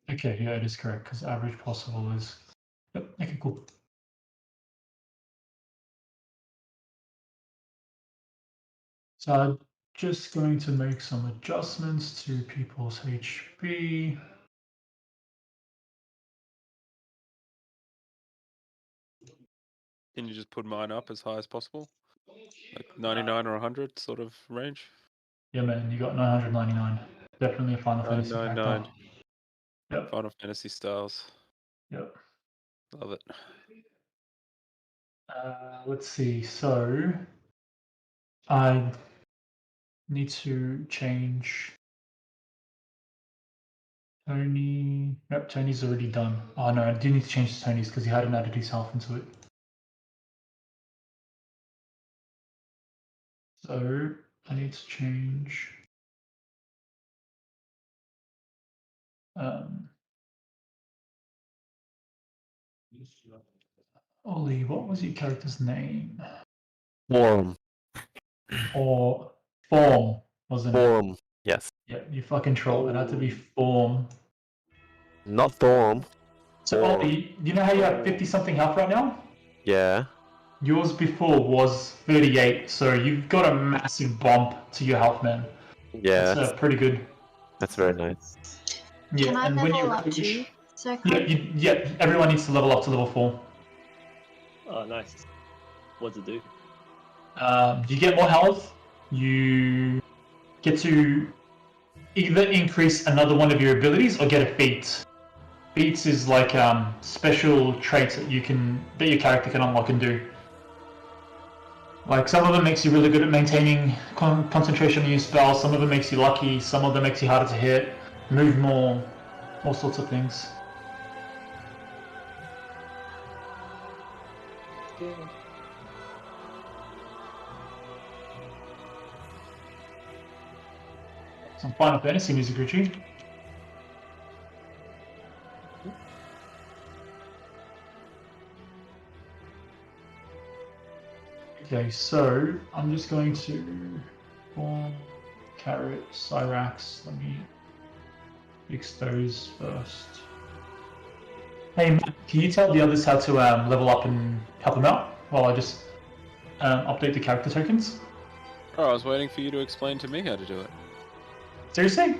Okay, yeah, it is correct because average possible is. Yep. Okay, cool. So I'm just going to make some adjustments to people's HP. Can you just put mine up as high as possible? Like 99 or 100 sort of range? Yeah, man, you got 999. Definitely a Final Fantasy character. 999. Yep. Final Fantasy styles. Yep. Love it. Let's see. So I need to change Tony. Nope, Tony's already done. Oh no, I do need to change Tony's because he hadn't added his health into it. So I need to change. Ollie, what was your character's name? Form. Or Form, wasn't it? Form. Yes. Yeah, you fucking troll. It had to be Form. Not Thorm. So Form. Ollie, you know how you have 50 something health right now? Yeah. Yours before was 38, so you've got a massive bump to your health, man. Yeah. That's pretty good. That's very nice. Yeah, Can I and when you level up reach, too? So yeah, everyone needs to level up to level 4. Oh, nice. What to do? You get more health. You get to either increase another one of your abilities or get a feat. Feats is like special traits that your character can unlock and do. Like some of them makes you really good at maintaining concentration on your spells. Some of them makes you lucky. Some of them makes you harder to hit, move more, all sorts of things. Some Final Fantasy music, Richie. Okay, so I'm just going to form Carrot, Cyrax. Let me fix those first. Hey, Matt, can you tell the others how to level up and help them out while I just update the character tokens? Oh, I was waiting for you to explain to me how to do it. Seriously?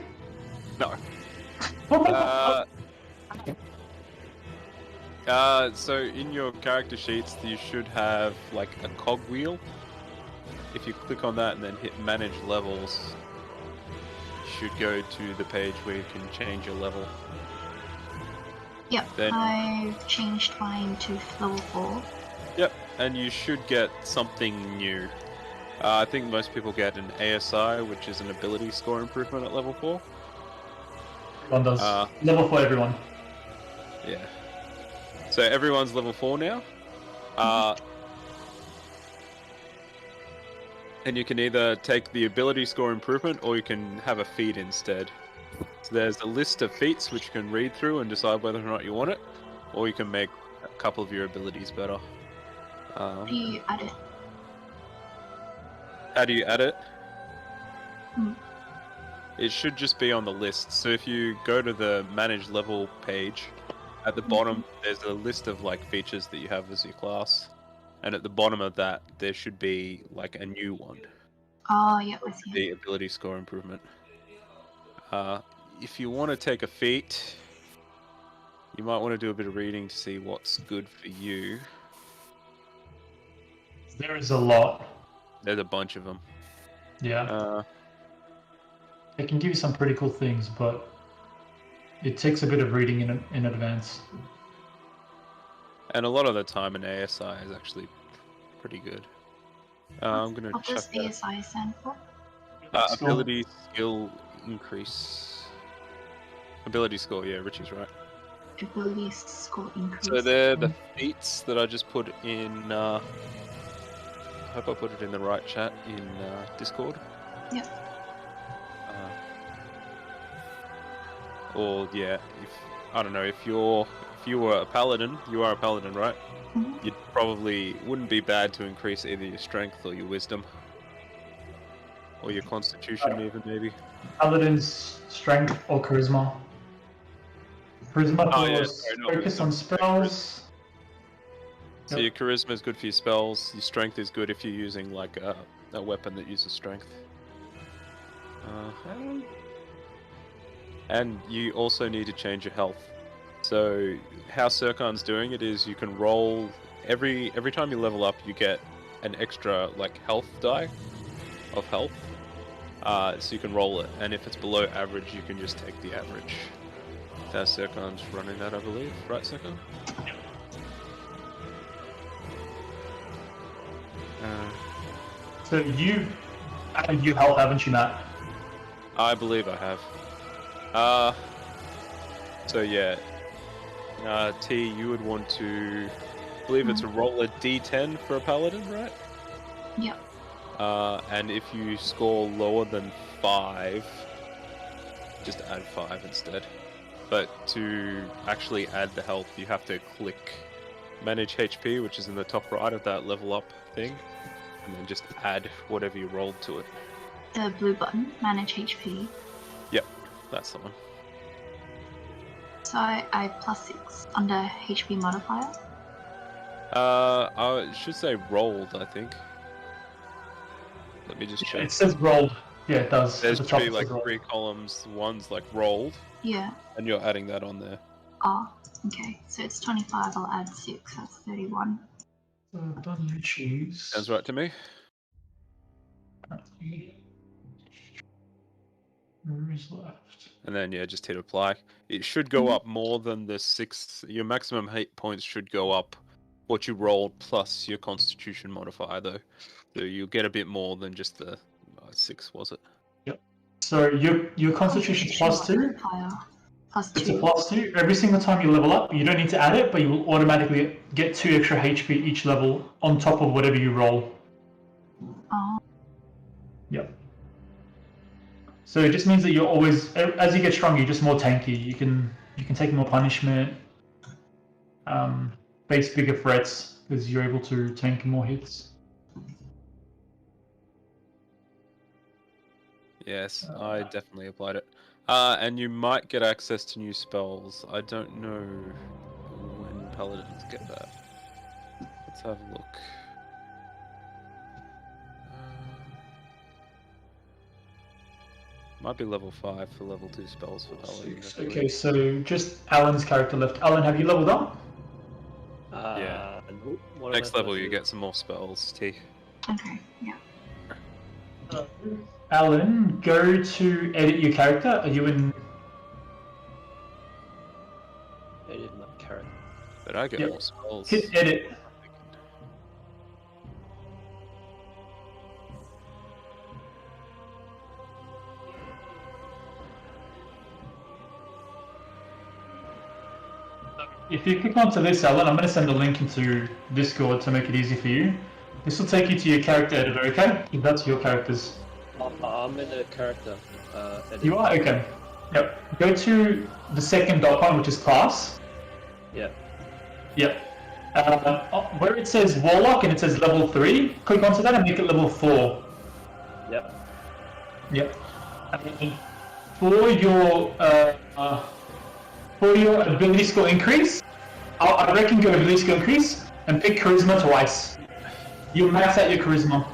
No. So in your character sheets, you should have like a cog wheel. If you click on that and then hit manage levels, you should go to the page where you can change your level. Yep, Then- I've changed mine to level 4. Yep, and you should get something new. I think most people get an ASI, which is an ability score improvement at level 4. Everyone does. Level 4, everyone. Yeah. So everyone's level 4 now. And you can either take the ability score improvement or you can have a feat instead. So there's a list of feats which you can read through and decide whether or not you want it, or you can make a couple of your abilities better. Do you add it? How do you add it? Hmm. It should just be on the list. So if you go to the manage level page, at the bottom there's a list of like features that you have as your class, and at the bottom of that there should be like a new one. Oh, yeah, I see. The ability score improvement. If you want to take a feat, you might want to do a bit of reading to see what's good for you. There is a lot. There's a bunch of them. Yeah. It can give you some pretty cool things, but it takes a bit of reading in advance. And a lot of the time an ASI is actually pretty good. I'm gonna What does check that. ASI stand for? Ability skill increase. Ability score, yeah, Richie's right. Ability score increase. So they're the feats that I just put in. I hope I put it in the right chat in Discord. Yep. Or yeah, I don't know if you were a paladin, you are a paladin, right? Mhm. You probably wouldn't be bad to increase either your strength or your wisdom, or your constitution, even maybe. Paladin's strength or charisma. Charisma Oh, for yeah, sorry, not focus wisdom. on spells. So your charisma is good for your spells. Your strength is good if you're using like a weapon that uses strength. And you also need to change your health. So how Serkan's doing it is you can roll every time you level up, you get an extra like health die of health. So you can roll it, and if it's below average, you can just take the average. That's Serkan's running that, I believe, right, Serkan? So you added your health, haven't you, Matt? I believe I have. So yeah. T, you would want to... I believe it's a roll a d10 for a paladin, right? Yep. And if you score lower than 5, just add 5 instead. But to actually add the health, you have to click Manage HP, which is in the top right of that level up thing, and then just add whatever you rolled to it. The blue button, manage HP. Yep, that's the one. So I have +6 under HP modifier. I should say rolled, I think. Let me just check. It says rolled. Yeah, it does. There's At the top three it says like rolled. 3 columns. One's like rolled, Yeah. and you're adding that on there. Oh, okay. So it's 25, I'll add 6, that's 31. Done you choose. Sounds right to me. Where is left? And then yeah, just hit apply. It should go up more than the 6. Your maximum hit points should go up. What you rolled plus your Constitution modifier, though. So you'll get a bit more than just the 6, was it? So your Constitution's +2. Modifier, +2. It's a +2. Every single time you level up, you don't need to add it, but you will automatically get 2 extra HP each level on top of whatever you roll. Oh, Yep. So it just means that you're always, as you get stronger, you're just more tanky. You can take more punishment, face bigger threats because you're able to tank more hits. Yes, I definitely applied it. And you might get access to new spells. I don't know when paladins get that. Let's have a look. Might be level 5 for level 2 spells for paladins. Okay, so just Alan's character left. Alan, have you leveled up? Yeah. Nope. What am I Next supposed level to you do? get some more spells, T. okay, yeah. Alan, go to edit your character. Are you in? Edit my character. But I get Yep. more spells. Hit edit. If you click onto this, Alan, I'm going to send a link into Discord to make it easy for you. This will take you to your character editor, okay? If that's your characters. I'm in the character. Edit. You are? Okay. Yep. Go to the second dot one, which is class. Yeah. Yep. Where it says Warlock and it says level 3, click onto that and make it level 4. Yep. Yep. And for your ability score increase, I reckon go ability score increase and pick charisma twice. You max out your charisma.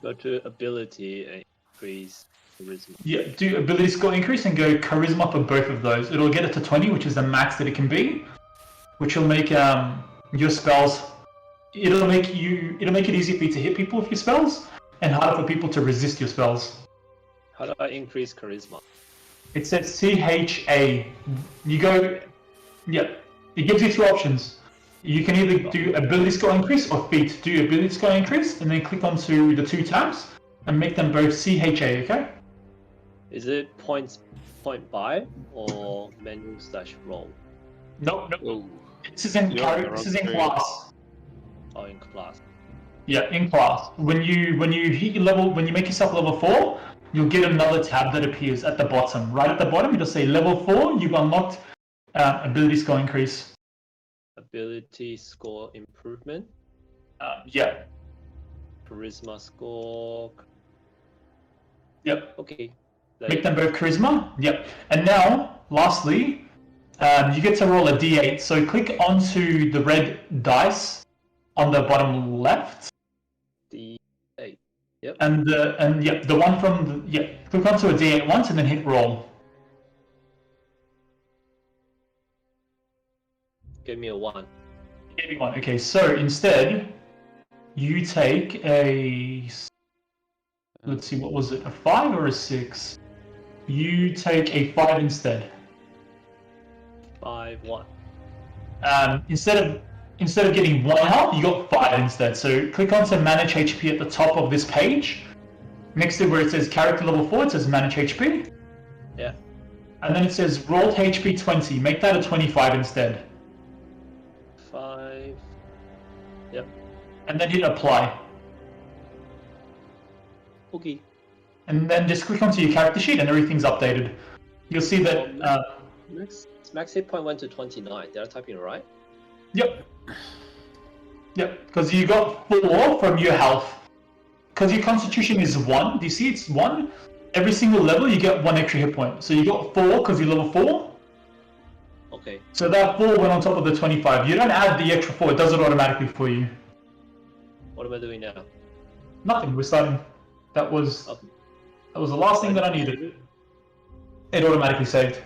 Go to ability and increase charisma. Yeah, do ability score increase and go charisma for both of those. It'll get it to 20, which is the max that it can be, which will make your spells. It'll make it easier for you to hit people with your spells and harder for people to resist your spells. How do I increase charisma? It says CHA. You go, yeah. It gives you 2 options. You can either do ability score increase or feat. Do ability score increase and then click onto the 2 tabs and make them both CHA. Okay. Is it point buy or menu/roll? No. Oh, This is in You're on the this wrong is in screen. class. Or in class? Yeah, in class. When you hit your level, when you make yourself level 4, you'll get another tab that appears at the bottom. Right at the bottom, it'll say level 4. You've unlocked ability score increase. Ability score improvement, Yeah. charisma score. Yep. Okay. Make them both charisma. Yep. And now, lastly, you get to roll a d8. So click onto the red dice on the bottom left, D8. and the one from click onto a d8 once and then hit roll. Give me a 1. Give me one. Okay, so instead, you take a. Let's see, what was it? A 5 or a 6? You take a 5 instead. 5, 1. Instead of getting 1 health, you got 5 instead. So click on to manage HP at the top of this page. Next to where it says character level 4, it says manage HP. Yeah. And then it says rolled HP 20. Make that a 25 instead. 5. Yep. And then hit apply. Okay. And then just click onto your character sheet and everything's updated. You'll see that. Max hit point went to 29. Did I type in right? Yep. Yep, because you got 4 from your health. Because your constitution is 1. Do you see it's 1? Every single level you get 1 extra hit point. So you got 4 because you're level 4. Okay. So that 4 went on top of the 25. You don't add the extra 4, it does it automatically for you. What am I doing now? Nothing, we're starting. That was Okay. the last thing that I needed. It automatically saved.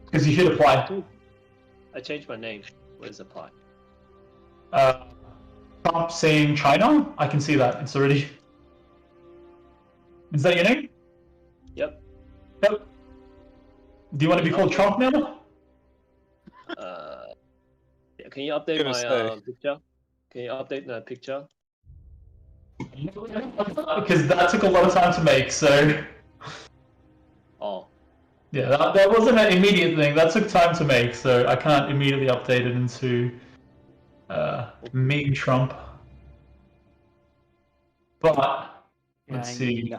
Because you hit apply. I changed my name. Where's apply? Trump saying China, I can see that. It's already. Is that your name? Yep. Yep. Do you want to be called Trump now? Yeah, can you update Gonna my say. picture? Can you update the picture? Because that took a lot of time to make, so. Oh. Yeah, that wasn't an immediate thing. That took time to make, so I can't immediately update it into meme Trump. But let's see.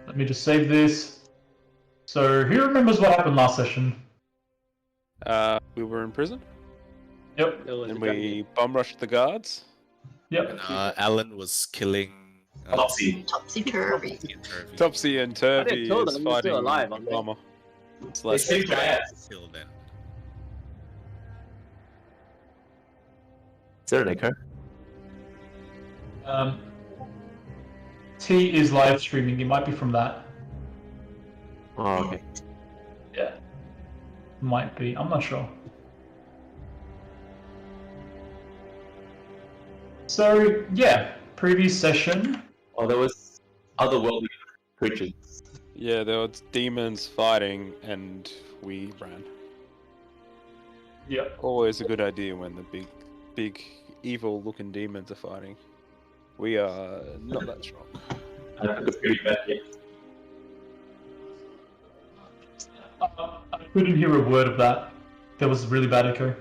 Let me just save this. So who remembers what happened last session? We were in prison, Yep. It was and a we bum rushed the guards. Yep. Alan was killing Topsy. Topsy turvy. Topsy and Turvy. Topsy and Turvy kill them, is I'm still fighting alive, aren't they? Obama. It's They less saved your ass. Kill them. Is there an echo? T is live streaming. It might be from that. Oh, okay. Yeah. Might be. I'm not sure. So yeah, previous session. Oh, there was otherworldly creatures. Yeah, there were demons fighting, and we ran. Yep. Always a good idea when the big, evil-looking demons are fighting. We are not that strong. I took a pretty bad hit. I couldn't hear a word of that. There was really bad echo.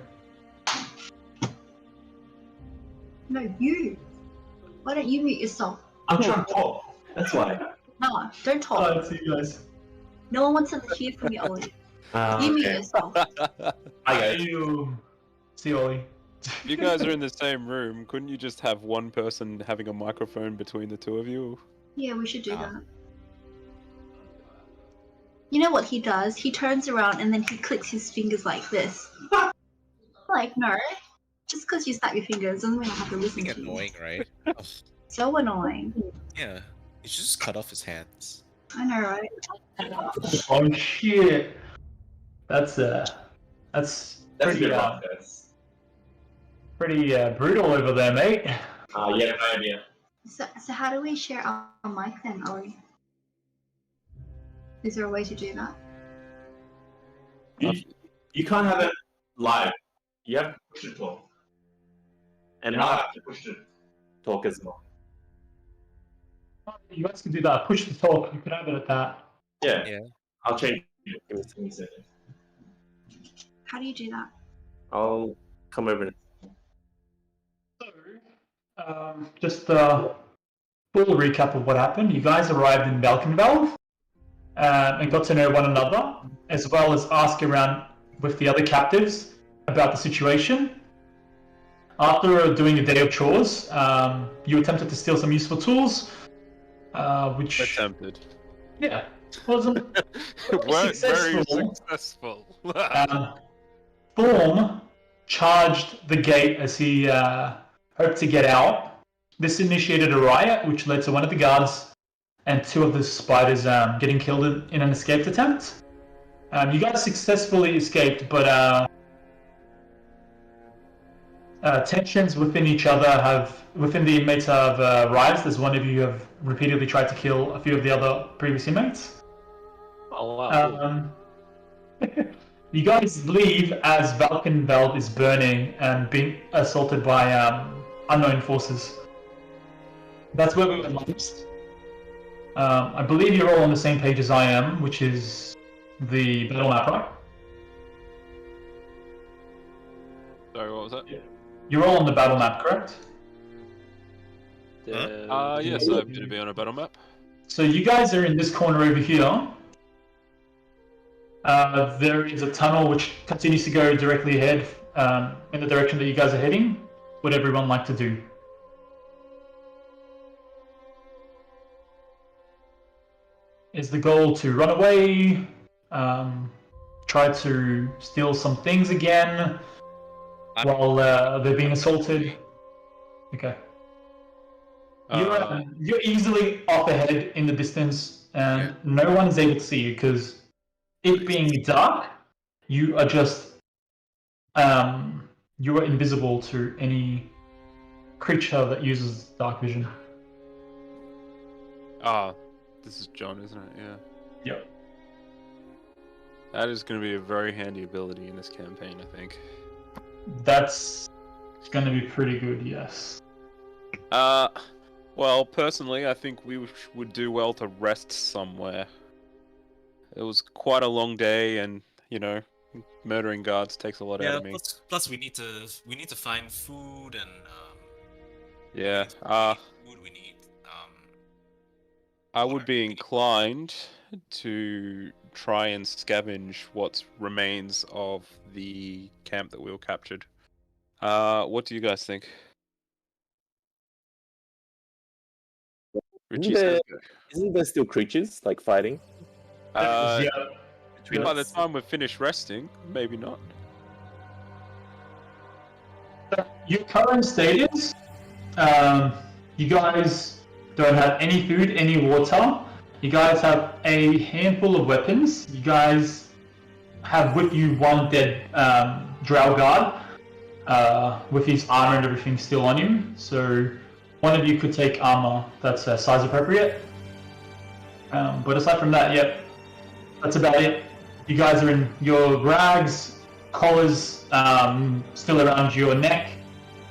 No, you. Why don't you mute yourself? I'm trying to talk. That's why. No, don't talk. Alright, see you guys. No one wants to hear from you, Ollie. You mute Okay. yourself. Hi guys. See you, Ollie. If you guys are in the same room, couldn't you just have one person having a microphone between the two of you? Yeah, we should do Ah. that. You know what he does? He turns around and then he clicks his fingers like this. Like, no. Just because you snap your fingers doesn't mean I have to listen Being to you. annoying, right? Oh, So annoying. yeah. You should just cut off his hands. I know, right? Oh shit. That's That's pretty good luck, guys. pretty brutal over there, mate. Yeah, no idea. So how do we share our mic then, Ollie? Is there a way to do that? You can't have it live. You have to push to talk. And I have to push to talk as well. You guys can do that. Push the talk. You can have it at that. Yeah. Yeah. I'll change it. Give me a second. How do you do that? I'll come over. So, just a full recap of what happened. You guys arrived in Balkanveld and got to know one another, as well as ask around with the other captives about the situation. After doing a day of chores, you attempted to steal some useful tools, which Attempted. Yeah, wasn't Very successful. successful. Thorm charged the gate as he hoped to get out. This initiated a riot, which led to one of the guards and two of the spiders getting killed in an escape attempt. You guys successfully escaped, but tensions within each other within the inmates have rise, as one of you have repeatedly tried to kill a few of the other previous inmates. Oh wow. You guys leave as Valkenveld is burning and being assaulted by unknown forces. That's where we went last. I believe you're all on the same page as I am, which is the battle map, right? Sorry, what was that? You're all on the battle map, correct? Yes, I appear to be on a battle map. So you guys are in this corner over here. There is a tunnel which continues to go directly ahead in the direction that you guys are heading. What would everyone like to do? Is the goal to run away? Try to steal some things again while they're being assaulted? Okay. You're easily off ahead in the distance, and no one's able to see you because it being dark, you are just you are invisible to any creature that uses dark vision. This is John, isn't it? Yeah. Yep. That is going to be a very handy ability in this campaign, I think. That's going to be pretty good, yes. Well, personally, I think we would do well to rest somewhere. It was quite a long day, and murdering guards takes a lot out of me. Plus we need to find food and Yeah. food we need. I would be inclined to try and scavenge what remains of the camp that we were captured. What do you guys think? Richie says go. Isn't there still creatures like fighting? Yeah. By the time we've finished resting, maybe not. Your current status, you guys don't have any food, any water. You guys have a handful of weapons. You guys have with you one dead drow guard with his armor and everything still on him. So one of you could take armor that's size appropriate. But aside from that, yep, that's about it. You guys are in your rags, collars still around your neck,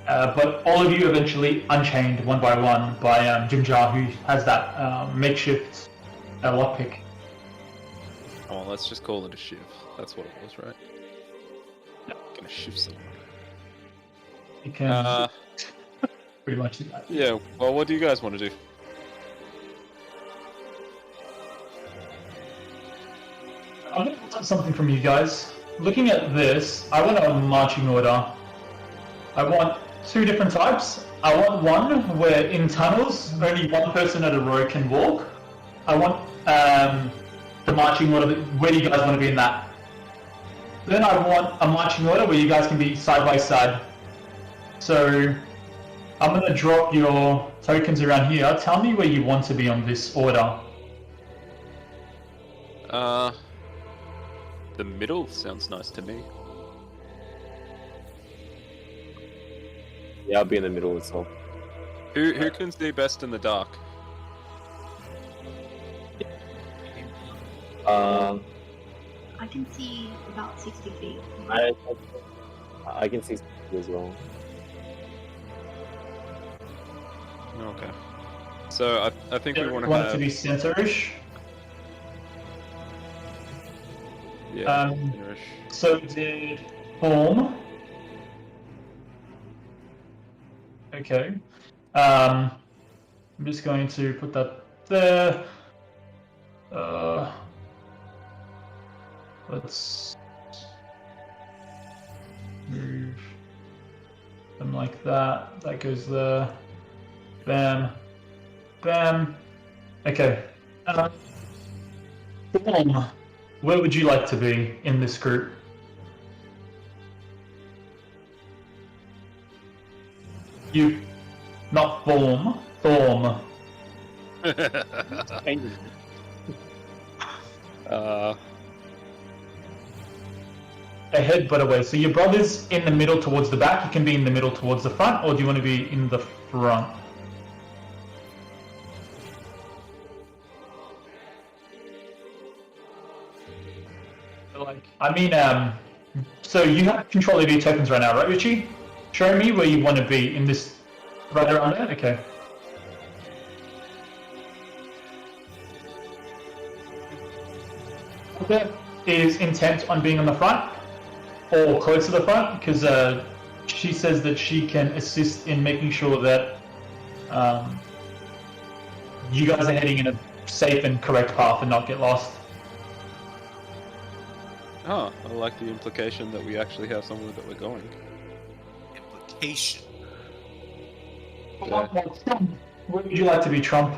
but all of you eventually unchained one by one by Jimjar, who has that makeshift lockpick. Oh, let's just call it a shiv. That's what it was, right? Gonna shiv someone. You can pretty much do that. Yeah, well, what do you guys want to do? I'm going to put something from you guys. Looking at this, I want a marching order. I want two different types. I want one where in tunnels, only one person at a row can walk. I want the marching order. Where do you guys want to be in that? Then I want a marching order where you guys can be side by side. So I'm going to drop your tokens around here. Tell me where you want to be on this order. The middle sounds nice to me. Yeah, I'll be in the middle as well. Who can see best in the dark? I can see about 60 feet. I can see as well. Okay. So I think we want to want have... it to be center-ish. Yeah. So did Form. Okay. I'm just going to put that there. Let's move them like that. That goes there. Bam. Bam. Okay. Form, where would you like to be in this group? You, not form, Form. Changes. Ahead but away. So your brother's in the middle towards the back, you can be in the middle towards the front, or do you want to be in the front? So you have control of your tokens right now, right, Richie? Show me where you want to be in this, right around there? Okay. Brother is intent on being on the front, or close to the front, because she says that she can assist in making sure that you guys are heading in a safe and correct path and not get lost. Oh, I like the implication that we actually have somewhere that we're going. Implication. Yeah. Trump. Where would you like to be, Trump?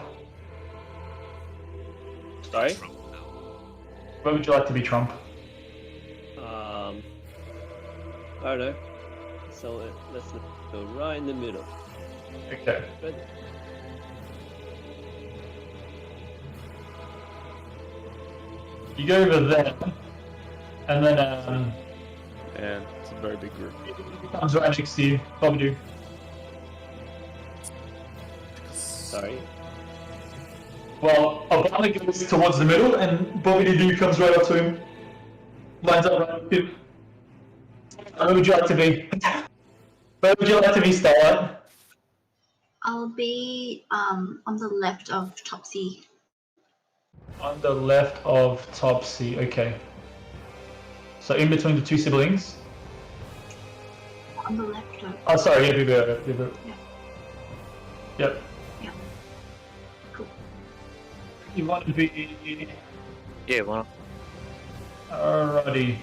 Sorry? Trump now. Where would you like to be, Trump? I don't know. So let's go right in the middle. Okay. But You go over there, and then And it's a very big group. he comes right next to you. Bobby. sorry. Well, Obama goes towards the middle, and Bobby Doo comes right up to him. Lines up right with him. Where would you like to be? Where would you like to be, Starlight? I'll be on the left of Topsy. On the left of Topsy, okay. So in between the two siblings. On the left of. Oh, sorry, yeah, Yep. Yeah. Cool. You want to be. Yeah, why not? Alrighty.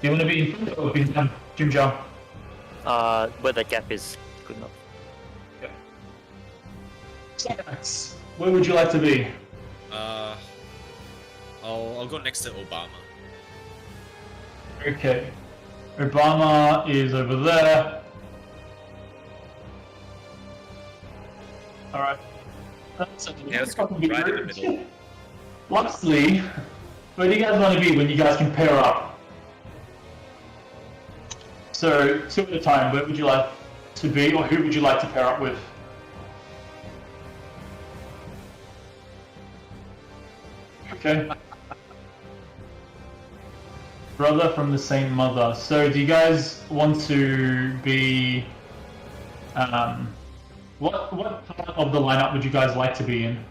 Do you want to be in front or behind Jim Jar? Where the gap is good enough. Sax, where would you like to be? I'll go next to Obama. Okay. Obama is over there. Alright. Yeah, let's go right in the middle. Lastly, where do you guys want to be when you guys can pair up? So, two at a time, where would you like to be, or who would you like to pair up with? Okay. Brother from the same mother. So, do you guys want to be? What part of the lineup would you guys like to be in?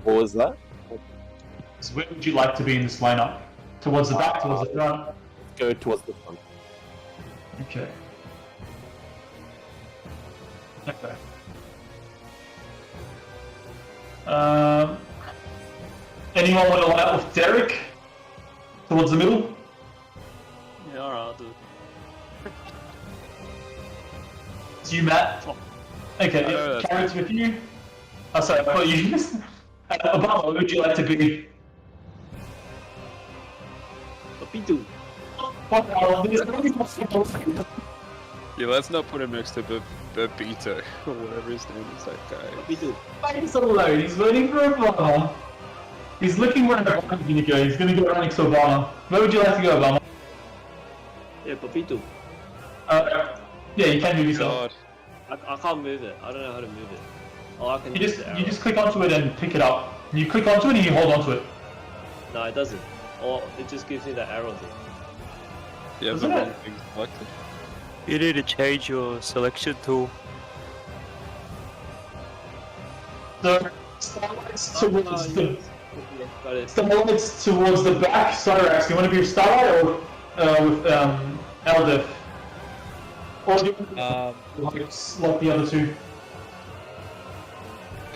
What was that? So where would you like to be in this lineup? Towards the back, towards the front? Go towards the front. Okay. Okay. Anyone want to line up with Derek? Towards the middle? Yeah, alright, I'll do it. It's you, Matt. Okay, that's Carrot's with you. Oh, sorry, I thought you just... Obama, where would you like to be? Papitu. What the hell? Yeah, let's not put him next to Bebito or whatever his name is. That guy. Papitu. He's alone. He's voting for Obama. He's looking where Obama's going to go. He's going to go right next to Obama. Where would you like to go, Obama? Yeah, Papitu. Yeah, you can move yourself. God. I can't move it. I don't know how to move it. Oh, I can You use just the arrow. you just click onto it and pick it up. You click onto it and you hold onto it. No, it doesn't. Or it just gives me the arrow thing. You have the Isn't wrong it? thing selected. You need to change your selection tool. So starlights towards the Yeah, got it. starlights towards the back. Cyrax, do you want to be with Starlight or with Eldif? Or do you want to slot the other two?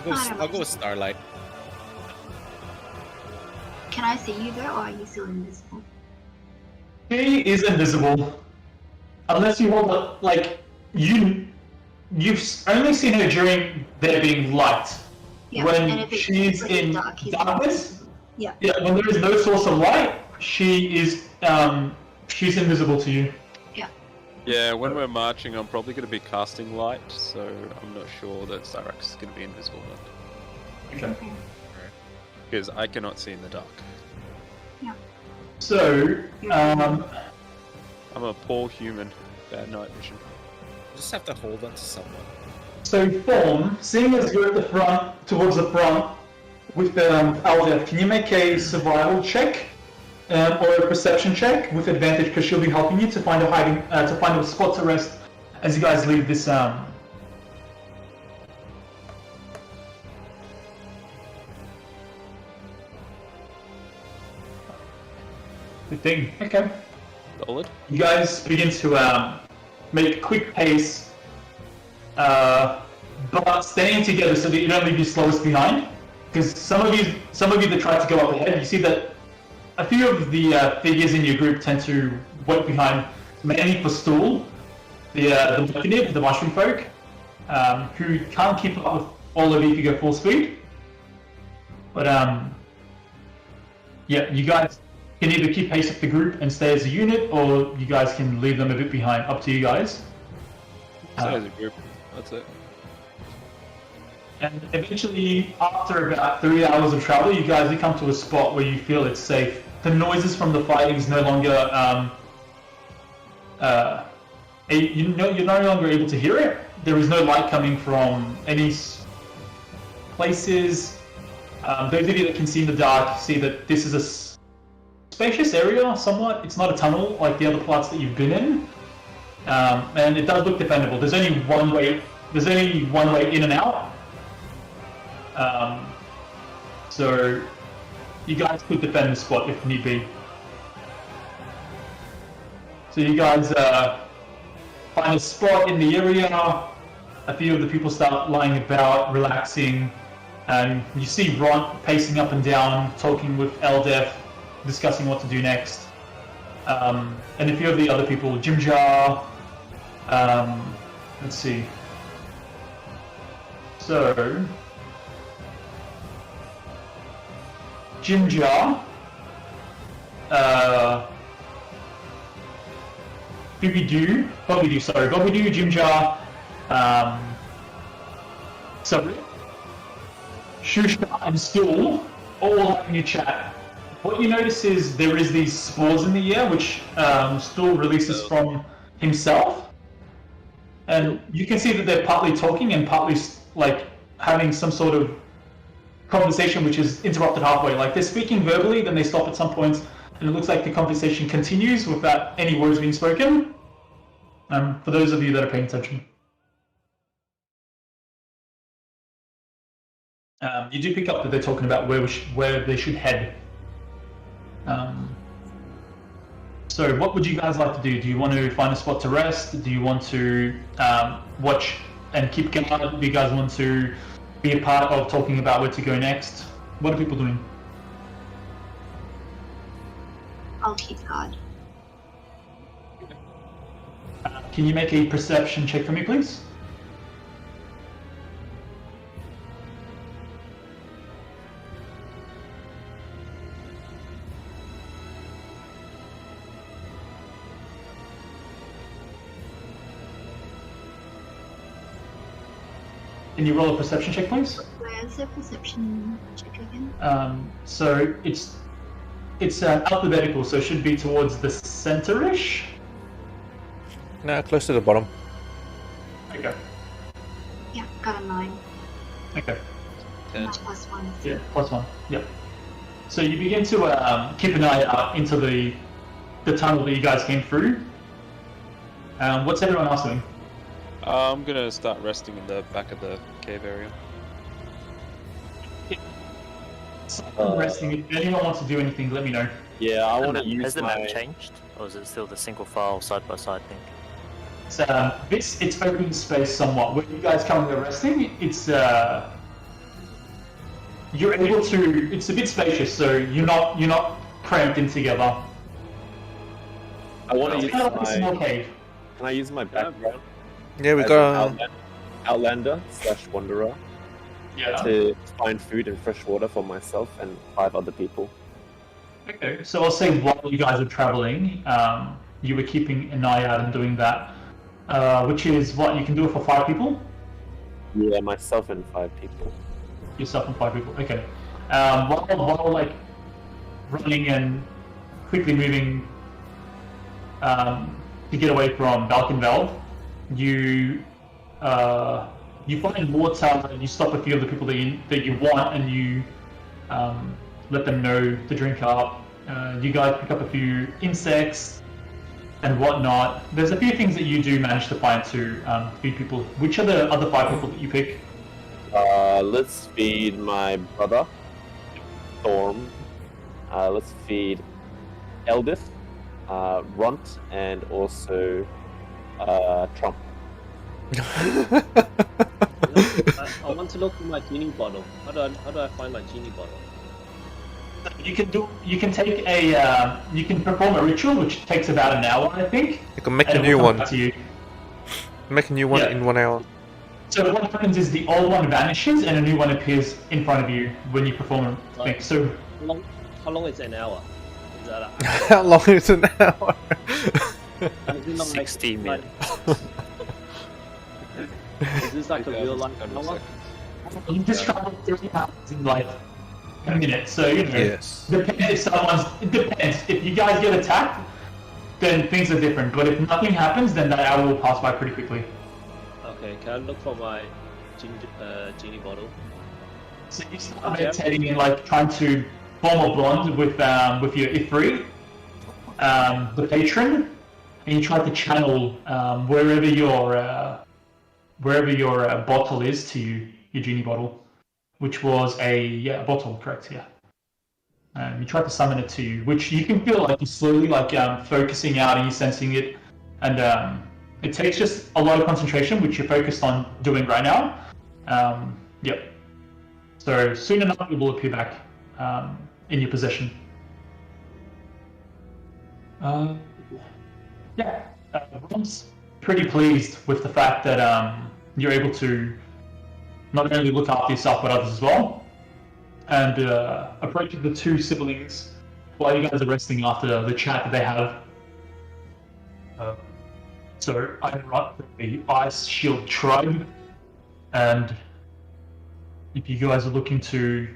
I'll go with Starlight. Can I see you though, or are you still invisible? She is invisible. Unless you hold it, like, you've only seen her during there being light. Yeah, When and if it's she's like in dark, he's darkness, Yeah, when there is no source of light, she is she's invisible to you. Yeah, when we're marching, I'm probably going to be casting light, so I'm not sure that Cyrax is going to be invisible then. Okay. Because I cannot see in the dark. So, I'm a poor human. Bad night vision. Just have to hold on to someone. so Form, seeing as you're at the front, towards the front, with Aldeth, can you make a survival check or a perception check with advantage because she'll be helping you to find a hiding, to find a spot to rest as you guys leave this. 15. Okay. Solid. You guys begin to make a quick pace, but staying together so that you don't leave your slowest behind. Because some of you that try to go up ahead, you see that a few of the figures in your group tend to wait behind, mainly for Stool, the Buccaneer, the mushroom folk, who can't keep up with all of you if you go full speed. But yeah, you guys can either keep pace with the group and stay as a unit, or you guys can leave them a bit behind. Up to you guys. Stay as a group. That's it. And eventually, after about 3 hours of travel, you guys come to a spot where you feel it's safe. The noises from the fighting is no longer you're no longer able to hear it. There is no light coming from any places. Those of you that can see in the dark see that this is a spacious area somewhat. It's not a tunnel like the other parts that you've been in, and it does look defendable. There's only one way in and out. So you guys could defend the spot if need be. So you guys find a spot in the area. A few of the people start lying about, relaxing, and you see Ron pacing up and down, talking with Eldef, discussing what to do next. And a few of the other people, Jimjar, let's see. So Jimjar, Bobby Doo, Jimjar, sorry, Shusha and Stool all having a chat. What you notice is there is these spores in the air which Stool releases from himself, and you can see that they're partly talking and partly like having some sort of conversation which is interrupted halfway. Like they're speaking verbally, then they stop at some points, and it looks like the conversation continues without any words being spoken. For those of you that are paying attention. You do pick up that they're talking about where they should head. So what would you guys like to do? Do you want to find a spot to rest? Do you want to watch and keep guard? Do you guys want to be a part of talking about where to go next? What are people doing? I'll keep guard. Can you make a perception check for me, please? Can you roll a perception check, please? Where's the perception check again? So it's alphabetical, so it should be towards the center-ish. No, close to the bottom. Okay. Yeah, got a 9. Okay. Not +1. Yeah, +1. Yep. So you begin to keep an eye out into the tunnel that you guys came through. What's everyone else doing? I'm gonna start resting in the back of the cave area. Resting. If anyone wants to do anything, let me know. Yeah, I want to use Has the my... map changed? Or is it still the single file side by side thing? So it's open space somewhat. When you guys come to resting, it's you're able to. It's a bit spacious, so you're not cramped in together. I want to It's use kind of like a small my... cave. Can I use my background? Yeah, we as got an Outlander / Wanderer. Yeah. to find food and fresh water for myself and 5 other people. Okay, so I'll say while you guys are traveling, you were keeping an eye out and doing that, which is what you can do it for 5 people. Yeah, myself and 5 people. Yourself and 5 people. Okay. While like running and quickly moving to get away from Valkenveld, you find water and you stop a few of the people that you want and you let them know to drink up. You guys pick up a few insects and whatnot. There's a few things that you do manage to find to feed people. Which are the other 5 people that you pick? Let's feed my brother, Storm. Let's feed Eldith, Runt, and also Trump. I want to look for my genie bottle. How do I find my genie bottle? You can take a you can perform a ritual which takes about an hour, I think. You can make a and it new will come one. back to you. Make a new one Yeah. in 1 hour. So what happens is the old one vanishes and a new one appears in front of you when you perform a thing. So How long is an hour? Is that How long is an hour? is it not 60 minutes. Is this like a real life hour? you just travel 3 hours in like a minute. So you know, Yes. depends if it depends. If you guys get attacked, then things are different. But if nothing happens, then that hour will pass by pretty quickly. Okay, can I look for my genie bottle? So you start meditating and like trying to form a bond with your Ifrit, the patron, and you try to channel wherever your bottle is to your genie bottle, which was a bottle, correct? Yeah. You try to summon it to you, which you can feel like you're slowly like focusing out and you're sensing it, and it takes just a lot of concentration, which you're focused on doing right now. Yep. So soon enough, it will appear back in your possession. Yeah, Ron's pretty pleased with the fact that you're able to not only look after yourself but others as well, and approaches the 2 siblings while you guys are resting after the chat that they have. So I run the Ice Shield Tribe, and if you guys are looking to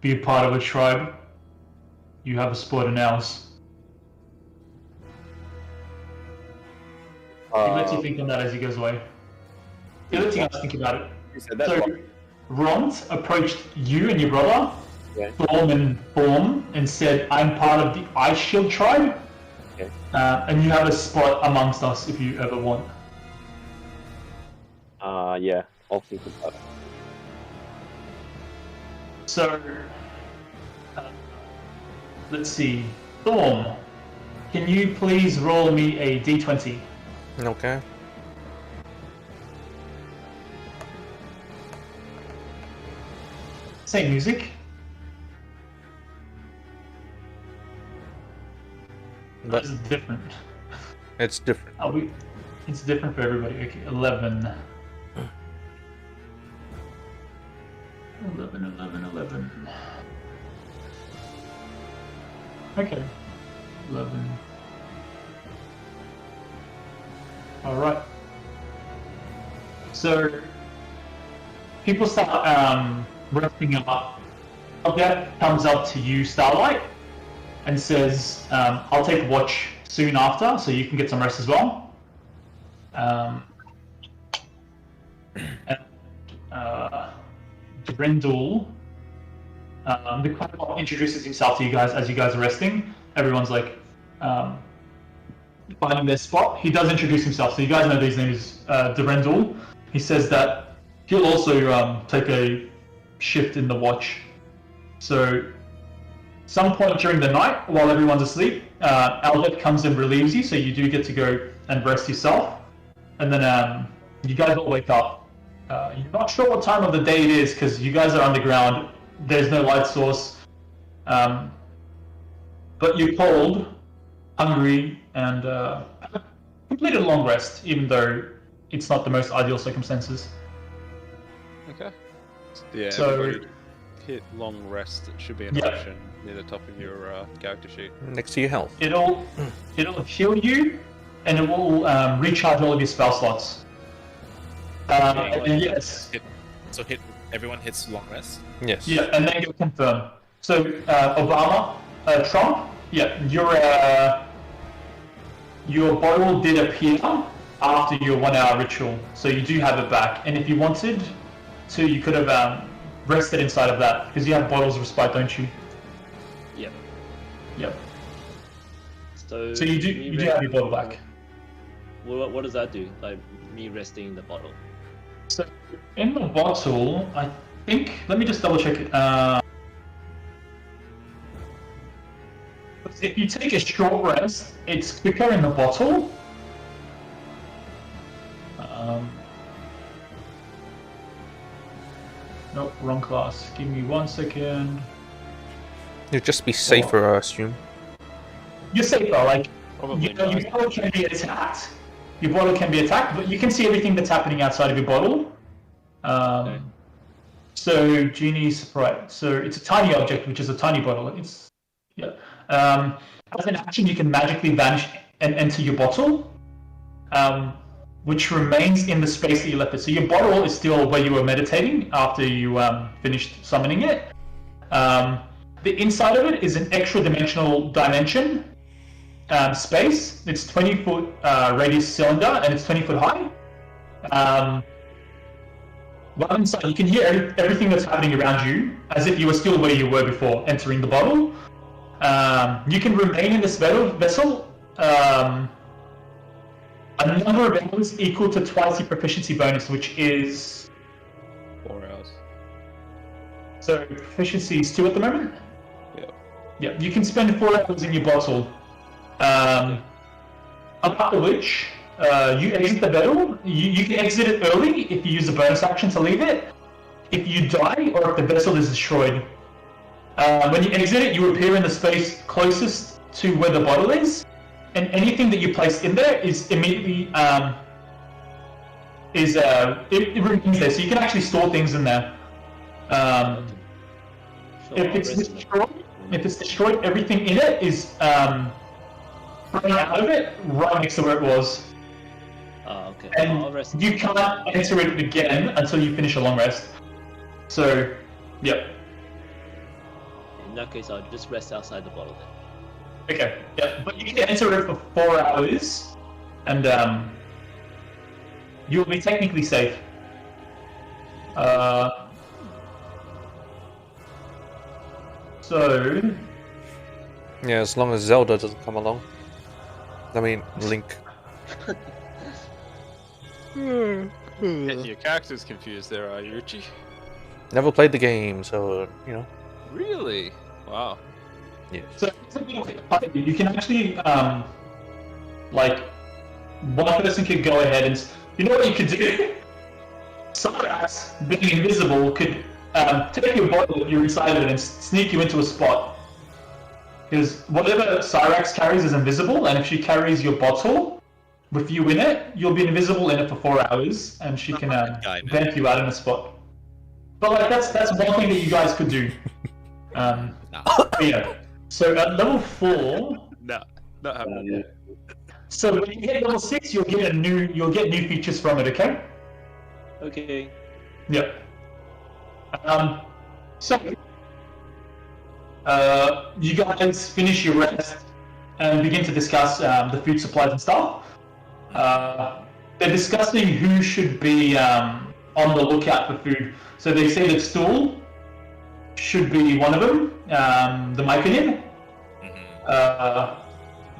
be a part of a tribe, you have a spot in ours. He lets you think on that as he goes away. He lets you guys think about it. You said that So, one. Ront approached you and your brother, Yeah. Thorm and Form, and said, I'm part of the Ice Shield Tribe, Okay. and you have a spot amongst us if you ever want. Yeah, I'll think about it. So, let's see. Thorm, can you please roll me a d20? Okay. Same music. But It's different. it's different. It's different for everybody. Okay, 11. 11. Okay. 11. Alright. So, people start wrapping up. Elgath comes up to you, Starlight, and says, I'll take watch soon after, so you can get some rest as well. Drindle, the Crocodile introduces himself to you guys as you guys are resting. Everyone's like finding their spot. He does introduce himself, so you guys know that his name is Durendal. He says that he'll also take a shift in the watch. So, some point during the night, while everyone's asleep, Albert comes and relieves you, so you do get to go and rest yourself. And then you guys all wake up. You're not sure what time of the day it is because you guys are underground. There's no light source. But you're cold, hungry, and completed a long rest, even though it's not the most ideal circumstances. Okay. Yeah, So- everybody hit long rest. It should be an Yeah. option near the top of your character sheet. Next to your health. It'll heal you, and it will recharge all of your spell slots. And then yes, So everyone hits long rest. Yes. yeah, and then you'll confirm. So Obama, Trump, yeah, your bottle did appear after your 1 hour ritual, so you do have it back. And if you wanted to, you could have rested inside of that because you have bottles of respite, don't you? Yep. Yep. So So you do have your bottle back. What does that do? Like me resting in the bottle. So in the bottle, I think. Let me just double check it. If you take a short rest, it's quicker in the bottle. Nope, wrong class. Give me 1 second. You'd just be safer, I assume. You're safer, like Probably your not. bottle can be attacked. Your bottle can be attacked, but you can see everything that's happening outside of your bottle. Okay. So Genie Sprite. So it's a tiny object, which is a tiny bottle. It's yeah. As an action, you can magically vanish and enter your bottle, which remains in the space that you left it. So your bottle is still where you were meditating after you finished summoning it. The inside of it is an extra dimensional dimension space. It's 20-foot radius cylinder and it's 20-foot high. Right inside, you can hear everything that's happening around you as if you were still where you were before entering the bottle. You can remain in this vessel a number of hours equal to twice your proficiency bonus, which is 4 hours. so proficiency is 2 at the moment. Yep. Yeah, you can spend 4 hours in your bottle. After which you exit the battle. You can exit it early if you use a bonus action to leave it. If you die or if the vessel is destroyed. When you exit it, you appear in the space closest to where the bottle is, and anything that you place in there is immediately it remains there. So you can actually store things in there. If it's destroyed, everything in it is thrown out of it right next to where it was. Okay. And I'll rest. you can't enter it again until you finish a long rest. So, yep. In that case, I'll just rest outside the bottle then. Okay, yeah, but you can enter it for 4 hours, and you'll be technically safe. So, Yeah, as long as Zelda doesn't come along. I mean, Link. Getting your characters confused there, are you, Richie? Never played the game, so, you know. Really? Wow. Yes. so you can actually, like, one person could go ahead and, you know what you could do? Cyrax, being invisible, could take your bottle that you're inside of it and sneak you into a spot. Because whatever Cyrax carries is invisible, and if she carries your bottle with you in it, you'll be invisible in it for 4 hours, and she can guy, man. vamp you out in a spot. But like that's one thing that you guys could do. But yeah. So at level 4, No, not happening. so when you hit level 6, you'll get new features from it. Okay. Okay. Yep. So, you guys finish your rest and begin to discuss the food supplies and stuff. They're discussing who should be on the lookout for food. So they say that Stool should be one of them, the Myconid.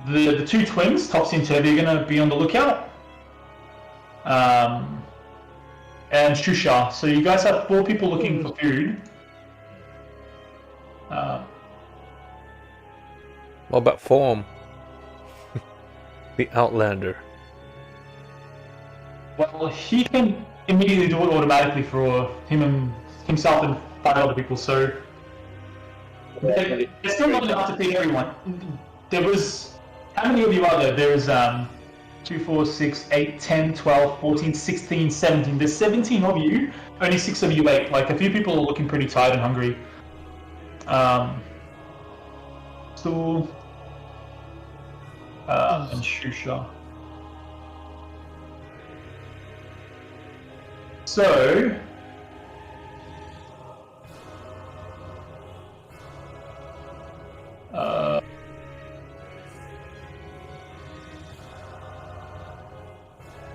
The two twins, Topsy and Toby, are going to be on the lookout. And Shusha. So you guys have 4 people looking for food. What about Form? The Outlander. Well, he can immediately do it automatically for himself and 5 other people. So there's still not enough to feed everyone. There was how many of you are there? There's 2, 4, 6, 8, 10, 12, 14, 16, 17. There's 17 of you. Only 6 of you ate. Like, a few people are looking pretty tired and hungry. Stool. And Shusha. So...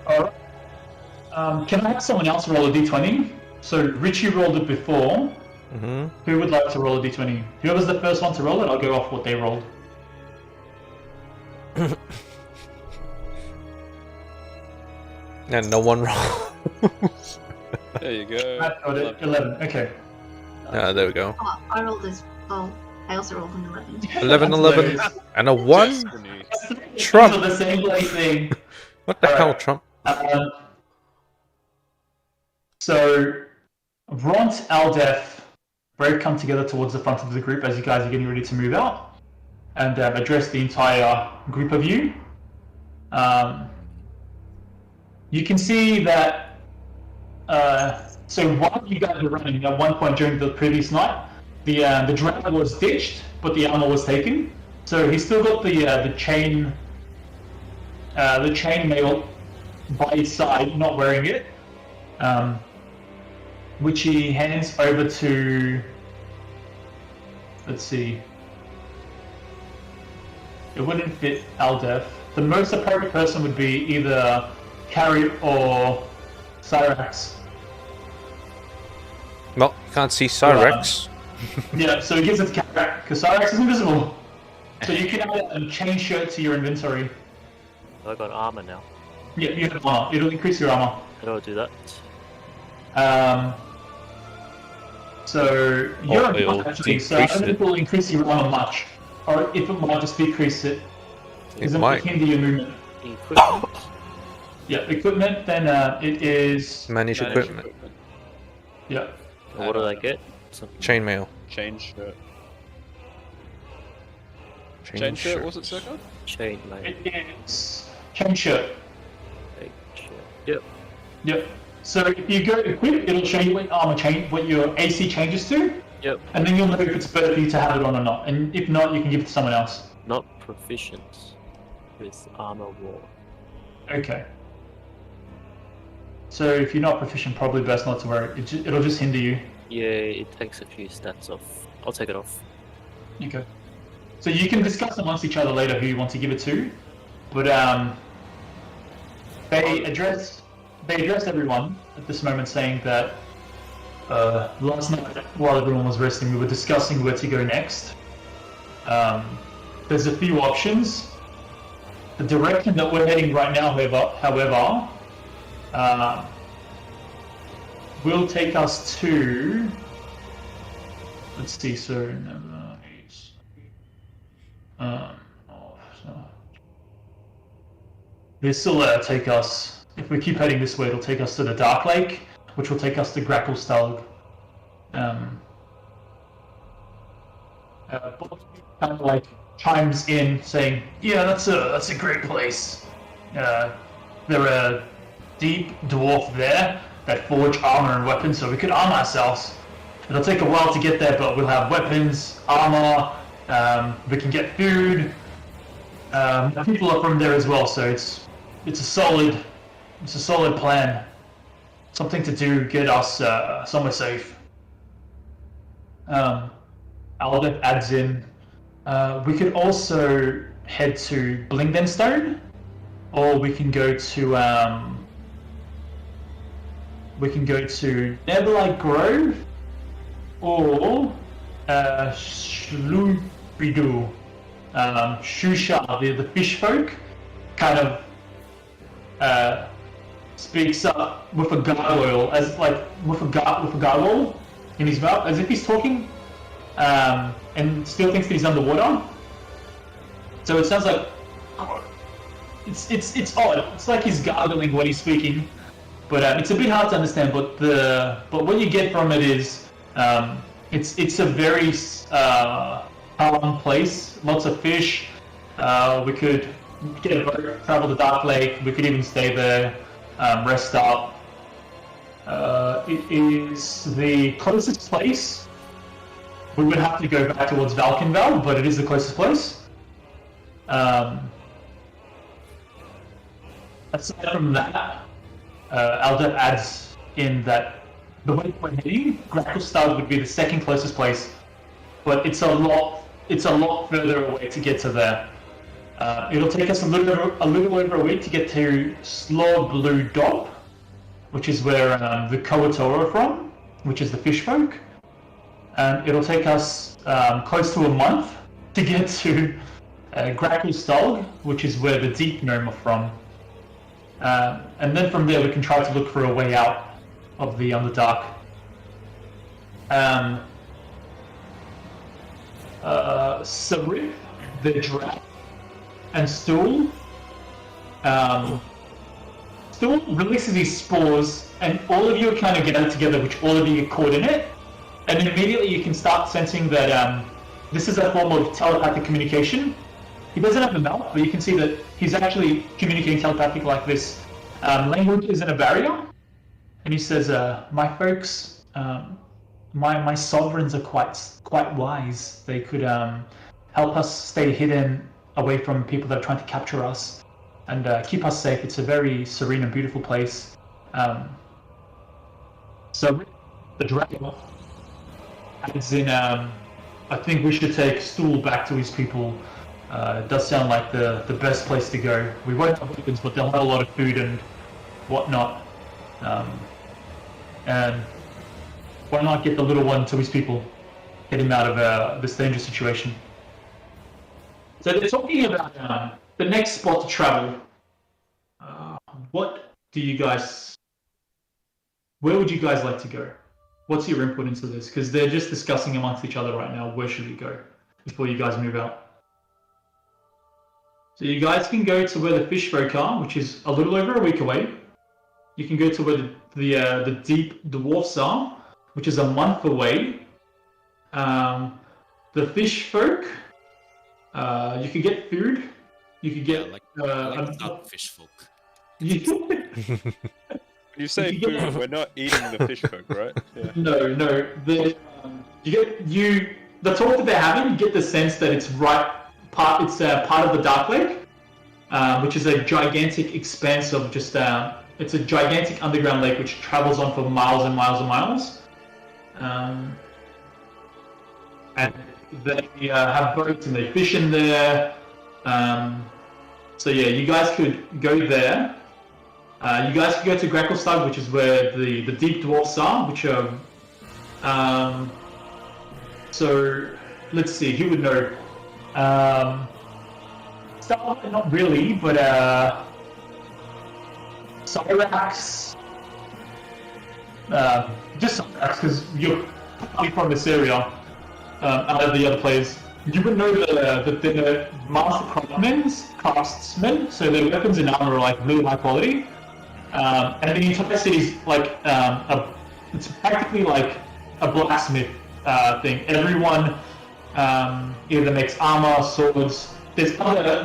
Alright. Can I have someone else roll a d20? So Richie rolled it before. Mm-hmm. Who would like to roll a d20? Whoever's the first one to roll it, I'll go off what they rolled. And no one rolls. There you go. Matt got it. 11. Okay. Yeah, there we go. Oh, I rolled as well. I also rolled an 11. 11, 11, and a 1? Destiny. Trump. These are the same bloody thing. What the hell, Alright. Trump? So, Ront, Aldef, both come together towards the front of the group as you guys are getting ready to move out and address the entire group of you. You can see that, so while you guys were running, at one point during the previous night, the drag was ditched, but the armor was taken. So he's still got the chain mail by his side, not wearing it, which he hands over to, let's see, it wouldn't fit Aldef. The most appropriate person would be either Carrie or Cyrax. Well, you can't see Cyrex. Yeah, so he gives it to Carrie, because Cyrax is invisible. So you can add a chain shirt to your inventory. I got armor now. Yeah, you have armor. It'll increase your armor. How do I do that? So you're Or it'll actually, so I decrease don't think it. it will increase your armor much. Or if it might just decrease it. It Because it might. hinder your movement. Equipment. Yeah, equipment, then it is... Manage equipment. Yeah. What did I get? Some Chainmail. Change shirt. Chain Shirt, was it, Circa? chain mail. It is chain shirt. Yep. Yep. So if you go equip, it'll show you what armor change, what your AC changes to. Yep. And then you'll know if it's better for you to have it on or not. And if not, you can give it to someone else. Not proficient with armor war. Okay. So if you're not proficient, probably best not to wear it. It'll just hinder you. Yeah, it takes a few stats off. I'll take it off. Okay. So you can discuss amongst each other later who you want to give it to, but they address everyone at this moment, saying that last night while everyone was resting, we were discussing where to go next. There's a few options. The direction that we're heading right now, however, will take us to. Let's see, so. This will take us, if we keep heading this way, it'll take us to the Dark Lake, which will take us to Gracklestug. Bob kind of like chimes in saying, yeah, that's a great place. There are deep dwarf there that forge armor and weapons, so we could arm ourselves. It'll take a while to get there, but we'll have weapons, armor, we can get food. People are from there as well, so it's a solid plan. Something to do, get us somewhere safe. Aldef adds in. We could also head to Blingdenstone, or we can go to Neverlight Grove, or Shlubidu. Shusha, the fish folk, kind of speaks up with a gargoyle, as like with a gargoyle in his mouth, as if he's talking, and still thinks that he's underwater. So it sounds like it's odd. It's like he's gargling when he's speaking, but it's a bit hard to understand. But what you get from it is it's a very calm place. Lots of fish. We could get a boat, travel to Dark Lake. We could even stay there, rest up. It is the closest place. We would have to go back towards Valkenval, but it is the closest place. Aside from that, Aldep adds in that the way we're heading, Gracklstad would be the second closest place, but it's a lot further away to get to there. It'll take us a little over a week to get to Slor Blue Dop, which is where the Koatora are from, which is the fish folk. And it'll take us close to a month to get to Gracklstad, which is where the Deep Gnome are from. And then from there we can try to look for a way out of the Underdark. Sarif, the Drat, and Stool. Stool releases these spores, and all of you are kind of gathered together, which all of you get caught in it. And immediately you can start sensing that this is a form of telepathic communication. He doesn't have a mouth, but you can see that he's actually communicating telepathic like this. Language isn't a barrier. And he says, my folks, my sovereigns are quite wise. They could help us stay hidden away from people that are trying to capture us and keep us safe. It's a very serene and beautiful place. So the dragon adds in, I think we should take Stool back to his people. It does sound like the best place to go. We won't have weapons, but they'll have a lot of food and whatnot. And why not get the little one to his people, get him out of this dangerous situation. So they're talking about the next spot to travel. What do you guys... Where would you guys like to go? What's your input into this? Because they're just discussing amongst each other right now, where should we go before you guys move out? So you guys can go to where the fish folk are, which is a little over a week away. You can go to where the deep dwarfs are, which is a month away. The fish folk, you could get food. You could get dark fish folk. You say food, we're not eating the fish folk, right? Yeah. No. The talk that they're having, you get the sense that it's part of the Dark Lake, which is a gigantic expanse of just it's a gigantic underground lake which travels on for miles and miles and miles. And they have boats and they fish in there. So yeah, you guys could go there. You guys could go to Gracklstad, which is where the deep dwarfs are, which are... so, let's see, who would know? Starlight, not really, but Cyrax. Just Cyrax, because you're probably from this area, out of the other players. You would know that the master craftsmen, so their weapons and armor are like really high quality. And the entire city is like it's practically like a blacksmith thing. Everyone either makes armor, swords. There's other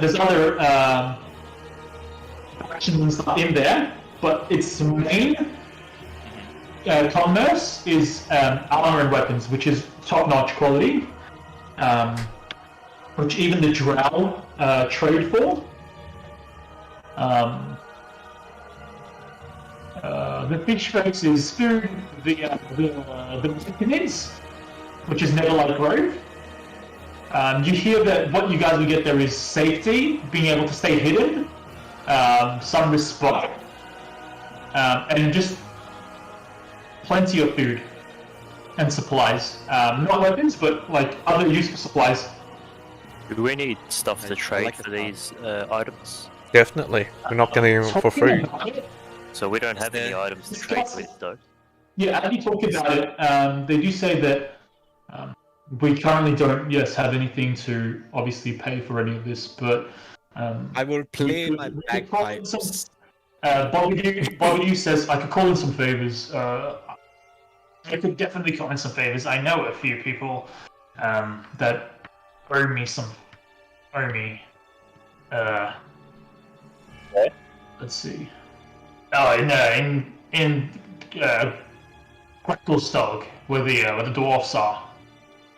factions and stuff in there, but its main commerce is armor and weapons, which is top-notch quality, which even the Drow trade for. The fish folks is food, the Mechanids, which is Neverlight Grove. You hear that what you guys will get there is safety, being able to stay hidden, some respite, and just plenty of food and supplies. Not weapons, but like other useful supplies. Do we need stuff to trade for these items? Definitely. We're not getting them for free. So we don't have any items to trade with, though. Yeah, as you talk about it, they do say that we currently don't, have anything to obviously pay for any of this, but... I will play my bagpipes. Bobby says, I could call in some favors. I could definitely call in some favors. I know a few people that owe me Let's see. Oh, no, in Gracklstog, where the dwarfs are.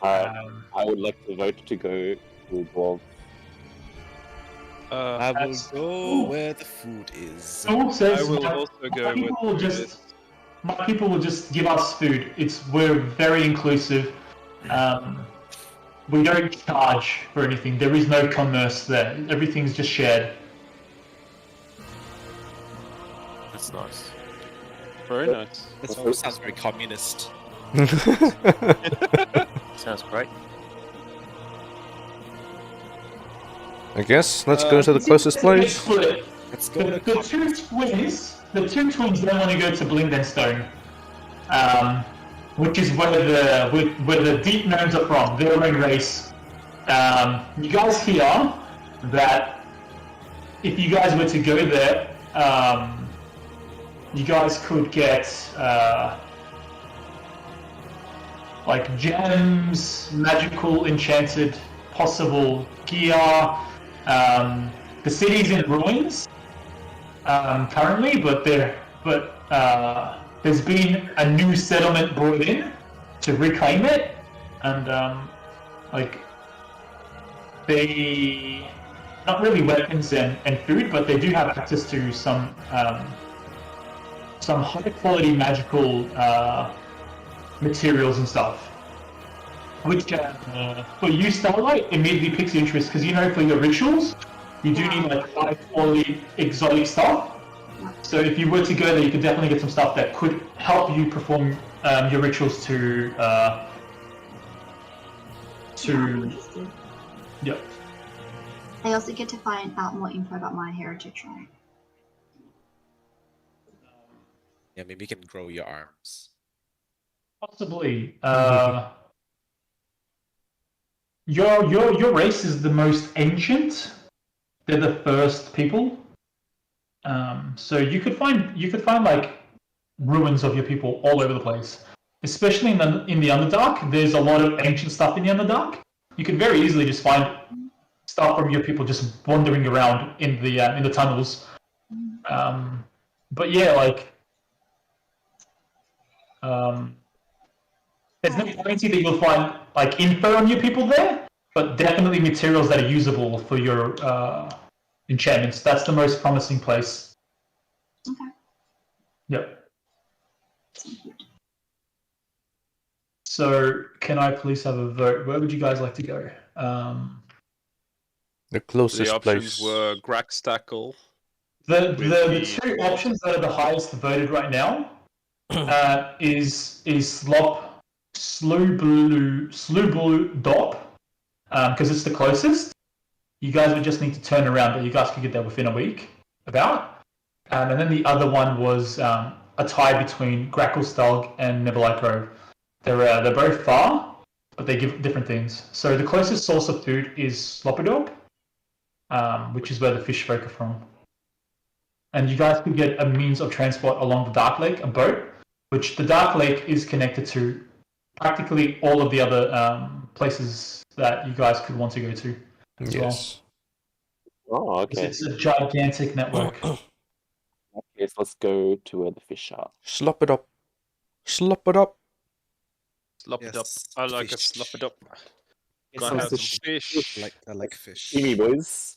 I would like to vote to go to Dwarf. I will That's- go where the food is. Soul says I will my- also my go with people will food just is- my people will just give us food. We're very inclusive. We don't charge for anything. There is no commerce there. Everything's just shared. That's nice. Very nice. This all sounds very communist. Sounds great. I guess let's go to the closest place. Split. Let's go The, to the two twins don't want to go to Blingdenstone, which is where the deep gnomes are from, their own race. You guys hear that if you guys were to go there, you guys could get like gems, magical, enchanted, possible gear. The city's in ruins currently, but there's been a new settlement brought in to reclaim it, and like they not really weapons and food, but they do have access to some high quality magical materials and stuff. Which for you, Starlight, immediately piques your interest because you know for your rituals, you do need like high quality exotic stuff. So if you were to go there, you could definitely get some stuff that could help you perform your rituals to. Yep. I also get to find out more info about my heritage, right? Yeah, maybe you can grow your arms. Possibly. Your race is the most ancient. They're the first people. So you could find like ruins of your people all over the place. Especially in the Underdark, there's a lot of ancient stuff in the Underdark. You could very easily just find stuff from your people just wandering around in the tunnels. But yeah, like there's no guarantee that you'll find like info on your people there, but definitely materials that are usable for your enchantments. That's the most promising place. Okay. Yep. So, can I please have a vote? Where would you guys like to go? The closest The options place. were Grackstackle. The the- two options that are the highest voted right now is Slooblu Dop, because it's the closest. You guys would just need to turn around, but you guys could get there within a week, about. And then the other one was a tie between Gracklstog and Nebelite Grove. They're both far, but they give different things. So the closest source of food is Slopperdog, which is where the fish folk are from. And you guys could get a means of transport along the Dark Lake, a boat, which the Dark Lake is connected to practically all of the other places that you guys could want to go to as Yes. Oh, well. okay. It's a gigantic network. Yes, let's go to where the fish are. Slop it up. Slop it up. Slop it up. Yes, I like a fish. slop it up. Yes, Gotta have let's some do fish. I like fish. Sashimi, boys.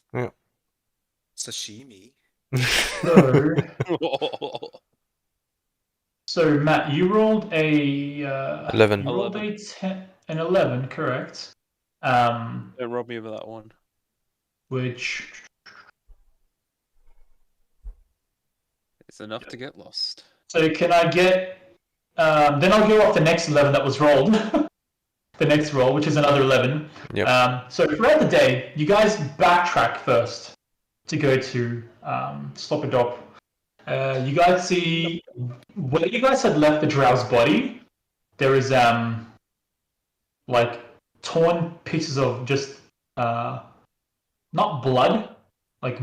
Sashimi. So Matt, you rolled a 11. You rolled an 11, correct? Don't rob me of that one. Which It's enough to get lost. so can I get? Then I'll go off the next 11 that was rolled. The next roll, which is another 11. Yep. So throughout the day, you guys backtrack first to go to Slopperdop. You guys see where you guys had left the Drow's body. There is like torn pieces of just not blood, like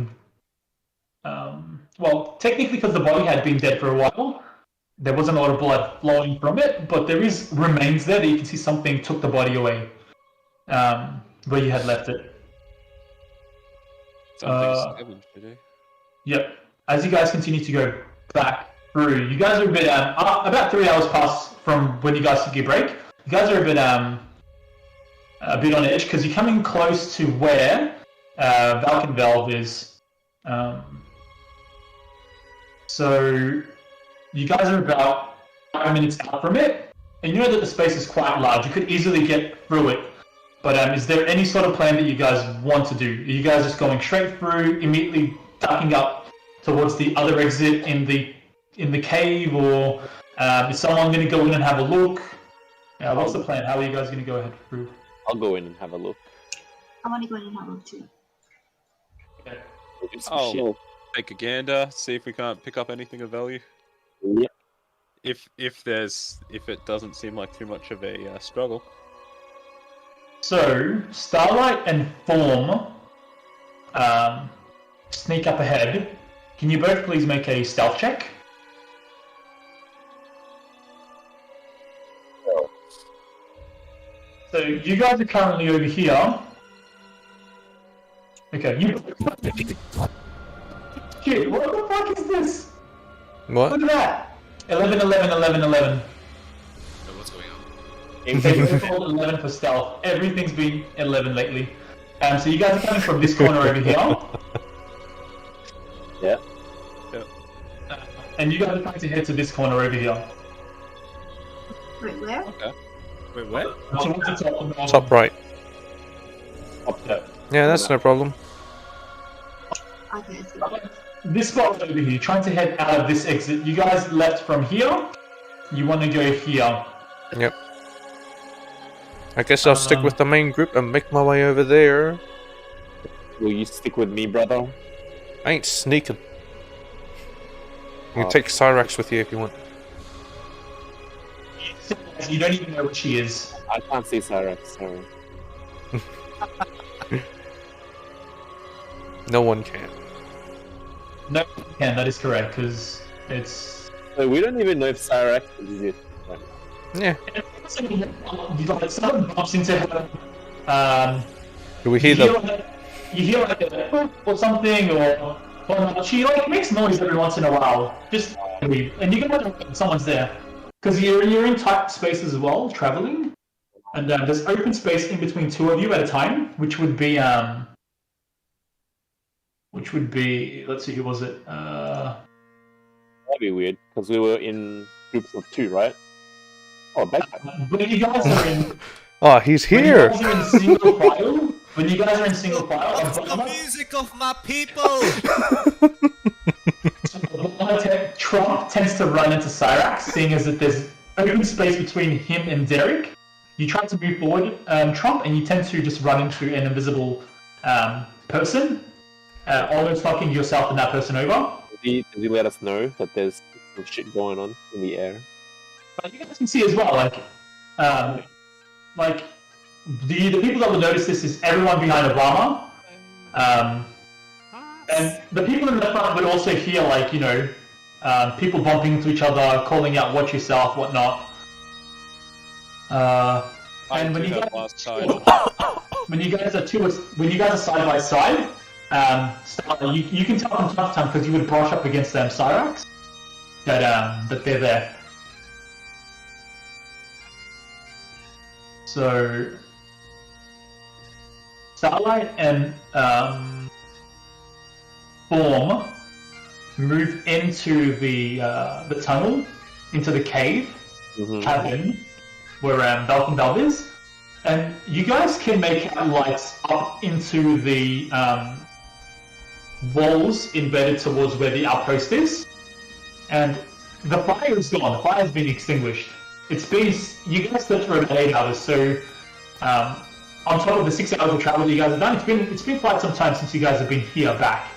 well, technically because the body had been dead for a while, there wasn't a lot of blood flowing from it, but there is remains there that you can see something took the body away where you had left it. Something scavenged today. Yep. As you guys continue to go back through, you guys are a bit about 3 hours past from when you guys took your break. You guys are a bit on edge because you're coming close to where Valkenvelve is. So you guys are about 5 minutes out from it, and you know that the space is quite large. You could easily get through it. But is there any sort of plan that you guys want to do? Are you guys just going straight through, immediately ducking up towards the other exit in the cave, or is someone going to go in and have a look? What's the plan? How are you guys going to go ahead through? I'll go in and have a look. I want to go in and have a look too. Okay. Oh, take a gander, see if we can't pick up anything of value. Yep. If it doesn't seem like too much of a struggle. So Starlight and Form sneak up ahead. Can you both please make a stealth check? So you guys are currently over here. Okay, you. Shit, what the fuck is this? What? Look at that. 11, 11, 11, 11. What's going on? They called 11 for stealth. Everything's been 11 lately. So you guys are coming from this corner over here. Yeah. And you guys are trying to head to this corner over here. Wait, where? Okay. Wait, where? Towards the top. Top right. Up there. Yeah, that's no problem. Okay, so This spot over here, trying to head out of this exit. You guys left from here. You want to go here. Yep. I guess I'll stick with the main group and make my way over there. Will you stick with me, brother? I ain't sneaking. You can Oh. take Cyrax with you if you want. You don't even know what she is. I can't see Cyrax, sorry. No one can. No, yeah, that is correct, because it's... So we don't even know if Cyrax is it right now. Yeah. Like, someone bumps into her. Do we hear You hear like a "Boop" or something, or she like makes noise every once in a while. Just and you can imagine someone's there, because you're in tight space as well, traveling, and there's open space in between two of you at a time, which would be let's see, who was it? That'd be weird, because we were in groups of 2, right? Oh, bagpipe. When you guys are in. Oh, he's here! When you guys are in single file, What's the music of my people? Trump tends to run into Cyrax, seeing as that there's open space between him and Derek. You try to move forward, Trump, and you tend to just run into an invisible person, almost knocking yourself and that person over. Does he let us know that there's some shit going on in the air? But you guys can see as well, like the people that will notice this is everyone behind Obama, and the people in the front would also hear, like, you know, people bumping into each other, calling out "watch yourself," whatnot. And when you guys are side by side, you can tell from time to time, because you would brush up against them Cyrax, that they're there. So Starlight and Form move into the tunnel, into the cave, cabin, where Valkenvelve is, and you guys can make out lights up into the walls embedded towards where the outpost is, and the fire is gone. The fire has been extinguished. It's been, you guys slept for about 8 hours, so on top of the 6 hours of travel that you guys have done, it's been quite some time since you guys have been here back.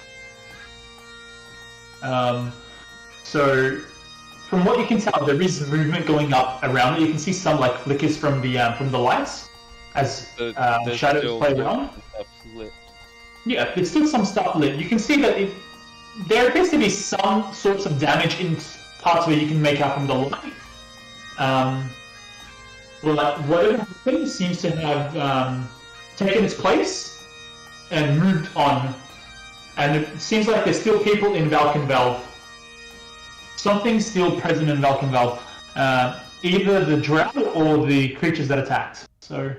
So from what you can tell, there is movement going up around it. You can see some like flickers from the lights as shadows play around. Yeah, there's still some stuff lit. You can see that there appears to be some sorts of damage in parts where you can make out from the light. But whatever happened seems to have taken its place and moved on and it seems like there's still people in Valken Valve. Something's still present in Valken Valve. Either the drow or the creatures that attacked. So,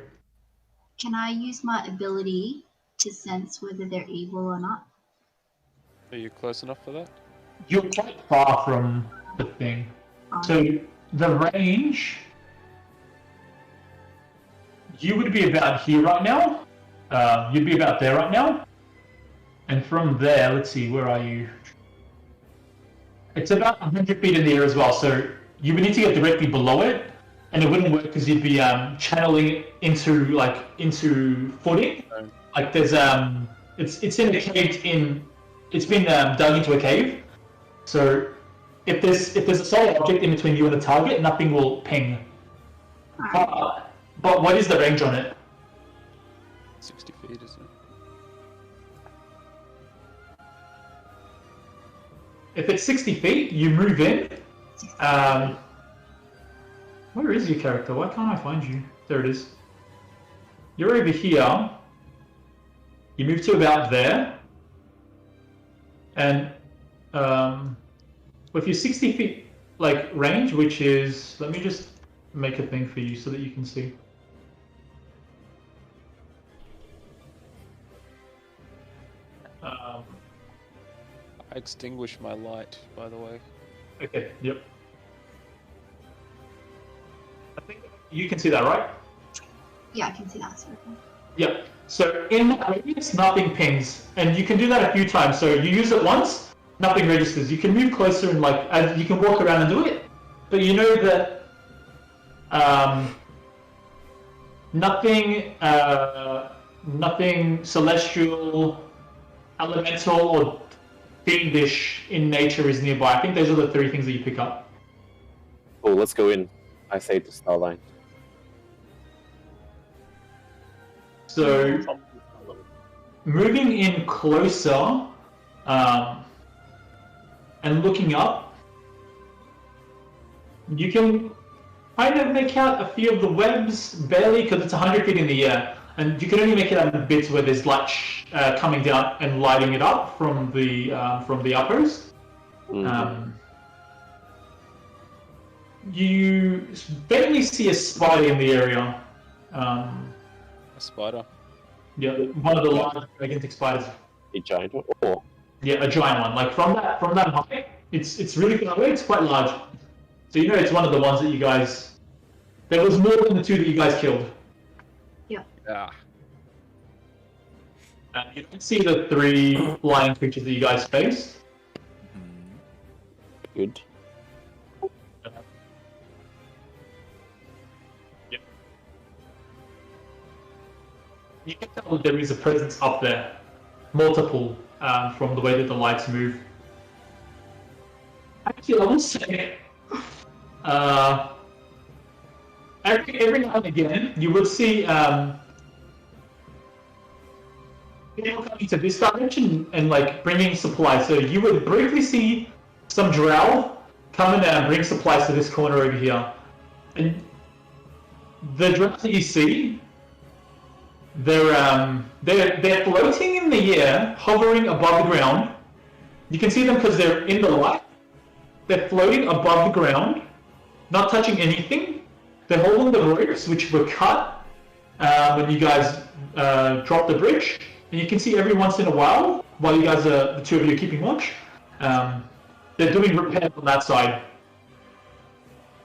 Can I use my ability to sense whether they're evil or not? Are you close enough for that? you're quite far from the thing. So the range, you would be about here right now. You'd be about there right now. And from there, let's see, where are you? It's about 100 feet in the air as well. So you would need to get directly below it, and it wouldn't work because you'd be channeling into footing. Like there's it's in a cave it's been dug into a cave. So if there's a solid object in between you and the target, nothing will ping. But what is the range on it? 60 feet, isn't it? If it's 60 feet, you move in. Where is your character? Why can't I find you? There it is. You're over here. You move to about there. And with your 60 feet range, which is, let me just make a thing for you so that you can see. I extinguished my light, by the way. Okay, yep. I think you can see that, right? Yeah, I can see that. Yep. So in that radius, nothing pings, and you can do that a few times. So you use it once, nothing registers. You can move closer and as you can walk around and do it, but you know that nothing celestial, elemental, or fiendish in nature is nearby. I think those are the three things that you pick up. Oh, let's go in. I say to Starline. So, moving in closer and looking up, you can kind of make out a few of the webs, barely, because it's 100 feet in the air. And you can only make it out of bits where there's light coming down and lighting it up from the outpost. You barely see a spider in the area. A spider? Yeah, one of the large gigantic spiders. A giant or? Yeah, a giant one. Like from that height, it's really far away. It's quite large. So you know it's one of the ones that you guys. There was more than the two that you guys killed. Yeah. You can see the three flying creatures that you guys faced. Good. Yep. You can tell there is a presence up there, multiple, from the way that the lights move. Actually, I will say, every now and again, you will see people coming to this direction and bringing supplies. So you would briefly see some drow come and bring supplies to this corner over here. And the drow that you see, they're floating in the air, hovering above the ground. You can see them because they're in the light. They're floating above the ground, not touching anything. They're holding the ropes, which were cut when you guys dropped the bridge. And you can see every once in a while you guys the two of you are keeping watch, they're doing repairs on that side.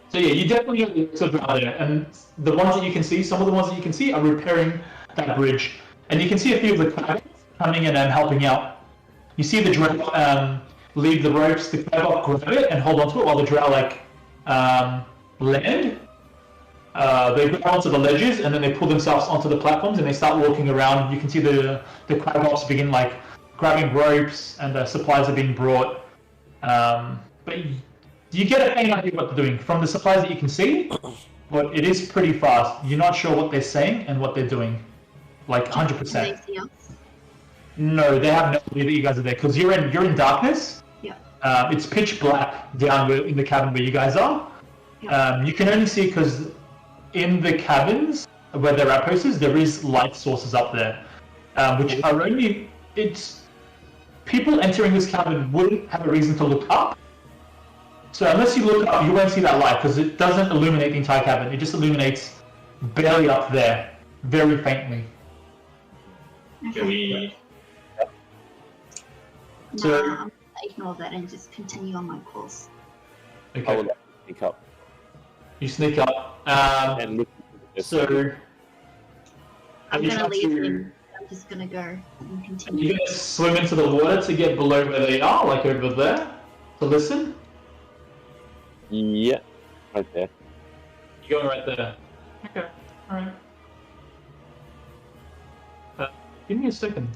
So yeah, you definitely have the sort of out there, and the ones that you can see, some of the ones that you can see are repairing that bridge, and you can see a few of the crabs coming in and helping out. You see the drow leave the ropes, the crab grab it and hold onto it while the drow land. They grab onto the ledges and then they pull themselves onto the platforms and they start walking around. You can see the crab ops begin grabbing ropes and supplies are being brought. But you get a faint idea what they're doing from the supplies that you can see, but it is pretty fast. You're not sure what they're saying and what they're doing, 100%. Do they see us? No, they have no idea that you guys are there because you're in darkness. Yeah. It's pitch black down in the cabin where you guys are. Yeah. You can only see because in the cabins where their outposts is, there is light sources up there, which are only people entering this cavern wouldn't have a reason to look up. So unless you look up, you won't see that light because it doesn't illuminate the entire cavern. It just illuminates barely up there, very faintly. Can we? So- Nah, I'm gonna ignore that and just continue on my course. I Okay, would pick up you sneak up. and look. So I'm you gonna try leave to- him. I'm just gonna go and You're continue. gonna swim into the water to get below where they are, like over there, to listen. Yeah, right there. You're going right there. Okay, alright. Give me a second.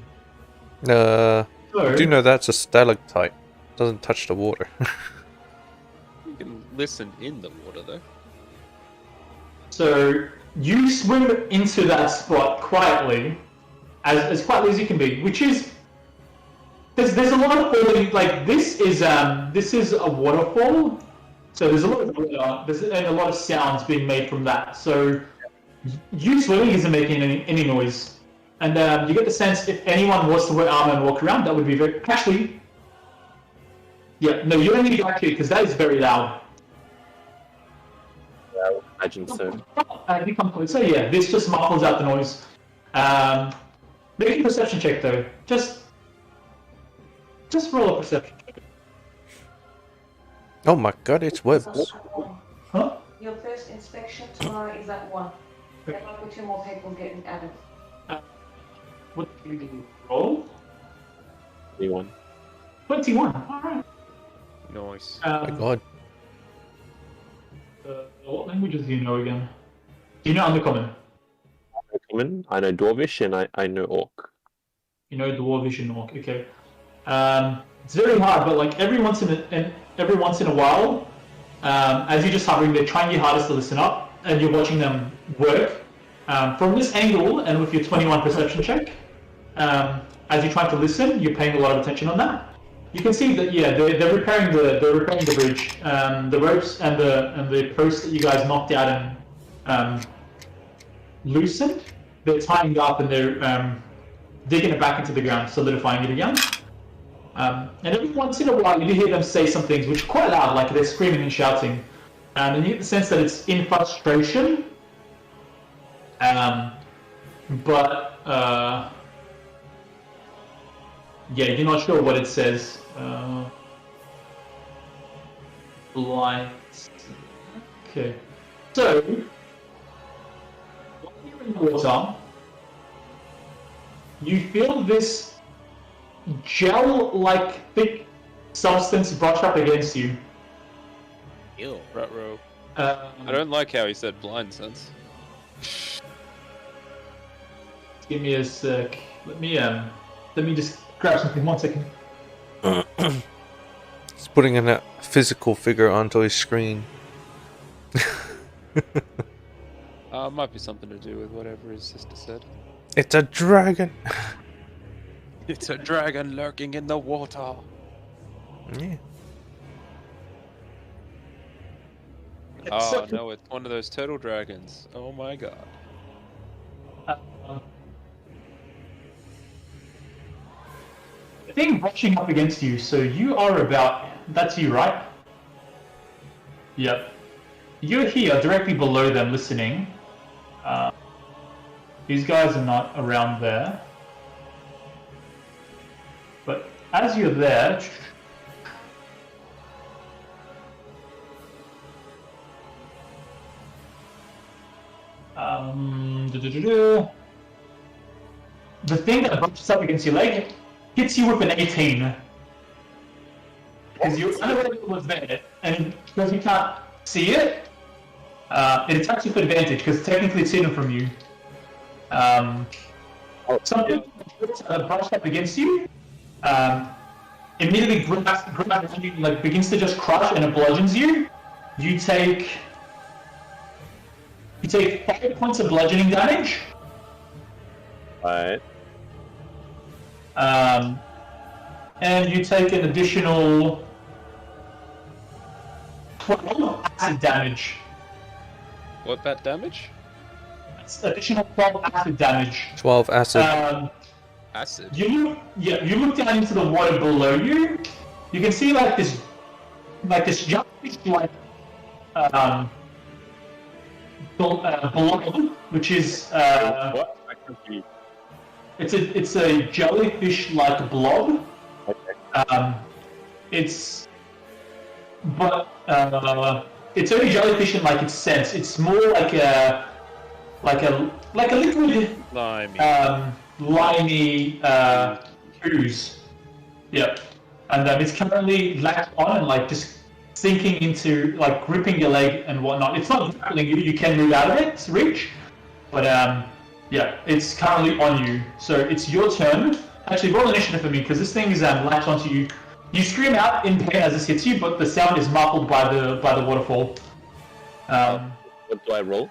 I So, do know that's a stalactite. Doesn't touch the water. You can listen in the water though. so you swim into that spot quietly, as quietly as you can be, which is there's a lot of falling. Like this is a waterfall, so there's a lot of water, and a lot of sounds being made from that. So you swimming isn't making any noise. And you get the sense if anyone was to wear armor and walk around, that would be very... Actually, yeah, no, you don't need to go actually, because that is very loud. Yeah, I would imagine so. I think I'm so yeah, this just muffles out the noise. Make a perception check though. Just roll a perception check. Oh my god, it's web. Huh? Your first inspection tomorrow is at 1. There might be 2 more people getting added. What did you roll? 21. 21. Alright. Nice. Oh my god. What languages do you know again? Do you know Undercommon? Common. I know Dwarvish and I know Orc. You know Dwarvish and Orc. Okay. It's very hard, but like every once in a while, as you're just hovering, they're trying your hardest to listen up, and you're watching them work. From this angle, and with your 21 perception check, as you're trying to listen, you're paying a lot of attention on that. You can see that they're repairing the bridge, the ropes and the posts that you guys knocked out and loosened. They're tying it up and they're digging it back into the ground, solidifying it again. And every once in a while, you do hear them say some things which are quite loud, like they're screaming and shouting, and you get the sense that it's in frustration. But yeah, you're not sure what it says. Blind. Okay. So, while you're in the water, you feel this gel-like thick substance brush up against you. Ew. Ruh-roh. I I don't like how he said blind sense. Give me a sec. Let me just grab something. 1 second. He's putting in a physical figure onto his screen. Might be something to do with whatever his sister said. It's a dragon! It's a dragon lurking in the water. Yeah. Oh no, it's one of those turtle dragons. Oh my god. Thing rushing up against you, so you are about... That's you, right? Yep. You're here, directly below them, listening. These guys are not around there. But as you're there... The thing that brushes up against your leg hits you with an 18. Because you're unaware it was there, and because you can't see it, it attacks you for advantage, because technically it's hidden from you. Something that brushed up against you, immediately grabs you, like begins to just crush, and it bludgeons you. You take 5 points of bludgeoning damage. Alright. And you take an additional 12 acid damage. What that damage? It's additional 12 acid damage. 12 acid. Acid. You look down into the water below you. You can see like this jellyfish blob, which is What? I confused. it's a jellyfish like blob. Okay. It's only jellyfish in like its sense. It's more like a liquid Slimy. limey ooze. Yep. And it's currently latched on and like just sinking into like gripping your leg and whatnot. It's not grappling you. You can move out of its reach, but yeah, it's currently on you. So it's your turn. Actually, roll initiative for me because this thing is latched onto you. You scream out in pain as this hits you, but the sound is muffled by the waterfall. What do I roll?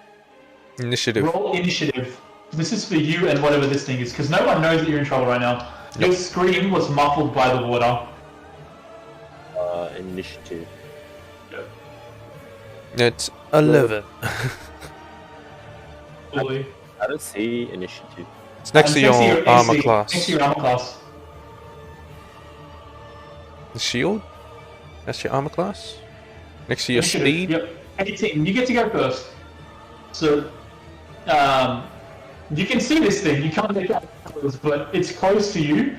Initiative. Roll initiative. This is for you and whatever this thing is, because no one knows that you're in trouble right now. Yep. Your scream was muffled by the water. Initiative. It's 11. Fully. I don't see initiative. It's next to your armor class. Next to your armor class. The shield? That's your armor class? Next to your Initiative, speed? Yep. 18. You get to go first. So, you can see this thing. You can't make out the colors, but it's close to you,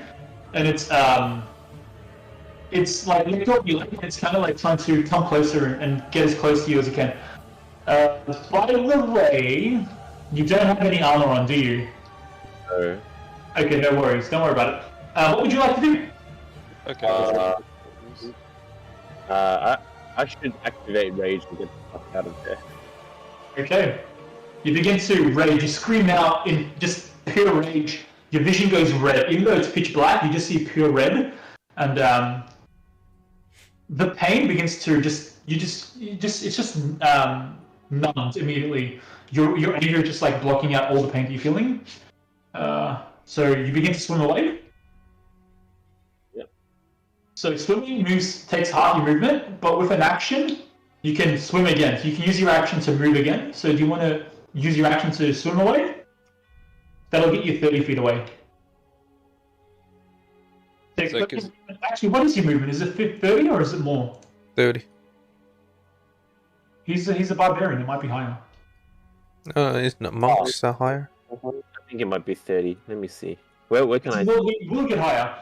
and it's like it's kind of like trying to come closer and get as close to you as it can. By the way, you don't have any armor on, do you? No. Okay, no worries. Don't worry about it. What would you like to do? Okay. I should activate rage to get the fuck out of there. Okay. You begin to rage. You scream out in just pure rage. Your vision goes red. Even though it's pitch black, you just see pure red, and the pain begins to it's just numbed immediately. Your anger is just like blocking out all the pain that you're feeling. So you begin to swim away. Yep. So swimming takes half your movement, but with an action, you can swim again. So you can use your action to move again. So do you want to use your action to swim away? That'll get you 30 feet away. Actually, what is your movement? Is it 30 or is it more? 30. He's a barbarian. It might be higher. Isn't it monks that higher? I think it might be 30. Let me see. Where can I? We'll get higher.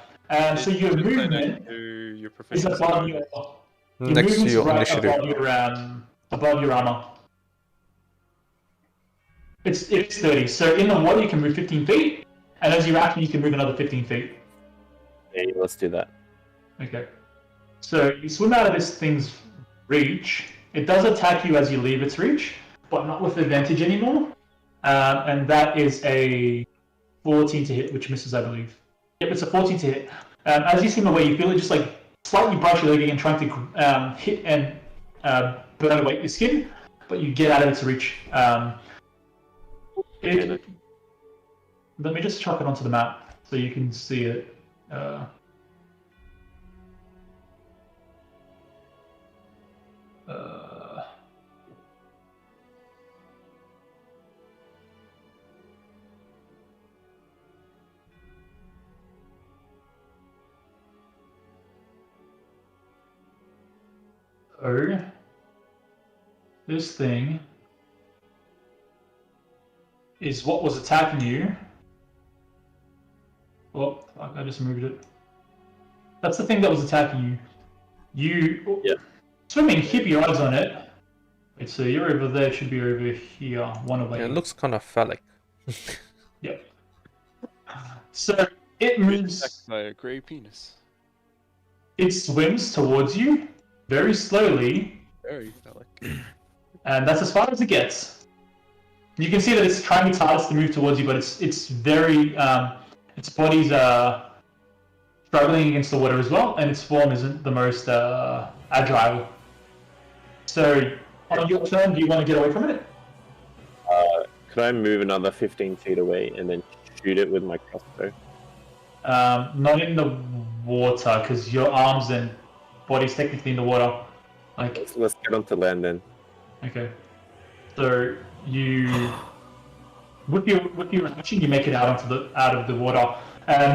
So your movement is above your next to your initiative. Above your armor. It's 30. So in the water you can move 15 feet, and as your action you can move another 15 feet. Yeah, let's do that. Okay. So you swim out of this thing's reach. It does attack you as you leave its reach, but not with advantage anymore. And that is a 14 to hit, which misses, I believe. Yep, it's a 14 to hit. As you swim away, you feel it just like slightly brush your leg again, trying to hit and burn away your skin, but you get out of its reach. Let me just chuck it onto the map so you can see it. So, this thing is what was attacking you. Oh, fuck, I just moved it. That's the thing that was attacking you. Swimming, keep your eyes on it. Wait, so you're over there, it should be over here, one away. Yeah, it looks kind of phallic. Yep. So it moves. By a grey penis. It swims towards you very slowly. Very phallic. And that's as far as it gets. You can see that it's trying its hardest to move towards you, but it's very its body's struggling against the water as well, and its form isn't the most agile. So on your turn, do you want to get away from it? Could I move another 15 feet away and then shoot it with my crossbow? Not in the water, because your arms and body's technically in the water. Like, let's get onto land then. Okay. So you, with your action, you make it out of the water,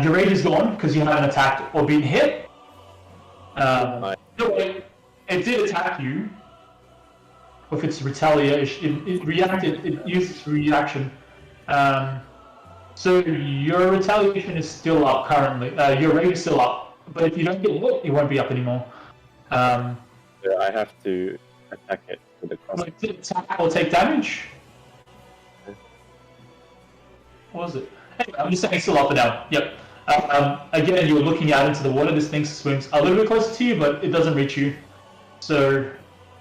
Your rage is gone because you haven't attacked or been hit. No, it did attack you. With its retaliation, it reacted. It used its reaction. So your retaliation is still up currently. Your rage is still up, but if you don't get hit, it won't be up anymore. I have to attack it with the cross. Like, attack or take damage. What was it? Anyway, I'm just saying it's still up and down. Yep. Again, you're looking out into the water. This thing swims a little bit closer to you, but it doesn't reach you. So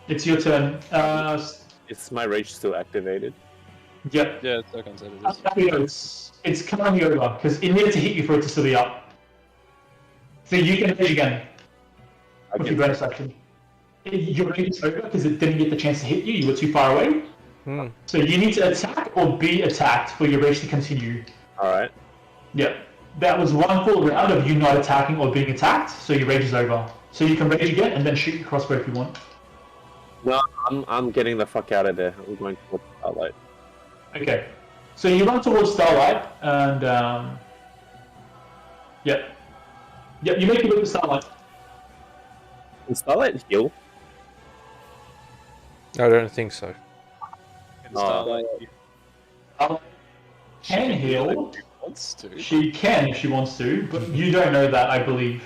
it's your turn. Is my rage still activated? Yep. Yeah, it's like I said, It's coming over because it needed to hit you for it to still be up. So you can rage again with your bonus action. Your rage is over because it didn't get the chance to hit you. You were too far away. So you need to attack or be attacked for your rage to continue. All right. Yep. That was one full round of you not attacking or being attacked, so your rage is over. So you can rage again and then shoot your crossbow if you want. No, I'm getting the fuck out of there. I'm going towards Starlight. Okay. So you run towards Starlight and Yep, you make it with the Starlight. Can Starlight heal? I don't think so. Can heal. Wants to. She can if she wants to, but you don't know that, I believe.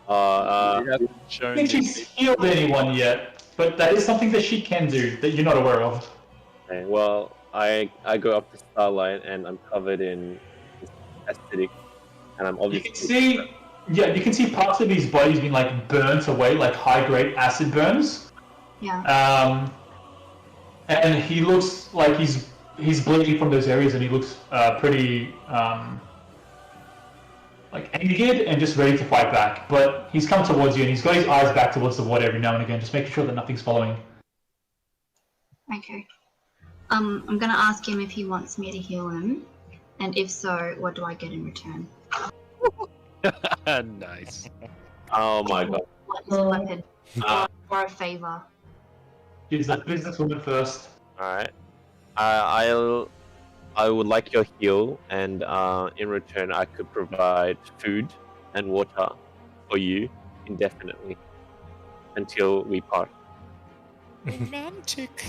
I don't think she's healed anyone yet, but that is something that she can do that you're not aware of. Okay, well, I go up to Starlight and I'm covered in acidic, and I'm obviously. You can see parts of his body's been like burnt away, like high-grade acid burns. Yeah. And he looks like he's bleeding from those areas, and he looks pretty like angered and just ready to fight back. But he's come towards you, and he's got his eyes back towards the water every now and again, just making sure that nothing's following. Okay. I'm gonna ask him if he wants me to heal him, and if so, what do I get in return? Nice. Oh my god. What is a weapon? Or a favor? She's a businesswoman first. Alright. I would like your heal, and in return I could provide food and water for you indefinitely until we part. Romantic.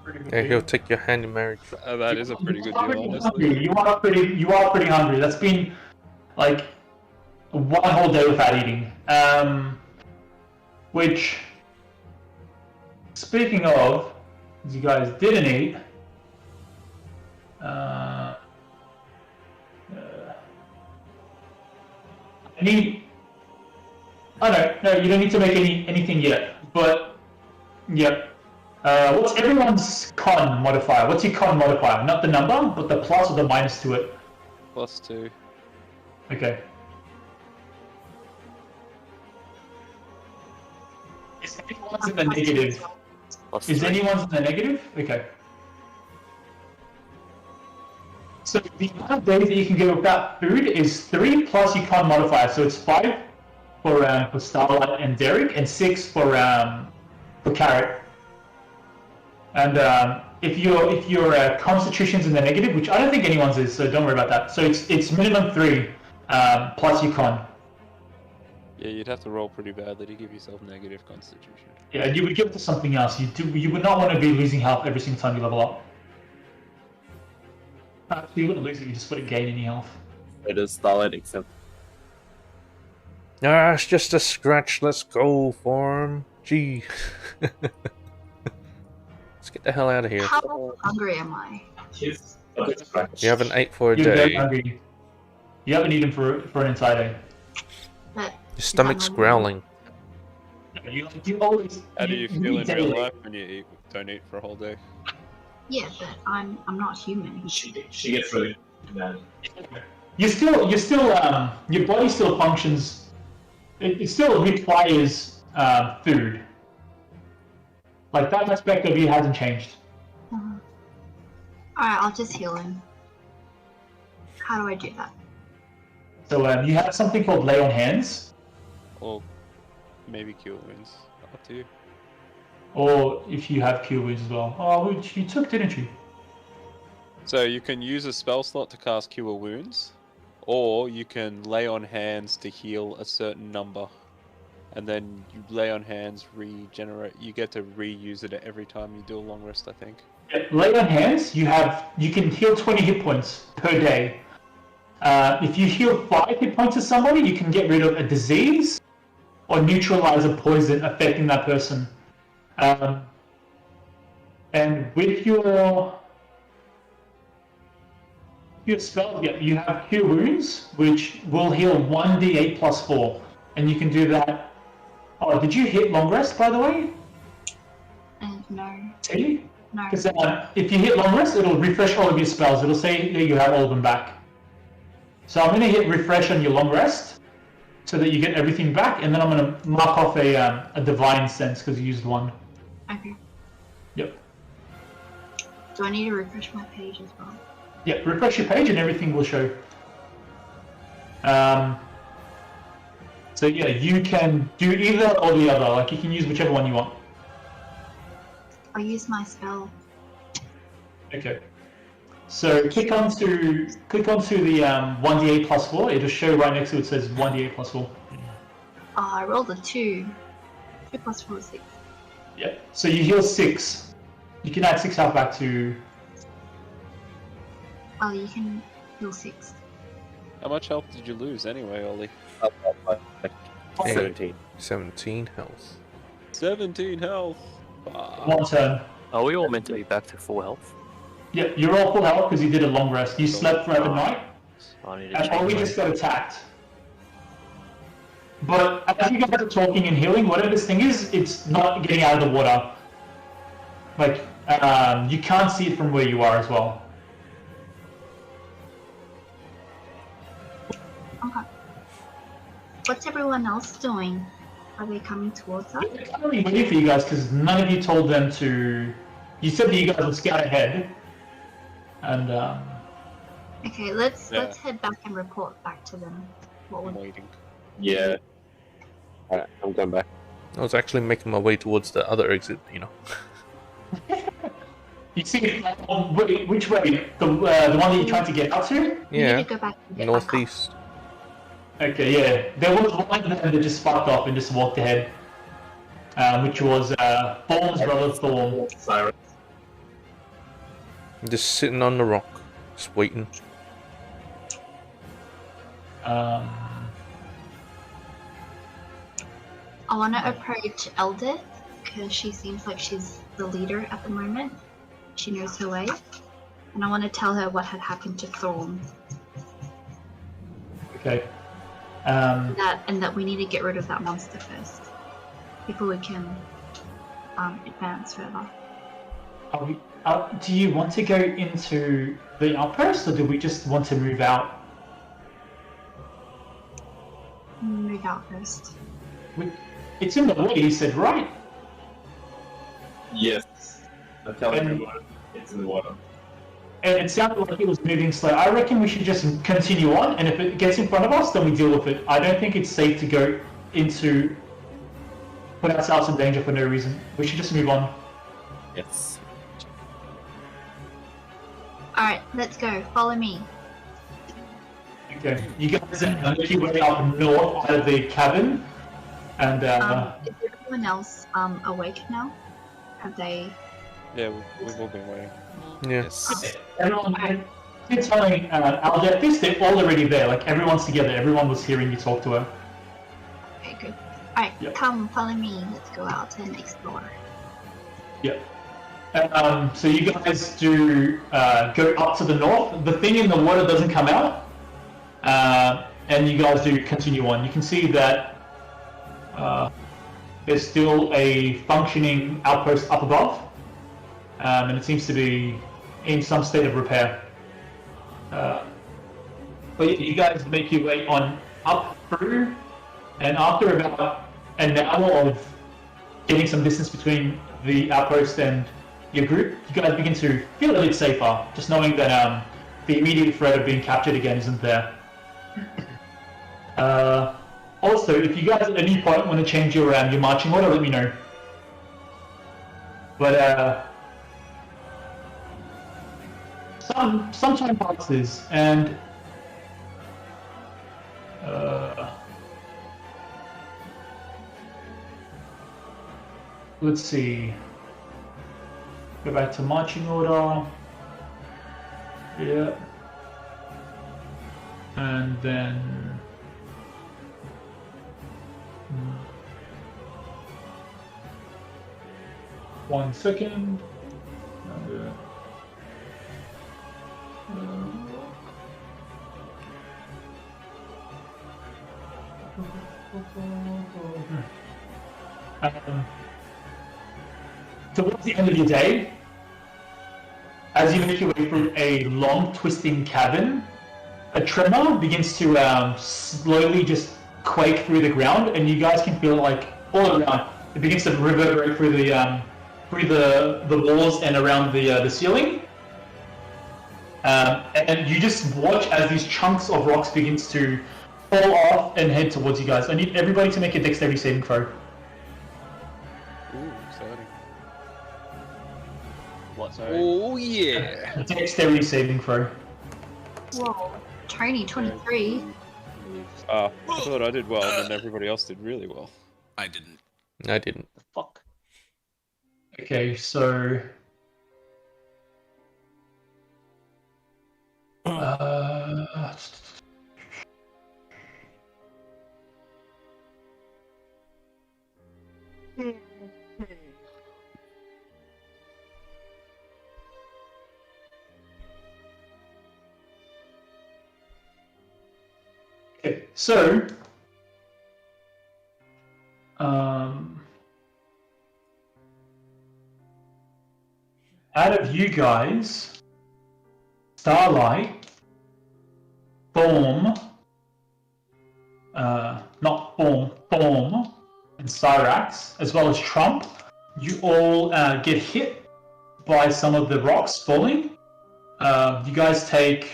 Okay, he'll take your hand in marriage. That is a pretty good deal, honestly. You are pretty hungry. That's been like one whole day without eating. Which, speaking of, you guys didn't eat. I need. Oh no, you don't need to make anything yet. But yep. What's everyone's con modifier? What's your con modifier? Not the number, but the plus or the minus to it. +2. Okay. Is anyone's in the negative? Is anyone's in the negative? Okay. So the amount of days that you can go without food is 3 plus your con modifier. So it's 5 for Starlight and Derek, and 6 for Carrot. And if your constitution's in the negative, which I don't think anyone's is, so don't worry about that. So it's minimum 3 plus your con. Yeah, you'd have to roll pretty badly to give yourself negative constitution. Yeah, you would give it to something else. You would not want to be losing health every single time you level up. Actually, you wouldn't lose it. You just wouldn't gain any health. It is Starlight accept. Ah, it's just a scratch. Let's go, form. Gee. Let's get the hell out of here. How hungry am I? You haven't ate for a You're very day. hungry. You haven't eaten for an entire day. But Your stomach's growling. You always. How do you feel in real life when you don't eat for a whole day? yeah, but I'm not human. She gets really mad. Your body still functions. It still requires food. Like that aspect of you hasn't changed. Alright, I'll just heal him. How do I do that? So you have something called lay on hands, Or maybe cure wounds. Up to you. or if you have cure wounds as well. Oh, which you took, didn't you? So you can use a spell slot to cast Cure Wounds, or you can lay on hands to heal a certain number. And then you lay on hands, regenerate. You get to reuse it every time you do a long rest, I think. Yeah, lay on hands, you can heal 20 hit points per day. If you heal 5 hit points to somebody, you can get rid of a disease or neutralize a poison affecting that person. And with your spell, yeah, you have Cure Wounds, which will heal 1d8 plus 4. And you can do that. Oh, did you hit long rest, by the way? No. Did you? No. Because if you hit long rest, it'll refresh all of your spells. It'll say that you have all of them back. So I'm going to hit refresh on your long rest, so that you get everything back, and then I'm going to mark off a divine sense because you used one. Okay. Yep. Do I need to refresh my page as well? Yeah, refresh your page and everything will show. So yeah, you can do either or the other. Like you can use whichever one you want. I'll use my spell. Okay. So click onto the 1d8 plus 4. It'll show right next to it says 1d8 plus 4. Oh, I rolled a 2. 2 plus 4 is 6. Yeah. So you heal 6. You can add 6 health back to. Oh, you can heal 6. How much health did you lose anyway, Ollie? 17. 17 health. 17 health. One turn. Are we all meant to be back to full health? Yeah, you're all full health because you did a long rest. You slept throughout the night, I need to and check Ollie my- just got attacked. But as you guys are talking and healing, whatever this thing is, it's not getting out of the water. Like, you can't see it from where you are as well. Okay. What's everyone else doing? Are they coming towards us? I'm really waiting for you guys because none of you told them to. You said that you guys would scout ahead, and Okay, let's Yeah. head back and report back to them. What I'm would waiting. Yeah. Alright, I'm going back. I was actually making my way towards the other exit, you see which way? The one that you're trying to get out to? we need Yeah, to go back and get back up. northeast. Okay, yeah. There was one that just sparked off and just walked ahead, which was Thorn's brother Thorn. Cyrus. Just sitting on the rock, just waiting. I want to approach Eldith because she seems like she's the leader at the moment. She knows her way, and I want to tell her what had happened to Thorn. Okay. That we need to get rid of that monster first before we can advance further. Do you want to go into the outpost, or do we just want to move out? Move out first. It's in the water, you said, right? Yes. I'm telling And- everyone it's in the water. And it sounded like it was moving slow. I reckon we should just continue on, and if it gets in front of us, then we deal with it. I don't think it's safe to go into... put ourselves in danger for no reason. We should just move on. Yes. Alright, let's go. Follow me. Okay. You guys make your way up north out of the cabin, and Is everyone else awake now? Have they... Yeah, we've all been waiting. Yes. everyone, you're telling Aldeth this, they're all already there. Like, everyone's together. Everyone was hearing you talk to her. Okay, good. Alright, Yep. come, follow me. Let's go out and explore. Yep. So you guys do go up to the north. The thing in the water doesn't come out, and you guys do continue on. You can see that there's still a functioning outpost up above, and it seems to be in some state of repair. But yeah, you guys make your way on up through, and after about an hour of getting some distance between the outpost and your group, you guys begin to feel a bit safer, just knowing that the immediate threat of being captured again isn't there. Also, if you guys at any point want to change your marching order, let me know. But some time passes, and let's see. Go back to marching order. Yeah. And then 1 second. Towards the end of your day, as you make your way through a long, twisting cavern, a tremor begins to slowly just quake through the ground, and you guys can feel it like all around. It begins to reverberate through the walls and around the ceiling. And you just watch as these chunks of rocks begins to fall off and head towards you guys. I need everybody to make a dexterity saving throw. Ooh, exciting. What, sorry? Oh yeah! A dexterity saving throw. Whoa. Tony, 23. I thought I did well, and then everybody else did really well. I didn't. I didn't. The fuck? Okay, so... Okay, so... out of you guys, Starlight, Thorm, Thorm, and Cyrax, as well as Trump, you all get hit by some of the rocks falling. You guys take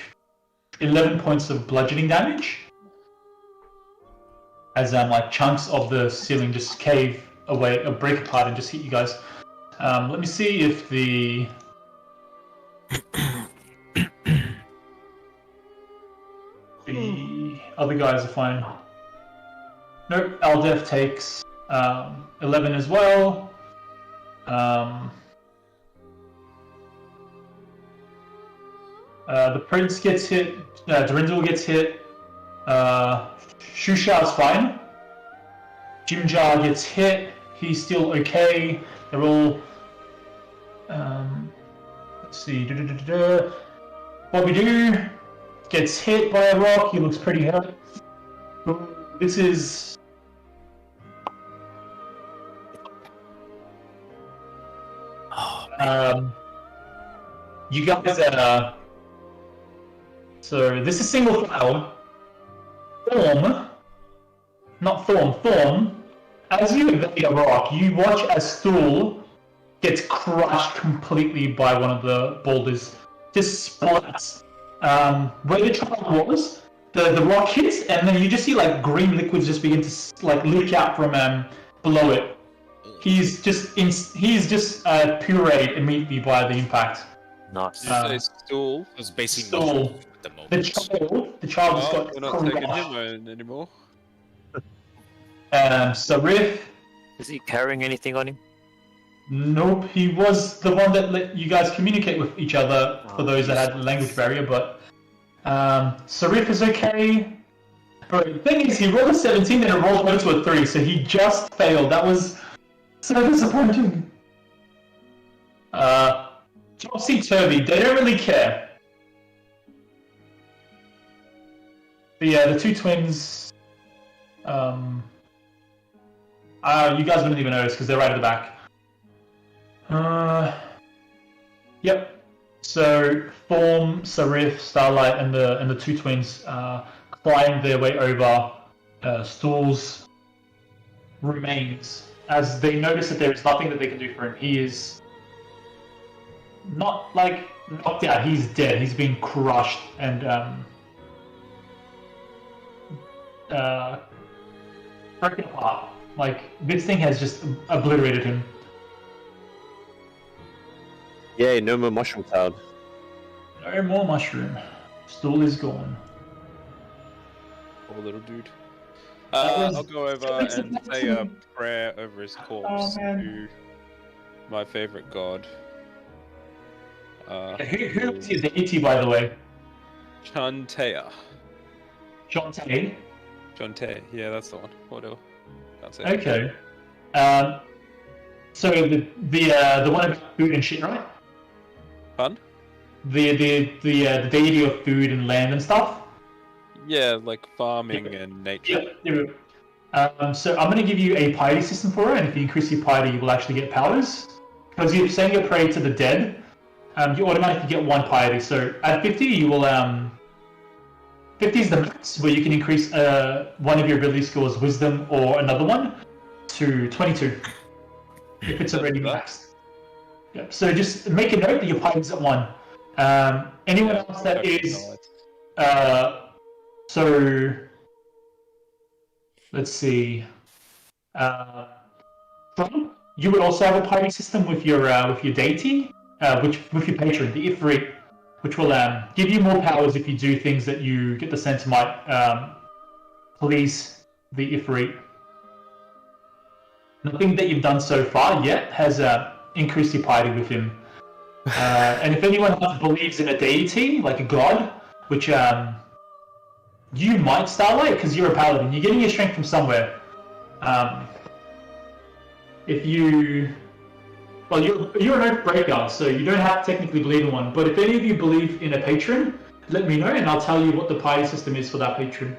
11 points of bludgeoning damage, as like chunks of the ceiling just cave away, or break apart and just hit you guys. Let me see if the other guys are fine. Nope, Aldef takes 11 as well. The Prince gets hit, Durindal gets hit, Shusha's fine. Jimjar gets hit, he's still okay. They're all... let's see... Bobby Doo gets hit by a rock, he looks pretty hurt. This is... you guys so this is single file. Thorm, as you evade a rock, you watch as Stool gets crushed completely by one of the boulders. Just splats. Where the child was, the rock hits, and then you just see like green liquids just begin to like leak out from below it. He's just pureed immediately by the impact. Nice. Stool. I was basing Stool. at the moment. The child just got we're not taking crushed. him anymore. Sarif. Is he carrying anything on him? Nope, he was the one that let you guys communicate with each other for those that had the language barrier, but Sarif is okay. But the thing is, he rolled a 17 and it rolled over to a 3, so he just failed. That was so disappointing. Topsy-turvy, they don't really care. But yeah, the two twins, you guys wouldn't even notice because they're right at the back. Yep. So Thorm, Sarif, Starlight, and the two twins climb their way over Stool's remains as they notice that there is nothing that they can do for him. He is not like knocked out. He's dead. He's been crushed and broken apart. Like this thing has just obliterated him. Yay, no more mushroom cloud. No more mushroom. Stool is gone. Poor little dude. was- I'll go over and say a prayer over his corpse to my favorite god. Who was your deity, by the way? Chantea. Shantae? Shantae, yeah, that's the one. Whatever. That's it. Okay. So the one about food and shit, right? Fun? The deity of food and land and stuff. Yeah, like farming and nature. So I'm going to give you a piety system for it, and if you increase your piety, you will actually get powers. Because you're saying you're praying to the dead, you automatically get 1 piety. So at 50, you will 50 is the max where you can increase one of your ability scores, wisdom or another one, to 22 if it's already maxed. Yep. So just make a note that your piety is at 1. Anyone else that is so let's see. Trump, you would also have a piety system with your deity, which with your patron, the Ifrit, which will give you more powers if you do things that you get the sense might please the Ifrit. Nothing that you've done so far yet has increased your piety with him. And if anyone else believes in a deity, like a god, which you might Starlight, because you're a paladin, you're getting your strength from somewhere. If you... Well, you're an Oathbreaker, so you don't have to technically believe in one, but if any of you believe in a patron, let me know and I'll tell you what the piety system is for that patron,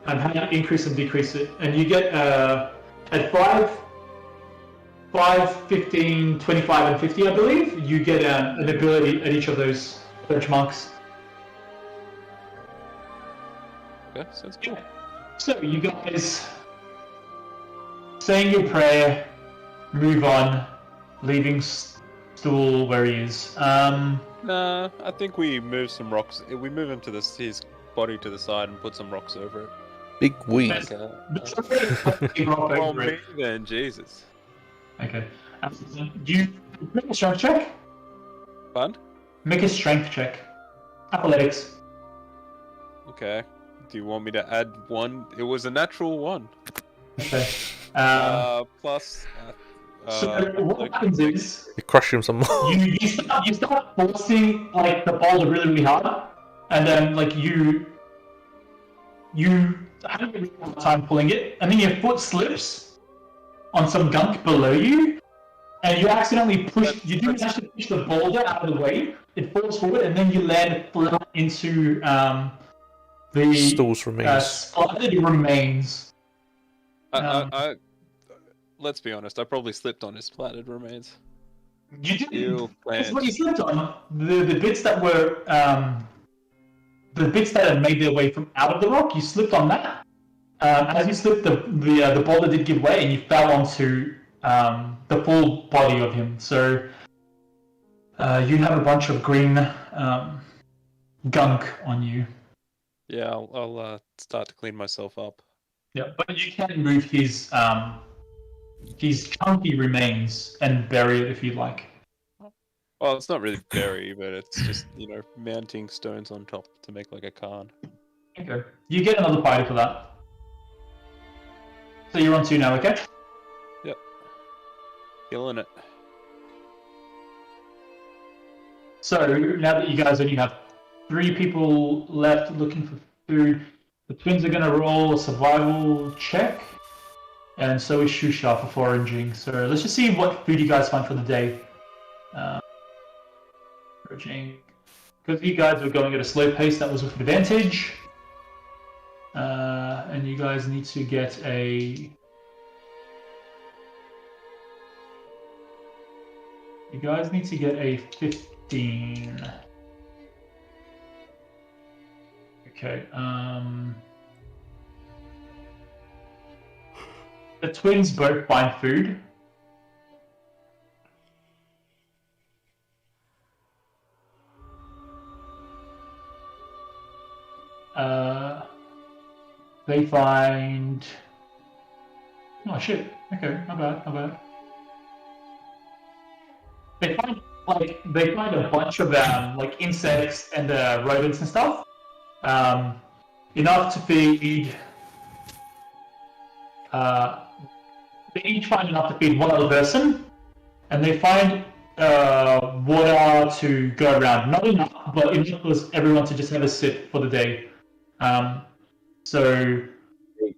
and how to increase and decrease it. And you get, at 5, 15, 25, and 50, I believe, you get an ability at each of those monks. Okay, sounds cool. So you guys saying your prayer, move on, leaving Stool where he is. Nah, I think we move some rocks. We move him to his body to the side and put some rocks over it. Big weed. Oh, me then, Jesus. Okay. You make a strength check. Fun? Make a strength check. Athletics. Okay. Do you want me to add 1? It was a natural 1. Okay. Plus. So what happens is You crush him some more. you start forcing like the boulder really, really hard, and then like you have a really hard time pulling it, and then your foot slips on some gunk below you, and you accidentally push. You do actually push the boulder out of the way. It falls forward, and then you land flat into the Stool's remains. splattered remains. Let's be honest. I probably slipped on his splattered remains. You did. Ew, That's what you slipped on. The bits that were the bits that had made their way from out of the rock. You slipped on that. As you slipped, the boulder did give way, and you fell onto the full body of him. So you have a bunch of green gunk on you. Yeah, I'll start to clean myself up. Yeah, but you can move his chunky remains and bury it if you'd like. Well, it's not really bury, but it's just, mounting stones on top to make like a cairn. Okay. You get another piety for that. So you're on 2 now, okay? Yep. Killing it. So now that you guys only have 3 people left looking for food, the twins are going to roll a survival check. And so is Shusha for foraging. So let's just see what food you guys find for the day. Foraging. Because you guys were going at a slow pace, that was with advantage. And you guys need to get a... You guys need to get a 15. Okay, the twins both find food. They find... Oh shit, okay, not bad, not bad. They find like they find a bunch of like insects and rodents and stuff. Enough to feed. They each find enough to feed one other person, and they find water to go around. Not enough, but enough for everyone to just have a sip for the day. So,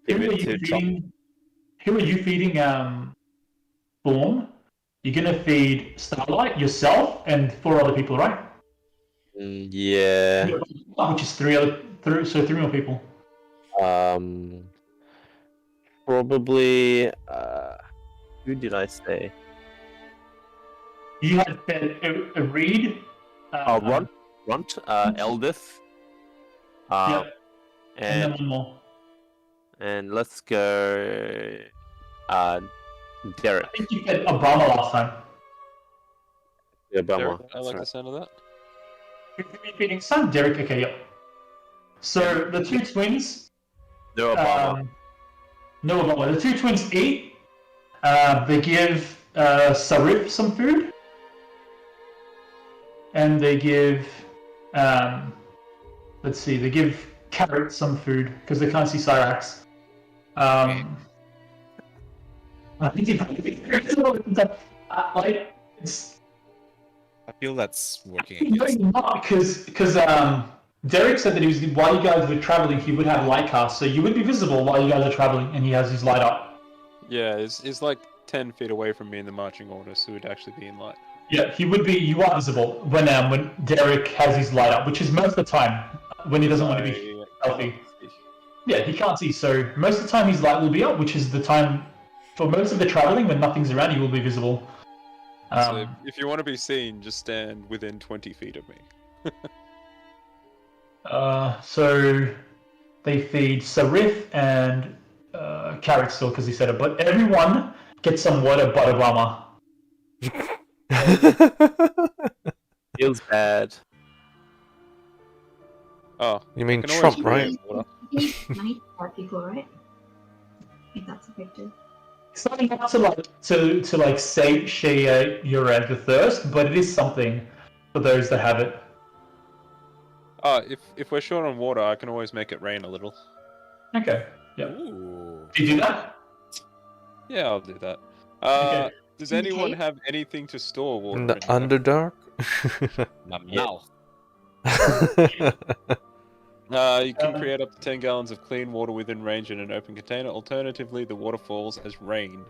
Give who are it you to feeding? Who are you feeding? Thorn. You're gonna feed Starlight, yourself, and 4 other people, right? Yeah. Which is three more people. Probably. Who did I say? You had fed a Reed. Runt, Eldith. Yep. And then And one more. and let's go. Derek. I think you fed Obama last time. Yeah, Derek, Obama. I like the sound of that. Who's gonna be feeding son? Derek. Okay, yep. So the 2 twins. No Obama. No Obama. The 2 twins eat. They give Sarif some food. And they give, let's see, they give Carrot some food because they can't see Cyrax. I think it's I feel that's working. not because Derek said that he was while you guys were traveling, he would have light cast, so you would be visible while you guys are traveling, and he has his light up. Yeah, it's like 10 feet away from me in the marching order, so he'd actually be in light. Yeah, he would be. You are visible when Derek has his light up, which is most of the time when he doesn't want to be healthy. Yeah, he can't see, so most of the time his light will be up, which is the time for most of the traveling when nothing's around. He will be visible. So if you want to be seen, just stand within 20 feet of me. So they feed Sarif and Carrot still because he said it, but everyone gets some water but Obama. Feels bad. Oh, You mean I can Trump, always right? Money for people, right? I think that's effective. It's not enough to like satiate your the thirst, but it is something for those that have it. Oh, if we're short on water, I can always make it rain a little. Okay. Yeah. Ooh. Do you do that? Yeah, I'll do that. Okay. Does anyone Okay. have anything to store water In the anywhere? Underdark? My mouth. You can create up to 10 gallons of clean water within range in an open container. Alternatively, the water falls as rain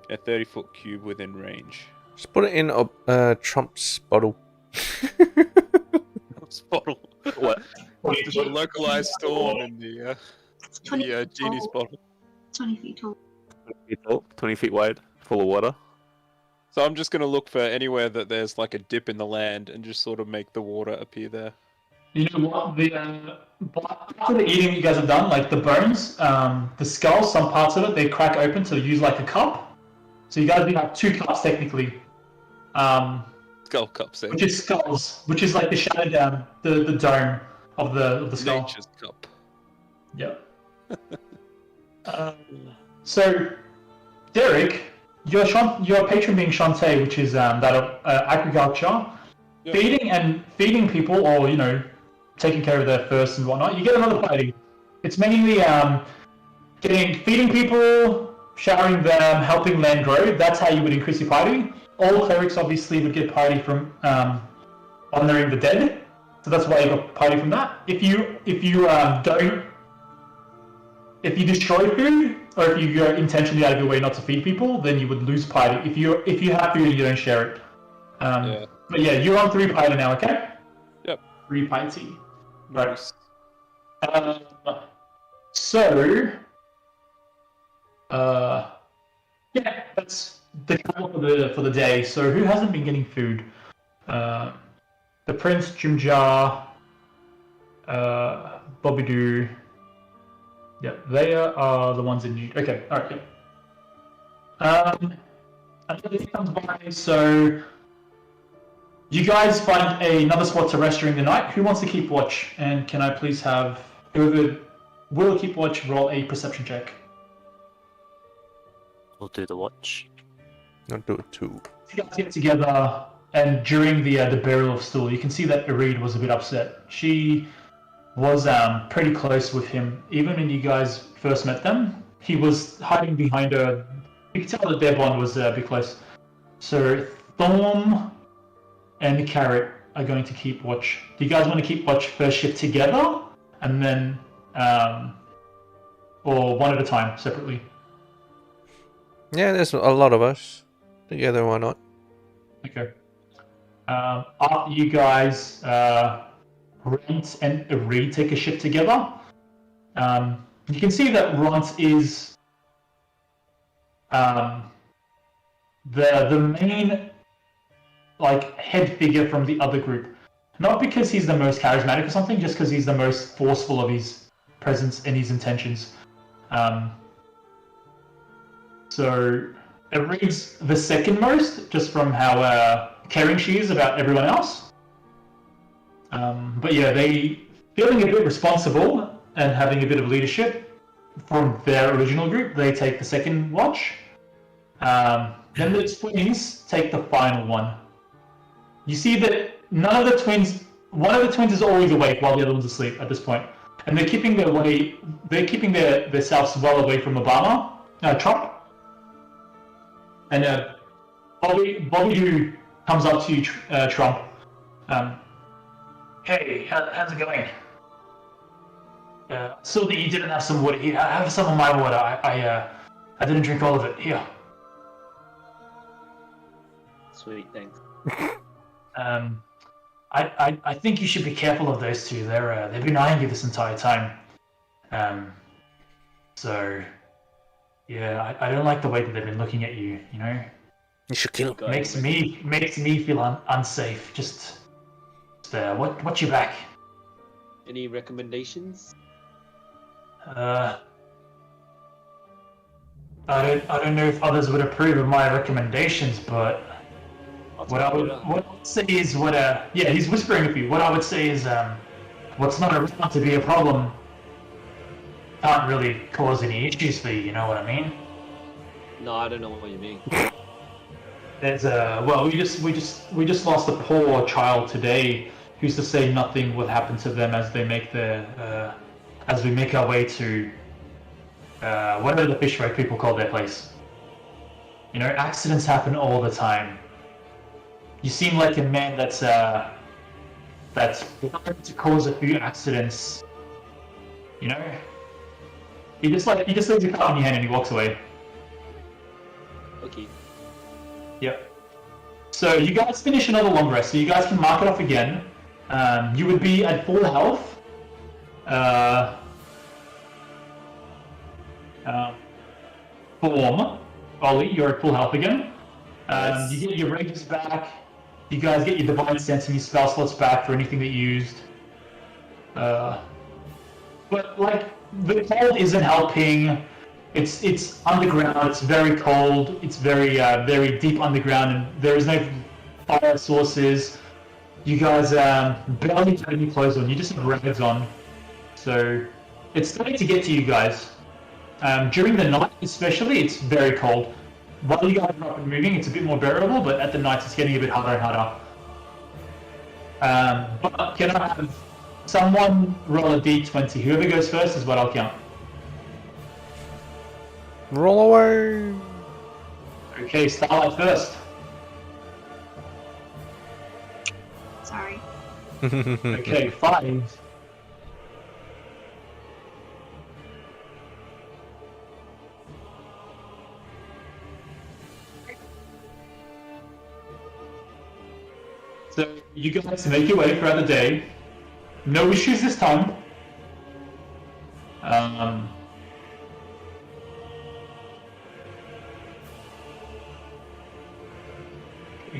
in a 30-foot cube within range. Just put it in Trump's bottle. Bottle. What? Just a localized storm in the It's 20 feet genie's tall. bottle. 20 feet tall. 20 feet tall, 20 feet wide, full of water. So I'm just going to look for anywhere that there's like a dip in the land and just sort of make the water appear there. You know what? After the eating you guys have done, like the bones, the skull, some parts of it, they crack open to use like a cup. So you guys do have 2 cups technically. Skull cups, eh? Which is skulls, which is like the shattered the dome of the skull. Nature's cup. Yep. So, Derek, your patron being Shantae, which is that of agriculture, Yep. feeding people, or taking care of their thirst and whatnot. You get another party. It's mainly feeding people, showering them, helping land grow. That's how you would increase your party. All clerics obviously would get party from honoring the dead, so that's why you got party from that. If you destroy food, or if you go intentionally out of your way not to feed people, then you would lose party. If you have food and you don't share it. Yeah. But yeah, you're on 3 party now, okay? Yep. 3 party. Right. Nice. Yeah, that's the couple for the day. So who hasn't been getting food? The Prince, Jimjar, Bobidoo. Yeah, they are the ones in need. Okay, alright, yeah. Another thing comes by, so you guys find another spot to rest during the night. Who wants to keep watch? And can I please have whoever will keep watch roll a perception check? We'll do the watch. I'll do it too. You guys get together, and during the burial of Stool, you can see that Irid was a bit upset. She was pretty close with him. Even when you guys first met them, he was hiding behind her. You can tell that their bond was a bit close. So Thorm and Carrot are going to keep watch. Do you guys want to keep watch first shift together, and then, or one at a time, separately? Yeah, there's a lot of us. Together, why not? Okay. After you guys Runt and Irid take a shift together, you can see that Runt is the main head figure from the other group. Not because he's the most charismatic or something, just because he's the most forceful of his presence and his intentions. So Irid's the second most, just from how caring she is about everyone else. But yeah, they feeling a bit responsible and having a bit of leadership from their original group. They take the second watch. Then the twins take the final one. You see that none of the twins, one of the twins is always awake while the other one's asleep at this point, and they're keeping themselves well away from Trump. And Bobby who comes up to you, Trump. Hey, how's it going? Saw that you didn't have some water. Here, I have some of my water. I didn't drink all of it. Here. Sweet, thanks. I think you should be careful of those two. They've been eyeing you this entire time. So yeah, I don't like the way that they've been looking at you. You know. You should kill them. Makes me feel unsafe. Just watch your back. Any recommendations? I don't know if others would approve of my recommendations, but what I would say is yeah, he's whispering with you. What I would say is what's not around to be a problem can't really cause any issues for you. You know what I mean? No, I don't know what you mean. There's we just lost a poor child today. Who's to say nothing will happen to them as they make as we make our way to whatever the fish wreck people call their place. You know, accidents happen all the time. You seem like a man that's going to cause a few accidents. You know, he just leaves your cup in your hand and he walks away. Okay. Yep. So you guys finish another long rest, so you guys can mark it off again. You would be at full health. Form, Ollie, you're at full health again. Nice. You get your rages back. You guys get your divine sense and your spell slots back for anything that you used. But the cold isn't helping. It's underground. It's very cold. It's very very deep underground, and there is no fire sources. You guys barely have any clothes on. You just have rags on. So it's starting to get to you guys. During the night, especially, it's very cold. While you guys are up and moving, it's a bit more bearable, but at the night, it's getting a bit harder and harder. But can I have someone roll a d20? Whoever goes first is what I'll count. Roll away. Okay, Starlight first. Sorry. Okay, 5. So you guys make your way throughout the day. No issues this time.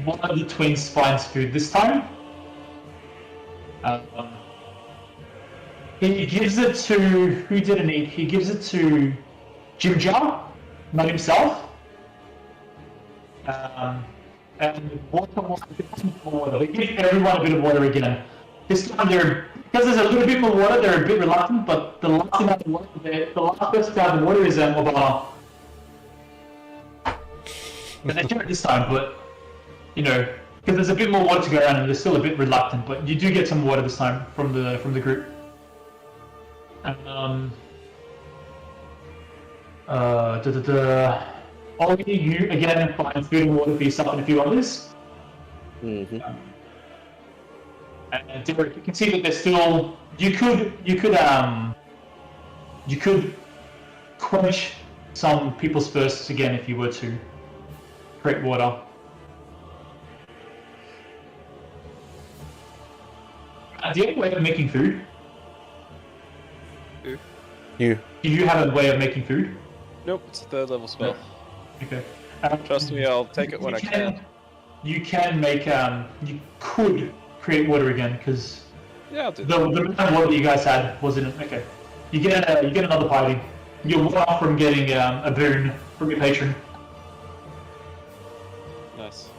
One of the twins finds food this time. He gives it to... Who didn't eat? He gives it to Jimjar, not himself. And water. They give everyone a bit of water again. This time because there's a little bit more water, they're a bit reluctant, but the last amount of water, the last person to have the water is Obama. And they do it this time, but, you know, because there's a bit more water to go around, and they're still a bit reluctant. But you do get some water this time from the group. Ollie, you again find food and water for yourself and a few others. Mm-hmm. And Derek, you can see that there's still. You could quench some people's thirsts again if you were to create water. Do you have a way of making food? You. Do you have a way of making food? Nope, it's a 3rd level spell. Okay. Trust me, I'll take it when I can. You can make. You could create water again because Yeah, I'll do the amount of water that you guys had wasn't okay. You get another party. You're one off from getting a boon from your patron. Nice.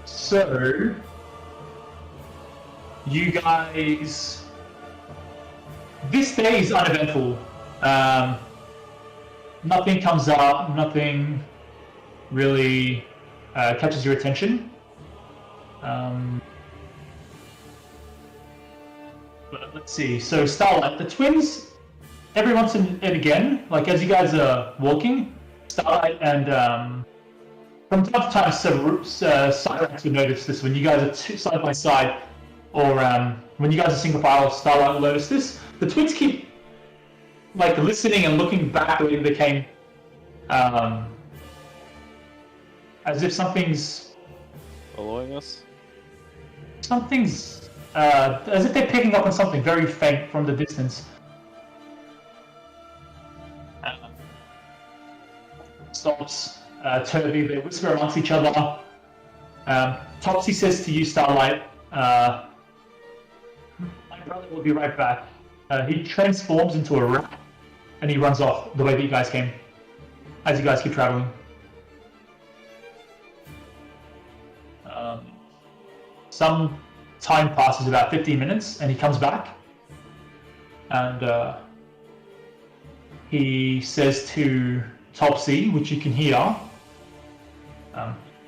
So you guys, this day is uneventful. Nothing comes up. Nothing really catches your attention. But let's see. So Starlight, the twins. Every once and again, like as you guys are walking, Starlight and from time to time, Cyrax will notice this when you guys are side by side, or when you guys are single file. Starlight will notice this. The twins keep like listening and looking back the way they came, as if something's Following us? as if they're picking up on something very faint from the distance. Stops. Turvy, they whisper amongst each other. Topsy says to you, Starlight, my brother will be right back. He transforms into a rat and he runs off the way that you guys came, as you guys keep traveling. Some time passes, about 15 minutes, and he comes back and he says to Topsy, which you can hear,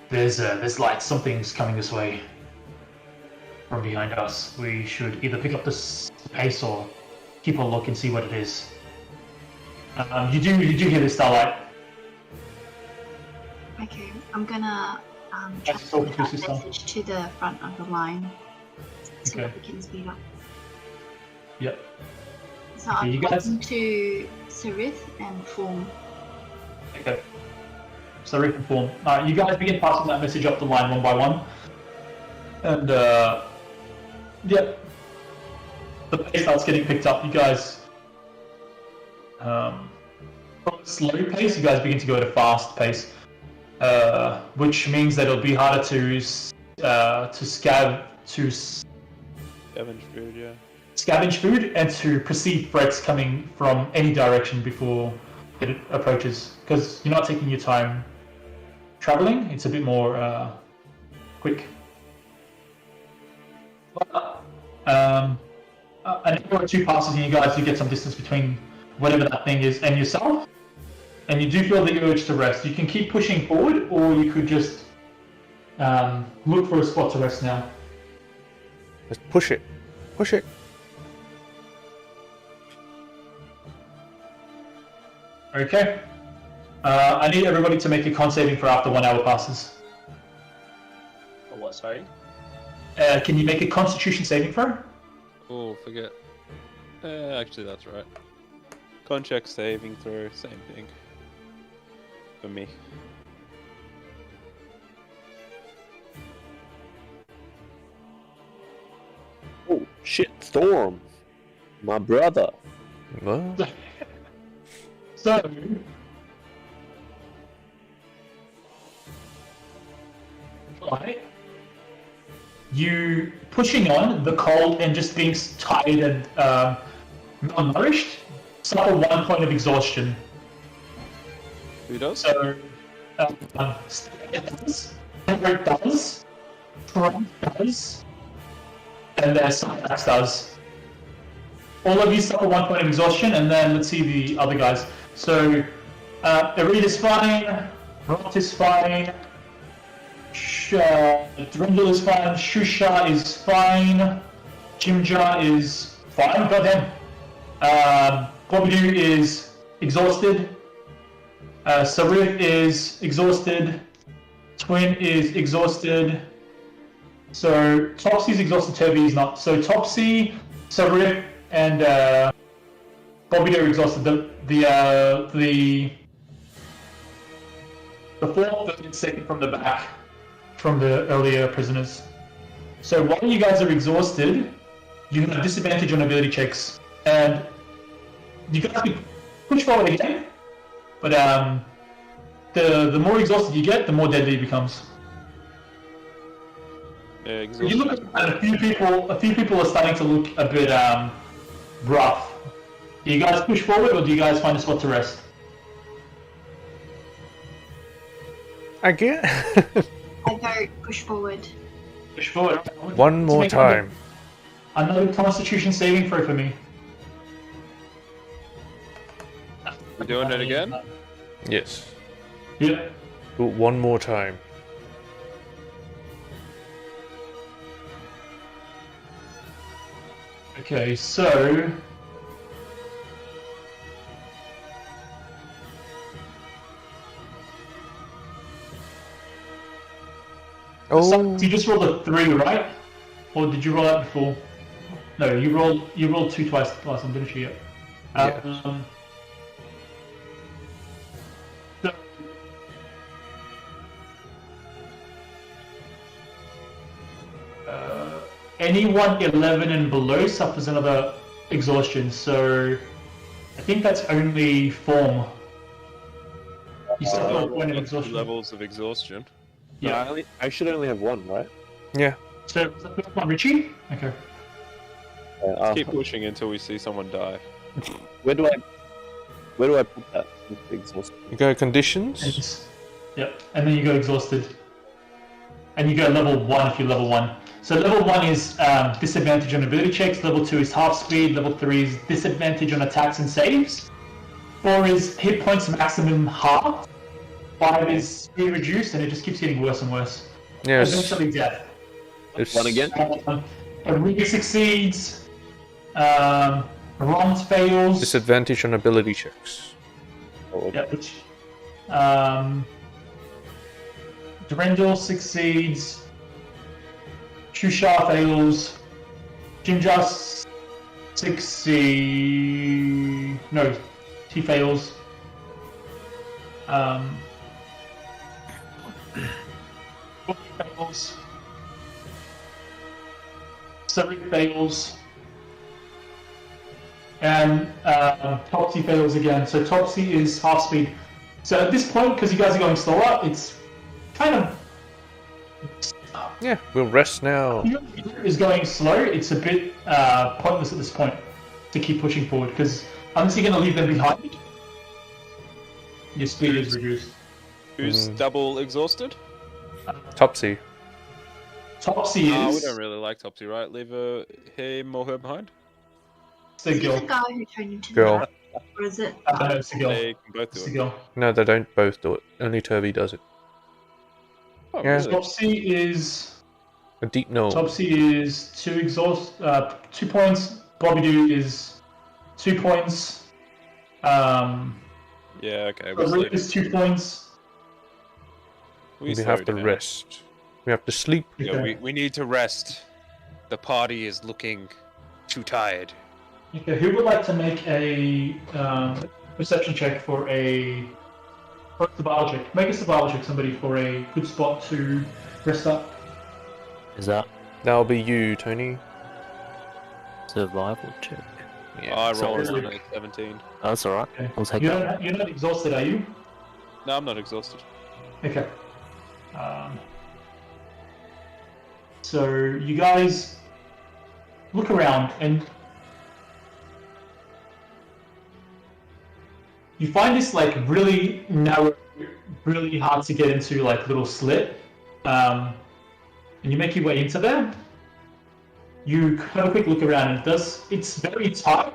there's like something's coming this way from behind us. We should either pick up the pace or keep a look and see what it is. You do hear this, Starlight. Okay, I'm gonna That's transfer talking to that your sister. message to the front of the line so Okay. that we can speed up. Yep. So Okay, I'm you guys- talking to Serith and Form. Okay. So reconform. You guys begin passing that message up the line one by one. And yep. The pace starts getting picked up. You guys from a slow pace, you guys begin to go at a fast pace. Which means that it'll be harder to Scavenge food, yeah. scavenge food and to perceive threats coming from any direction before it approaches, because you're not taking your time traveling. It's a bit more quick. But, an hour or two passes and you guys do get some distance between whatever that thing is and yourself, and you do feel the urge to rest. You can keep pushing forward, or you could just look for a spot to rest now. Let's push it. Push it. Okay. I need everybody to make a con saving for after 1 hour passes. Oh, what, sorry? Can you make a Constitution saving throw? Oh, forget. Actually, that's right. Con check, saving throw, same thing. For me. Oh shit, Storm, my brother. What? So, right, you pushing on the cold and just being tired and malnourished, suffer 1 point of exhaustion. Who does? So, Henrik does, Trump does, and Cyrax does. All of you suffer 1 point of exhaustion, and then let's see the other guys. So, Arid is fine, Rot is fine, Durandal is fine. Shusha is fine. Jimja is fine. Goddamn. Bobidu is exhausted. Sarif is exhausted. Twin is exhausted. So Topsy's exhausted. Toby is not. So Topsy, Sarif, and Bobidu are exhausted. The fourth, third, and second from the back, from the earlier prisoners. So while you guys are exhausted, you have a disadvantage on ability checks, and you guys can push forward again. But the more exhausted you get, the more deadly it becomes. Yeah, You look at a few people are starting to look a bit rough. Do you guys push forward, or do you guys find a spot to rest? I get. I go push forward. Push forward. One more time. Another Constitution saving throw for me. We're doing it again? Yes. Yeah. Do it one more time. Okay, so Oh. you just rolled a 3, right? Or did you roll that before? No, you rolled 2 twice last time, didn't you? Yeah. So, anyone 11 and below suffers another exhaustion, so I think that's only form. You suffer one in exhaustion. Levels of exhaustion. Yeah. No, I should only have one, right? Yeah. So, was that first one Richie? Okay. Keep pushing until we see someone die. Where do I put that? Exhausted. You go conditions. Yep, and then you go exhausted. And you go level 1 if you're level 1. So level 1 is disadvantage on ability checks, level 2 is half speed, level 3 is disadvantage on attacks and saves, 4 is hit points maximum half, 5 is speed reduced, and it just keeps getting worse and worse. Yes. Eventually death. One again? Riga succeeds, Rond fails. Disadvantage on ability checks. Yeah, which Durandal succeeds, Shusha fails, Jinja succeeds. No, he fails. Fails. Sarik fails. And Topsy fails again. So Topsy is half speed. So at this point, because you guys are going slower, it's kind of... Yeah, we'll rest now. Is going slow, it's a bit pointless at this point to keep pushing forward, because unless you're going to leave them behind, your speed is reduced. Who's double exhausted? Topsy. Topsy is... we don't really like Topsy, right? Leave him or her behind? The Is it girl. the guy who turned into Girl. the... Or is it... No, it's the girl. They can both do It's the it. girl. No, they don't both do it. Only Toby does it. Oh, Yeah. really? Topsy is... A deep no. Topsy is 2 points. Bobidu is 2 points. Yeah, okay. We'll Rick sleep. is 2 points. We slow have to down. rest. We have to sleep. Yeah, Okay. we need to rest. The party is looking too tired. Okay, who would like to make a perception check for a survival check? Make a survival check, somebody, for a good spot to rest up. Is that That'll be you, Tony. survival check? I so- rolled a 17. Oh, that's alright. Okay. I'll take that. You're not exhausted, are you? No, I'm not exhausted. Okay. So you guys look around and you find this like really narrow, really hard to get into like little slit, and you make your way into there. You have a quick look around and it's very tight,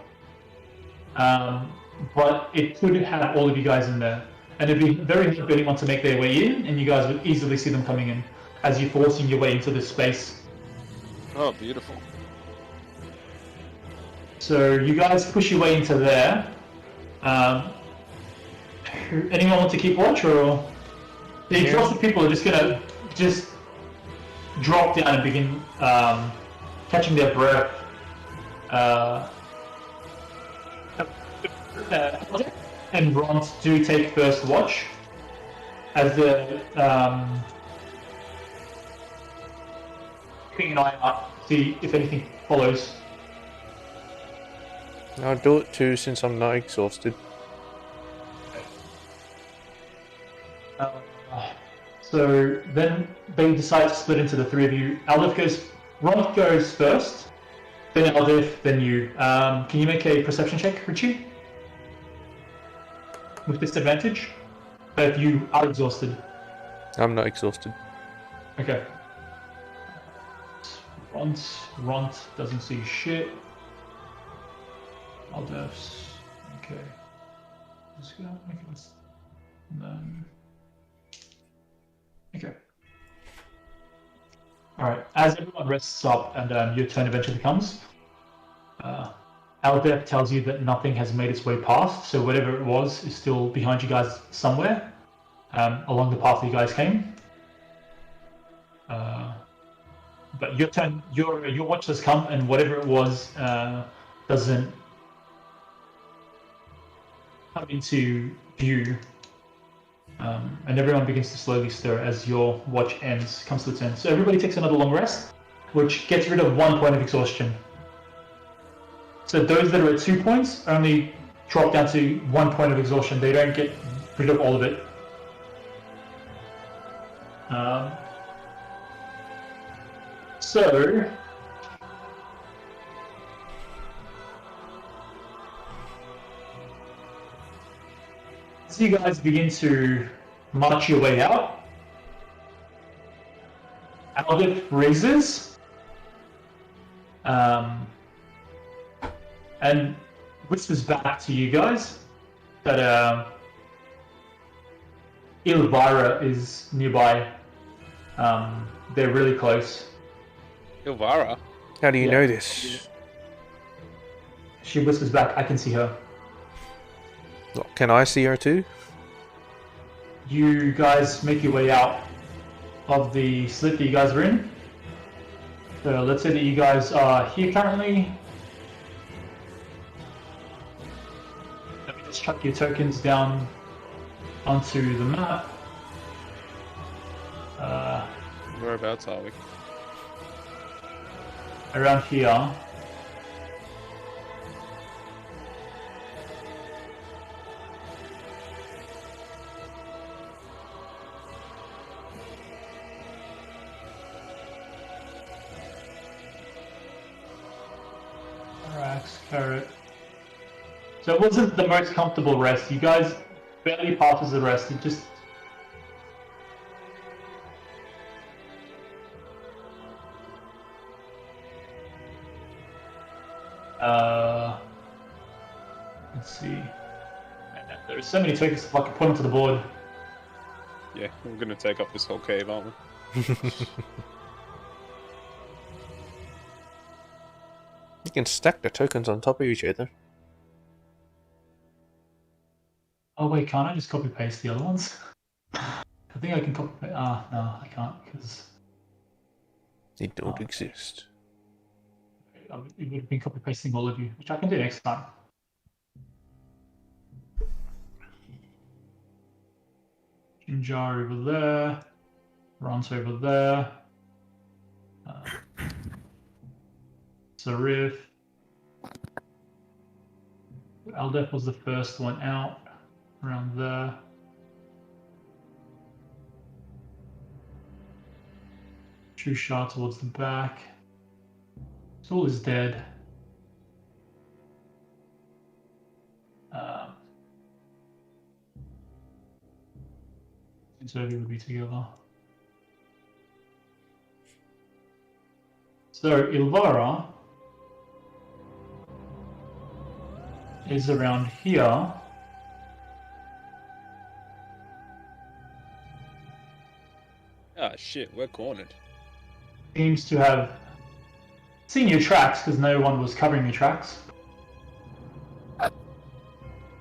but it could have all of you guys in there. And it'd be very hard for anyone to make their way in, and you guys would easily see them coming in. as you're forcing your way into this space. Oh, beautiful. So you guys push your way into there. Anyone want to keep watch, or the exhausted people are just gonna drop down and begin catching their breath. And Ront do take first watch as the keeping an eye out, see if anything follows. I'll do it too since I'm not exhausted. So then they decide to split into the three of you. Ront goes first, then Aldith, then you. Can you make a perception check, Richie? With disadvantage? If you are exhausted. I'm not exhausted. Okay. Ront doesn't see shit. Aldith's. Okay. Just gonna make it. And then. Okay. Alright, as everyone rests up and your turn eventually comes, Aldeth tells you that nothing has made its way past, so whatever it was is still behind you guys somewhere, along the path that you guys came. But your turn, your watch has come, and whatever it was doesn't come into view. And everyone begins to slowly stir as your watch comes to its end. So everybody takes another long rest, which gets rid of 1 point of exhaustion. So those that are at 2 points only drop down to 1 point of exhaustion. They don't get rid of all of it. So as you guys begin to march your way out, Aldith raises and whispers back to you guys that Elvira is nearby. They're really close. Elvira? How do you know this? She whispers back, I can see her. Can I see her too? You guys make your way out of the slit that you guys are in. So let's say that you guys are here currently. Let me just chuck your tokens down onto the map. Whereabouts are we? Around here. Carrot. So it wasn't the most comfortable rest. You guys barely passes the rest. It just let's see. There's so many tokens to fucking put onto the board. Yeah, we're gonna take up this whole cave, aren't we? You can stack the tokens on top of each other. Oh wait, can't I just copy paste the other ones? I think I can copy paste. No, I can't because they don't exist. It would have been copy pasting all of you, which I can do next time. Jinjar over there, Ron's over there. Sarif. Aldeth was the first one out, around there. Trushar towards the back. Soul is dead. So we would be together. So Ilvara is around here. Ah, shit, we're cornered. Seems to have seen your tracks because no one was covering your tracks.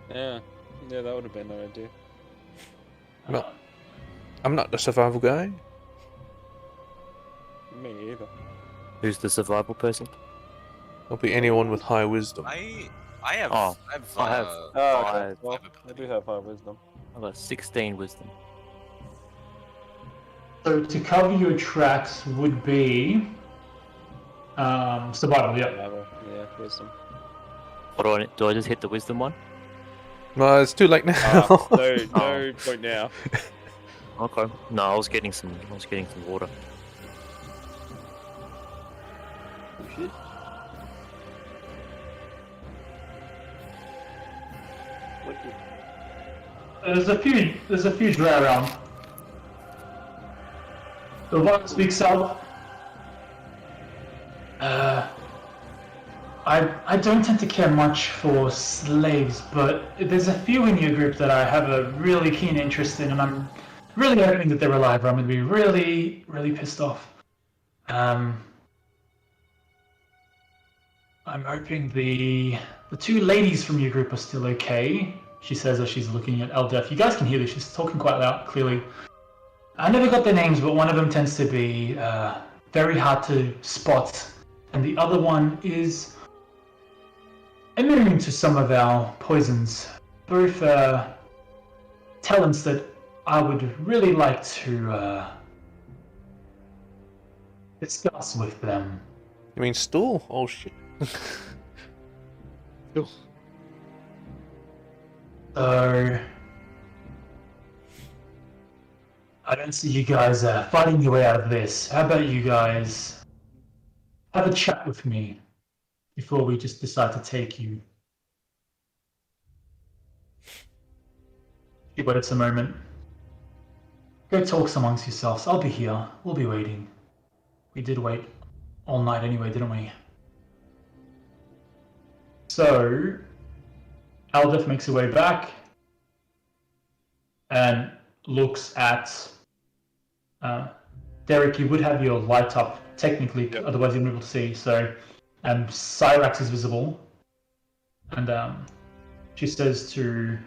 Yeah, that would have been an idea. Well, I'm not the survival guy. Me either. Who's the survival person? It'll be anyone with high wisdom. I have. Oh, I have. Okay. Well, I do have high wisdom. I've got 16 wisdom. So to cover your tracks would be survival. Yeah. Yeah, wisdom. What do I just hit the wisdom one? No, it's too late now. No point now. Okay. No, I was getting some water. Oh shit. What the... There's a few drow around. The one speaks up. I don't tend to care much for slaves, but there's a few in your group that I have a really keen interest in, and I'm really hoping that they're alive, or I'm going to be really, really pissed off. I'm hoping the two ladies from your group are still okay, she says as she's looking at Eldeth. You guys can hear this, she's talking quite loud, clearly. I never got their names, but one of them tends to be very hard to spot, and the other one is immune to some of our poisons. Both talents that I would really like to discuss with them. You mean stool? Oh shit. So I don't see you guys fighting your way out of this. How about you guys have a chat with me before we just decide to take you? She waits a moment. Go talk amongst yourselves. I'll be here. We'll be waiting. We did wait all night anyway, didn't we? So Eldeth makes her way back and looks at Derek. You would have your light up technically, Yep. Otherwise you're not able to see. So Cyrax is visible, and she says to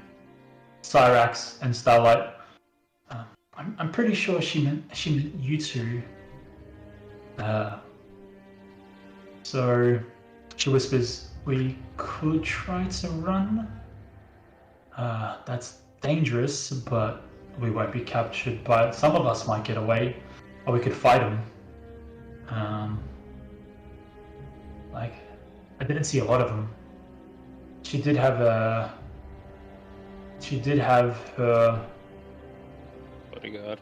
Cyrax and Starlight, I'm pretty sure she meant you two. So she whispers, we could try to run. That's dangerous, but we won't be captured. But some of us might get away, or we could fight them. Like, I didn't see a lot of them. She did have her Bodyguard.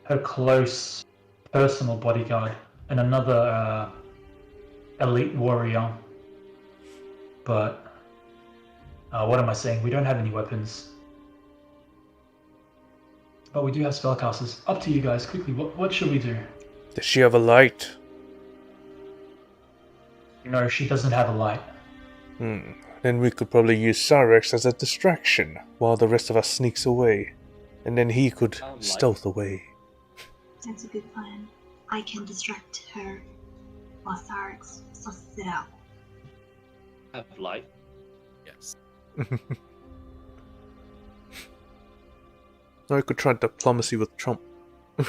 her close personal bodyguard and another elite warrior. But what am I saying? We don't have any weapons. But we do have spellcasters. Up to you guys, quickly. What should we do? Does she have a light? No, she doesn't have a light. Then we could probably use Cyrax as a distraction while the rest of us sneaks away. And then he could stealth away. That's a good plan. I can distract her while Cyrax susses it out. Have light. Yes. I could try diplomacy with Trump. I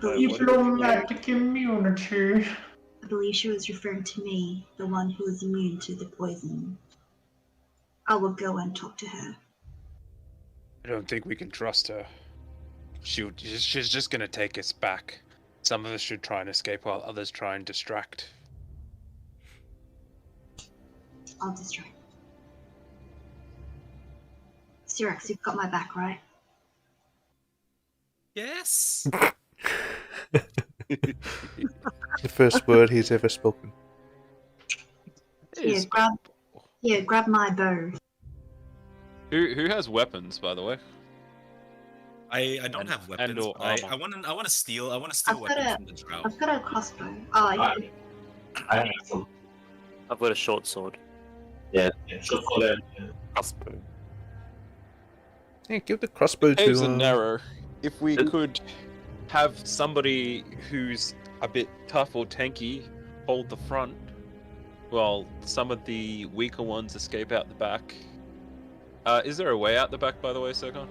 believe Diplomatic immunity. I believe she was referring to me, the one who is immune to the poison. I will go and talk to her. I don't think we can trust her. She's just gonna take us back. Some of us should try and escape while others try and distract. I'll distract. Cyrax, you've got my back, right? Yes. The first word he's ever spoken. Grab my bow. Who has weapons, by the way? I don't have weapons. and/or But I armor. want to steal. I want to I've steal got weapons a- from the drow. I've got a crossbow. Oh, yeah. I have some. I've got a short sword. Yeah, short sword. Crossbow. Hey, give the crossbow Caves to are narrow. if we could have somebody who's a bit tough or tanky hold the front, while some of the weaker ones escape out the back. Is there a way out the back, by the way, Serkan?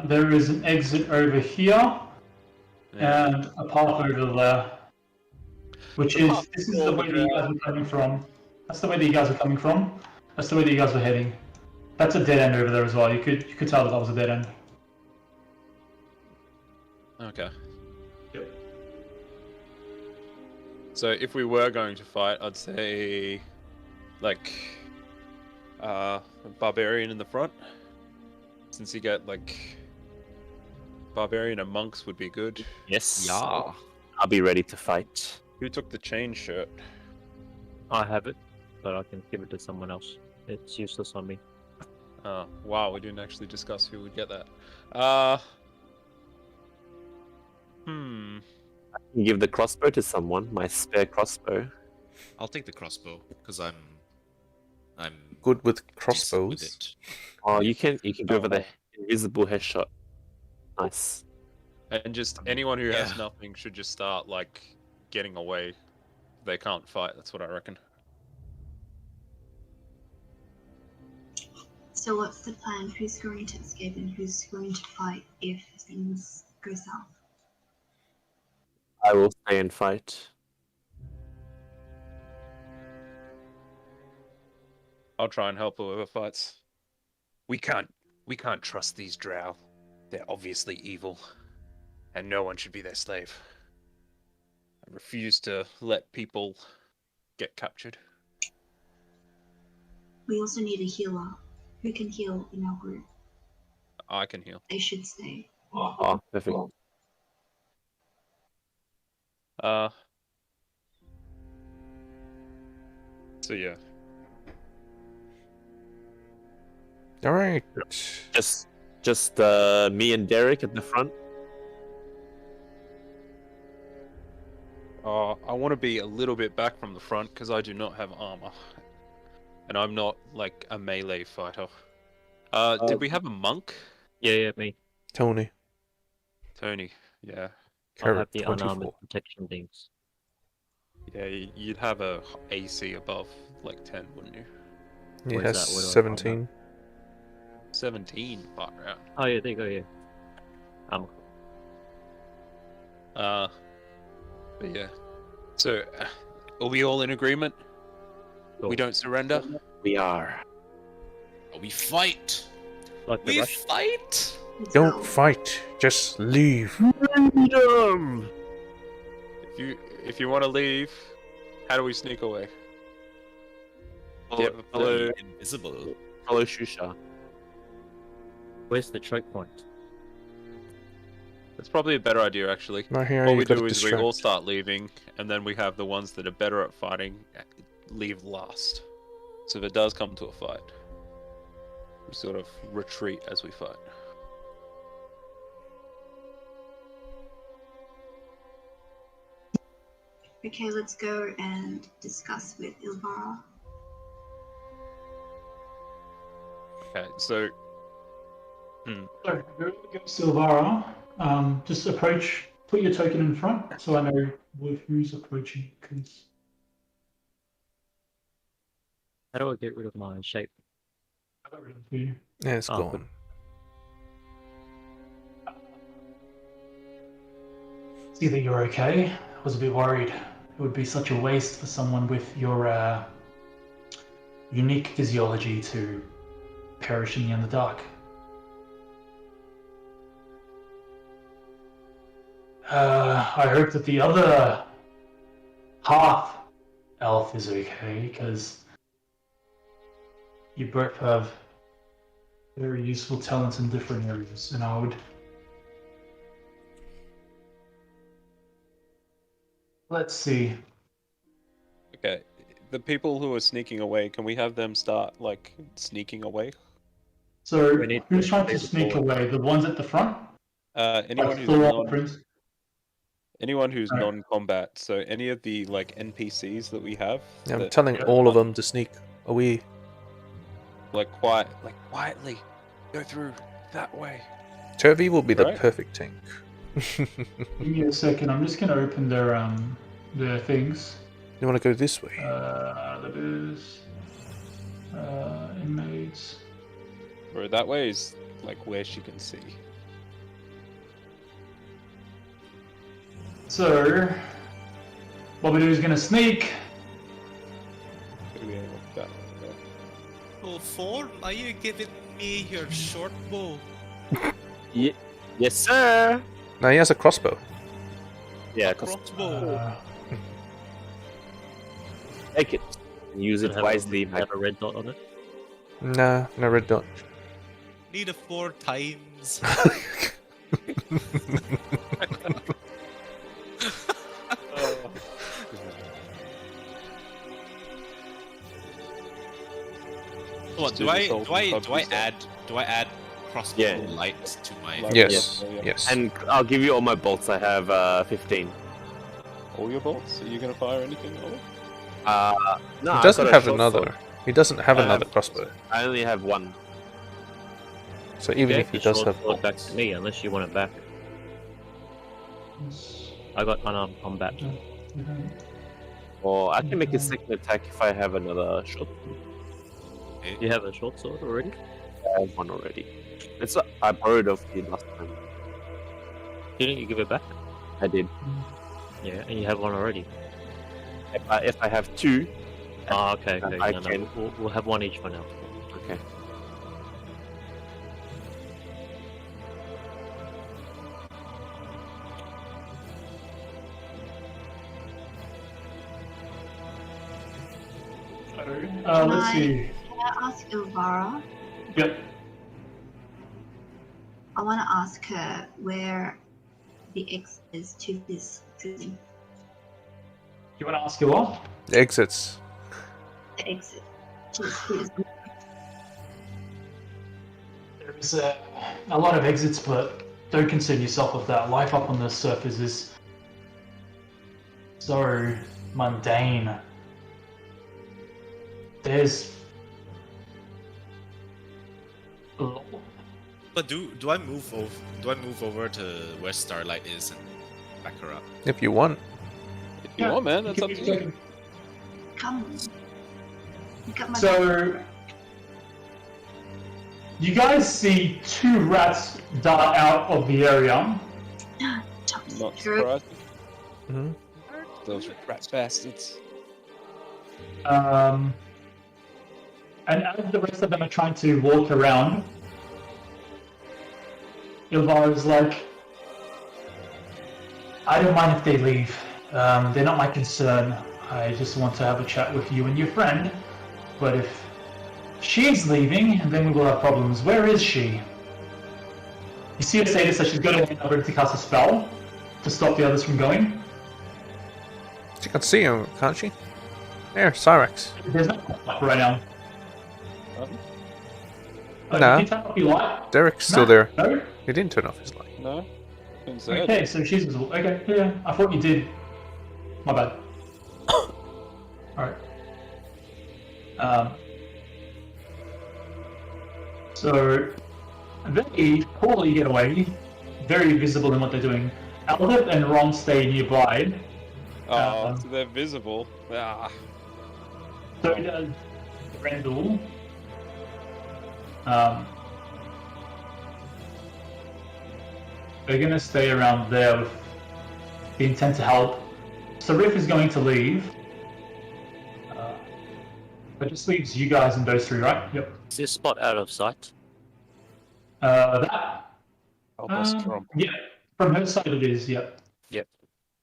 There is an exit over here and a path over there, which is this is the way that you guys are coming from. That's the way that you guys are coming from. That's the way that you guys were heading. That's a dead end over there as well. You could tell that was a dead end. Okay. Yep. So if we were going to fight, I'd say, like, a barbarian in the front. Since you get, like, barbarian and monks would be good. Yes. Yeah. I'll be ready to fight. Who took the chain shirt? I have it, but I can give it to someone else. It's useless on me. Oh, wow, we didn't actually discuss who would get that. I can give the crossbow to someone, my spare crossbow. I'll take the crossbow because I'm Good with decent crossbows. with it. Oh, you can go for the invisible headshot. Nice. And just anyone who has Yeah. nothing should just start, like, getting away. They can't fight, that's what I reckon. So what's the plan? Who's going to escape and who's going to fight if things go south? I will stay and fight. I'll try and help whoever fights. We can't trust these drow. They're obviously evil. And no one should be their slave. I refuse to let people get captured. We also need a healer. Who can heal in our group? I can heal. They should stay. Oh, perfect. So yeah. All right. Just me and Derek at the front. I want to be a little bit back from the front because I do not have armor. And I'm not, like, a melee fighter. Did we have a monk? Yeah, me. Tony. Tony, yeah. I'll Carrot have the 24. unarmored protection things. Yeah, you'd have a AC above, like, 10, wouldn't you? He What has is that? What do I 17. 17, far out. Oh yeah, there you go, yeah. But yeah. So, are we all in agreement? Cool. We don't surrender? We are. We fight. Like the We Rush. fight. Don't fight. Just leave. Freedom! If you want to leave, how do we sneak away? Follow, Follow invisible. follow Shusha. Where's the choke point? That's probably a better idea, actually. Right here, What you we gotta do is we distract. all start leaving, and then we have the ones that are better at fighting leave last. So if it does come to a fight, we sort of retreat as we fight. Okay, let's go and discuss with Ilvara. Okay, so... So, go Silvara. Just approach. Put your token in front, so I know who's approaching. Because How do I get rid of my shape? I got rid of you. Yeah, it's Oh, gone. See that you're okay. I was a bit worried. It would be such a waste for someone with your unique physiology to perish in the Underdark. I hope that the other half elf is okay, because you both have very useful talents in different areas, and I would... Let's see. Okay, the people who are sneaking away, can we have them start, like, sneaking away? So, We need who's to trying to move sneak forward. away? The ones at the front? Anyone Like who's full non- prince? anyone who's Alright. non-combat, so any of the, like, NPCs that we have, Yeah, I'm that- telling all of them to sneak away. like, quietly, go through that way. Turvy will be the Right. perfect tank. Give me a second. I'm just gonna open their things. You want to go this way? Levers, inmates. Bro, that way is like where she can see. So, what we do is gonna sneak. Maybe I want that one, Oh, Fawn, are you giving me your short bow? Yes, sir. No, he has a crossbow. Yeah, Crossbow. take it and use it wisely. Have a red dot on it. Nah, no red dot. Need it 4 times. What do I add crossbow Yeah. light to my? Yes, Yeah. yes. And I'll give you all my bolts. I have 15. All your bolts? Are you gonna fire anything on it? No, He I've doesn't got a have short another. sword. He doesn't have I another have- crossbow. I only have one. So even Gave if he the does short have sword back bolts, to me, unless you want it back. I got unarmed combat. Or I can make a second attack if I have another short. You have a short sword already? I have one already. I borrowed off you last time. Didn't you give it back? I did. Yeah, and you have one already. If I have two, Oh, okay, okay. I No, can. no, we'll have one each for now. okay. Let's see. Can I ask Ilvara? Yep. I want to ask her where the exit is to this prison. You want to ask her what? the exits. The exit to this prison. There's a lot of exits, but don't concern yourself with that. Life up on the surface is so mundane. There's But do I move over to where Starlight is and back her up? If you want. If you want, man, that's up to you. Come. You got my So, you guys see two rats dart out of the area. Not True. surprised. Mhm. Those rat bastards. And as the rest of them are trying to walk around, Ilvar is like, I don't mind if they leave. They're not my concern. I just want to have a chat with you and your friend. But if she's leaving, then we will have problems. Where is she? You see her say this, that she's going to cast a spell to stop the others from going. She can see him, can't she? There, Cyrex. There's no up right now. Nah. You can turn off your light. Derek's still No, there. No. He didn't turn off his light. No? Didn't say it. Okay, so she's visible. Okay, yeah, I thought you did. My bad. Alright. So, they poorly get away, very visible in what they're doing. Aldith and Ron stay nearby. Oh, so they're visible. Ah. So does Rendell. They're gonna stay around there with the intent to help. Sarif is going to leave. That just leaves you guys and those three, right? Yep. Is this spot out of sight? That. Almost Trump. Yeah, from her side it is, yep. Yep.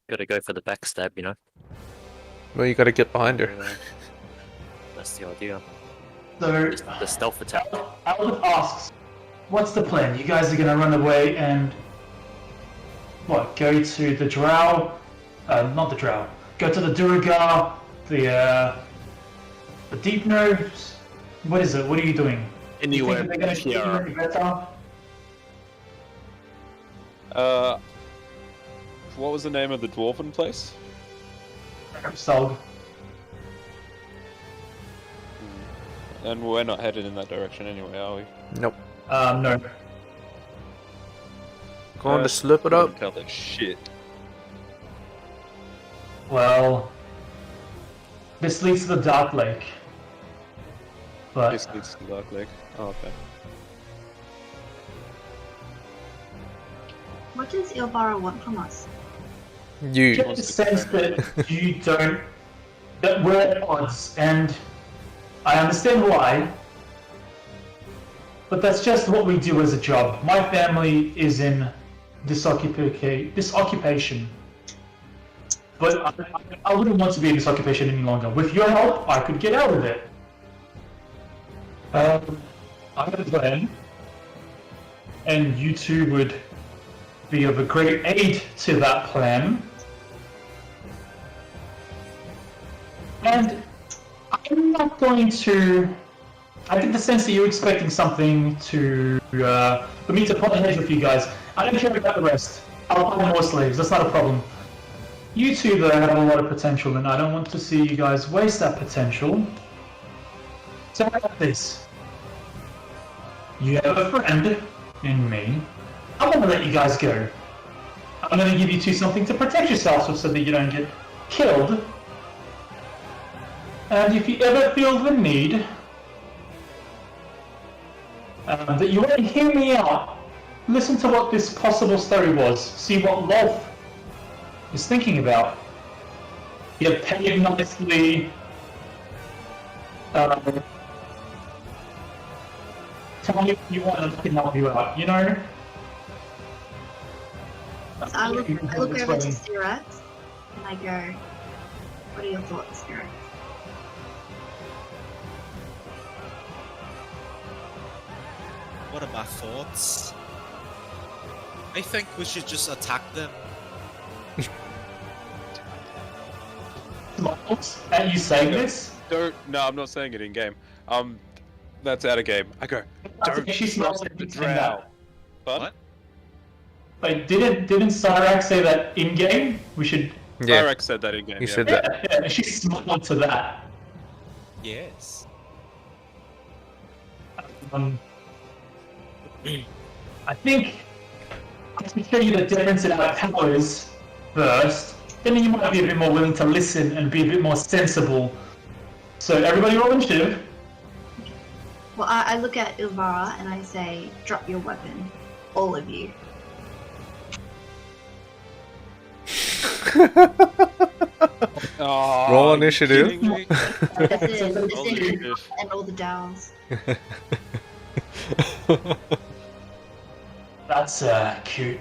Gotta go for the backstab, you know? Well, you gotta get behind her. That's the idea. So, The stealth attack. Aldith asks, what's the plan? You guys are gonna run away and... What, go to the Drow? Not the Drow. Go to the Duragar, the Deep Nerves? What is it? What are you doing? Anywhere You think they're gonna treat you here. any better? What was the name of the dwarven place? Sulg. And we're not headed in that direction anyway, are we? Nope. No. Go on to slurp it up. Tell that shit. Well, this leads to the Dark Lake. But This leads to the Dark Lake. Oh, okay. What does Ilvara want from us? You. get the sense that you don't, that we're at odds, and I understand why, but that's just what we do as a job. My family is in this occupation, but I wouldn't want to be in this occupation any longer. With your help, I could get out of it. I have a plan, and you two would be of a great aid to that plan. And I'm not going to... I get the sense that you're expecting something to... for me to put ahead with you guys. I don't care about the rest. I'll find more slaves, that's not a problem. You two, though, have a lot of potential, and I don't want to see you guys waste that potential. So how about this? You have a friend in me. I'm gonna let you guys go. I'm gonna give you two something to protect yourselves with so that you don't get killed. And if you ever feel the need that you want to hear me out, listen to what this possible story was. See what Lolth is thinking about. Get paid nicely. Tell me what you want and I can help you out, you know? So I look over to Sirat and I go, what are your thoughts, Sirat? What are my thoughts? I think we should just attack them. Are you saying this? Don't. No, I'm not saying it in game. That's out of game. I go. Don't She smells trust like the it's drow. What? Like, didn't Cyrax say that in game? We should. Yeah. Cyrax said that in game. He yeah. said that. Yeah, she smiled to that. Yes. I think I can show you the difference in our powers first. Then you might be a bit more willing to listen and be a bit more sensible. So everybody roll initiative. Well, I look at Ilvara and I say, drop your weapon. All of you. Oh, Roll are you initiative. kidding me? This is and all the dowels. That's cute.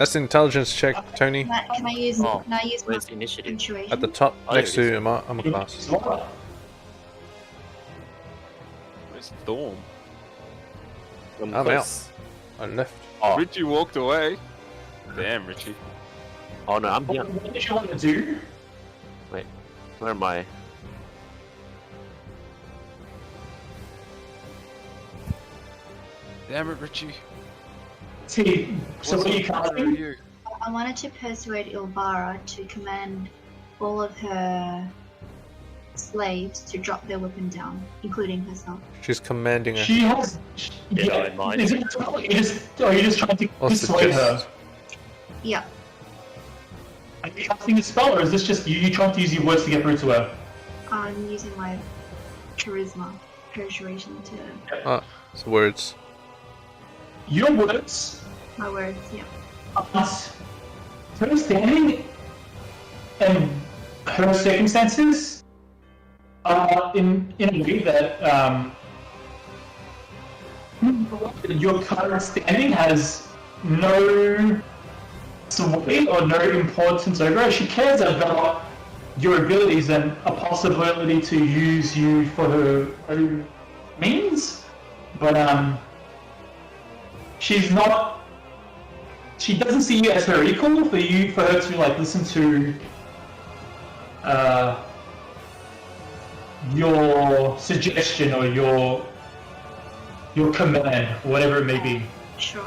That's an intelligence check, Tony. Can I use Oh, can I use my where's the initiative? intuition? At the top, Oh, next there it to armor class. Where's Thorn? I'm I'm close. out. I left. Oh, Richie walked away. Damn, Richie. oh no, I'm here. What did you want to do? Where am I? Damn it, Richie. See, so what are you casting? you? I wanted to persuade Ilvara to command all of her slaves to drop their weapon down, including herself. She's commanding her. She has. Yeah, in mind. Is it are you just trying to What's the dissuade her? gist? Yeah. Are you casting a spell, or is this just you trying to use your words to get through to her? I'm using my charisma, persuasion to Ah, it's words. Your words my words. Yeah. us her standing and her circumstances in a way that your current standing has no sway or no importance over her. She cares about your abilities and a possibility to use you for her own means, but she's not. She doesn't see you as her equal. For her to like listen to your suggestion or your command, whatever it may be. Sure.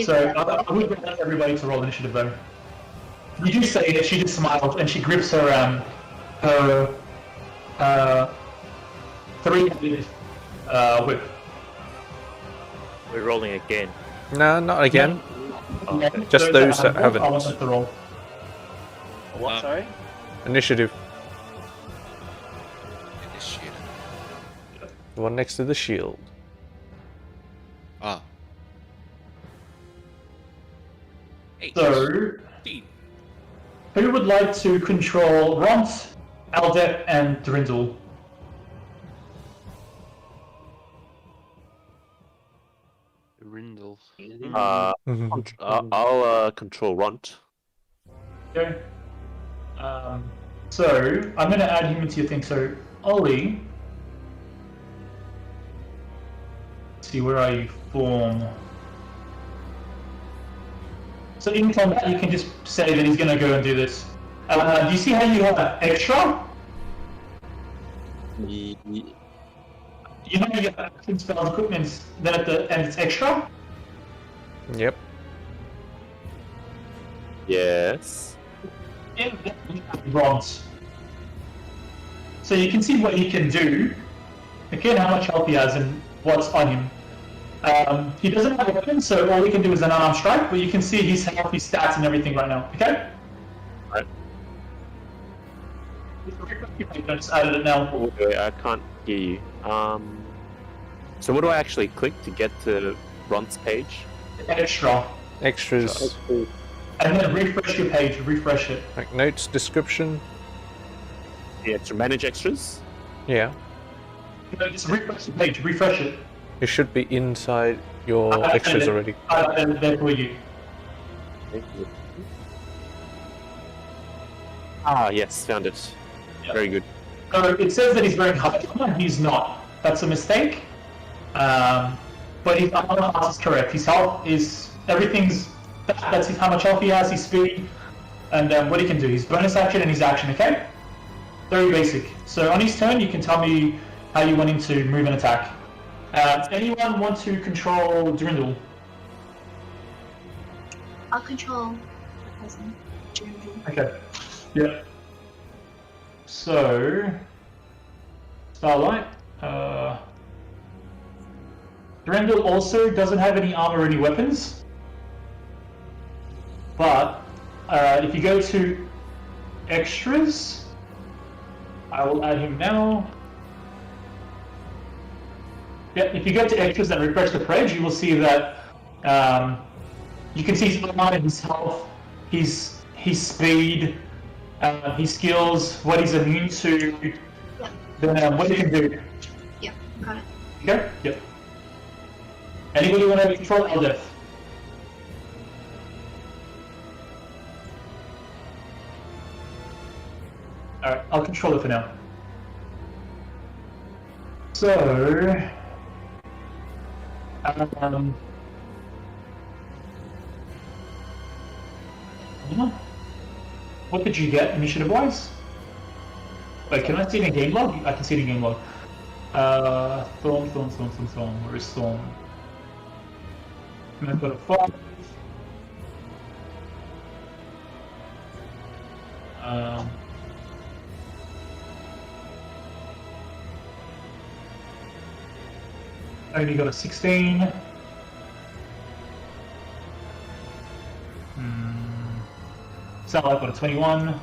So I would like everybody to roll initiative though. You do say that she just smiles and she grips her three-handed whip. We're rolling again. No, not again. Yeah, Just those that rolled, haven't. I want them to roll. What? Sorry. Initiative. Initiative. The one next to the shield. Ah. So, who would like to control Ront, Aldeth, and Drindle? Rindle. I'll control Runt. Okay. So, I'm going to add him into your thing. So, Ollie. Let's see, where are you? Form. So, in combat, you can just say that he's going to go and do this. Do you see how you have extra? You know you have action spells, equipment, then at the end it's extra? Yep. Yes. Yeah, bronze. So you can see what he can do, again how much health he has and what's on him. He doesn't have a weapon, so all he can do is an unarmed strike, but you can see his health, his stats and everything right now, okay? Right. I just added it now. Wait, I can't hear you. So what do I actually click to get to Runt's page? Extra. Extras. And then refresh your page, refresh it. Like notes, description. Yeah, to manage extras? Yeah. No, just refresh the page, refresh it. It should be inside your extras already. There for you. Ah, yes, found it. Yep. Very good. So it says that he's wearing high armor, he's not. That's a mistake. But his armor class is correct. His health is everything's that's how much health he has, his speed, and what he can do. His bonus action and his action. Okay. Very basic. So on his turn, you can tell me how you want him to move and attack. Anyone want to control Drindle? I'll control the person. Drindle. Okay. Yeah. So, Starlight. Drindle also doesn't have any armor or any weapons. But if you go to extras, I will add him now. Yeah, if you go to extras and refresh the page, you will see that you can see his armor, his health, his speed, his skills, what he's immune to, then what he can do. Yep, got it. Okay? Yep. Anybody want to control Aldeth? Alright, I'll control it for now. So... what did you get initiative-wise? Wait, can I see it in game log? I can see it in game log. Storm. Where is Storm? And I've got a 5. I only got a 16. So I've got a 21.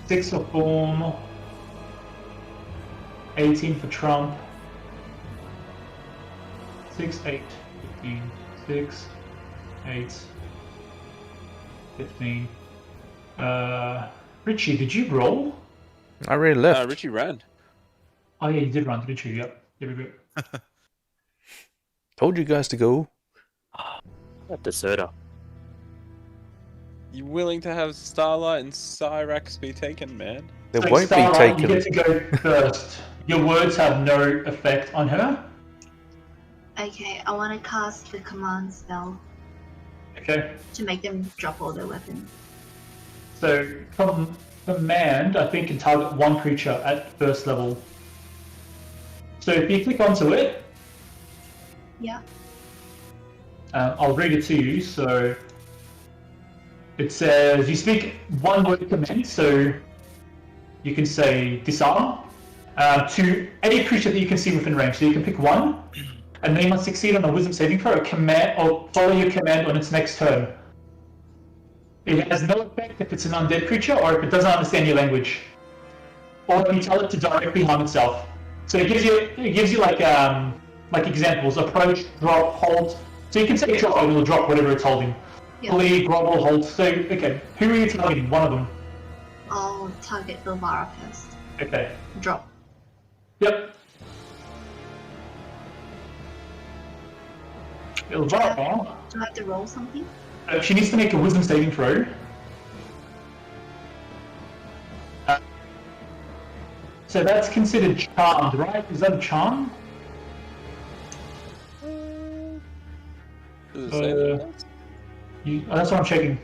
Six for Form. 18 for Trump. 6, 8, 15. 6, 8, 15. Richie, did you roll? I already left. Richie ran. Oh yeah, you did run, didn't you? Yep. Yep. Told you guys to go. That deserter. You willing to have Starlight and Cyrax be taken, man? They So won't Starlight, be taken. You get to go first. Your words have no effect on her. Okay, I want to cast the command spell Okay. to make them drop all their weapons. So command, I think, can target one creature at first level. So if you click onto it, Yeah. I'll read it to you. So it says you speak one word command, so you can say disarm, to any creature that you can see within range. So you can pick one, and they must succeed on a wisdom saving throw or follow your command on its next turn. It has no effect if it's an undead creature or if it doesn't understand your language, or if you tell it to directly harm itself. So it gives you like examples: approach, drop, hold. So you can say drop, and it'll drop whatever it's holding. Flee, grovel, hold. So okay, who are you targeting? One of them. I'll target Ilvara first. Okay. Drop. Yep. Ilvara. Do I have to roll something? She needs to make a wisdom saving throw. So that's considered charmed, right? Is that a charm? Does it say that? That's what I'm checking.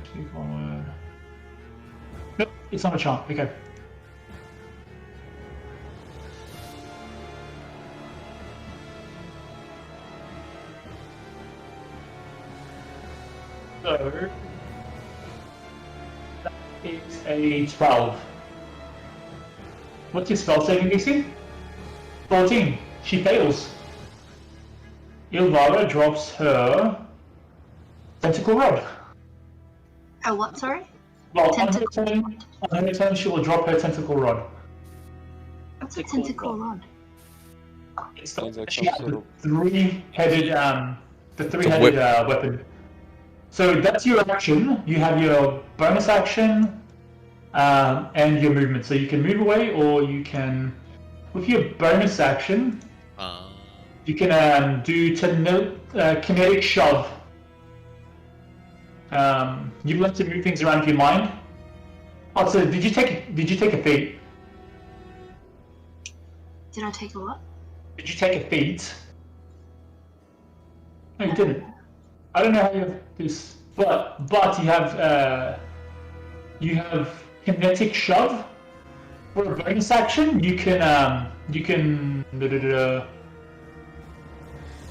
Speak one word. Nope, it's not a charm. Okay. So that is a 12. What's your spell saving DC? 14. She fails. Ilvara drops her tentacle rod. Oh, what? Sorry. Well, on her turn, she will drop her tentacle rod. What's a tentacle rod? It's the three-headed, weapon. So that's your action. You have your bonus action and your movement. So you can move away, or you can, with your bonus action, you can do kinetic shove. You like to move things around with your mind. Oh, so did you take a feat? Did I take a what? Did you take a feat? No, you didn't. I don't know how you have this, but you have kinetic shove for a bonus action. You can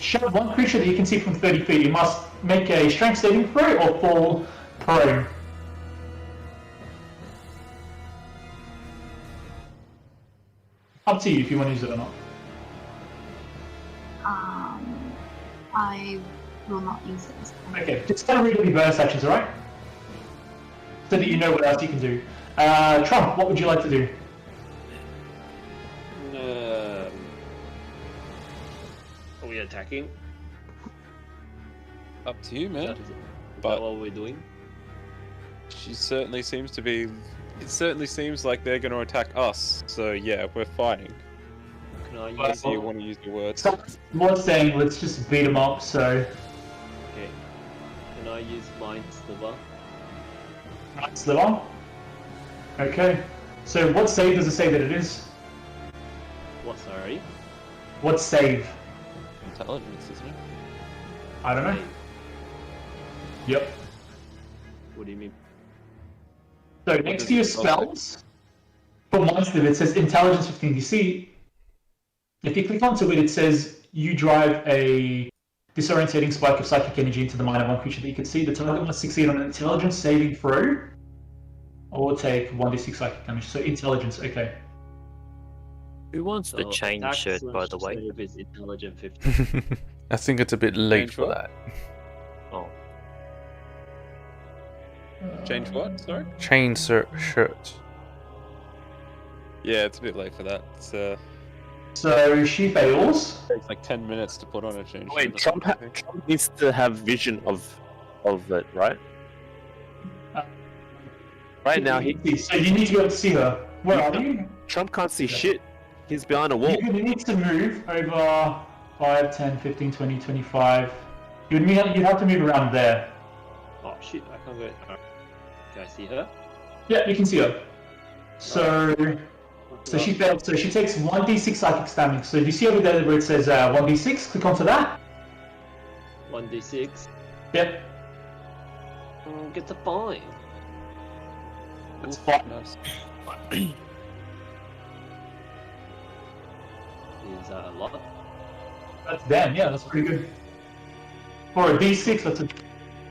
shove one creature that you can see from 30 feet. You must make a strength saving throw or fall prone. Up to you if you want to use it or not. I will not use it this time. Okay, just kind of read all your bonus actions, alright? So that you know what else you can do. Trump, what would you like to do? Are we attacking? Up to you, man. Is But that what we're doing? she certainly seems to be. It certainly seems like they're going to attack us. So yeah, we're fighting. Can I use? Unless you want to use your words. More saying, let's just beat them up, so... Okay. Can I use Mind Sliver? Mind Sliver? Okay. So what save does it say that it is? What? Sorry. What save? Intelligence, isn't it? I don't know. Yep. What do you mean? So next to your spells, for monster, it says intelligence 15. You see, if you click onto it, it says you drive a disorientating spike of psychic energy into the mind of one creature that you can see. The target must succeed on an intelligence saving throw or take 1d6 psychic damage. So intelligence, okay. Who wants the chain shirt, by the way? Is intelligent 15. I think it's a bit late for that. Oh. Change what? Sorry? Chain shirt. Yeah, it's a bit late for that. It's, So she fails. takes like 10 minutes to put on a change. Wait, Trump needs to have vision of it, right? Right now, So you need to go to see her. Where are you? Trump can't see shit. He's behind a wall. You need to move over 5, 10, 15, 20, 25. You'd have to move around there. Oh shit! I can't go. Can I see her? Yeah, you can see her. So she failed. So she takes 1d6 psychic damage. So do you see over there where it says 1d6? Click onto that. 1d6. Yep. Get the 5. That's fine. Nice. Is that a lot? That's damn. Yeah, that's pretty good. For a d6, that's a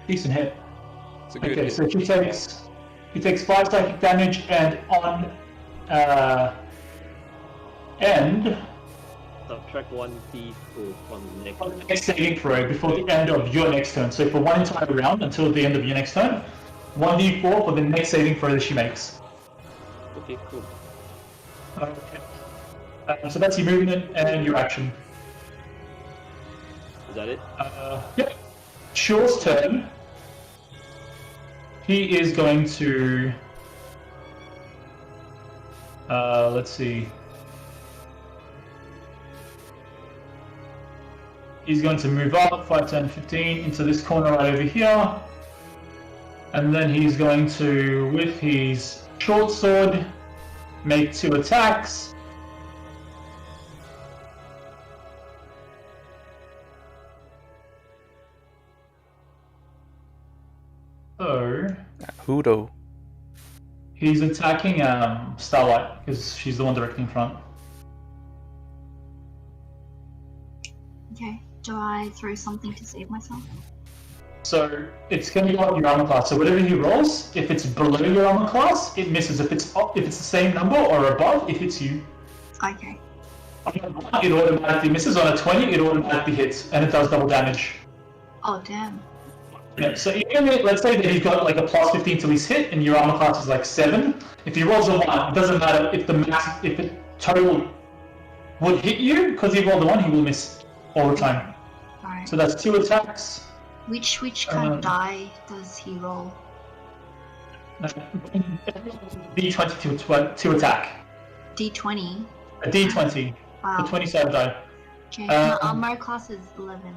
decent hit. It's a good Okay, hit. so he takes 5 psychic damage, and on end Subtract 1d4 from the next. on the next saving throw before the end of your next turn. So for one entire round until the end of your next turn, 1d4 for the next saving throw that she makes. Okay, cool. Okay. So that's your movement and your action. Is that it? Yep. Shaw's turn. He is going to. Let's see. He's going to move up 5, 10, 15 into this corner right over here. And then he's going to, with his short sword, make 2 attacks. So Hudo. he's attacking Starlight because she's the one directly in front. Okay. Do I throw something to save myself? So it's going to go up your armor class. So whatever he rolls, if it's below your armor class, it misses. If it's up, if it's the same number or above, it hits you. Okay. On a 1, it automatically misses. On a 20, it automatically hits, and it does double damage. Oh damn. Yeah, so even if, let's say that he's got like a plus 15 to his hit, and your armor class is like 7. If he rolls a 1, it doesn't matter if the total would hit you, because he rolled a 1, he will miss all the time. Alright. So that's 2 attacks. Which kind of die does he roll? D20 to attack. D20. A D20. Wow. The 20-sided die. Okay. My armor class is 11.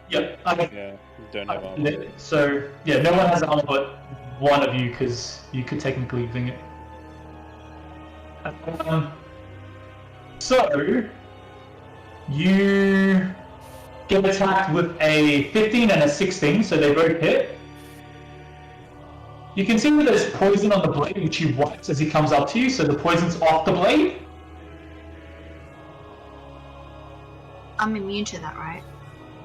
Yep. Yeah, you don't have armor. So yeah, no one has armor but one of you, because you could technically wing it. So you get attacked with a 15 and a 16, so they both hit. You can see that there's poison on the blade, which he wipes as he comes up to you, so the poison's off the blade. I'm immune to that, right?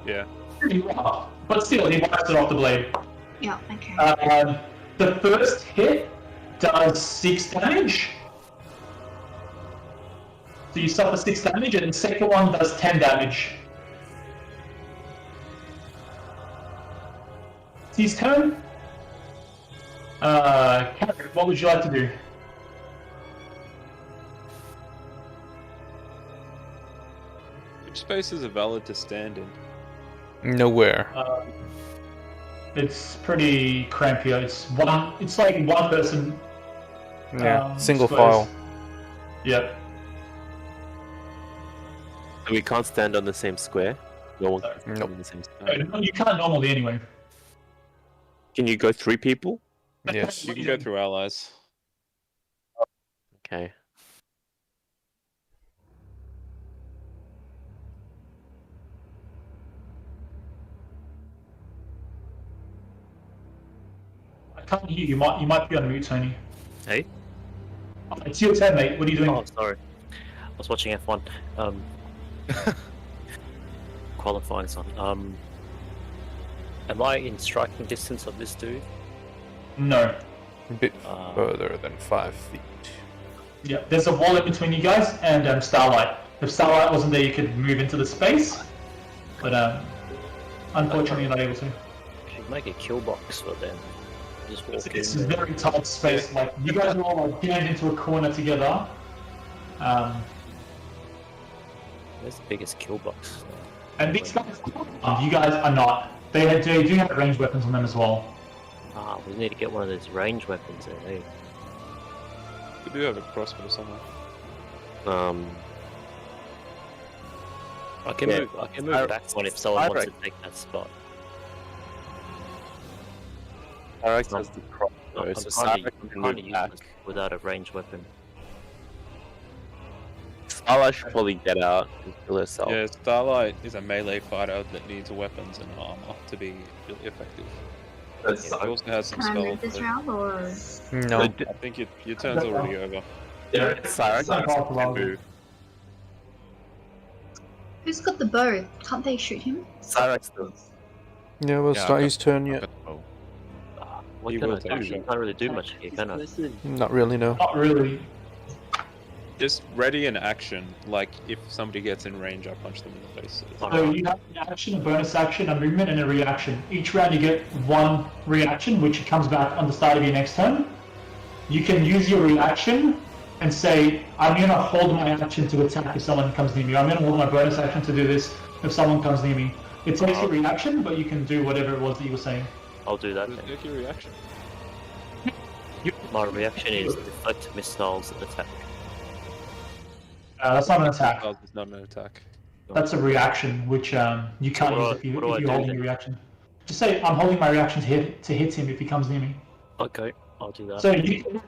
Yeah. You are, but still, he wipes it off the blade. Yeah, okay. The first hit does 6 damage. So you suffer 6 damage, and the second one does 10 damage. It's his turn. Carrick, what would you like to do? Which spaces are valid to stand in? Nowhere. It's pretty cramped here. It's like one person. Yeah, single squares. file. Yep. So we can't stand on the same square. No one can stand Nope. on the same square. No, you can't normally anyway. Can you go 3 people? Yes. You can go through allies. Okay. I can't hear you. You might be on mute, Tony. Hey? It's your turn, mate. What are you doing? Oh, sorry. I was watching F1. Qualifying on. Am I in striking distance of this dude? No. A bit further than 5 feet. Yeah, there's a wall in between you guys and Starlight. If Starlight wasn't there, you could move into the space, but unfortunately, you're not able to. Should make a kill box for them. Just walk It's in a there. very tight space. Like you guys are all like jammed into a corner together. Where's the biggest kill box? And these guys, you guys are not. They do have ranged weapons on them as well. Ah, we need to get one of those range weapons there. Hey. We do have a crossbow somewhere. I can move. I can move back one if someone wants to Cyrix. take that spot. Cyrix has the crossbow, I'm so kind Cyrix can of move back. useless without a ranged weapon. Starlight should probably get out and kill herself. Yeah, Starlight is a melee fighter that needs weapons and armor to be really effective. That's He also has some Can I spell. move this round or? No. I think your turn's already over. Cyrix can move. Who's got the bow? Can't they shoot him? Cyrix does. Yeah, well, it's not his turn yet. What He can I will do? touch You it. can't really do much here, can I? Listen, Not really, no. Not really. Just ready an action. Like if somebody gets in range, I punch them in the face. So you have an action, a bonus action, a movement, and a reaction. Each round you get one reaction, which comes back on the start of your next turn. You can use your reaction and say, I'm going to hold my action to attack if someone comes near me. I'm going to hold my bonus action to do this if someone comes near me. It takes a reaction, but you can do whatever it was that you were saying. I'll do that Just then. make your reaction. My reaction is deflect missiles attack. That's not an attack. Oh, it's not an attack. That's a reaction, which you can't what use if, do I you're do holding then? your reaction. Just say, I'm holding my reaction to hit him if he comes near me. Okay, I'll do that. So you don't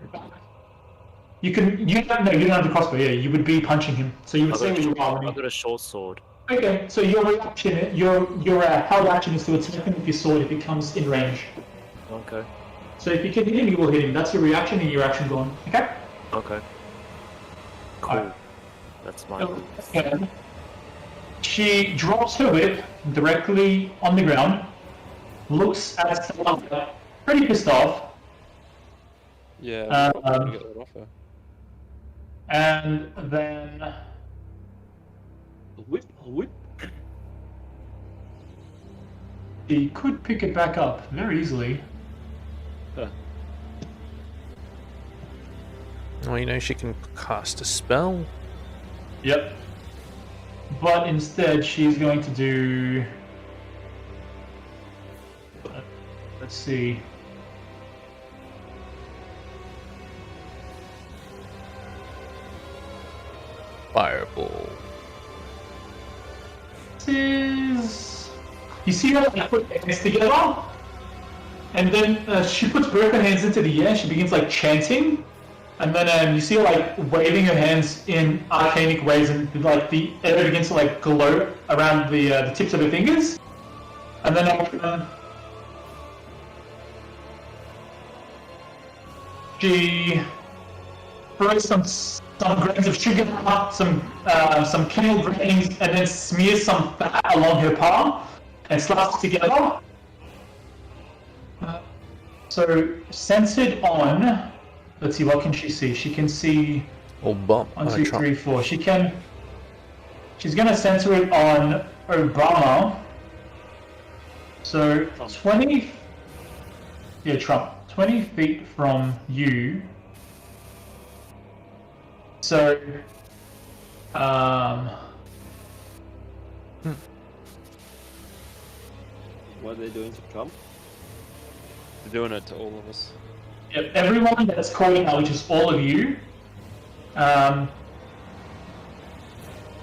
have the crossbow, yeah, you would be punching him. So you would say where you are when I've got a short sword. Okay, so your reaction, your held action is to attack him with your sword if he comes in range. Okay. So if you can hit him, you will hit him. That's your reaction and your action gone. Okay? Okay. Cool. Alright. That's my. Okay. She drops her whip directly on the ground, looks at Stella, pretty pissed off, Yeah, I'm gonna get that off her. and then whip. she could pick it back up very easily. Well, you know, she can cast a spell. Yep. But instead, she's going to do. Let's see. Fireball. This is. You see her like put her hands together, and then she puts both her hands into the air. She begins like chanting, and then you see her like waving her hands in arcanic ways, and like the air begins to like glow around the tips of her fingers, and then she throws some grains of sugar, some kale grains, and then smears some fat along her palm and slaps it together. So centered on, let's see, what can she see? She can see Or bump. 1, 2, 3, 4. She's gonna center it on Obama. So 20, yeah, Trump, 20 feet from you. So, What are they doing to Trump? They're doing it to all of us. yep, everyone that's calling out, which is all of you.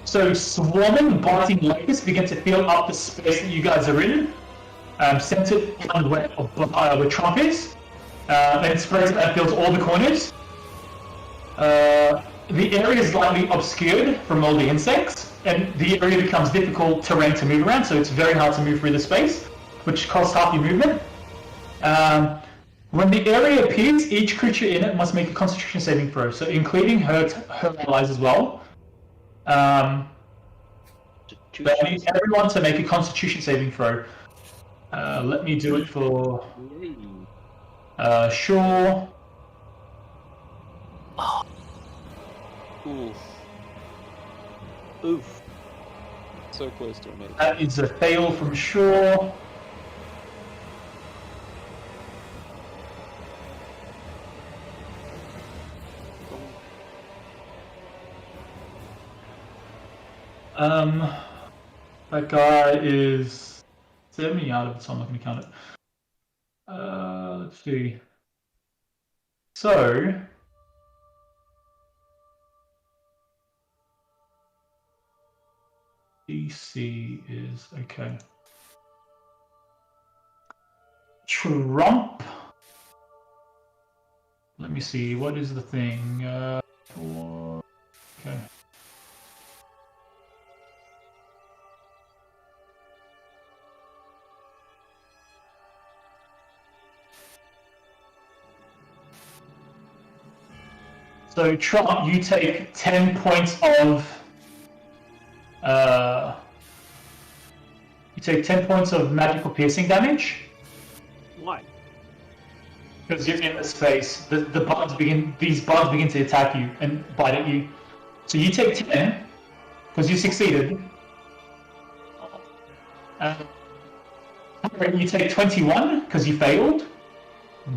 So swarming, biting locusts begin to fill up the space that you guys are in, centered on where Trump is, and it spreads and fills all the corners. The area is slightly obscured from all the insects, and the area becomes difficult terrain to move around, so it's very hard to move through the space, which costs half your movement. When the area appears, each creature in it must make a Constitution saving throw, so including her allies as well. But I need everyone to make a Constitution saving throw. Let me do it for Shaw. Oof. Oof. So close to an 8. That is a fail from Shaw. That guy is 70 out of it, so I'm not going to count it. Let's see. So, DC is okay. Trump. Let me see. What is the thing? Okay. So Trump, you take 10 points of magical piercing damage. Why? Because you're in the space, these bugs begin to attack you and bite at you. So you take 10 because you succeeded. You take 21 because you failed.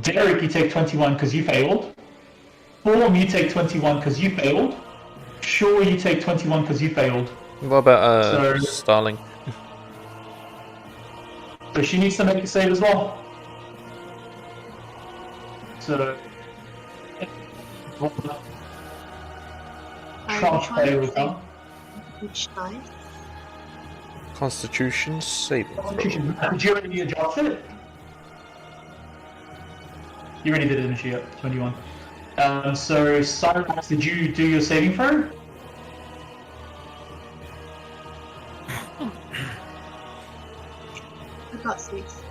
Derek, you take 21 because you failed. Form, you take 21 because you failed. Sure, you take 21 because you failed. What about Starling? So she needs to make a save as well. So. Trump failed, huh? Which dice? Constitution saving. Did you already adjust it? You already did it, didn't you? Yep, 21. So, Cyrax, did you do your saving throw? I got 6.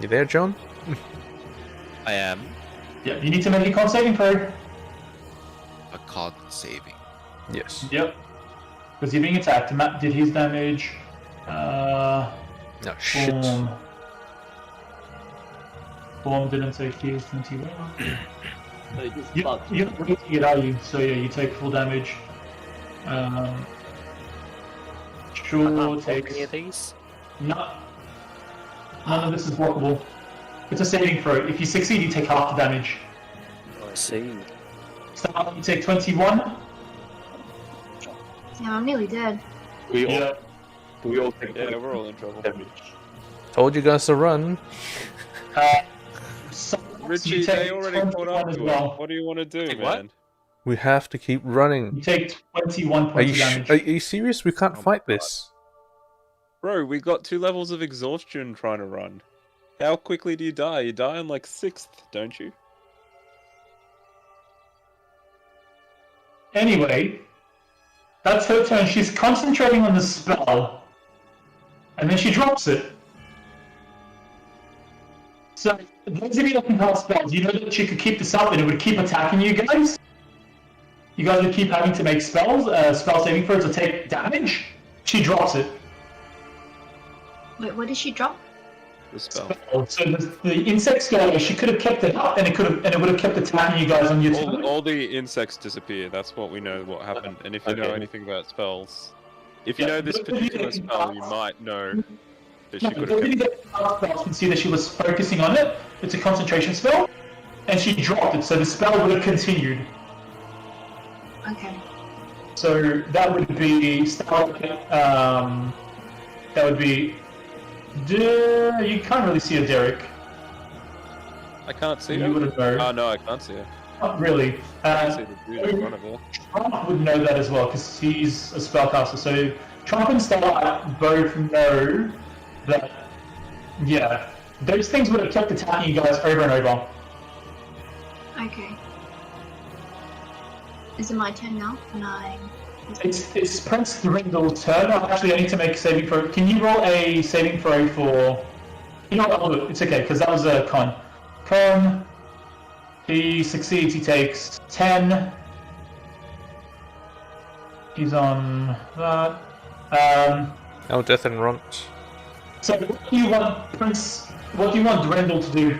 You there, John? I am. Yeah, you need to make a con saving throw. A con saving. Yes. Yep. Because you're being attacked. Matt did his damage. No shit. Form didn't take his 21. So it just You're bugs. not raising it, are you? So yeah, you take full damage. Sure takes... Any of these? No. None of this is blockable. It's a saving throw. If you succeed, you take half the damage. I see. Start, you take 21. Yeah, I'm nearly dead. We all, Yeah. we all take Yeah, we're all in trouble. damage. Told you guys to run. So Richie, you take they already caught 21 up as to well. it. What do you want to do, Take what? man? We have to keep running. You take 21 Are points you, of damage. are you serious? We can't fight this. Bro, we got 2 levels of exhaustion trying to run. How quickly do you die? You die on like 6th, don't you? Anyway, that's her turn. She's concentrating on the spell. And then she drops it. So, those of you that can cast spells, you know that she could keep this up and it would keep attacking you guys? You guys would keep having to make spells, spell saving throws to take damage? She drops it. Wait, what did she drop? The spell. So the insects go away. She could have kept it up, and it would have kept attacking you guys on your turn. All the insects disappear. That's what we know what happened. And if you know Okay. anything about spells, if you know this particular spell, you might know that she could have Nobody kept. that cast spells can see that she was focusing on it. It's a concentration spell, and she dropped it, so the spell would have continued. Okay. So that would be that would be. You can't really see a Derek. I can't see You her. would have known. Oh no, I can't see her. Not really. I can see the dude in front of her. Trump would know that as well because he's a spellcaster. So Trump and Starlight both know that. Yeah, those things would have kept attacking you guys over and over. Okay. Is it my turn now? Can I? It's Prince Thrindel's turn. Actually, I need to make a saving throw. Can you roll a saving throw for? You know what? I'll do it. It's okay because that was a con. Con. He succeeds. He takes 10. He's on that. Oh, Death and Runt. So what do you want, Prince? What do you want Drendel to do?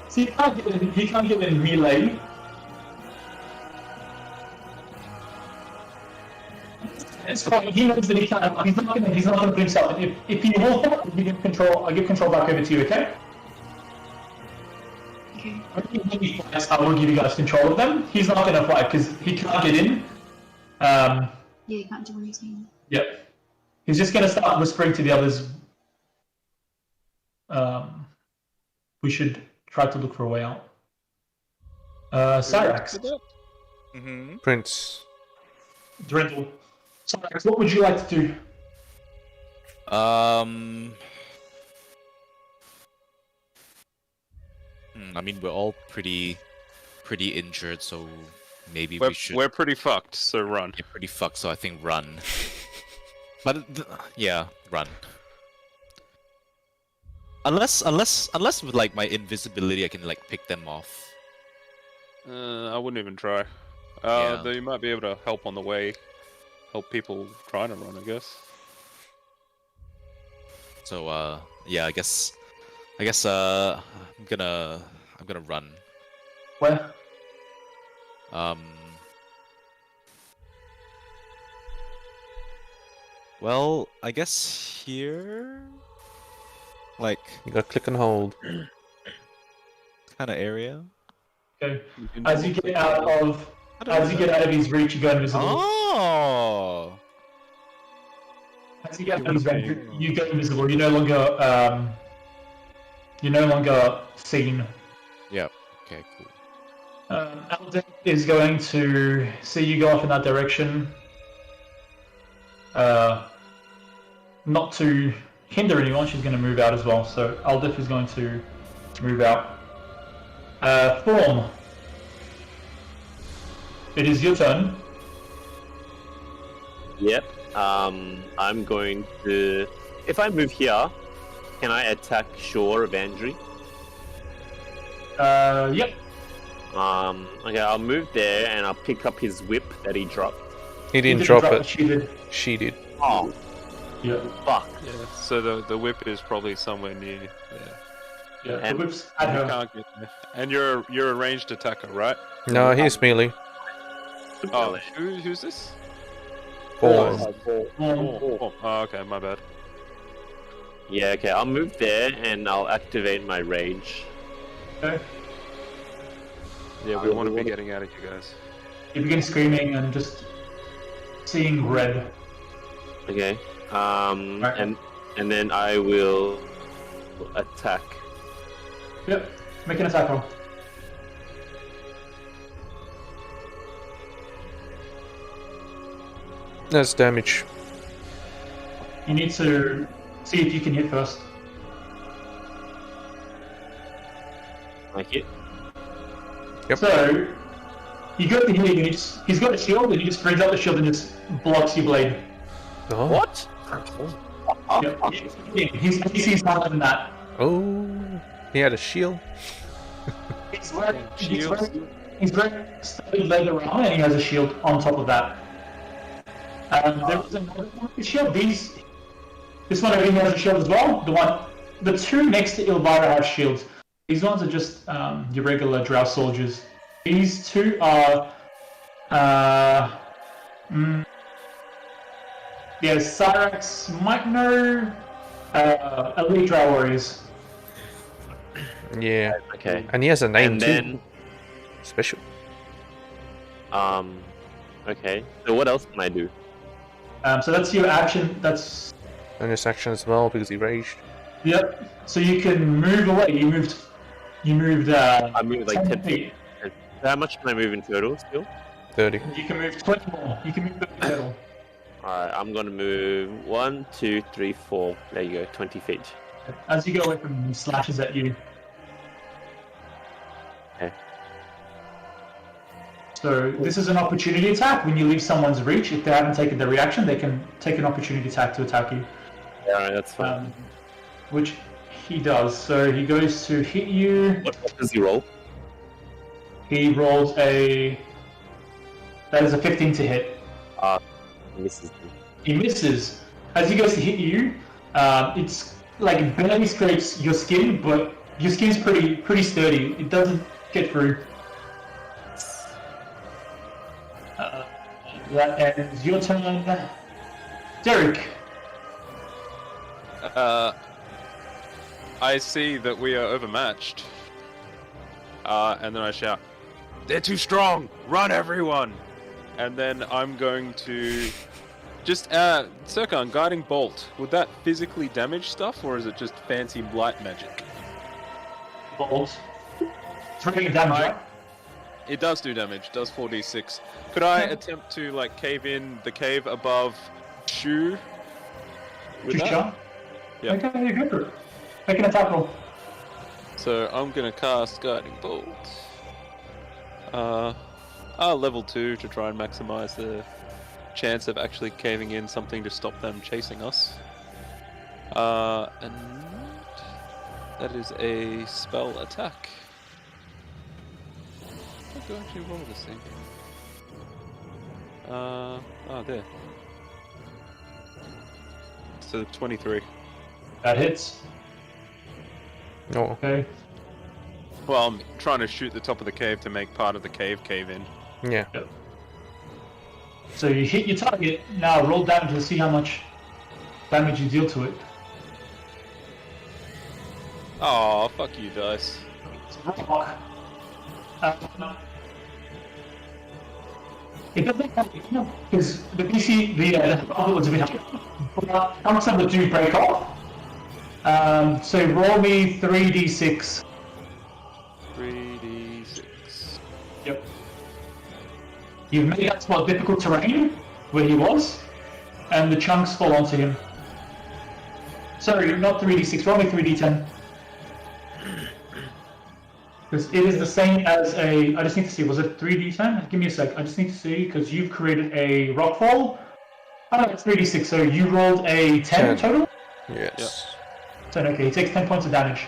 So he can't get in melee. It's fine. He knows that he can't. He's not gonna put himself. If he will, I'll give control back over to you. Okay. Okay. I will give you guys control of them. He's not gonna fight because he can't get in. Yeah, you can't do anything. Yep. He's just gonna start whispering to the others. We should try to look for a way out. Cyrax. Mm-hmm. Prince. Drendel. Cyrax, what would you like to do? I mean, we're all pretty injured, so maybe we should. We're pretty fucked, so run. We're pretty fucked, so I think run. But yeah, run. Unless with like my invisibility, I can like pick them off. I wouldn't even try. Yeah. Though you might be able to help on the way. Help people trying to run, I guess. So yeah, I guess I'm gonna run. Where? Well, I guess here, like You gotta click and hold. kind of area. Okay. As you get out of his reach, you go invisible. Oh. As you get out of his range, you go invisible. You're no longer seen. Yep. Okay. Cool. Alden is going to see you go off in that direction. Not to hinder anyone, she's going to move out as well. So Aldith is going to move out. Form. It is your turn. Yep. I'm going to. If I move here, can I attack Shore of Andry? Yep. Okay, I'll move there and I'll pick up his whip that he dropped. He didn't drop it. She did. She did. Oh. Yeah. Fuck. Yeah. So the whip is probably somewhere near. Yeah. And the whip's at You her. can't get there. And you're a ranged attacker, right? No, he's melee. Oh, who's this? Form. Oh, okay, my bad. Yeah, okay, I'll move there and I'll activate my rage. Okay. Yeah, we want to be getting out of you guys. You begin screaming and just seeing red. Okay. And then I will attack. Yep. Make an attack roll. That's damage. You need to see if you can hit first. I hit. Yep. So, you go to hit him, and he's got a shield, and he just brings up the shield and just blocks your blade. Oh. What? Yep. He's higher than that. Oh. He had a shield. He's wearing studded leather armor, and he has a shield on top of that. There was another one with a shield. This one over here has a shield as well. The two next to Ilvira have shields. These ones are just your regular drow soldiers. These two are, Cyrax might know, elite drow warriors. Yeah. Okay. And he has a name And too. then, Special. okay. So what else can I do? So that's your action. That's And his action as well because he raged. yep. So you can move away. You moved. I moved like 10 feet. feet. How much can I move in total still? 30. You can move 20 more. You can move the middle. Alright, I'm gonna move 1, 2, 3, 4. There you go, 20 feet. As you go away from him, he slashes at you. Okay. So this is an opportunity attack. When you leave someone's reach, if they haven't taken their reaction, they can take an opportunity attack to attack you. Alright, that's fine. Which he does. So he goes to hit you. What does he roll? He rolls a... That is a 15 to hit. Misses. He misses. As he goes to hit you, it's like barely scrapes your skin, but your skin's pretty sturdy. It doesn't get through. That ends your turn. Derek. I see that we are overmatched. And then I shout, "They're too strong! Run, everyone!" And then I'm going to just Serkan, guiding bolt. Would that physically damage stuff, or is it just fancy light magic? Bolt. It's really damage, right? It does do damage. Does 4d6. Could I attempt to like cave in the cave above Shu? with that? Shot? Yeah. Okay, you're good for it. Make an attack roll. So I'm gonna cast Guiding Bolt. Level 2 to try and maximize the chance of actually caving in something to stop them chasing us. And that is a spell attack. How do I actually roll this thing? There. So 23. That hits. Oh, Okay. Well, I'm trying to shoot the top of the cave to make part of the cave cave in. yeah. So you hit your target. Now roll damage to see how much damage you deal to it. Oh, fuck you, dice. It's a rock. It doesn't because the PC, the other was a bit high. Chunks of the do break off. So roll me 3d6. 3d6. Yep. You've made that spot difficult terrain where he was, and the chunks fall onto him. Sorry, not 3d6, roll me 3d10. Because it is the same as a. I just need to see, was it 3d10? Give me a sec, I just need to see, because you've created a rockfall. Oh no, it's 3d6, so you rolled a 10 total? Yes. 10, okay, he takes 10 points of damage.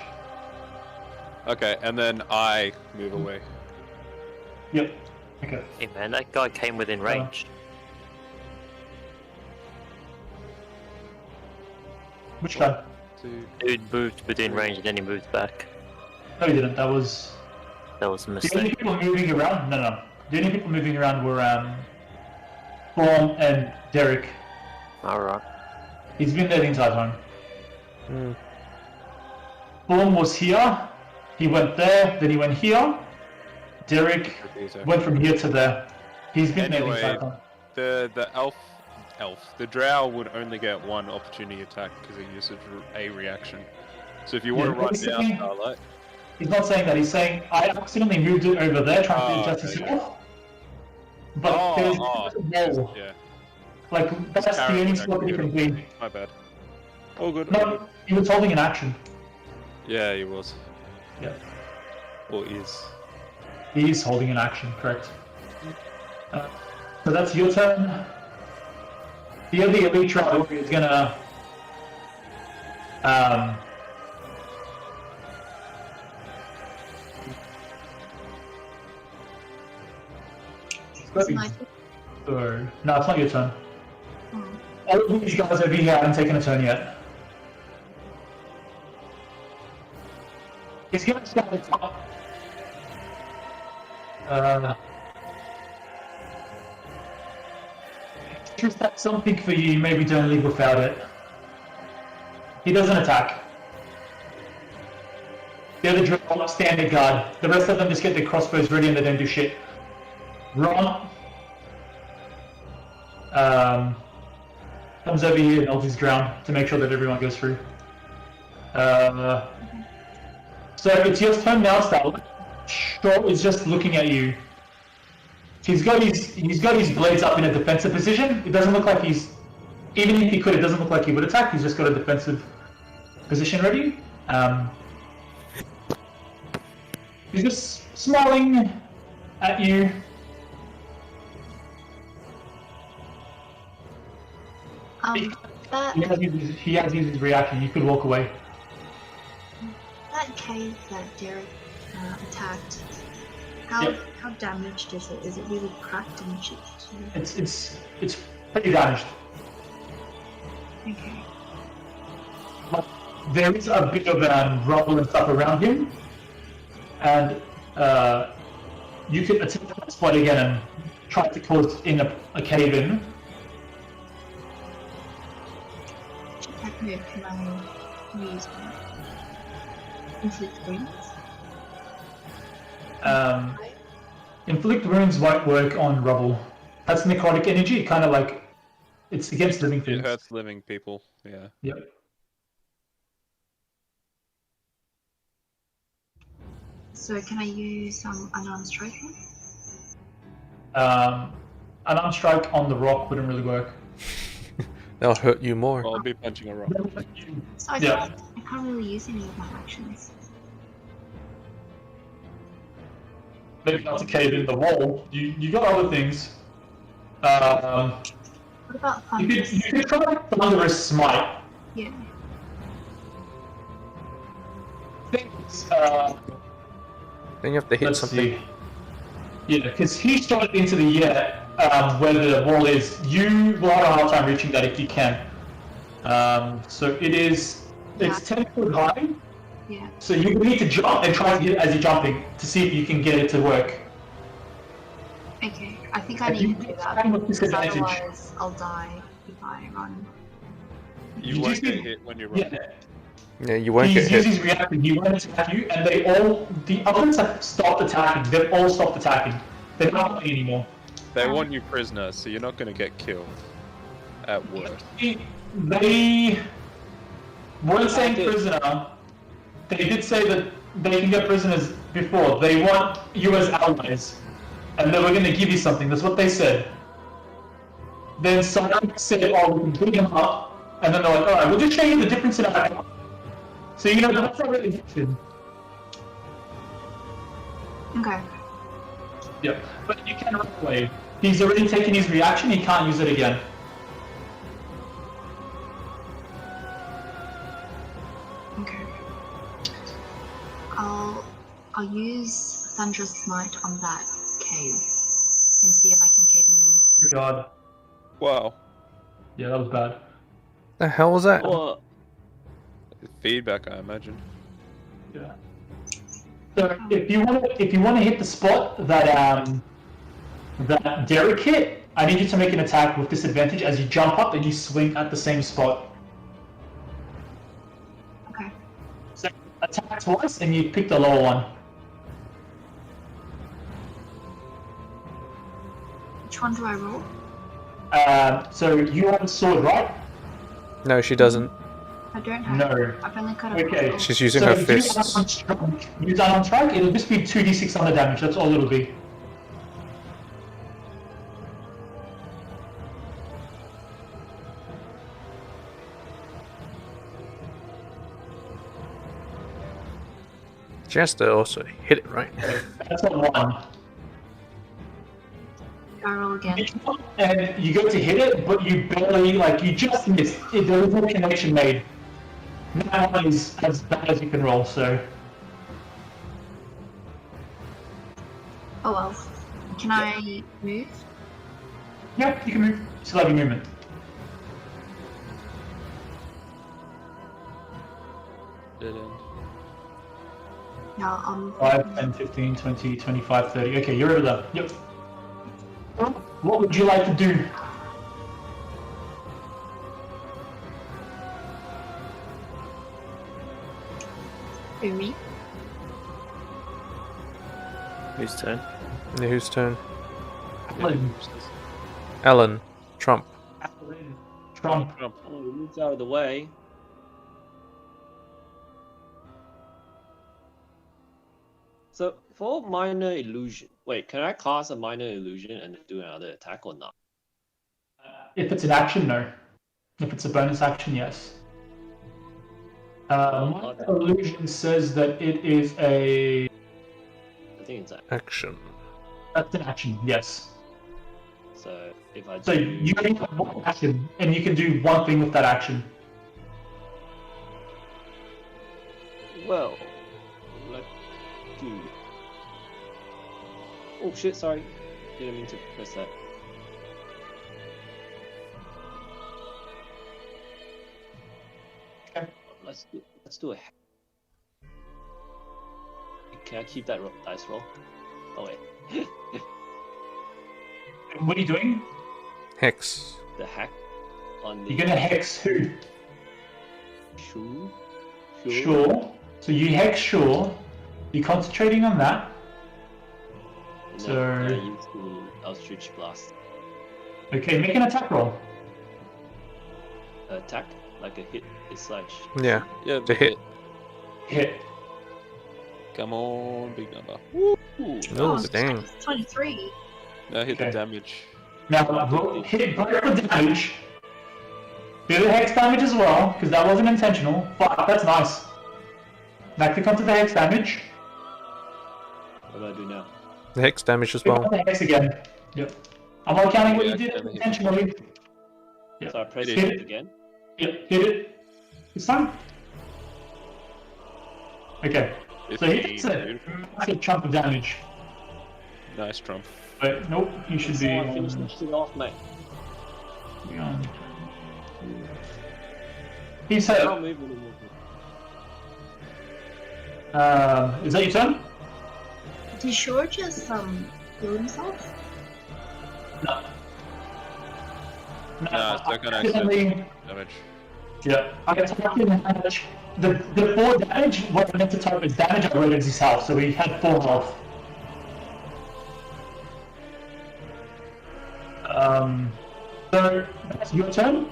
Okay, and then I move away. Yep, okay. Hey man, that guy came within range. Which guy? Dude moved within range and then he moved back. No, he didn't. That was a the only mistake. people moving around. No. The only people moving around were Thorn and Derek. Alright. He's been there the entire time. Mm. Thorn was here. He went there. Then he went here. Derek went from here to there. He's been there the Anyway, entire time. the drow would only get one opportunity attack because he uses a reaction. So if you want to write down Starlight, He's not saying that. He's saying I accidentally moved it over there, trying to adjust okay, itself. But there's a wall. yeah, Like that's the only spot that you can be. my bad. Oh good. No, he was holding an action. Yeah, he was. Yeah. Or is. He is holding an action, correct. So that's your turn. The other elite trial is gonna It's my no, it's not your turn. Oh. All of these guys over here haven't taken a turn yet. He's gonna start at the top. Just that's something for you, maybe don't leave without it. He doesn't attack. The other drill standard guard. The rest of them just get their crossbows ready and they don't do shit. Ron comes over here and holds his ground to make sure that everyone goes through. So it's your turn now, Stal. Shaw is just looking at you. He's got his blades up in a defensive position. It doesn't look like he's, even if he could, it doesn't look like he would attack. He's just got a defensive position ready. He's just smiling at you. That He has used his reaction. You could walk away. that cave that Derek attacked. Yep. How damaged is it? Is it really cracked and chipped? It's pretty damaged. Okay. But there is a bit of rubble and stuff around him, and you could attack that spot again and try to cause in a cave in. Can I use one? Inflict wounds? Inflict wounds won't work on rubble. That's necrotic energy, kind of like it's against living It things. hurts living people. Yeah. Yep. So can I use unarmed strike? Unarmed strike on the rock wouldn't really work. That'll hurt you more. I'll be punching a rock. So I Yeah. can't really use any of my actions. Maybe not to cave in the wall. You got other things. What about You thunders? could try Thunderous Smite. Yeah. Things, Then you have to hit let's something. see. Yeah, because he shot into the air where the wall is. You will have a hard time reaching that if you can. So it is It's 10 foot high, Yeah. so you need to jump and try to hit it as you're jumping to see if you can get it to work. Okay. I think I And you need to do get that. time with Because disadvantage. otherwise, I'll die if I run. You won't get hit when you run. Yeah. Yeah, you won't He's get hit. using his reaction, he won't attack you, and the others have stopped attacking. They've all stopped attacking. They're not fighting anymore. They want you prisoner, so you're not going to get killed. At worst. They weren't saying prisoner. They did say that they can get prisoners before. They want you as allies. And they were going to give you something. That's what they said. Then someone said, oh, we can beat him up. And then they're like, alright, we'll just show you the difference in our... So, you know, that's not really action. Okay. Yep. But you can run away. He's already taken his reaction, he can't use it again. Okay. I'll use Thunderous Smite on that cave and see if I can cave him in. Oh god. Wow. Yeah, that was bad. The hell was that? Well, Feedback, I imagine. Yeah. So if you want to hit the spot that that Derek hit, I need you to make an attack with disadvantage as you jump up and you swing at the same spot. Okay. So attack twice and you pick the lower one. Which one do I roll? So you have a sword, right? No, she doesn't. I don't have. No. I've only got a Okay. bow. She's using So her use fists. unarmed strike. Use unarmed strike. It'll just be 2d6 on the damage. That's all it'll be. She has to also hit it, right? That's a 1. I roll again. And you go to hit it, but you barely, like, you just missed. There was no connection made. That one is as bad as you can roll, so... Oh well. Can I move? Yeah, you can move. Still have your movement. Dead end. Yeah, I'll move. 5, 10, 15, 20, 25, 30. Okay, you're over there. Yep. What would you like to do? Who, me? Whose turn? Yeah, whose turn? Alan. Alan. Trump. Alan. Trump. oh, we moved out of the way. So for minor illusion, wait, can I cast a minor illusion and do another attack or not? If it's an action, no. If it's a bonus action, yes. My illusion says that it is a... I think it's that. Action. That's an action, yes. So if I So do, you only have one action, and you can do one thing with that action. well, let's do. Oh shit! Sorry, didn't mean to press that. Okay. Let's do a. Can I keep that dice roll? Oh wait. What are you doing? Hex. The hack on the. You're gonna hex who? Sure. Sure. So you hex Sure. You're concentrating on that. And So- then I use the Eldritch Blast. Okay, make an attack roll. Attack like a hit slash. Yeah. Yeah, To hit. Hit. Come on, big number. Woo! Oh, dang. 23. Now hit Okay. the damage. Now, hit both the damage. Do the hex damage as well, because that wasn't intentional. Fuck, that's nice. Now click onto the hex damage. What do I do now? The hex damage as Click well. on the hex again. Yep. I'm not counting what Yeah, you did accidentally hit. intentionally. Yep. So I press Hit it it. again. Yep, hit it. This time? Okay. So he takes a Beautiful. massive chunk of damage. Nice Trump. But nope, you should So be I finish this shit off, mate. He's I hurt. can't move anymore. Is that your turn? Did Shore just heal himself? No. No, it's not gonna accidentally. damage. Yeah. Okay, so damage. The 4 damage, what I meant to type as damage, I wrote as his health, so he had 4 health. So that's your turn.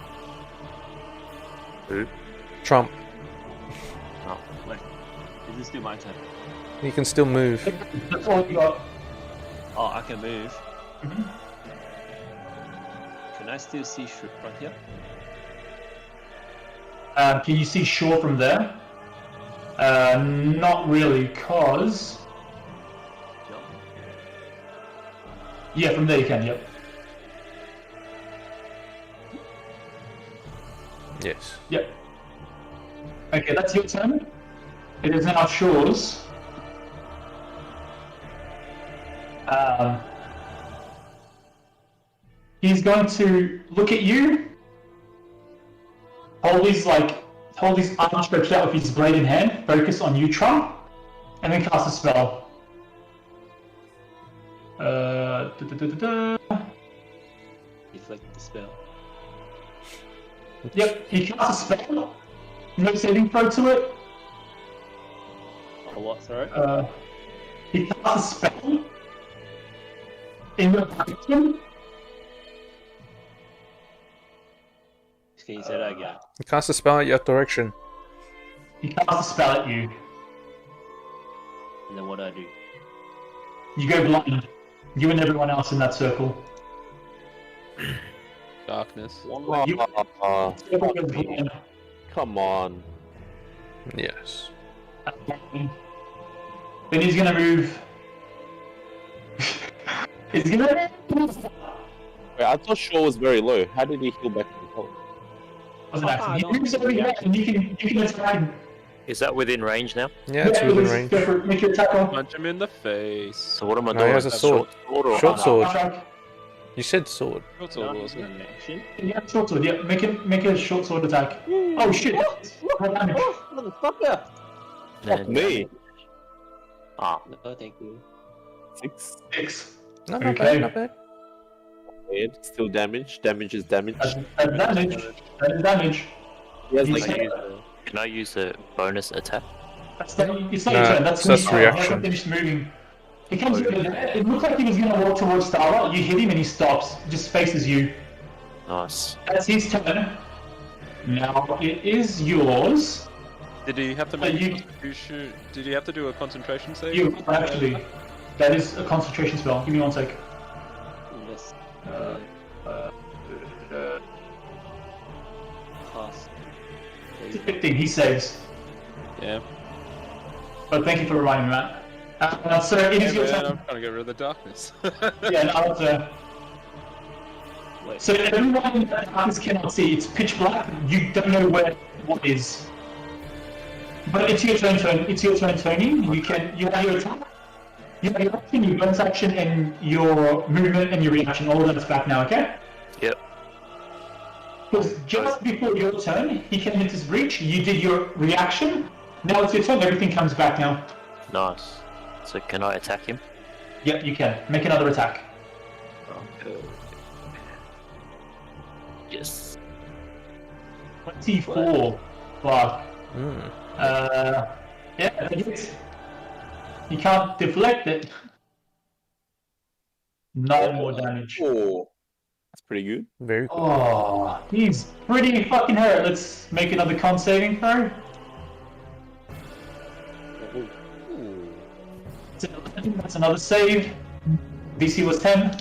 Who? Trump. Oh, wait. Is this still my turn? You can still move. That's all you got. Oh, I can move. Mhm. Can I still see Shrew right here? Can you see Shore from there? Not really, cause No. yeah, from there you can. Yep. Yes. Yep. Okay, that's your turn. It is now Shore's. He's going to look at you, hold his arm stretched out with his blade in hand, focus on you, Trump, and then cast a spell. Deflect the spell. Yep, he casts a spell. No saving throw to it. Oh, what? Sorry? He casts a spell in your direction. Can you say that again? You cast a spell at your direction. He casts a spell at you. And then what do I do? You go blind. You and everyone else in that circle. Darkness. You- Circle goes blind. Come on. Yes. Then he's gonna move. He's gonna. Wait, I thought Shaw was very low. How did he heal back from health? Wasn't accident. He moves over here and you can attack him. Is that within range now? Yeah, it's within Liz, range. Go for it. Make your attack roll. Punch him in the face. So what am I No, doing? he has a sword. Or Short sword. Attack. You said sword. Short No, sword, wasn't it? action. Yeah, short sword. Yeah, make a short sword attack. Oh shit! What damage? Motherfucker! Man, Me? Ah, No, thank you. 6. 6. No, not Okay. bad, not bad. Still damage. Damage is damage. That's damage. That is damage. He has He's like hit. can I use a bonus attack? It's not your No, turn. That's that's his turn. He reaction. hasn't finished moving. He comes over there. It looks like he was gonna walk towards Starlight. You hit him and he stops. Just faces you. Nice. That's his turn. Now it is yours. Did he have to But make? you- Did he have to do a concentration save? You actually. That is a concentration spell. Give me 1 sec. Yes. Pass. There you go. 15. He saves. Yeah. But thank you for reminding me, Matt. So it is Yeah, your man, turn. I'm trying to get rid of the darkness. Yeah, no, Wait. so everyone in the darkness cannot see. It's pitch black. You don't know what is. But it's your turn, Tony. It's your turn, Tony. You have your attack. You have your action, your bonus action, and your movement and your reaction. All of that's back now, okay? Yep. Because just before your turn, he came into his breach. You did your reaction. Now it's your turn. Everything comes back now. Nice. So can I attack him? Yep, you can. Make another attack. Okay. Yes. 24. Fuck. Mm. Yeah, that hits. You can't deflect it. 9 more damage. Oh, that's pretty good. Very cool. Oh, he's pretty fucking hurt. Let's make another con saving throw. That's another save. DC was 10.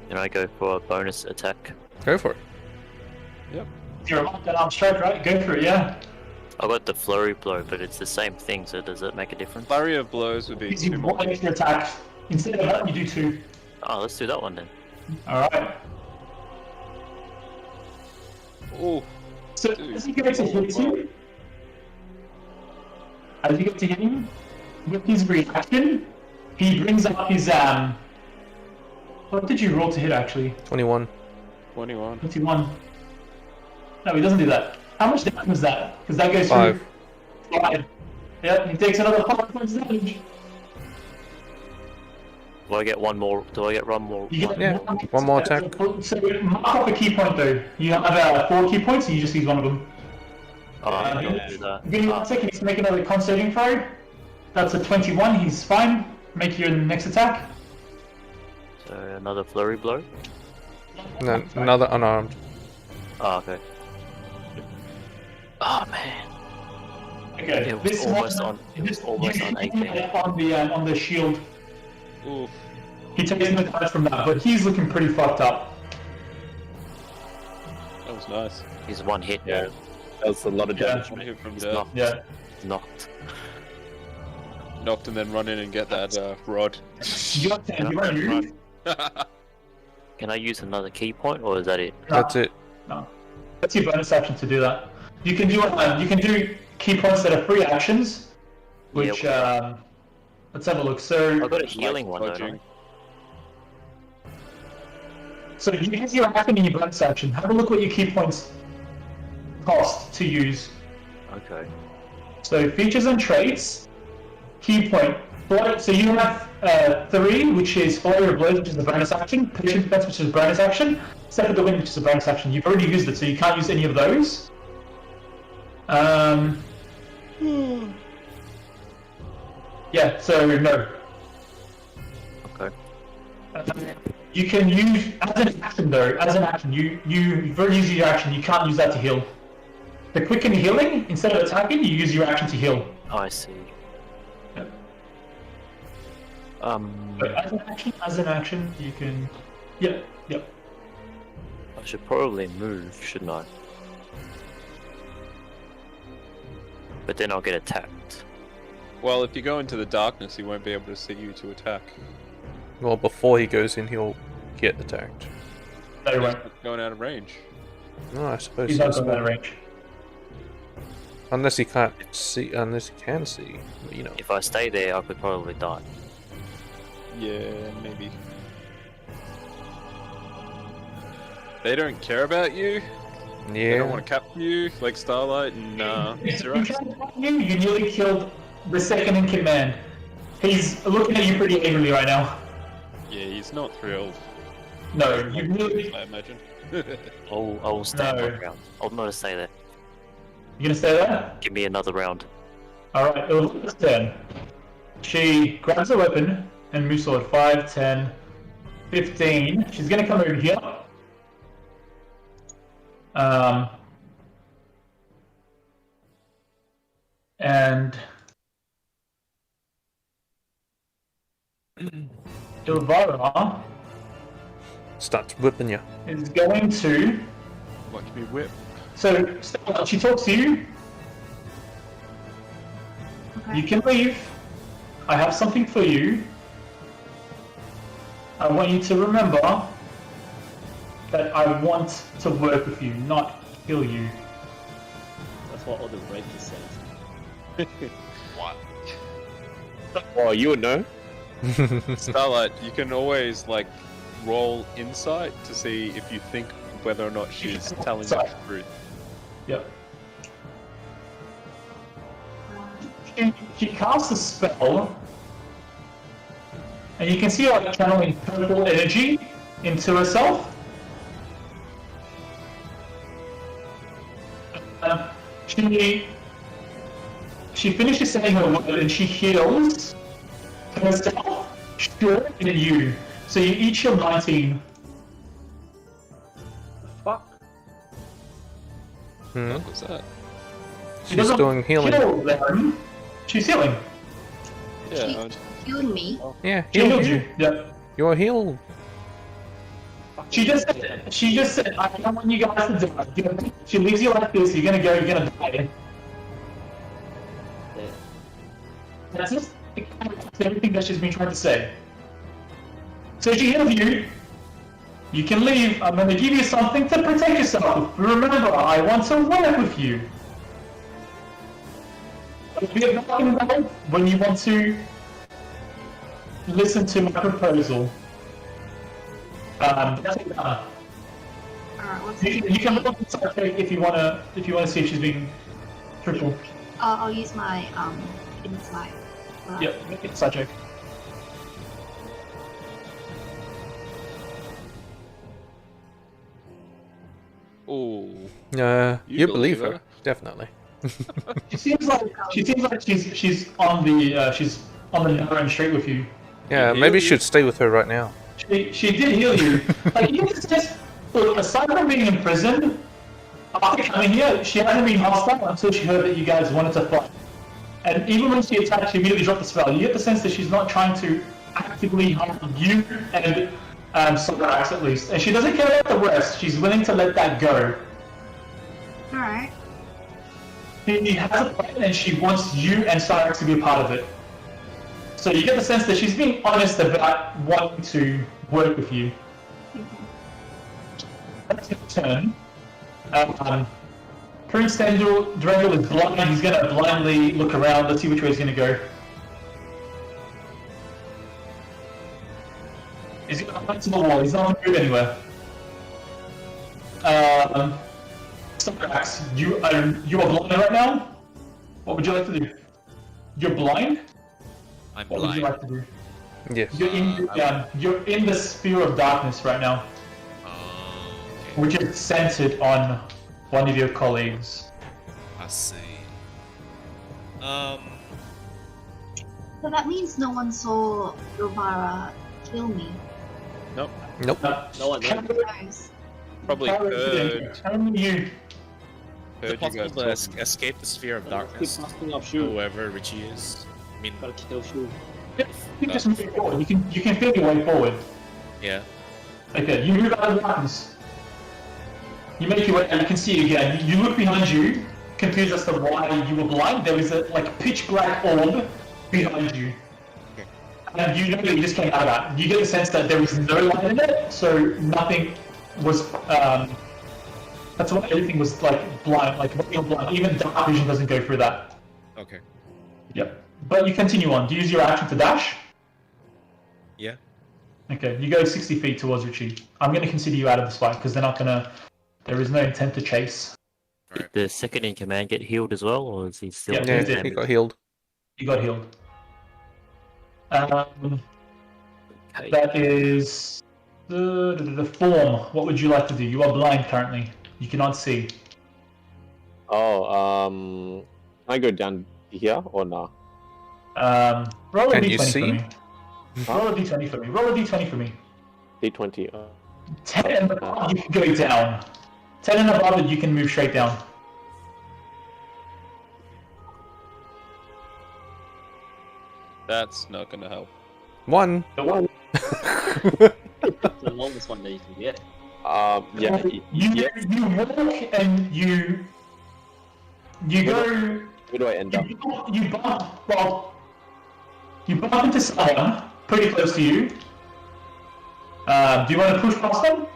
Can I go for a bonus attack? Go for it. You're a locked arm strike, right? Go for it, yeah. I got the flurry blow, but it's the same thing. So does it make a difference? Flurry of blows would be Gives 2 you more. 1 extra attack. Instead of that, you do 2. Oh, let's do that one then. Alright. Oh, So as you go to hit him, with his reaction, he brings up his what did you roll to hit actually? 21. 21. 21. No, he doesn't do that. How much damage was that? Because that goes 5. through 5. Yep, he takes another 5 points of damage. Do I get one more? Do I get one more? You get Yeah, one more attack. So mark off a key point though. You have 4 key points, and you just use one of them. Oh, I don't do that. Give me 1 second. He's make another con saving throw. That's a 21. He's fine. Make your next attack. So another flurry blow. No, another unarmed. Oh, okay. Oh man. Okay. It was almost on. It was almost on 18. On the shield. Oof. He takes no damage from that, but he's looking pretty fucked up. That was nice. He's one hit. Yeah, that was a lot of damage. One hit from He's death. knocked. Yeah. Knocked. Knocked and then run in and get that rod. You got 10. You want to move? Can I use another key point, or is that it? That's it. No. That's your bonus action to do that. You can do key points that are free actions, which let's have a look. So I got a healing one, don't I? So you use your action in your bonus action. Have a look what your key points cost to use. Okay. So features and traits, key point. So you have 3, which is Flurry of Blows, which is the bonus action. Patient Defense, which is a bonus action. Step of the Wind, which is a bonus action. You've already used it, so you can't use any of those. Yeah, so no. Okay. You can use as an action though. As an action, you've already used your action. You can't use that to heal. The quicken healing, instead of attacking, you use your action to heal. Oh, I see. Yep. Um. But as an action, you can. Yep. I should probably move, shouldn't I? But then I'll get attacked. Well, if you go into the darkness, he won't be able to see you to attack. Well, before he goes in, he'll get attacked. No, he He's won't. not going out of range. No, I suppose He's so. not going out of range. Unless he can't see, unless he can see, but, you know. If I stay there, I could probably die. Yeah, maybe. They don't care about you. They don't Yeah. want to capture you like Starlight and Xerax. You nearly killed the second in command. He's looking at you pretty angrily right now. Yeah, he's not thrilled. No, you nearly. I imagine. I will stay No. one round. I'll not stay there. You gonna stay there? Give me another round. Alright, Ilva's turn. She grabs a weapon and moves forward 5, 10, 15. She's gonna come over here. And Ilvara Starts whipping you. is going to. Watch me whip. So she talks to you. Okay. You can leave. I have something for you. I want you to remember that I want to work with you, not kill you. That's what all the Rangers say. What? Oh, you would know. Starlight, you can always like roll insight to see if you think whether or not she's telling you the truth. Yep. She casts a spell, and you can see her like channeling purple energy into herself. She finishes saying her word and she heals herself, sure, and you. So you each heal 19. Fuck. Hmm. What was that? She She's doesn't doing healing. kill them. She's healing. Yeah, She- I was- Healing me. Yeah, She heal healed you. you. Yep. You're healed. She just said, I don't want you guys to die. She leaves you like this, you're gonna go, you're gonna die. Yeah. That's just everything that she's been trying to say. So she heals you. You can leave. I'm gonna give you something to protect yourself. Remember, I want to work with you. It'll be a back and forth when you want to listen to my proposal. That's it. Alright, what's You can look inside if you wanna see if she's being truthful. I'll use my insight. Yep, it's subject. Ooh. You believe her, definitely. She seems like she's on the narrow and straight with you. Yeah, maybe you should stay with her right now. She did heal you. Like you just look, aside from being in prison, after coming here, she hasn't been hostile until she heard that you guys wanted to fight. And even when she attacked, she immediately dropped the spell. You get the sense that she's not trying to actively harm you and Cyrax at least. And she doesn't care about the rest. She's willing to let that go. Alright. She has a plan and she wants you and Cyrax to be a part of it. So you get the sense that she's being honest about wanting to work with you. That's your turn. Prince Durandal is blind. He's going to blindly look around. Let's see which way he's going to go. He's going to hunt to the wall. He's not going to move anywhere. Cyrax, you are blind right now? What would you like to do? You're blind? I'm What blind. would you like to do? Yes. You're in the sphere of darkness right now, Okay. which is centered on one of your colleagues. I see. So that means no one saw Rovara kill me. Nope. Nope. No one knows. Knows. Probably heard Only you. Is you it guys possible to talking. escape the sphere of Keep darkness? casting off shoot. Whoever Richie is. I mean, Gotta kill shoot. You can just move forward. You can feel your way forward. yeah. Okay, you move out of the darkness. You make your way, and you can see it again. You look behind you, confused as to why you were blind. There was a pitch black orb behind you. And you know that you just came out of that. You get the sense that there was no light in it, so nothing was. That's why everything was blind, blind. Even dark vision doesn't go through that. Okay. Yep. But you continue on. Do you use your action to dash? Yeah. Okay, you go 60 feet towards Richie. I'm going to consider you out of this fight because they're not going to. There is no intent to chase. Did the second in command get healed as well, or is he still? Yeah, Yeah, he did. he got healed. You got healed. Okay. That is the form. What would you like to do? You are blind currently. You cannot see. Can I go down here or not? Roll a Can you d20 see? for me. Roll a d20 for me. Roll a d20 for me. D20. 10 and above, you can go down. 10 and above it, you can move straight down. That's not gonna help. 1. The one. It's the longest one that you can get. Yeah. You walk and you go. Where do I end up? You bump into someone pretty close to you. Do you want to push past them?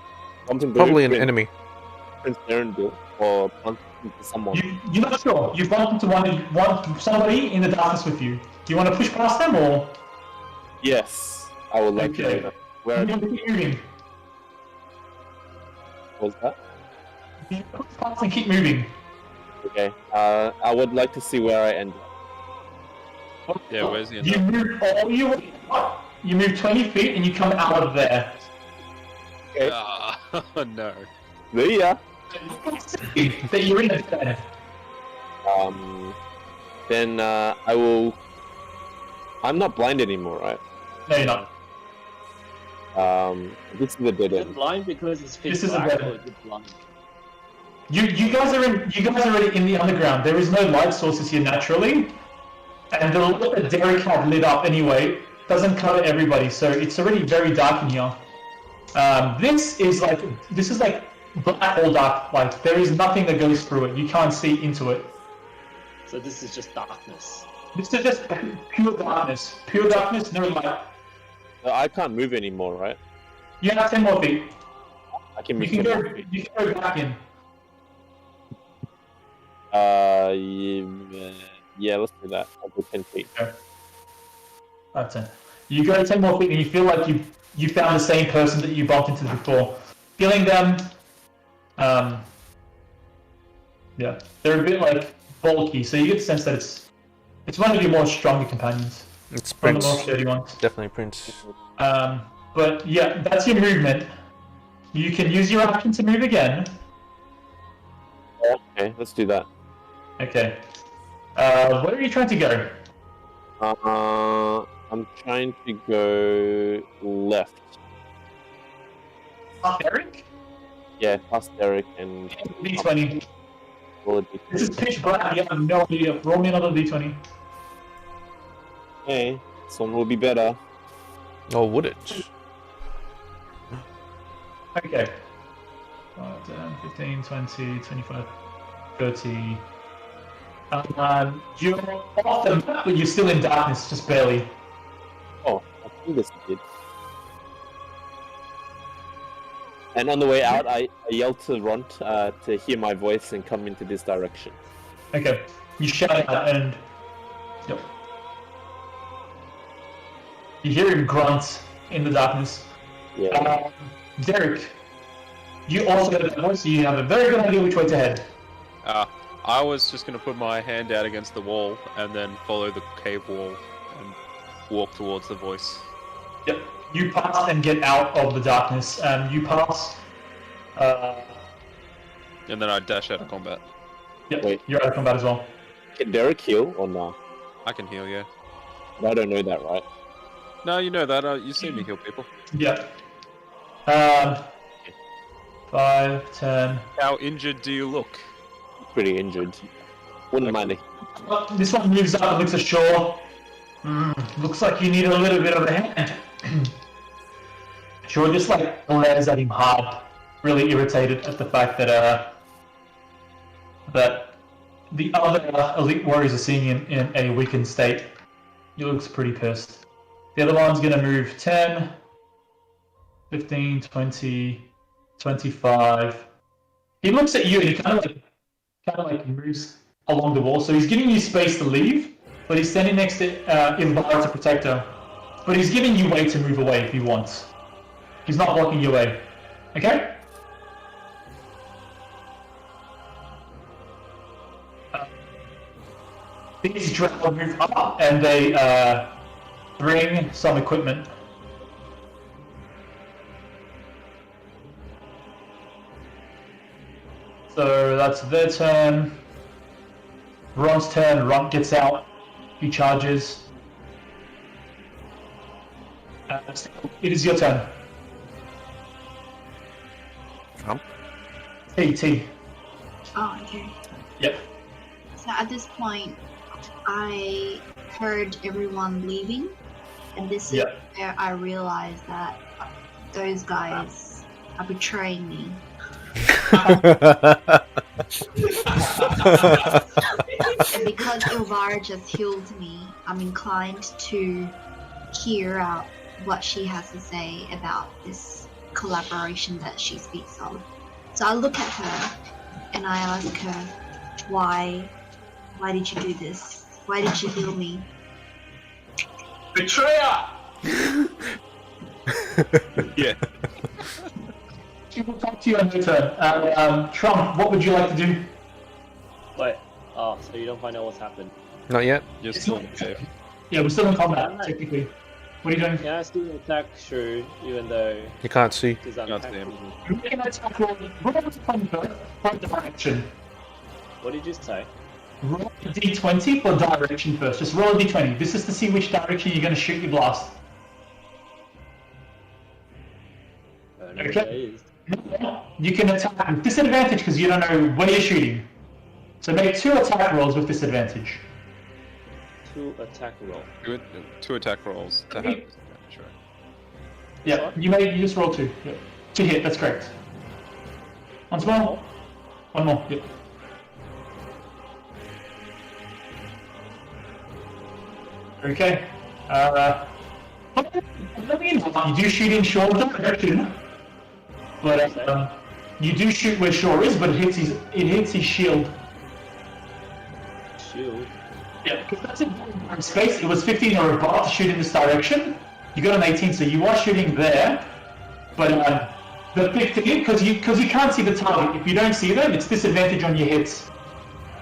Probably an enemy. Prince Durandal or bump into someone. You're not sure. You bumped into somebody in the darkness with you. Do you want to push past them or? Yes, I would like to Okay. do that. Where You keep moving. was that? You push past and keep moving. Okay. I would like to see where I end up. Yeah, where's the You move you move 20 feet and you come out of there. Okay. Oh no. See ya. That you're in a bed. Then I will. I'm not blind anymore, right? No, you're not. This is a dead Is it end. blind because it's pitch This is a black, bed. or is it blind? You guys are already in the underground. There is no light sources here naturally, and the light that Derek had lit up anyway doesn't cover everybody, so it's already very dark in here. This is like black hole dark light. There is nothing that goes through it. You can't see into it. So this is just darkness. This is just pure darkness. Pure darkness, no light. I can't move anymore, right? You have 10 more feet. I can You move can 10 go. more feet. You can go back in. Yeah, let's do that. I'll go 10 feet. That's it. You go 10 more feet and you feel like you found the same person that you bumped into before. Feeling them, yeah, they're a bit bulky, so you get the sense that it's one of your more stronger companions. It's One of Prince. the more sturdy ones. Definitely Prince. But yeah, that's your movement. You can use your action to move again. Okay, let's do that. Okay. Where are you trying to go? I'm trying to go left. Past Eric? Yeah, past Derek and D20. roll a This is pitch black. You have no idea. Roll me another D20. Okay, this one will be better. Oh, would it? Okay. 5, 10, 15, 20, 25, 30. You're off the map, but you're still in darkness, just barely. Oh, I think this did. And on the way out, I yelled to Ront to hear my voice and come into this direction. Okay. You shout out and... Yep. You hear him grunt in the darkness. Yeah. Derek, you also got that voice, so you have a very good idea which way to head. I was just going to put my hand out against the wall and then follow the cave wall and walk towards the voice. Yep. You pass and get out of the darkness. You pass... And then I dash out of combat. Yep, Wait. you're out of combat as well. Can Derek heal or no? I can heal, yeah. I don't know that, right? No, you know that. You've seen me heal people. Yep. 5, 10... How injured do you look? Pretty injured. Wouldn't mind it. Well, this one moves up and looks ashore. Looks like you need a little bit of a hand. Sure, just like glares at him hard, really irritated at the fact that that the other elite warriors are seeing him in a weakened state. He looks pretty pissed. The other one's gonna move 10, 15, 20, 25. He looks at you and he kind of like moves along the wall. So he's giving you space to leave, but he's standing next to Ilvar to protect her. But he's giving you way to move away if he wants. He's not blocking your way. Okay? These drow move up and they bring some equipment. So that's their turn. Ron's turn. Ron gets out. He charges. It is your turn. T. Oh, okay. Yep. So at this point, I heard everyone leaving, and this is where I realized that those guys are betraying me. And because Ilvara just healed me, I'm inclined to hear out what she has to say about this collaboration that she speaks of. So I look at her and I ask her, why did you do this? Why did you heal me? Betrayer! Yeah. She will talk to you on your turn. Trump, what would you like to do? Wait. Oh, so you don't find out what's happened? Not yet. You're still in the cave. Yeah, we're still in combat, technically. What are you doing? Can I still attack Shrew, even though... You can't see. Because I'm Can't see him. Make an attack roll. Roll a d20 for direction. What did you say? Roll a d20 for direction first. Just roll a d20. This is to see which direction you're going to shoot your blast. I don't know Okay. what that is. You can attack with disadvantage because you don't know where you're shooting. So make 2 attack rolls with disadvantage. 2 attack roll. Two attack rolls to have disadvantage, right? Yeah, you just roll 2. Yep. To hit, that's correct. Once more. One more. Yep. Okay. You do shoot in shore direction, but you do shoot where shore is, but it hits his shield. Shield? Yeah, because that's in space. It was 15 or above to shoot in this direction. You got an 18, so you are shooting there. But the 15, because you can't see the target. If you don't see them, it's disadvantage on your hits.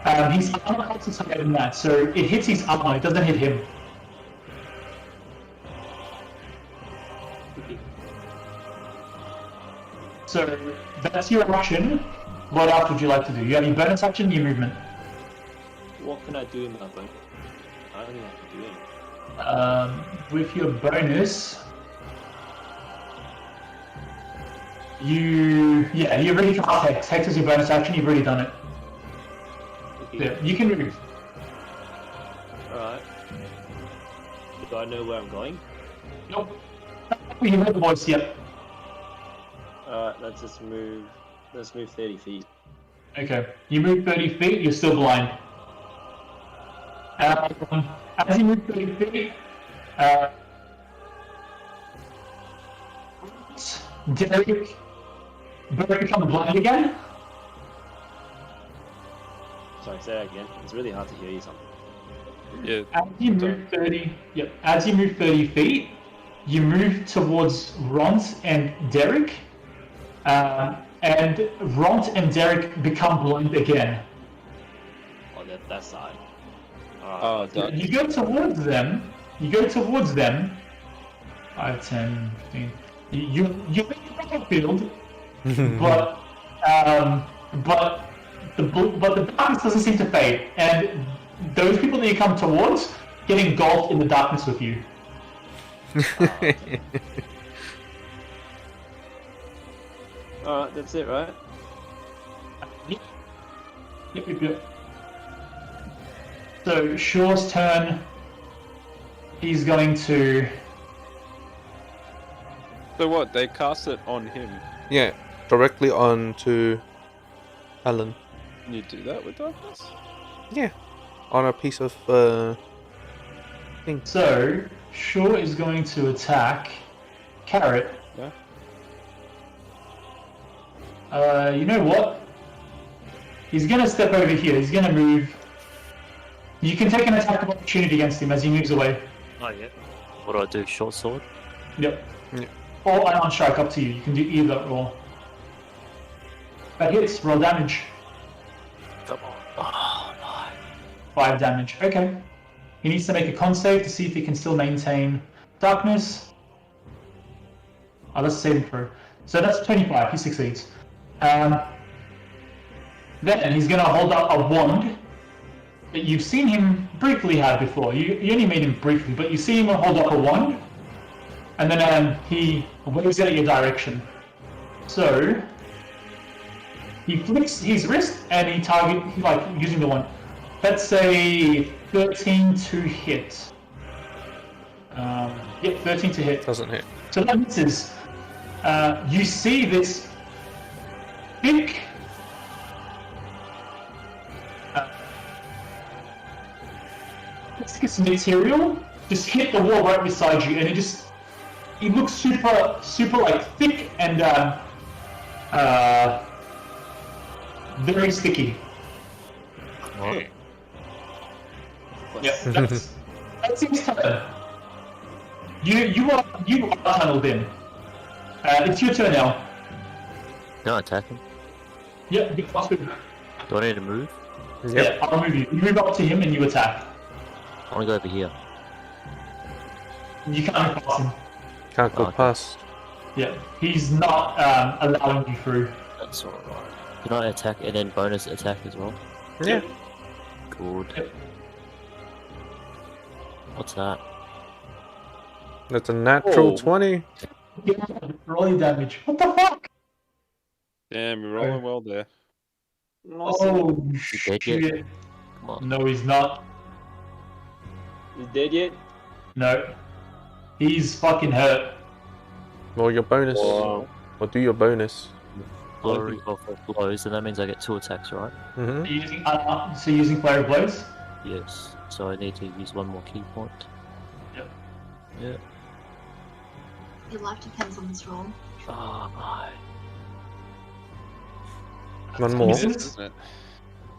His armor costs is higher than that, so it hits his armor, it doesn't hit him. So that's your action. What else would you like to do? You have your bonus action, your movement. What can I do in my bonus? I don't think I can do anything. With your bonus, you already cast Hex. Hex is your bonus action. You've already done it. Okay. Yeah, you can move. Alright. Do I know where I'm going? Nope. You heard the voice. Yep. Alright, let's just move. Let's move 30 feet. Okay. You move 30 feet. You're still blind. As you move 30 feet, Derek becomes blind again. Sorry, say that again. It's really hard to hear you something. Yeah. As you move 30, as you move 30 feet, you move towards Ront and Derek, and Ront and Derek become blind again. Oh, that side. Oh, done. You go towards them. 5, 10, 15. You're in the battlefield, but the darkness doesn't seem to fade, and those people that you come towards get engulfed in the darkness with you. Alright, that's it, right? Yep. So Shaw's turn. He's going to. So what? They cast it on him. Yeah, directly on to Alan. Can you do that with darkness? Yeah, on a piece of thing. So Shaw is going to attack Carrot. Yeah. You know what? He's gonna step over here. He's gonna move. You can take an attack of opportunity against him as he moves away. Oh yeah. What do I do? Short sword? Yep. Yeah. Or an on strike, up to you. You can do either or. That hits. Roll damage. Come on. Oh no. 5 damage. Okay. He needs to make a con save to see if he can still maintain darkness. Oh, that's a saving throw. So that's 25. He succeeds. Then he's going to hold up a wand that you've seen him briefly have before. You only made him briefly, but you see him hold up a wand, and then he waves it at your direction. So he flicks his wrist and he using the wand. Let's say 13 to hit. Yep, 13 to hit. Doesn't hit. So that misses. You see this thick this material just hit the wall right beside you, and it looks super like thick and very sticky. What? Yeah, that's his turn. You are tunneled in. It's your turn now. Can I attack him? Yeah, you must move. Do I need to move? Yeah, I'll move you. You move up to him and you attack. I want to go over here. You can't move past him. Can't go Okay. past. Yeah, he's not allowing you through. That's alright. Can I attack and then bonus attack as well? Yeah. Good. Yep. What's that? That's a natural Oh. 20. Yeah, roll your damage. What the fuck? Damn, you're rolling well there. Oh dead yet? shit! Come on. No, he's not. He's dead yet? No, he's fucking hurt. Or your bonus. Wow. Or do your bonus. Flurry of blows, and that means I get 2 attacks, right? Mm-hmm. Are you using so you're using flurry of blows? Yes. So I need to use 1 more key point. Yep. Yeah. Your life depends on this roll. Oh my. One more. Misses? Isn't it?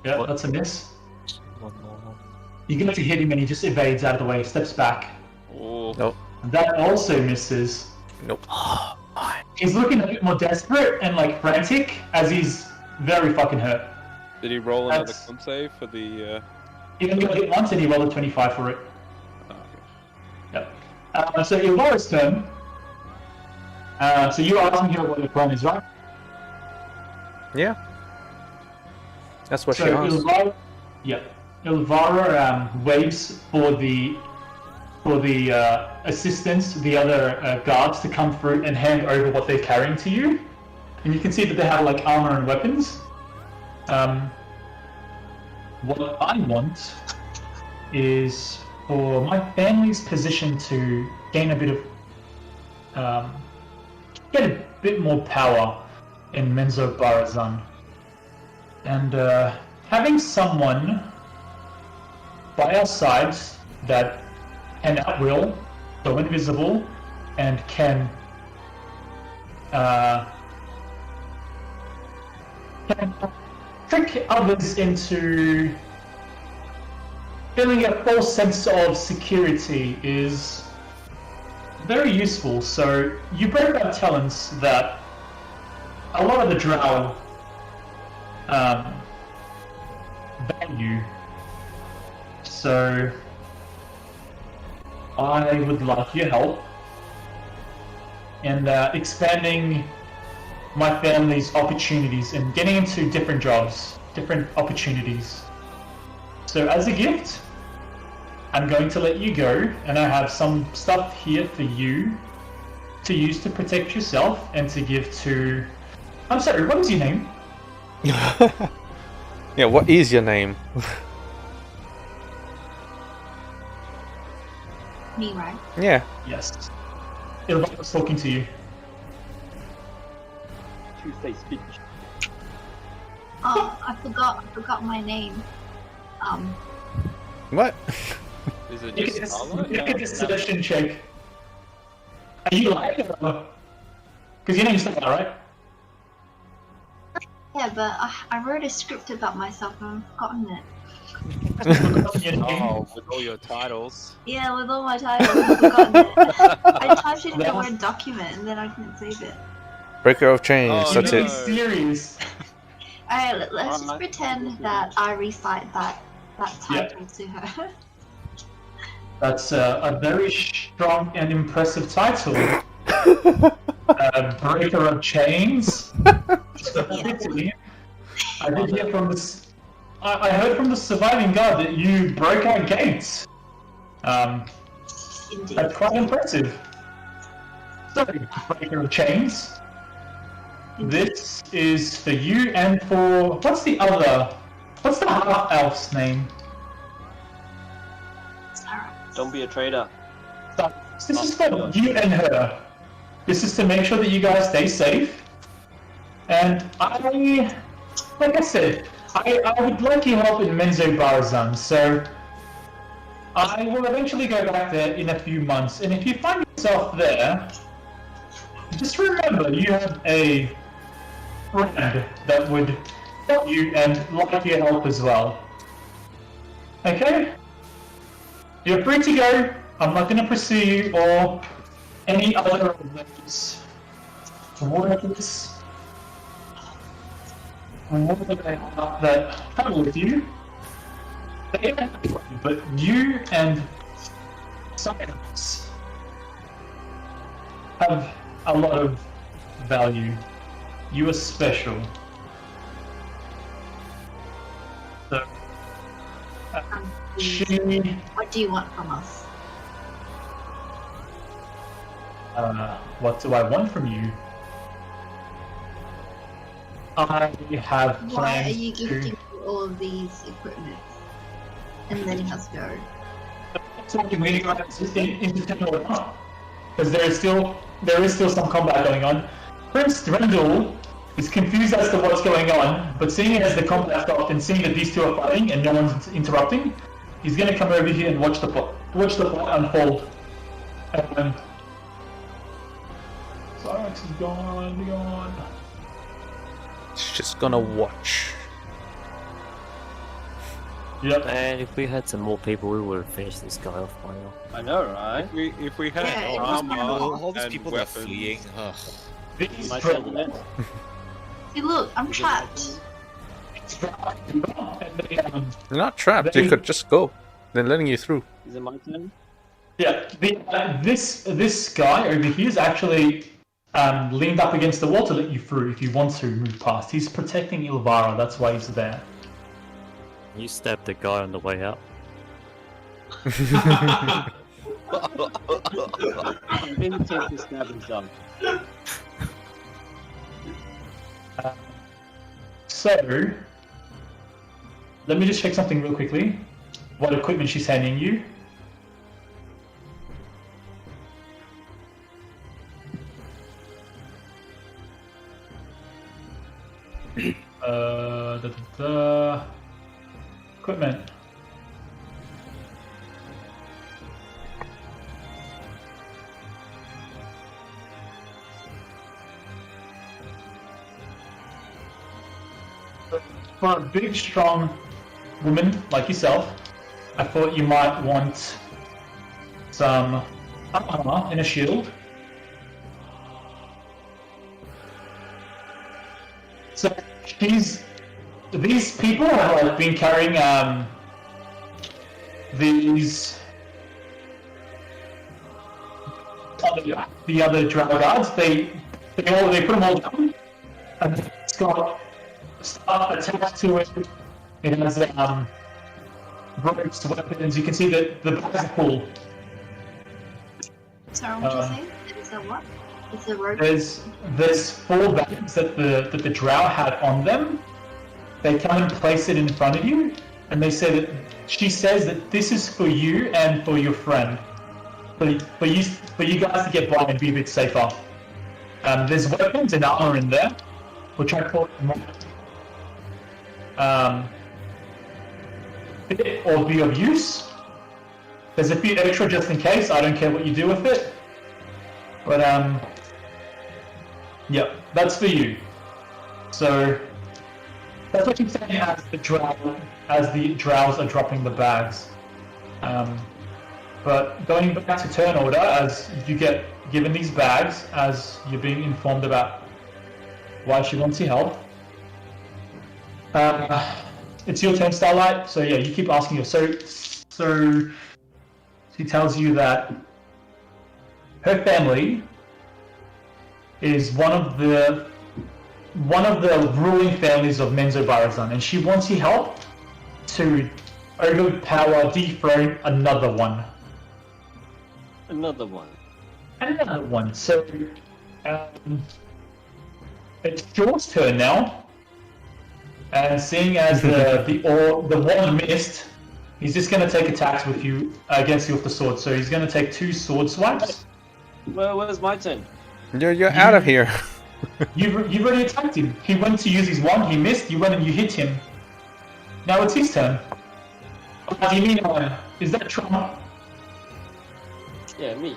Yeah, What? that's a miss. 1 more. You get to hit him and he just evades out of the way, steps back. Oh. Nope. That also misses. Nope. Oh my. He's looking a bit more desperate and like frantic as he's very fucking hurt. Did he roll another That's- con save for the? He only got hit once and he rolled a 25 for it. Oh, okay. Yep. So Ilvara's turn. So you are asking her what your plan is, right? Yeah. That's what So she asked. Ilvara waits for the assistants, the other guards, to come through and hand over what they're carrying to you. And you can see that they have like armor and weapons. What I want is for my family's position to gain a bit of, get a bit more power in Menzo Barazan. And having someone by our sides that can outwill, go invisible, and can trick others into feeling a false sense of security is very useful. So you both have talents that a lot of the Drow value. So I would like your help in expanding my family's opportunities and getting into different jobs, different opportunities. So as a gift, I'm going to let you go, and I have some stuff here for you to use to protect yourself and to give to... I'm sorry, what is your name? Yeah, what is your name? Me, right? Yeah. Yes. Ilvara's talking to you. Tuesday speech. Oh, I forgot my name. What? Is it Make just a Starla? deception check. Are you lying? Because your name's Starla, right? Yeah, but I wrote a script about myself and I've forgotten it. Oh, with all your titles. Yeah, with all my titles, I've forgotten it. I typed it in the Word document and then I couldn't save it. Breaker of chains, Oh, that's no. it. Serious. Alright, let's just pretend that I recite that title to her. That's a very strong and impressive title. Breaker of Chains. I did hear from this. I heard from the surviving guard that you broke our gates. Indeed. That's quite impressive. So, Breaker of Chains. This is for you and for what's the half elf's name? Don't be a traitor. This is for you and her. This is to make sure that you guys stay safe. And like I said, I would like your help in Menzo Barazan, so I will eventually go back there in a few months. And if you find yourself there, just remember you have a friend that would help you and like your help as well. Okay? You're free to go. I'm not going to pursue you or any other of those workers that travel with you. But you and someone else have a lot of value. You are special. So, What do you want from us? What do I want from you? I have plans Why are you to... gifting all of these equipment and letting us go? Something we into town or not, because there is still some combat going on. Prince Drendel is confused as to what's going on, but seeing as the combat stopped and seeing that these two are fighting and no one's interrupting, he's going to come over here and watch the fight unfold. Cyrax is gone. It's just gonna watch. Yep. And if we had some more people, we would have finished this guy off by now. I know, right? If we had Yeah, armor All these and people weapons, that are fleeing. Ugh. These My pro- turn, isn't it? See, look, I'm trapped. You're not trapped. You could just go. They're letting you through. Is it my turn? Yeah, this guy over here is actually leaned up against the wall to let you through if you want to move past. He's protecting Ilvara, that's why he's there. You stabbed the guy on the way out. I'm going to take this stab himself. So, let me just check something real quickly. What equipment she's handing you. Equipment. For a big, strong woman like yourself, I thought you might want some armor and a shield. So these people have like been carrying these the other drow guards. They put them all down, and it's got stuff attached to it. It has ropes, weapons. You can see that the bags are full. Sorry, what did you say? Is that what? It's a rope. There's 4 bags that the drow had on them. They come and place it in front of you, and they say that she says that this is for you and for your friend, for you guys to get by and be a bit safer. There's weapons and armor in there, which I thought might fit or be of use. There's a few extra just in case. I don't care what you do with it, but yeah, that's for you. So that's what you're saying as the drows are dropping the bags. But going back to turn order, as you get given these bags, as you're being informed about why she wants your help. It's your turn, Starlight. So yeah, you keep asking her. So she tells you that her family is one of the ruling families of Menzoberranzan, and she wants your help to overpower, dethrone another one. Another one. Another one. So it's George's turn now, and seeing as the wand missed, he's just going to take attacks with you against you with the sword. So he's going to take 2 sword swipes. Where's my turn? You're out of here. You've already attacked him. He went to use his wand, he missed, you went and you hit him. Now it's his turn. What do you mean, is that Trump? Yeah, me.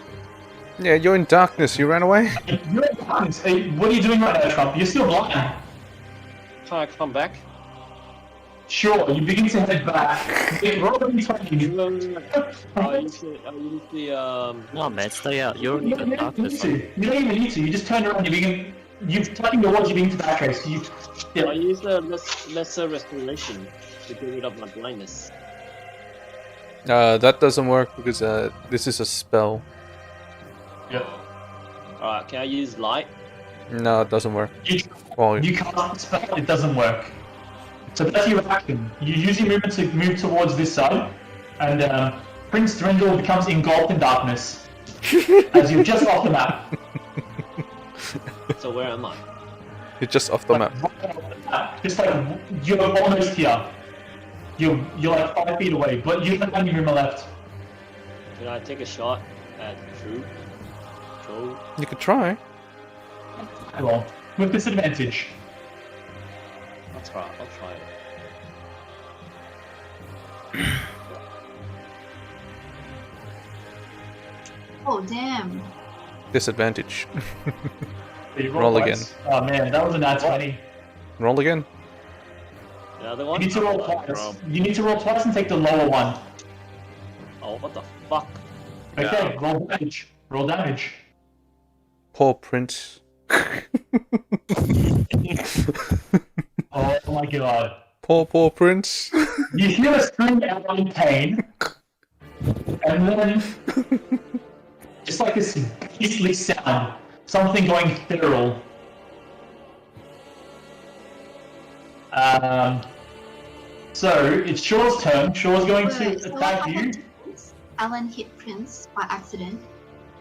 Yeah, you're in darkness. You ran away? You're in darkness. Hey, what are you doing right now, Trump? You're still blind. Can I come back? Sure, you begin to head back. Roll a d20. I'll use the No, man, stay out. You're in the darkness. You don't even need to. You just turn around. You're tapping the walls. You begin to backtrace. I use the lesser restoration to get rid of my blindness. That doesn't work because this is a spell. Yep. Alright, can I use light? No, it doesn't work. You cast the spell. It doesn't work. So that's your action. You use your movement to move towards this side, and Prince Drendel becomes engulfed in darkness as you're just off the map. So where am I? You're just off the map. Just like you're almost here. You're like 5 feet away, but you don't have any room left. Can I take a shot at True? You could try. Well, with disadvantage. I'll try it. Oh, damn. Disadvantage. You Roll again. twice. Oh man, that was a nat 20. Roll again. Another You one? need to roll twice. You need to roll twice and take the lower one. Oh, what the fuck? Okay, roll damage. Roll damage. Poor Prince. Oh my god. Poor prince. You hear a scream out in pain, and then just like this beastly sound, something going feral. So it's Shaw's turn. Shaw's going to So what attack you. happened is Alan hit Prince by accident.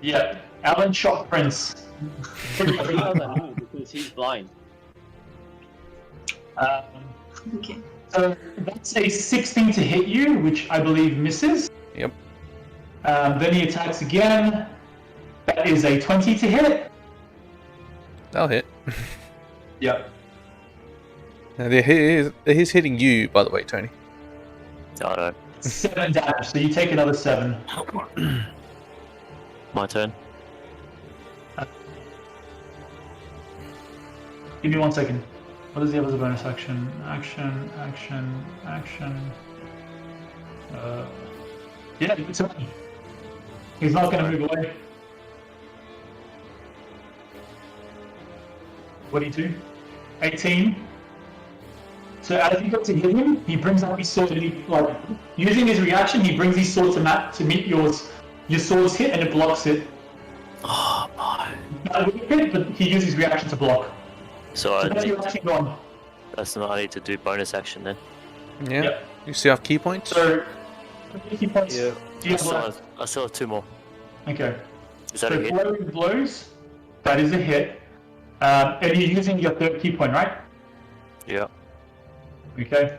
Yep. Alan shot Prince. He doesn't know because he's blind. Okay. So that's a 16 to hit you, which I believe misses. Yep. Then he attacks again. That is a 20 to hit. That'll hit. Yep. And he's hitting you, by the way, Tony. I know. 7 damage, so you take another 7. My turn. Give me 1 second. What does he have as a bonus action? Action. Yeah, it's okay. He's not going to move away. What do you do? 18. So as you go to hit him, he brings up his sword and he, like, using his reaction, he brings his sword to meet yours. Your sword's hit and it blocks it. Oh my. Not with it, but he uses his reaction to block. So So that's your action gone. that's not I need to do bonus action then. Yeah. Yep. You still have key points? So, key points. Yeah. Do you I have still left? have, I still have 2 more. Okay. Is that So a hit? flurry of blows, that is a hit. And you're using your 3rd key point, right? Yeah. Okay.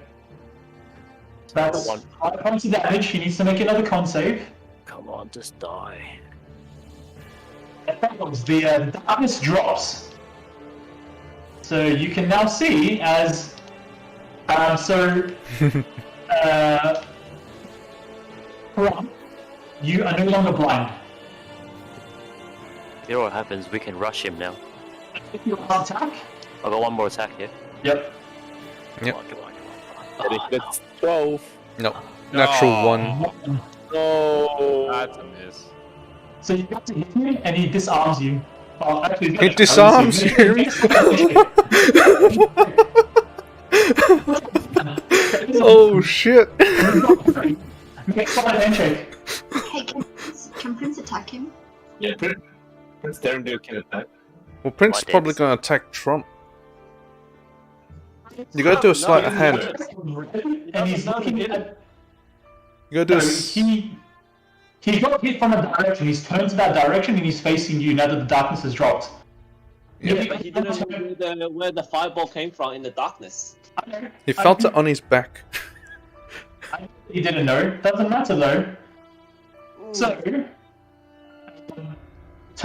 So that's One. 5 points of damage. He needs to make another con save. Come on, just die. The darkness drops. So you can now see as Karam, you are no longer blind. You know what happens? We can rush him now. If you want to attack, I've got 1 more attack here. yep. Yep. Come on, come on, come on. And if it's 12. No. Natural Oh. 1. No. That's a miss. So you have to hit him and he disarms you. Oh, actually, It disarms you. Oh shit. Make a handshake. Hey, can Prince attack him? Yeah, Prince Derendil can attack. Well, Prince My is probably dicks. going to attack Trump. You gotta do a sleight of hand. And he's looking at. You gotta do a He got hit from a direction. He's turned to that direction and he's facing you now that the darkness has dropped. Yeah. But he didn't know where the fireball came from in the darkness. He felt it on his back. He didn't know. Doesn't matter though. So,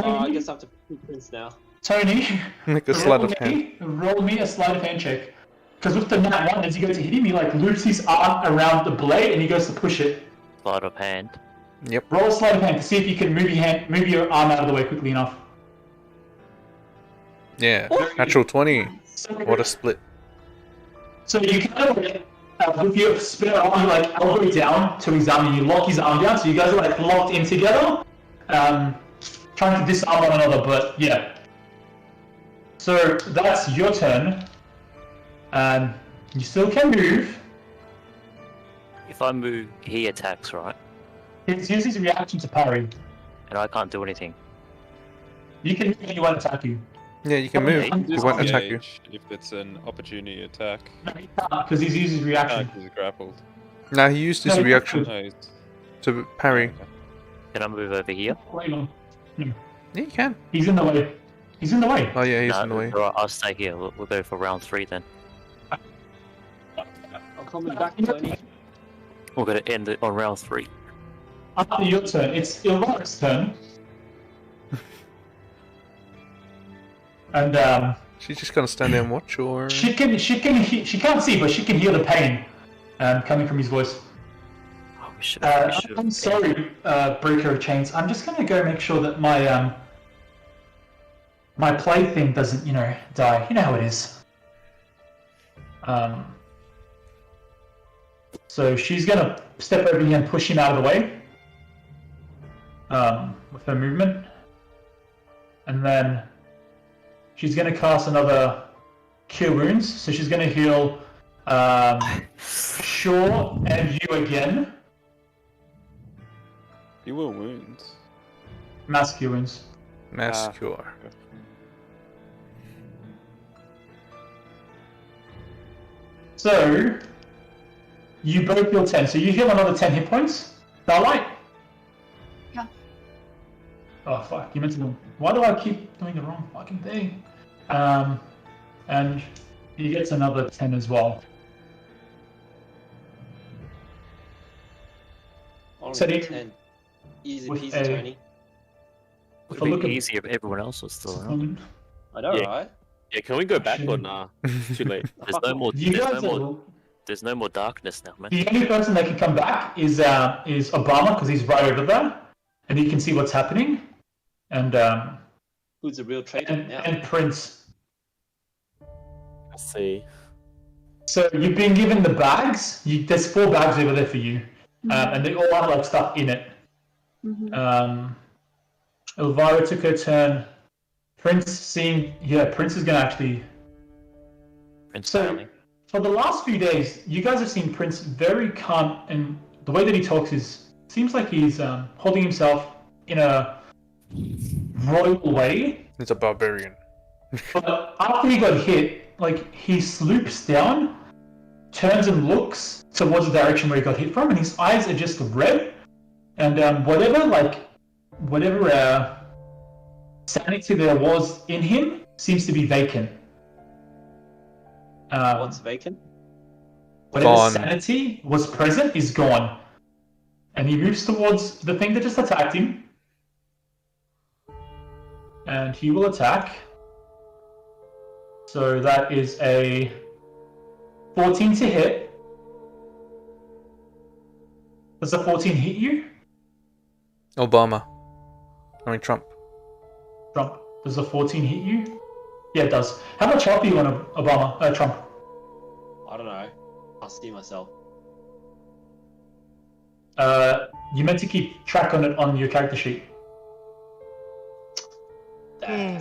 I guess I have to pick Prince now. Tony, Make a sleight of hand. roll me a sleight of hand check. Because with the nat 1, as you go to hit him, he like loops his arm around the blade and he goes to push it. Sleight of hand. Yep. Roll a sleight of hand to see if you can move your arm out of the way quickly enough. Yeah. Natural 20. What a split. So you kind of like, with your spare arm, you like elbow down to his arm and you lock his arm down, so you guys are like locked in together, trying to disarm one another, but yeah. So that's your turn. You still can move. If I move, he attacks, right? It's uses his reaction to parry. And I can't do anything. You can move and he won't attack you. Yeah, you can move. He won't attack you. Disengage if it's an opportunity attack. No, he can't, because he's used his reaction. Because he's grappled. Nah, he used his No, he reaction No, he's... to parry. Can I move over here? Wait on. Yeah, you can. He's in the way. He's in the way. Oh yeah, he's No, in the way. alright, I'll stay here. We'll go for round 3 then. I'm coming back, Tony. We're gonna end it on round 3. After your turn, it's Ilvaric's turn. And She's just gonna stand there and watch, or she can't see, but she can hear the pain coming from his voice. Oh, we should I'm sorry, Breaker of Chains. I'm just gonna go make sure that my my plaything doesn't, die. You know how it is. So she's gonna step over here and push him out of the way. With her movement, and then she's gonna cast another Cure Wounds. So she's gonna heal Shaw and you again. You will wounds. Mass cure wounds. Mass cure. So, you both heal 10. So you heal another 10 hit points. Starlight? Yeah. Oh, fuck. You meant to do... Why do I keep doing the wrong fucking thing? And he gets another 10 as well. Only So 10. Easy with peasy, a- Tony. Would If I look be at- easy if everyone else was still around. I know, Yeah. right? Yeah, can we go back or Actually- nah? Too late. There's no more. You There's guys no are... more. There's no more darkness now, man. The only person that can come back is Obama, because he's right over there. And he can see what's happening. And Who's the real traitor now? and Prince. I see. So you've been given the bags. There's 4 bags over there for you, and they all have like stuff in it. Elvira took her turn. Prince Prince is gonna actually. Prince So Stanley. for the last few days, you guys have seen Prince very calm, and the way that he talks seems like he's holding himself in a royal way. He's a barbarian. But after he got hit, like he sloops down, turns and looks towards the direction where he got hit from, and his eyes are just red. And whatever sanity there was in him seems to be vacant. What's vacant? Whatever Gone. sanity was present is gone. And he moves towards the thing that just attacked him. And he will attack. So that is a 14 to hit. Does a 14 hit you? Obama. I mean Trump. Trump. Does a 14 hit you? Yeah, it does. How much health are you on Obama? Trump? I don't know. I'll see myself. You meant to keep track on it on your character sheet. I'm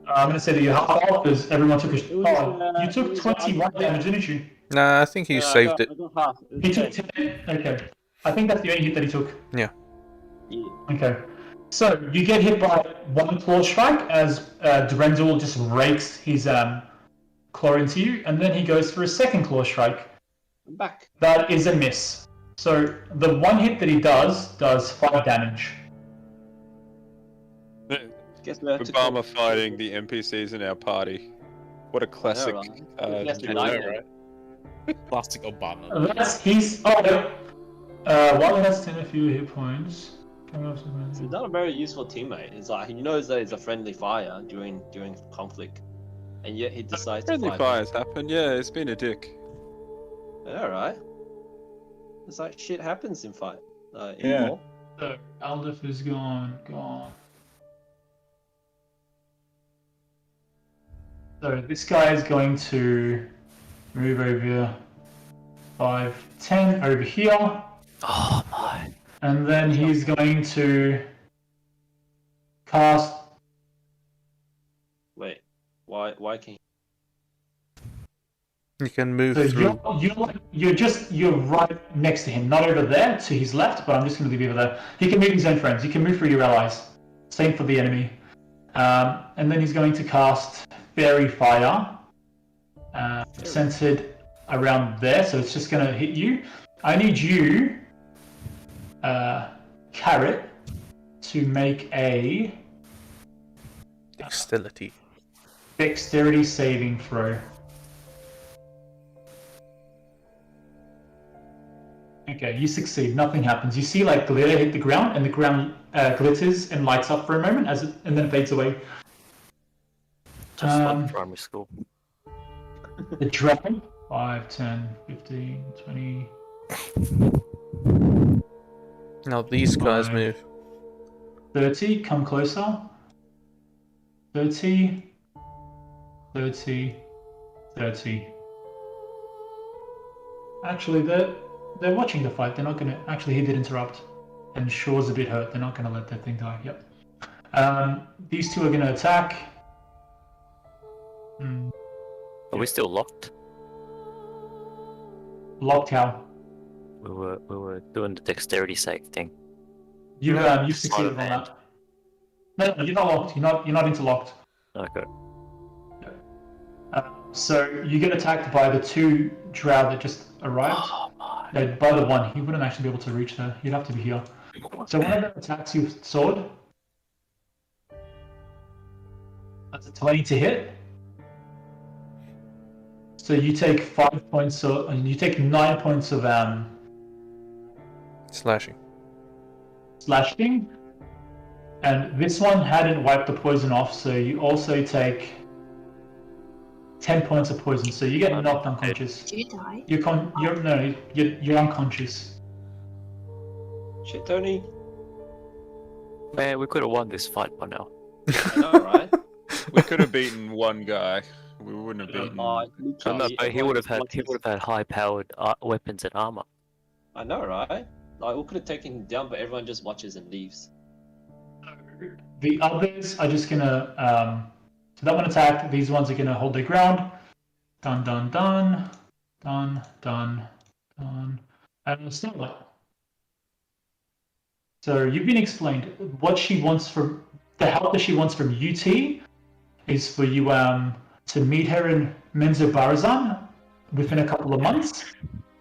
going to say that you half off because everyone took a... Oh, you took 21 damage, didn't you? Nah, I think he saved it. I got half. It was He took 10. 10? Okay. I think that's the only hit that he took. Yeah. Yeah. Okay. So, you get hit by 1 claw strike as Durendal just rakes his claw into you, and then he goes for a second claw strike. I'm back. That is a miss. So, the 1 hit that he does 5 damage. Guess we have to Obama fighting the NPCs in our party. What a classic. right? Yes, we I know, know, right? right? Plastic Obama. That's his... Oh, no. While he has 10 or fewer hit points... He's not a very useful teammate. It's like he knows that it's a friendly fire during conflict, and yet he decides Friendly to fight. fires happen, yeah, it's been a dick. Alright. It's like shit happens in fight. Yeah. War. So, Aldif is gone. So, this guy is going to move over 5, 10 over here. Oh my. And then he's going to cast... Wait. Why can he? You can move So through. you're right next to him, not over there to his left, but I'm just going to leave you over there. He can move his own friends. He can move through your allies. Same for the enemy. And then he's going to cast Fairy Fire, centered around there. So it's just going to hit you. I need you, Carrot, to make a dexterity saving throw. Okay, you succeed. Nothing happens. You see like glitter hit the ground, and the ground glitters and lights up for a moment and then fades away. Just like primary school. The dragon. 5, 10, 15, 20. Now these guys 5, move. 30, come closer. 30, 30, 30. Actually, they're watching the fight. They're not gonna. Actually, he did interrupt, and Shaw's a bit hurt. They're not gonna let that thing die. Yep. These two are gonna attack. Are we still locked? Locked how? We were doing the dexterity save thing. You've Sleight succeeded of on hand. that. No, you're not locked. You're not interlocked. Okay. So you get attacked by the 2 drow that just arrived. Oh my. No, by the 1, he wouldn't actually be able to reach there. You'd have to be here. So one of them attacks you with sword. That's a 20 to hit. So you take 5 points of, you take 9 points of Slashing. slashing, and this one hadn't wiped the poison off, so you also take 10 points of poison. So you get knocked unconscious. Do you die? You're unconscious. Shit, Tony. Man, we could have won this fight by now. I know, right? We could have beaten one guy. We wouldn't have beaten. No, but he would have had high-powered weapons and armor. I know, right? Like we could have taken him down, but everyone just watches and leaves. The others are just gonna so that one attacked. These ones are gonna hold their ground. Dun dun dun dun dun dun. And Stella. So you've been explained what she wants from the help that she wants from UT is for you to meet her in Menzo Barazan within a couple of months,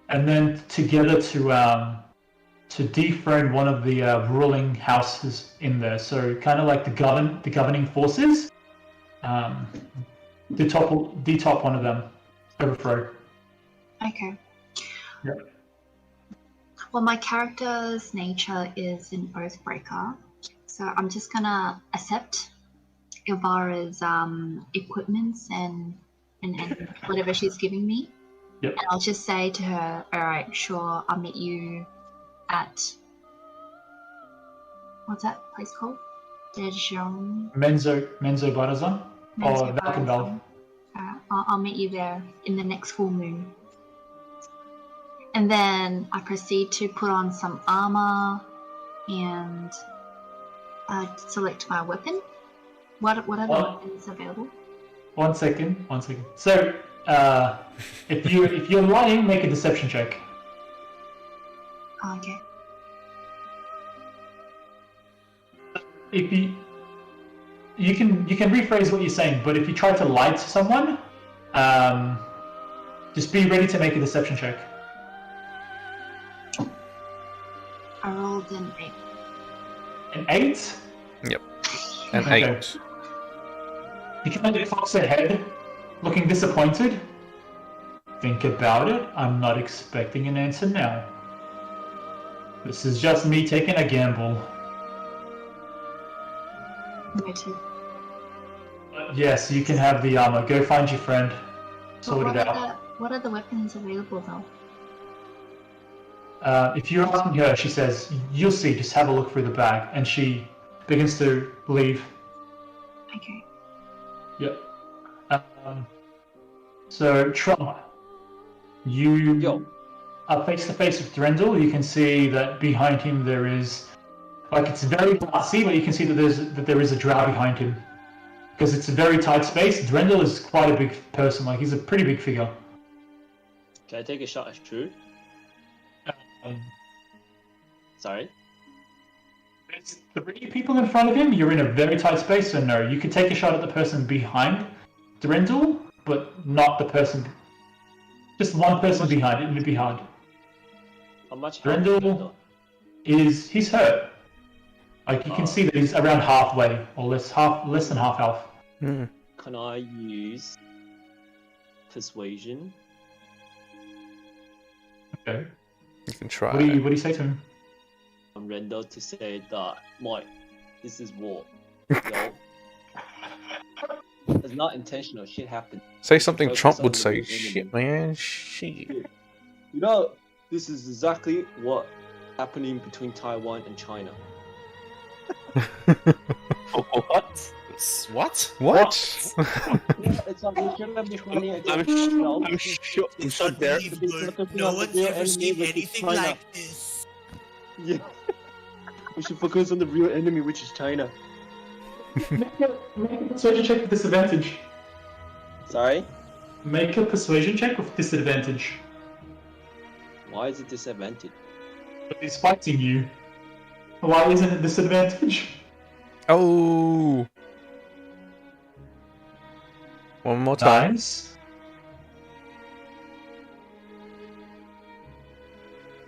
and then together to dethrone one of the ruling houses in there. So kind of like the governing forces. Detop one of them. Overthrow. Okay. Yeah. Well, my character's nature is an Oathbreaker, so I'm just gonna accept Ilvara's equipments and whatever she's giving me. Yep. And I'll just say to her, alright, sure, I'll meet you at... What's that place called? Dejong... Menzo Barazan? Or Valkenval. I'll meet you there in the next full moon. And then I proceed to put on some armor and select my weapon. What are the weapons available? One second. So, if you're lying, make a deception check. Oh, okay. If you can rephrase what you're saying, but if you try to lie to someone, just be ready to make a deception check. I rolled an 8. An 8? Yep. An Okay. 8. He kind of cocks her head, looking disappointed. Think about it. I'm not expecting an answer now. This is just me taking a gamble. Noted. Yes, you can have the armor. Go find your friend. Sort it out. What are the weapons available though? If you're asking her, she says, "You'll see. Just have a look through the bag," and she begins to leave. Okay. Yep. So Trump, you are face to face with Drendel. You can see that behind him there is, like, it's very hard to see, but you can see that there is a drow behind him, because it's a very tight space. Drendel is quite a big person. Like, he's a pretty big figure. Can I take a shot at True? Sorry? There's 3 people in front of him. You're in a very tight space, so no. You could take a shot at the person behind Drendel, but not the person. Just one person behind. It would be hard. How much? Drendel he's hurt. Like, you can see that he's around halfway, or less than half health. Can I use persuasion? Okay. You can try. What do you say to him? I'm Render to say that, Mike, this is war. No. It's not intentional. Shit happened. Say something Focus Trump on would the say. real Shit, enemy. man. Shit. You know, this is exactly what happening between Taiwan and China. What? What? What? It's like we shouldn't be fighting against I'm ourselves. sure. It's Out there. unbelievable. No one's ever seen anything like this. Yeah. We should focus on the real enemy, which is China. Make a persuasion check with disadvantage. Sorry? Make a persuasion check with disadvantage. Why is it disadvantage? He's fighting you. Why isn't it disadvantage? Oh. One more time. Nice.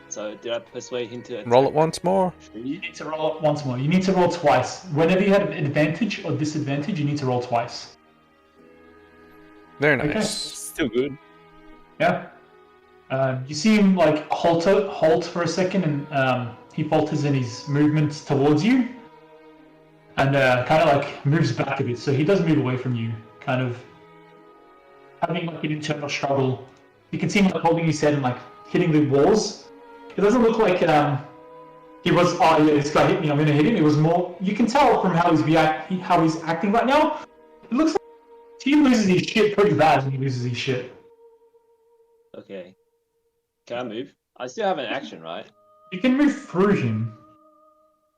So did I persuade him to Roll it once more. You need to roll it once more. You need to roll twice. Whenever you have advantage or disadvantage, you need to roll twice. Very Okay. nice. Still good. Yeah. You see him like halt for a second, and he falters in his movement towards you, and kind of like moves back a bit. So he does move away from you, kind of having like an internal struggle. You can see him like holding his head and like hitting the walls. It doesn't look like he was, oh yeah, this guy hit me, I'm gonna hit him. It was more, you can tell from how he's acting right now. It looks like he loses his shit pretty bad when he loses his shit. Okay. Can I move? I still have an action, right? You can move through him.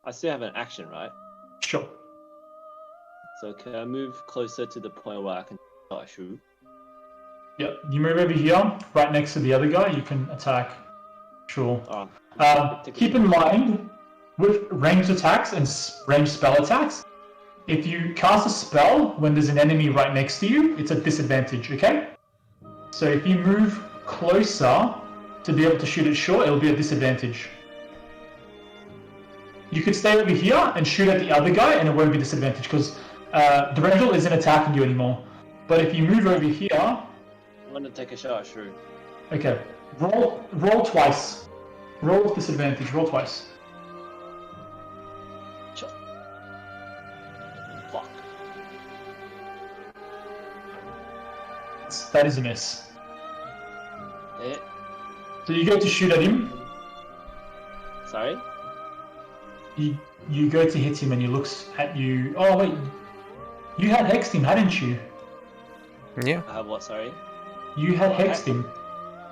I still have an action, right? Sure. So can I move closer to the point where I can shoot? Yep, you move over here, right next to the other guy, you can attack. Sure. Keep in mind, with ranged attacks and ranged spell attacks, if you cast a spell when there's an enemy right next to you, it's a disadvantage, okay? So if you move closer to be able to shoot it short, it'll be a disadvantage. You could stay over here and shoot at the other guy and it won't be disadvantage because Durandal isn't attacking you anymore. But if you move over here... I'm gonna take a shot at Shrew. Okay. Roll twice. Roll with disadvantage. Roll twice. Fuck. That is a miss. Yeah. So you go to shoot at him. Sorry? You go to hit him and he looks at you. Oh wait, you had hexed him, hadn't you? Yeah. I have what, sorry? You had hexed him.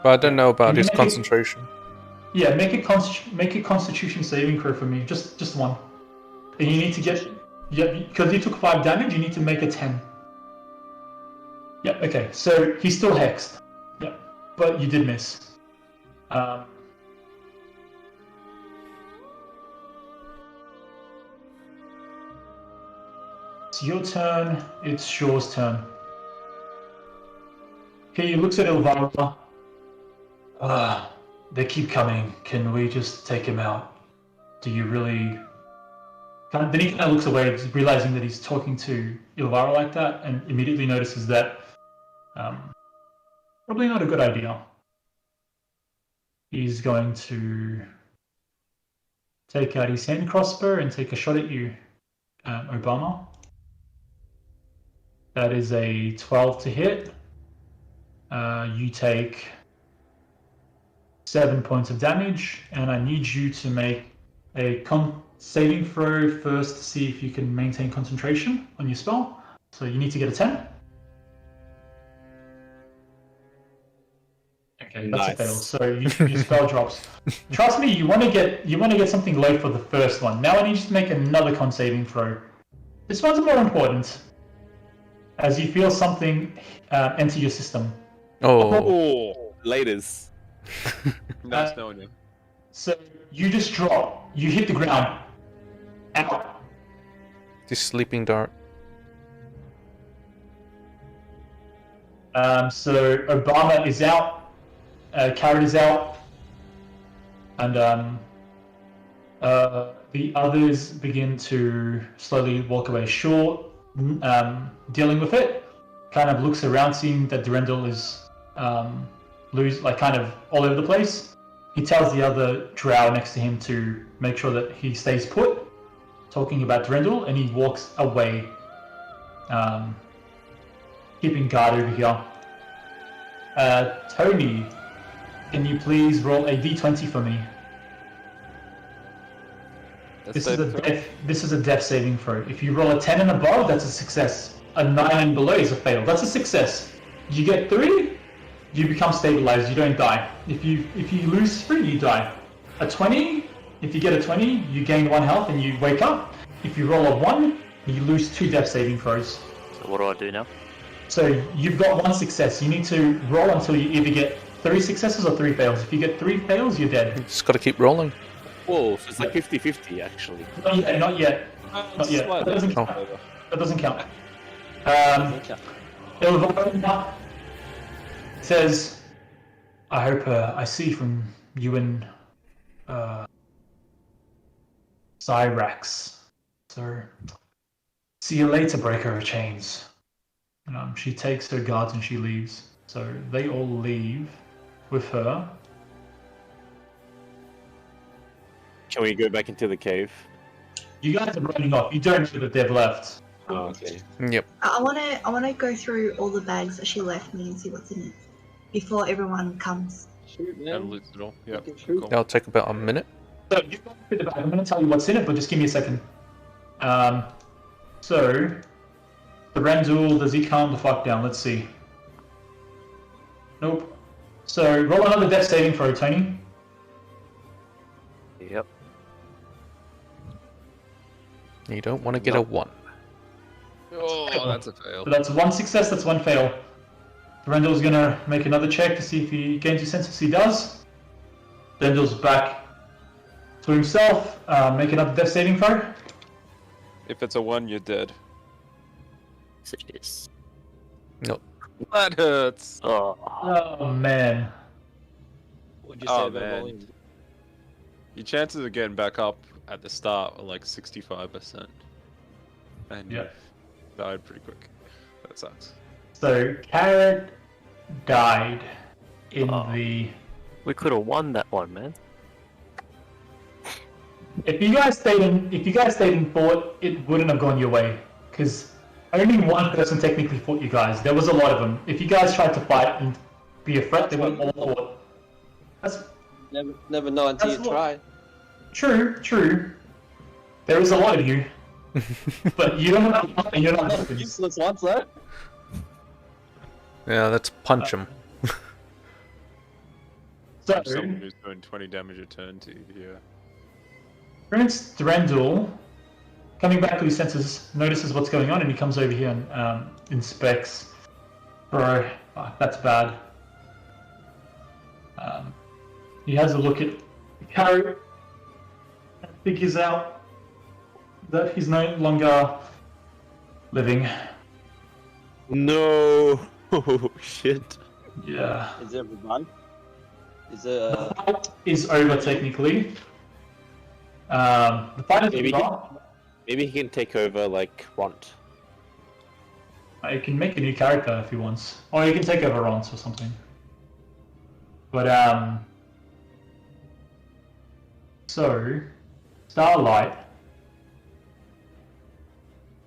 But I don't know about Can you his make it- concentration. Yeah, make a Constitution saving throw for me, just one. And you need to get, yeah, because you took 5 damage, you need to make a 10. Yeah, okay, so he's still hexed. Yeah, but you did miss. It's your turn, it's Shaw's turn. He looks at Ilvara. They keep coming. Can we just take him out? Do you really... Then he kind of looks away, realizing that he's talking to Ilvara like that, and immediately notices that probably not a good idea. He's going to take out his hand crossbow and take a shot at you, Obama. That is a 12 to hit. You take 7 points of damage, and I need you to make a saving throw first to see if you can maintain concentration on your spell. So you need to get a 10. Okay, that's Nice. a fail. So your spell drops. Trust me, you want to get something low for the first one. Now I need you to make another con saving throw. This one's more important, as you feel something enter your system. Oh. Oh, laters. Nice knowing you. So you just drop. You hit the ground. Out. This sleeping dart. So Obama is out. Carrot is out. And the others begin to slowly walk away. Shaw, dealing with it, kind of looks around, seeing that Durandal is kind of all over the place. He tells the other drow next to him to make sure that he stays put, talking about Durandal, and he walks away, keeping guard over here. Tony, can you please roll a d20 for me? This is a death saving throw. If you roll a 10 and above, that's a success. A 9 and below is a fail. That's a success. You get 3, you become stabilized. You don't die. If you lose 3, you die. A 20, if you get a 20, you gain 1 health and you wake up. If you roll a 1, you lose 2 death saving throws. So what do I do now? So you've got 1 success. You need to roll until you either get 3 successes or 3 fails. If you get 3 fails, you're dead. Just got to keep rolling. Whoa, so it's like 50-50 actually. Not yet. Not yet. Not yet. That doesn't count. That doesn't count. Ilvona says, I hope I see from you and Cyrax. So, see you later, breaker of chains. She takes her guards and she leaves. So they all leave with her. Can we go back into the cave? You guys are running off. You don't know that they've left. Oh, okay. Yep. I wanna go through all the bags that she left me and see what's in it before everyone comes. Shoot, And man. loot it all. Yep. You can shoot. Cool. That'll take about a minute. So you go through the bag. I'm going to tell you what's in it, but just give me a second. So the Randul, does he calm the fuck down? Let's see. Nope. So roll another death saving throw, Tony. Yep. You don't want to get a 1. Oh, that's a fail. So that's 1 success, that's 1 fail. Rendell's gonna make another check to see if he gains his senses. He does. Rendell's back to himself. Make another death saving throw. If it's a 1, you're dead. Yes, it is. Nope. That hurts. Oh, Oh man. What'd you say Oh, about man. rolling? Your chances of getting back up at the start are like 65%. And Yeah. you died pretty quick. That sucks. So Carrot died in Oh. the. we could have won that one, man. If you guys stayed in fort, it wouldn't have gone your way, because only one person technically fought you guys. There was a lot of them. If you guys tried to fight and be a threat, they would all fought. That's Never know until That's you what- try. true. There is a lot of you, but you don't have and you're not weapons. Useless ones, though. Yeah, let's punch him. So Someone who's doing 20 damage a turn to you, yeah. Prince Durendal, coming back to his senses, notices what's going on, and he comes over here and inspects. Bro, that's bad. He has a look at Carrot and figures out that he's no longer living. No. Oh, shit. Yeah. Is there a revive? Is there The fight is over technically. The fight is Maybe over. Maybe he can take over like Ront. He can make a new character if he wants. Or he can take over Rons or something. But, so, Starlight,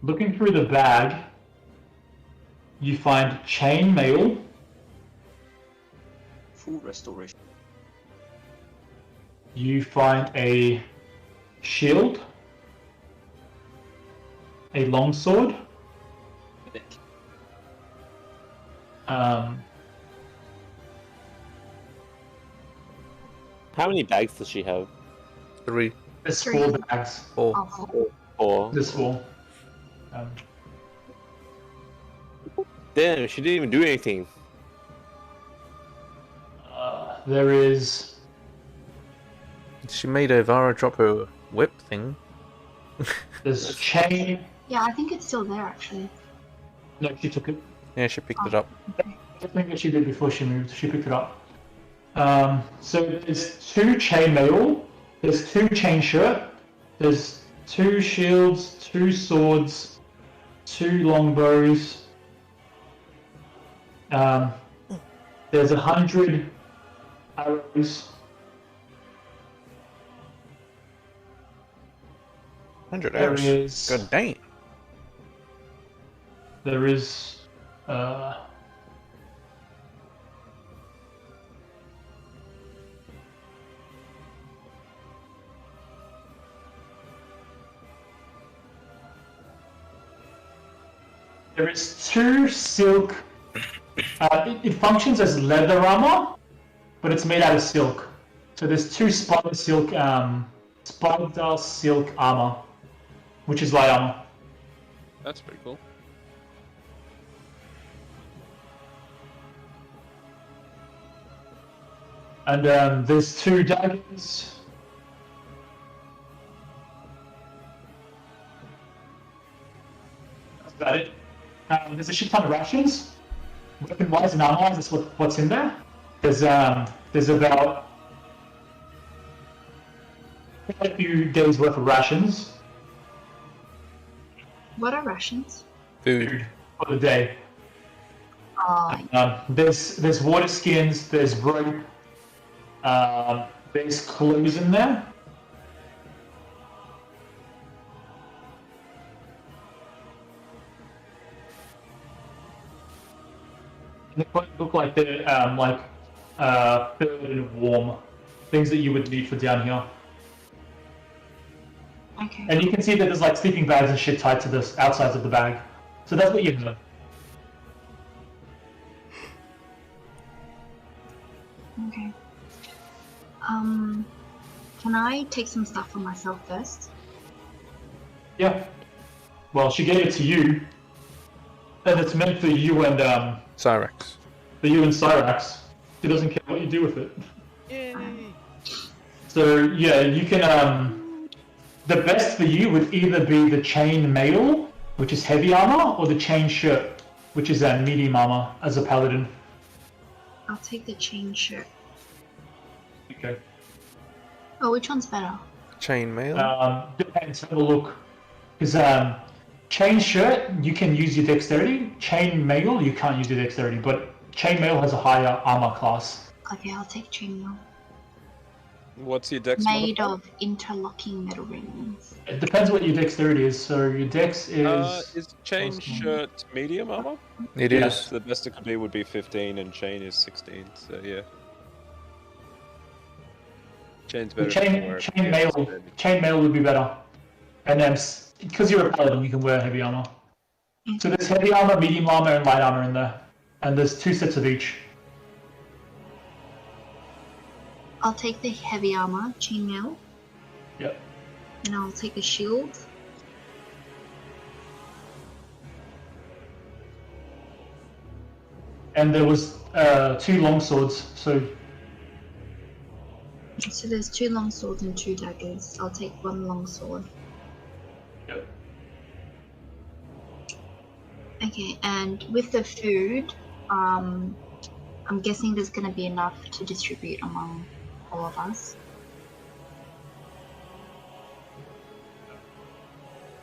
looking through the bag, you find chainmail, full restoration? you find a shield, a longsword, How many bags does she have? 3. there's 4 Three. bags. 4. Oh, 4. There's 4. Damn, she didn't even do anything. There is She made Ovara drop her whip thing. there's chain. yeah, I think it's still there actually. No, she took it. Yeah, she picked it up. I think that she did before she moved. She picked it up. So there's 2 chainmail, there's 2 chain shirt, there's 2 shields, 2 swords, 2 longbows. There's 100 arrows. 100 There hours. is. God dang. There is. There is 2 silk. It functions as leather armor, but it's made out of silk. So there's 2 spider silk armor, which is light armor. That's pretty cool. And there's 2 daggers. That's about it. There's a shit ton of rations. Weapon-wise and armor-wise, that's what's in there. There's about quite a few days worth of rations. What are rations? Food. For the day. There's water skins, there's rope, there's clothes in there. They look like they're filled and warm, things that you would need for down here. Okay. And you can see that there's like sleeping bags and shit tied to the outsides of the bag. So that's what you have. Okay. Can I take some stuff for myself first? Yeah. Well, she gave it to you, and it's meant for you and Cyrax. For you and Cyrax. She doesn't care what you do with it. Yay! So yeah, you can. The best for you would either be the chain mail, which is heavy armor, or the chain shirt, which is medium armor as a paladin. I'll take the chain shirt. Okay. Oh, which one's better? Chainmail. Depends. Have a look. Because chain shirt, you can use your dexterity. Chain mail, you can't use your dexterity. But chain mail has a higher armor class. Okay, I'll take chain mail. What's your dex? Made of interlocking metal rings. It depends what your dexterity is. So your dex is. Is chain shirt medium armor? It Yes. is. The best it could be would be 15, and chain is 16. So yeah. Chain's better. Chain mail would be better. And then, because you're a paladin, you can wear heavy armor. So there's heavy armor, medium armor, and light armor in there. And there's 2 sets of each. I'll take the heavy armor, chainmail. Yep. And I'll take the shield. And there was 2 long swords, so there's 2 long swords and 2 daggers. I'll take 1 long sword. Yep. Okay, and with the food, I'm guessing there's gonna be enough to distribute among all of us.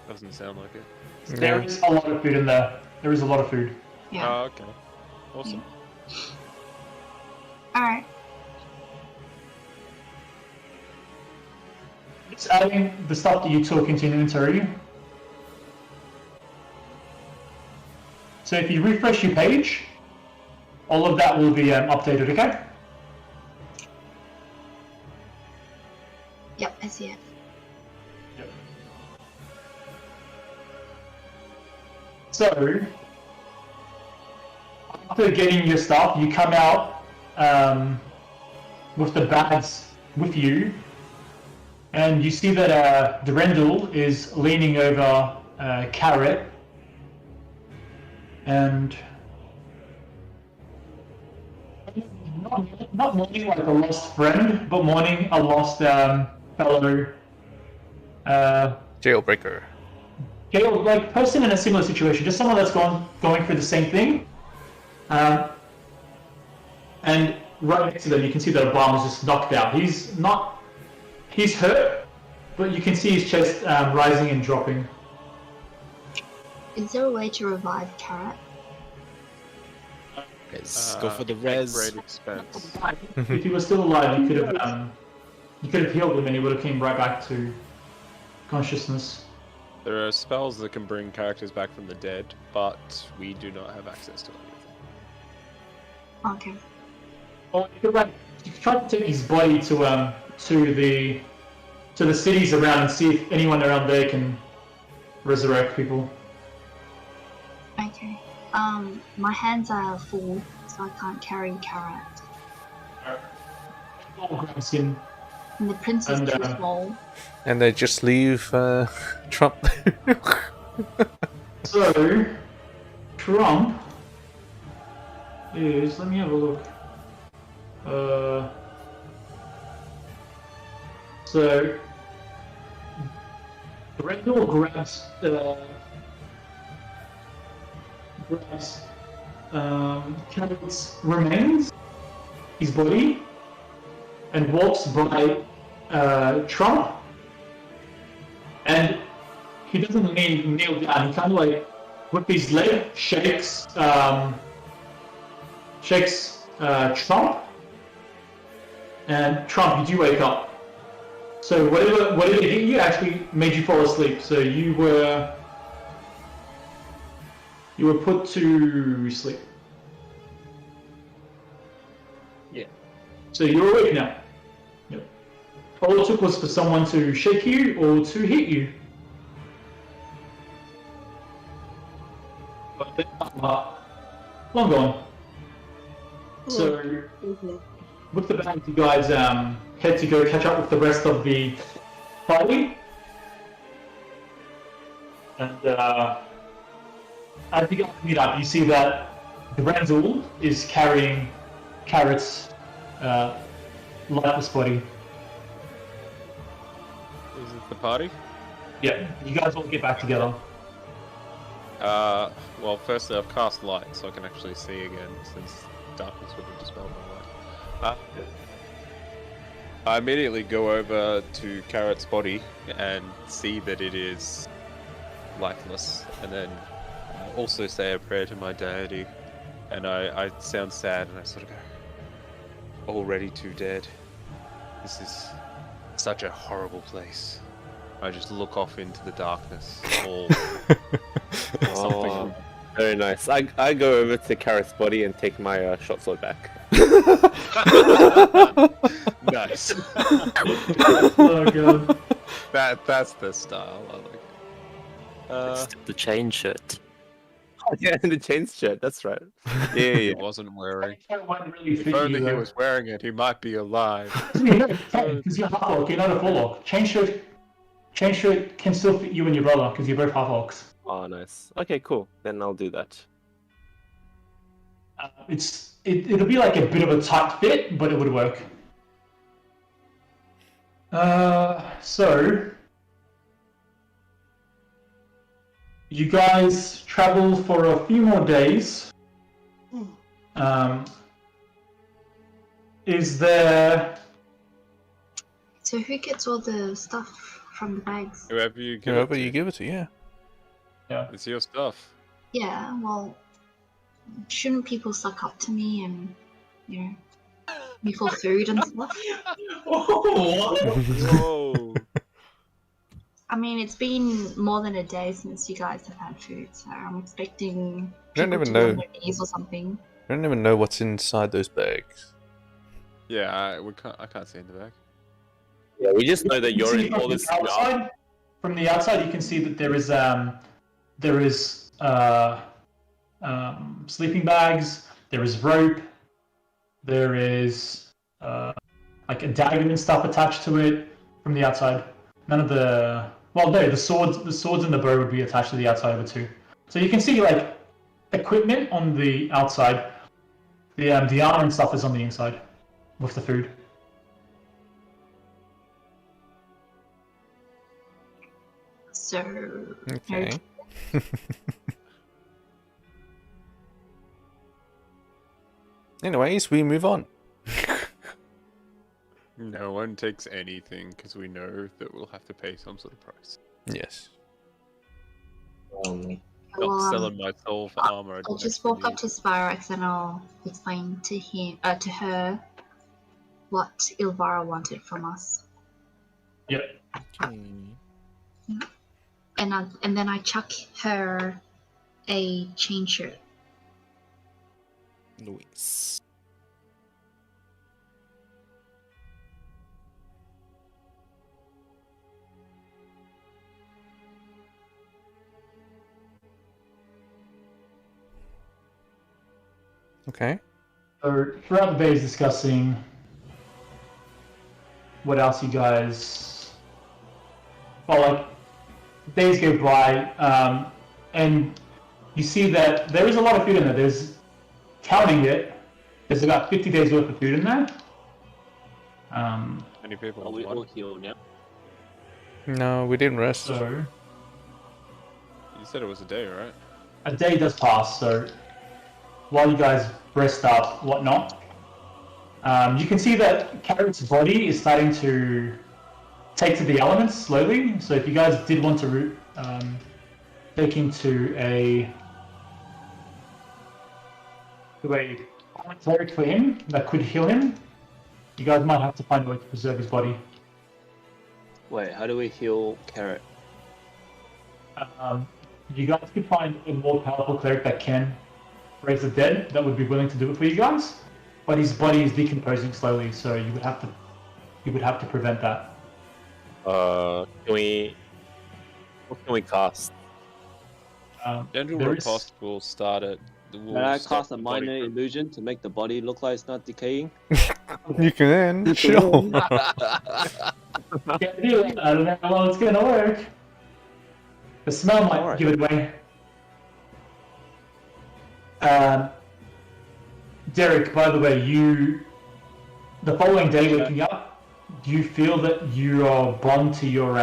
Doesn't sound like it. there is a lot of food in there. There is a lot of food. Yeah. Oh, okay. Awesome. Alright. It's adding the stuff that you took into inventory. So if you refresh your page, all of that will be updated, okay? Yep, I see it. So, after getting your stuff, you come out with the bags with you, and you see that Durendal is leaning over Carrot, and not mourning like a lost friend, but mourning a lost fellow Jailbreaker. like person in a similar situation, just someone that's going through the same thing. And right next to them, you can see that Obama's just knocked out. He's hurt, but you can see his chest rising and dropping. Is there a way to revive Carrot? Let's go for the res. Great expense. If he was still alive, you could have healed him, and he would have came right back to consciousness. There are spells that can bring characters back from the dead, but we do not have access to anything. Okay. Or you could try to take his body to the cities around and see if anyone around there can resurrect people. Okay. My hands are full, so I can't carry Carrot. Grabs him. And the prince is too small. And they just leave Trump. So, Trump is. Let me have a look. So Grendel grabs Carrot's remains, his body, and walks by Trump, and he doesn't kneel down. He kind of like with his leg shakes Trump, and Trump, you do wake up. So whatever hit you actually made you fall asleep. So you were put to sleep. Yeah. So you're awake now. Yep. All it took was for someone to shake you or to hit you. Long gone. So with the bag, you guys head to go catch up with the rest of the party. And as you guys meet up, you see that Grendel is carrying Carrot's lifeless body. Is it the party? Yeah, you guys all get back together. Well, firstly, I've cast light, so I can actually see again, since darkness would have dispelled my light. I immediately go over to Carrot's body and see that it is lifeless, and then also say a prayer to my deity, and I sound sad, and I sort of go, already too dead. This is such a horrible place. I just look off into the darkness. Oh, very nice. I go over to Carrot's body and take my short sword back. Nice. Oh god. That's the style. I like. It's the chain shirt. Yeah, and the chain shirt. That's right. Yeah, He wasn't wearing. Really If only he was wearing it, he might be alive. Because you're half orc, you're not a full orc. Chain shirt can still fit you and your brother because you're both half orcs. Oh, nice. Okay, cool. Then I'll do that. It'll be like a bit of a tight fit, but it would work. So you guys travel for a few more days. Is there? So who gets all the stuff from the bags? Whoever you give Whoever it to, you give it to, yeah. it's your stuff. Yeah, well, shouldn't people suck up to me and, you know, me for food and stuff? Whoa! I mean, it's been more than a day since you guys have had food, so I'm expecting You don't people even to know. on their knees or something. I don't even know what's inside those bags. Yeah, I can't see in the back. Yeah, we just know that you're See in all from this the outside. From the outside, you can see that there is sleeping bags. There is rope. There is like a dagger and stuff attached to it from the outside. None of the the swords and the bow would be attached to the outside of it too. So you can see like equipment on the outside. The armor and stuff is on the inside with the food. So, Okay. Anyways, we move on. No one takes anything because we know that we'll have to pay some sort of price. Yes. Not well, selling my soul for armor. I I'll don't just actually walk up need. to Spyrex and I'll explain to her what Ilvara wanted from us. Yep. And then I chuck her a chain shirt. Nice. Okay. So throughout the days discussing what else you guys, well, like days go by, and you see that there is a lot of food in there. There's, counting it, there's about 50 days worth of food in there. And many people? Are we One? all healed now? No, we didn't rest. So You said it was a day, right? a day does pass. So while you guys rest up, whatnot, you can see that Carrot's body is starting to take to the elements slowly. So if you guys did want to take him to a cleric for him that could heal him, you guys might have to find a way to preserve his body. Wait, how do we heal Carrot? You guys could find a more powerful cleric that can raise the dead that would be willing to do it for you guys, but his body is decomposing slowly, so you would have to prevent that. What can we cast? Gentle there is- riposte will start it. Can I cast a minor illusion to make the body look like it's not decaying? You can, sure. Can't do it. I don't know how it's gonna work. The smell might Alright. give it away. Derek, by the way, the following day waking up, do you feel that your bond to your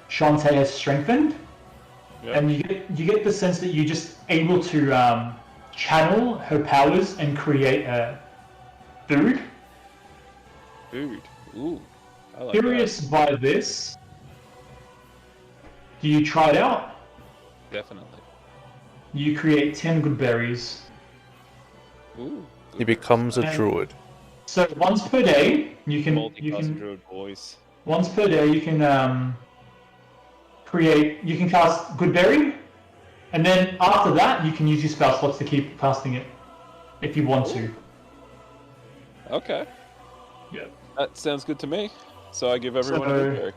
Shantae has strengthened? Yep. And you get the sense that you're just able to channel her powers and create food. Food. Ooh. I like Curious by this, do you try it out? that. Definitely. You create 10 good berries. Ooh. He becomes a And- druid. So once per day, you can Multicast druid boys. once per day you can cast good berry, and then after that you can use your spell slots to keep casting it if you want to. Okay. Yeah. That sounds good to me. So I give everyone a So- good berry.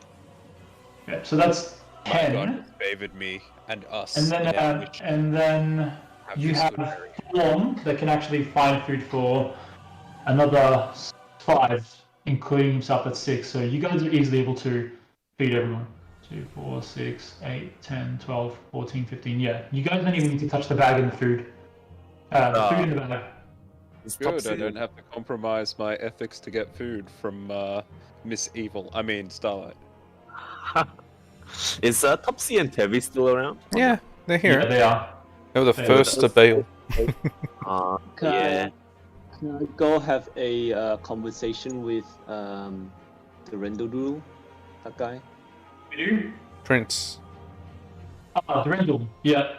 Yeah. So that's My God 10, has favored me and us. and then in our wish to you this have good berry. Form that can actually find food for another 5, including himself at 6. So you guys are easily able to feed everyone. 2, 4, 6, 8, 10, 12, 14, 15. Yeah, you guys don't even need to touch the bag and the food. The food in the bag. Good, I don't have to compromise my ethics to get food from Miss Evil. I mean, Starlight. Is Topsy and Tevi still around? Yeah, they're here. Yeah, they are. They were the Yeah, first to bail. Yeah. Can I go have a conversation with the Rendledoodle, that guy? We do. Prince. Durendal. Yeah.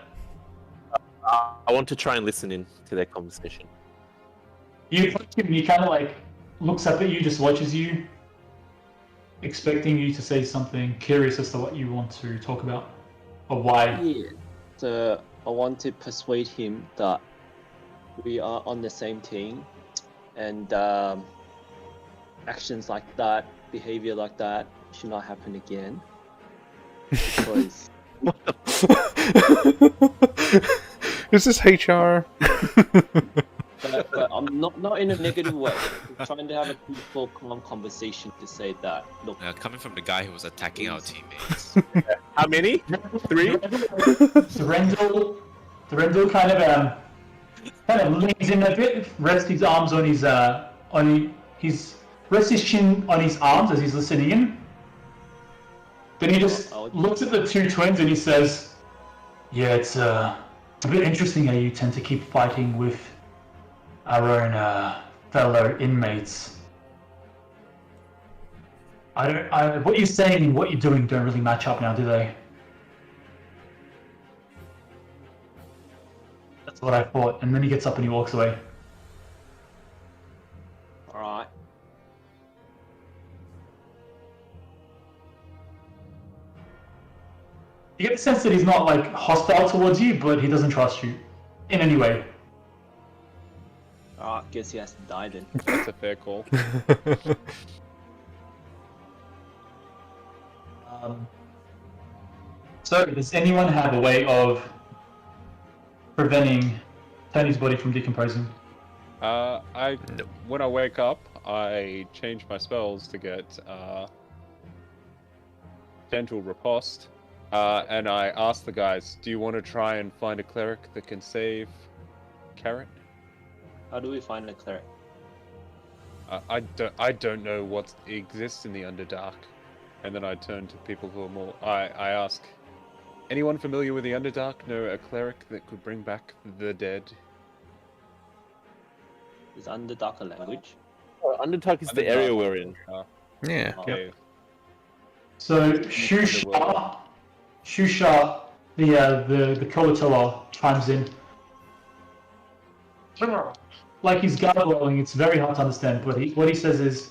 I want to try and listen in to their conversation. You approach him and he kind of like looks up at you, just watches you, expecting you to say something, curious as to what you want to talk about or why. Yeah. So I want to persuade him that we are on the same team, and actions like that, behavior like that, should not happen again. Because Is this HR? but I'm not in a negative way. I'm trying to have a peaceful, calm conversation to say that, look, Coming from the guy who was attacking our teammates. How many? 3? Durendal kind of leans in a bit, rests his arms on his rests his chin on his arms as he's listening in. Then he just looks at the two twins and he says, "Yeah, it's a bit interesting how you tend to keep fighting with our own fellow inmates. What you're saying and what you're doing don't really match up now, do they?" That's what I thought. And then he gets up and he walks away. alright. You get the sense that he's not like hostile towards you, but he doesn't trust you in any way. Alright, guess he has to die then. That's a fair call. So, does anyone have a way of preventing Tony's body from decomposing? When I wake up, I change my spells to get Gentle Riposte, and I ask the guys, "Do you want to try and find a cleric that can save Carrot?" How do we find a cleric? I don't know what exists in the Underdark. And then I turn to people who are more. I ask, anyone familiar with the Underdark know a cleric that could bring back the dead? Is Underdark a language? Oh, Underdark is the area we're in. Yeah. Okay. So Shusha, the Koatoa chimes in. Like he's gargling, it's very hard to understand. But what he says is,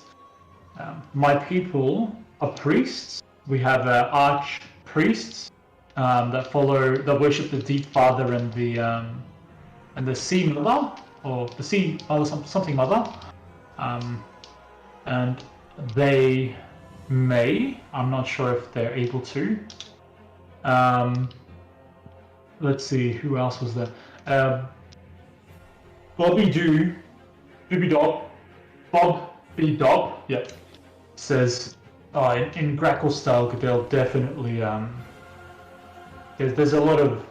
my people are priests. We have arch priests that worship the Deep Father and the Sea Mother, or the Sea Mother, something Mother, and they may. I'm not sure if they're able to. Let's see, who else was there? Bob B. Dob, yeah, says, in Grackle style, they'll definitely, there's a lot of,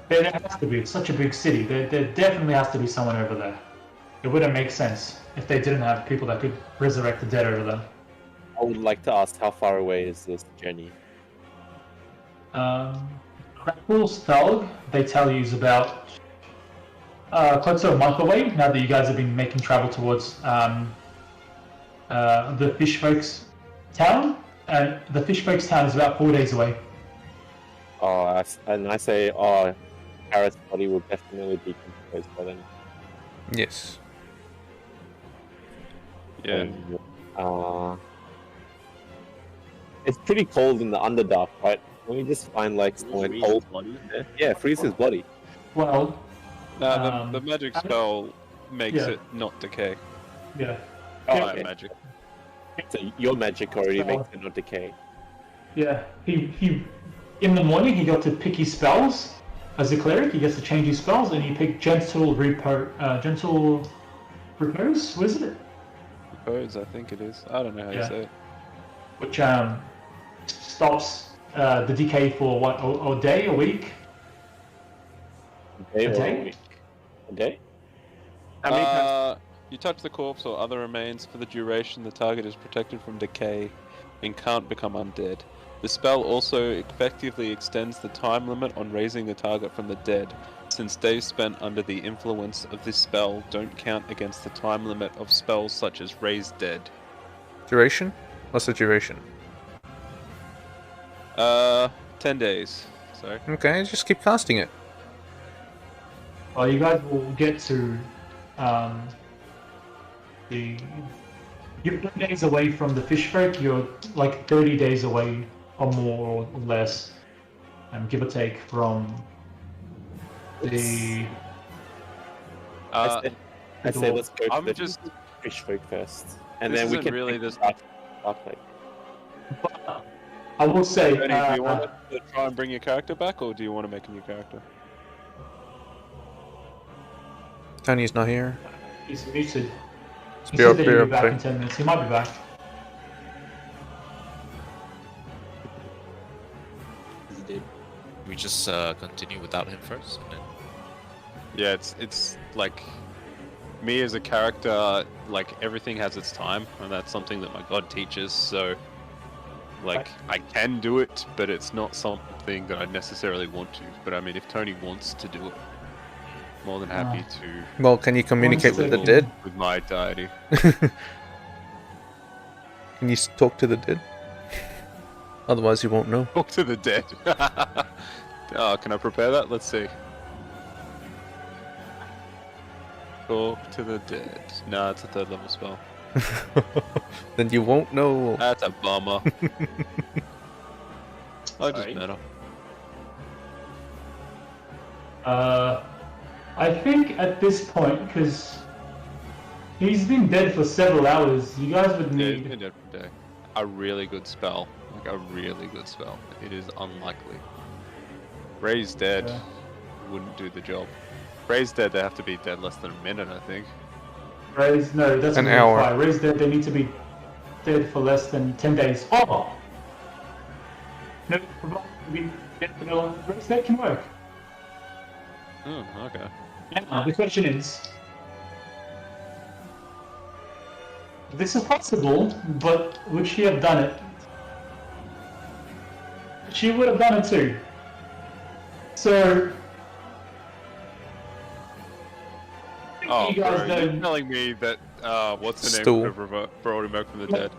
there has to be, it's such a big city, there definitely has to be someone over there. It wouldn't make sense if they didn't have people that could resurrect the dead over there. I would like to ask, how far away is this journey? Crackle Stalg, they tell you, is about close to a month away, now that you guys have been making travel towards the Fishfolk's town, and the Fishfolk's town is about 4 days away. And I say, Harris' body will definitely be decomposed by then. Yes. Yeah. And, it's pretty cold in the Underdark, right? Can we just find like somewhere cold? Yeah, freeze his body. Well, the magic spell makes it not decay. Yeah. My magic. So your magic already makes it not decay. Yeah, he in the morning he got to pick his spells as a cleric. He gets to change his spells, and he picked gentle repose. What is it? Repose, I think it is. I don't know how you say it. Which stops the decay for what? A day, a week? A day? A day? A day? You touch the corpse or other remains for the duration the target is protected from decay and can't become undead. The spell also effectively extends the time limit on raising the target from the dead, since days spent under the influence of this spell don't count against the time limit of spells such as Raise Dead. Duration? What's the duration? 10 days. Sorry. Okay, just keep casting it. Well, you guys will get to you're 10 days away from the Fishfolk. You're like 30 days away, or more or less, give or take, from the. I say let's go to the just Fishfolk first, and this then we isn't can really this. I will say. Do you want to try and bring your character back, or do you want to make a new character? Tony's not here. He's muted. He Be said that he'll be right back back. in 10 minutes. He might be back. Is he dead? We just continue without him first. And then... Yeah, it's like me as a character. Like everything has its time, and that's something that my god teaches. So, like I can do it, but it's not something that I necessarily want to. But I mean, if Tony wants to do it, more than happy to. Well, can you communicate with the dead? With my deity. Can you talk to the dead? Otherwise, you won't know. Talk to the dead. Can I prepare that? Let's see. Talk to the dead. Nah, it's a 3rd level spell. Then you won't know. That's a bummer. I just met her. I think at this point, because he's been dead for several hours, you guys would Yeah, he's need. been dead for a day. A really good spell. Like a really good spell. It is unlikely. Raise Dead wouldn't do the job. Raise Dead, they have to be dead less than a minute, I think. No, that's An hour. Raise dead, they need to be dead for less than 10 days. Oh! No, Raise dead can work. Oh, okay. Now, the question is, This is possible, but would she have done it? She would have done it too. So, Oh, you guys bro, you're don't. telling me that what's her Stool. name would have brought him back from the dead?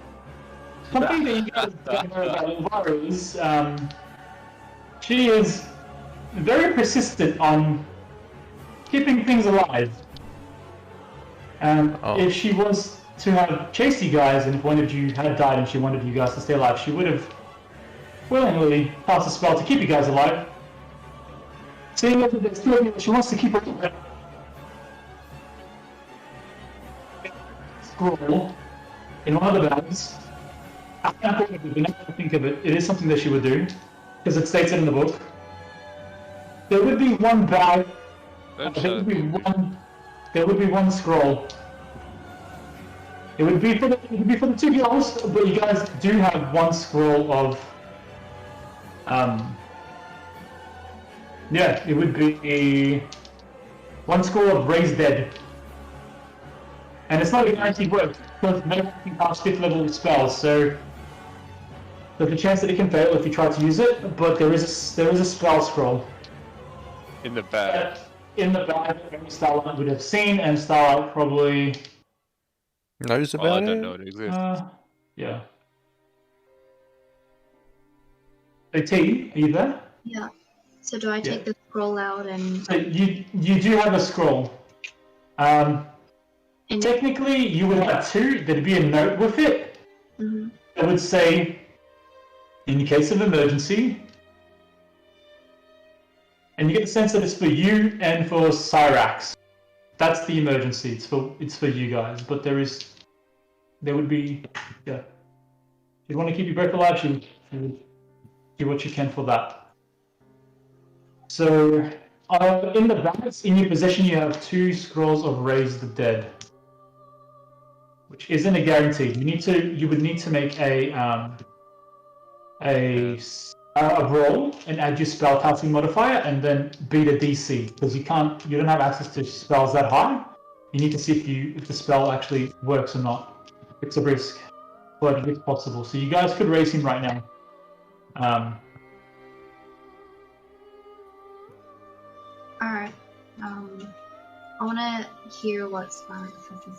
Something that you guys don't know about Elvira is she is very persistent on keeping things alive. Oh. If she was to have chased you guys, and if one of you had died and she wanted you guys to stay alive, she would have willingly cast a spell to keep you guys alive. Seeing as there's two of you that she wants to keep alive, scroll in one of the bags. I can't think of it, but now that I think of it, it is something that she would do, because it states it in the book. There would be one bag. There would be one scroll. It would be for the two girls, but you guys do have one scroll of. Yeah, it would be one scroll of Raised Dead. And it's not a guaranteed work, because nobody can cast 5th level spells, so there's a chance that it can fail if you try to use it, but there is a spell scroll. In the bag. In the bag that every Starlight would have seen, and Starlight probably knows Well, I about don't it? know it exists. yeah. Hey T, are you there? Yeah. So do I take the scroll out and... So you do have a scroll. Technically, you would have two. There'd be a note with it that would say, in case of emergency, and you get the sense that it's for you and for Cyrax. That's the emergency. It's for you guys. But there would be, yeah. If you want to keep your breath alive, you would do what you can for that. So, in the bags, in your possession, you have 2 scrolls of Raise the Dead, which isn't a guarantee. You would need to make a roll and add your spellcasting modifier, and then beat a DC, because you don't have access to spells that high. You need to see if the spell actually works or not. It's a risk, but it's possible. So you guys could race him right now. Alright. I want to hear what Cyrax has to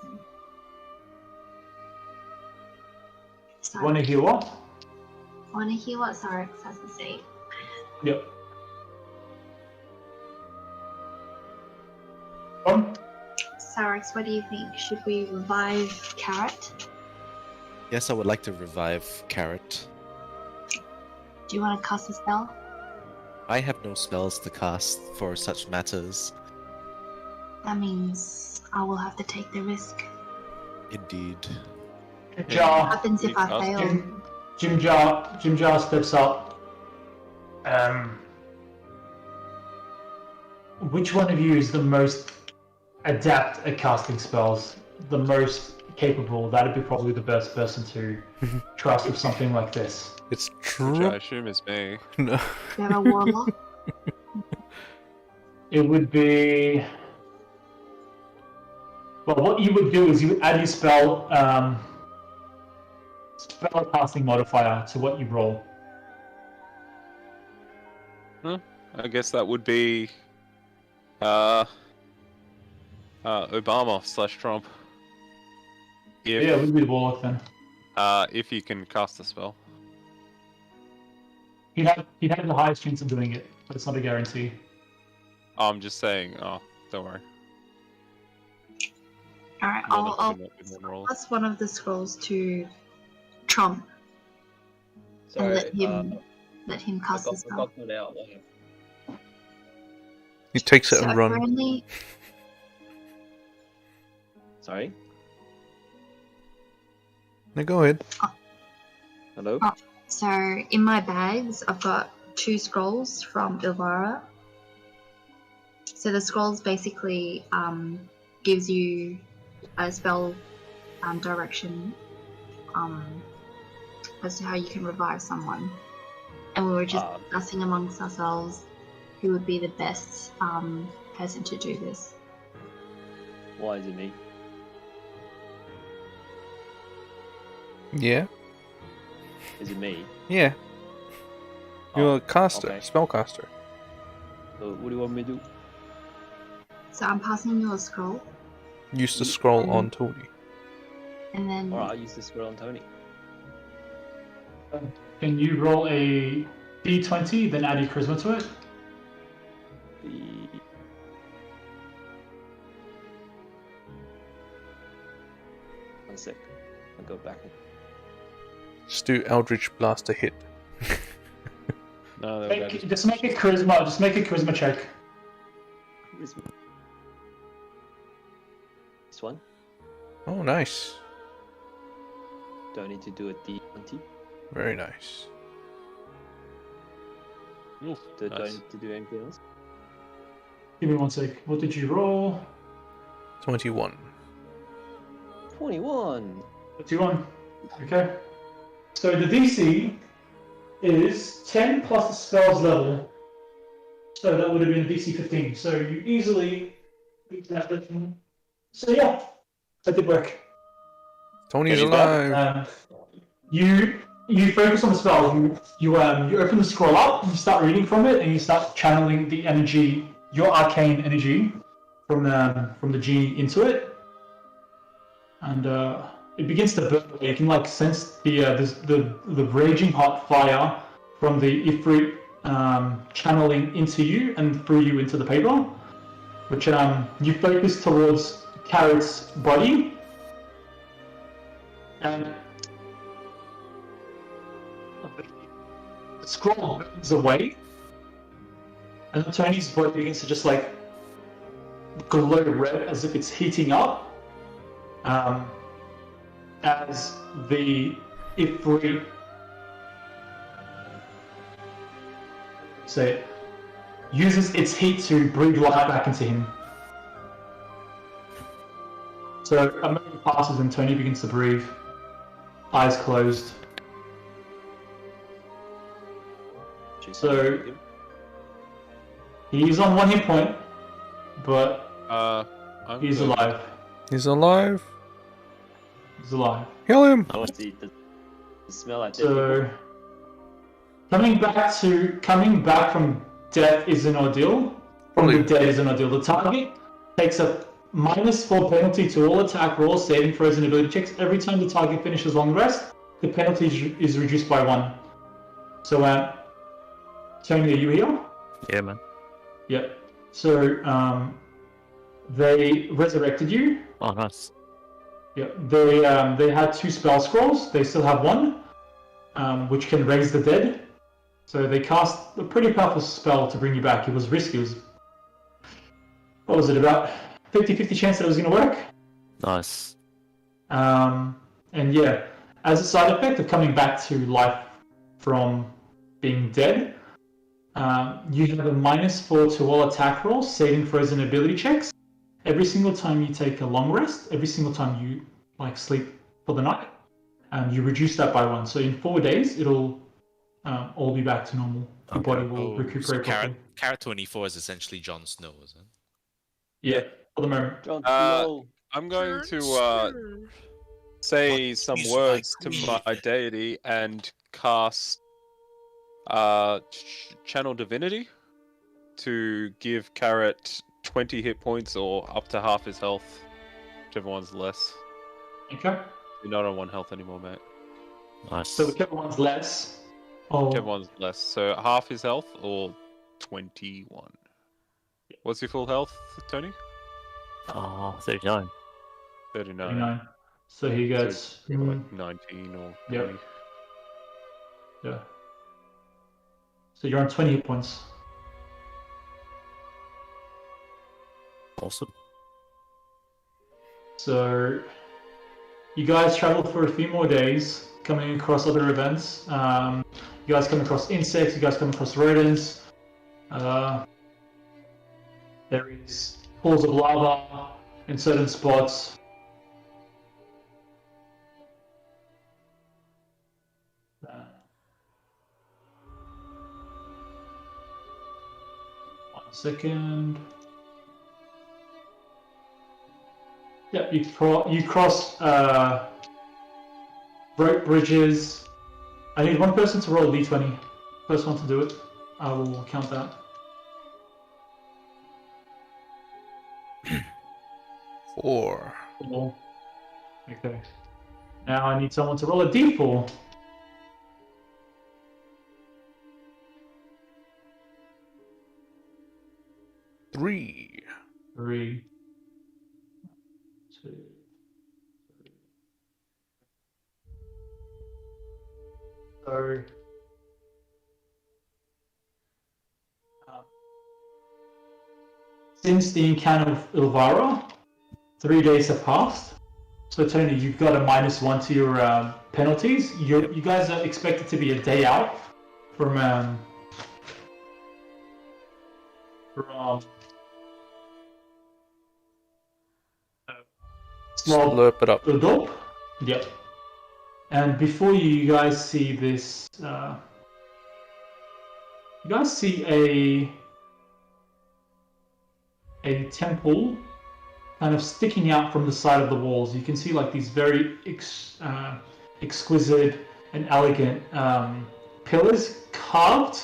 say. Want to hear what? I want to hear what Cyrax has to say. Yep. Cyrax, what do you think? Should we revive Carrot? Yes, I would like to revive Carrot. Do you want to cast a spell? I have no spells to cast for such matters. That means I will have to take the risk. Indeed. What happens if I fail? Jim Jar steps up. Which one of you is the most adept at casting spells? The most capable? That'd be probably the best person to trust with something like this. It's Which true. I assume is me. No. You have a warlock? It would be. Well, what you would do is you would add your spell casting modifier to what you roll. I guess that would be Obama/Trump. Yeah, it would be the warlock then. If you can cast a spell. He'd have the highest chance of doing it, but it's not a guarantee. I'm just saying. Oh, don't worry. Alright, One I'll of them with one roll. pass one of the scrolls to Trump and let him cast the spell. He takes it So and run. apparently, Sorry? Now go ahead. Hello? so in my bags, I've got 2 scrolls from Ilvara. So the scrolls basically gives you a spell direction as to how you can revive someone. And we were just discussing amongst ourselves who would be the best person to do this. Why is it me? Yeah. Is it me? Yeah. You're a caster, okay. spellcaster. So what do you want me to do? So I'm passing you a scroll, Use the scroll on Tony. and then Alright, I'll use this scroll on Tony. Can you roll a d20, then add your charisma to it? One sec. I'll go back. Just do Eldritch Blast a hit. No, Just make a charisma. Just make a charisma check. Charisma. This one. Oh, nice. Do I need to do a D20? Very nice. Do I nice. need to do anything else? Give me one sec. What did you roll? 21. 21! 21. Okay. So the DC is 10 plus the spell's level. So that would have been a DC 15. So you easily beat that. So yeah, that did work. Tony's alive. You focus on the spell. You open the scroll up. You start reading from it, and you start channeling the energy, your arcane energy, from the genie into it, and it begins to burn. You can like sense the raging hot fire from the Ifrit channeling into you and through you into the paper, which you focus towards Carrot's body. And the scroll burns away, and Tony's body begins to just like glow red as if it's heating up, as the Ifrit uses its heat to breathe life back into him. So a moment passes and Tony begins to breathe, eyes closed. So he's on 1 hit point, but he's alive. He's alive. He's alive. Kill him. I want to see the smell like So coming back from death is an ordeal. From the dead is an ordeal. The target takes a -4 penalty to all attack rolls, saving throws, and ability checks. Every time the target finishes long rest, the penalty is reduced by 1. So, Tony, are you here? Yeah, man. Yep. So, they resurrected you. Oh, nice. Yeah. They had 2 spell scrolls. They still have 1, which can raise the dead. So they cast a pretty powerful spell to bring you back. It was risky. It was, what was it, about 50-50 chance that it was going to work? Nice. And yeah, as a side effect of coming back to life from being dead, you have a -4 to all attack rolls, saving throws, and ability checks. Every single time you take a long rest, every single time you like sleep for the night, you reduce that by 1. So in 4 days, it'll all be back to normal. Your body will recuperate properly. Carrot 24 is essentially Jon Snow, isn't it? Yeah, for the moment. Jon Snow. I'm going to say some words to my deity and cast Channel Divinity to give Carrot 20 hit points or up to half his health, whichever one's less. Okay. You're not on 1 health anymore, mate. Nice. So whichever one's less. Oh. Whichever one's less. So half his health or 21. What's your full health, Tony? 39. 39. So he gets So, like 19 or 20. Yep. Yeah. So you're on 20 hit points. Awesome. So you guys travel for a few more days, coming across other events. You guys come across insects, you guys come across rodents. There is pools of lava in certain spots. One second. Yeah, you cross broke bridges. I need one person to roll a d20. First one to do it, I will count that. 4. 4. Okay. Now I need someone to roll a d4. 3. 3. 2. 3. So. Since the encounter with Ilvara, 3 days have passed. So Tony, you've got a -1 to your penalties. You guys are expected to be a day out from Slurp it up. Udop. Yep. And before you guys see this, you guys see a temple kind of sticking out from the side of the walls. You can see like these very exquisite and elegant pillars carved,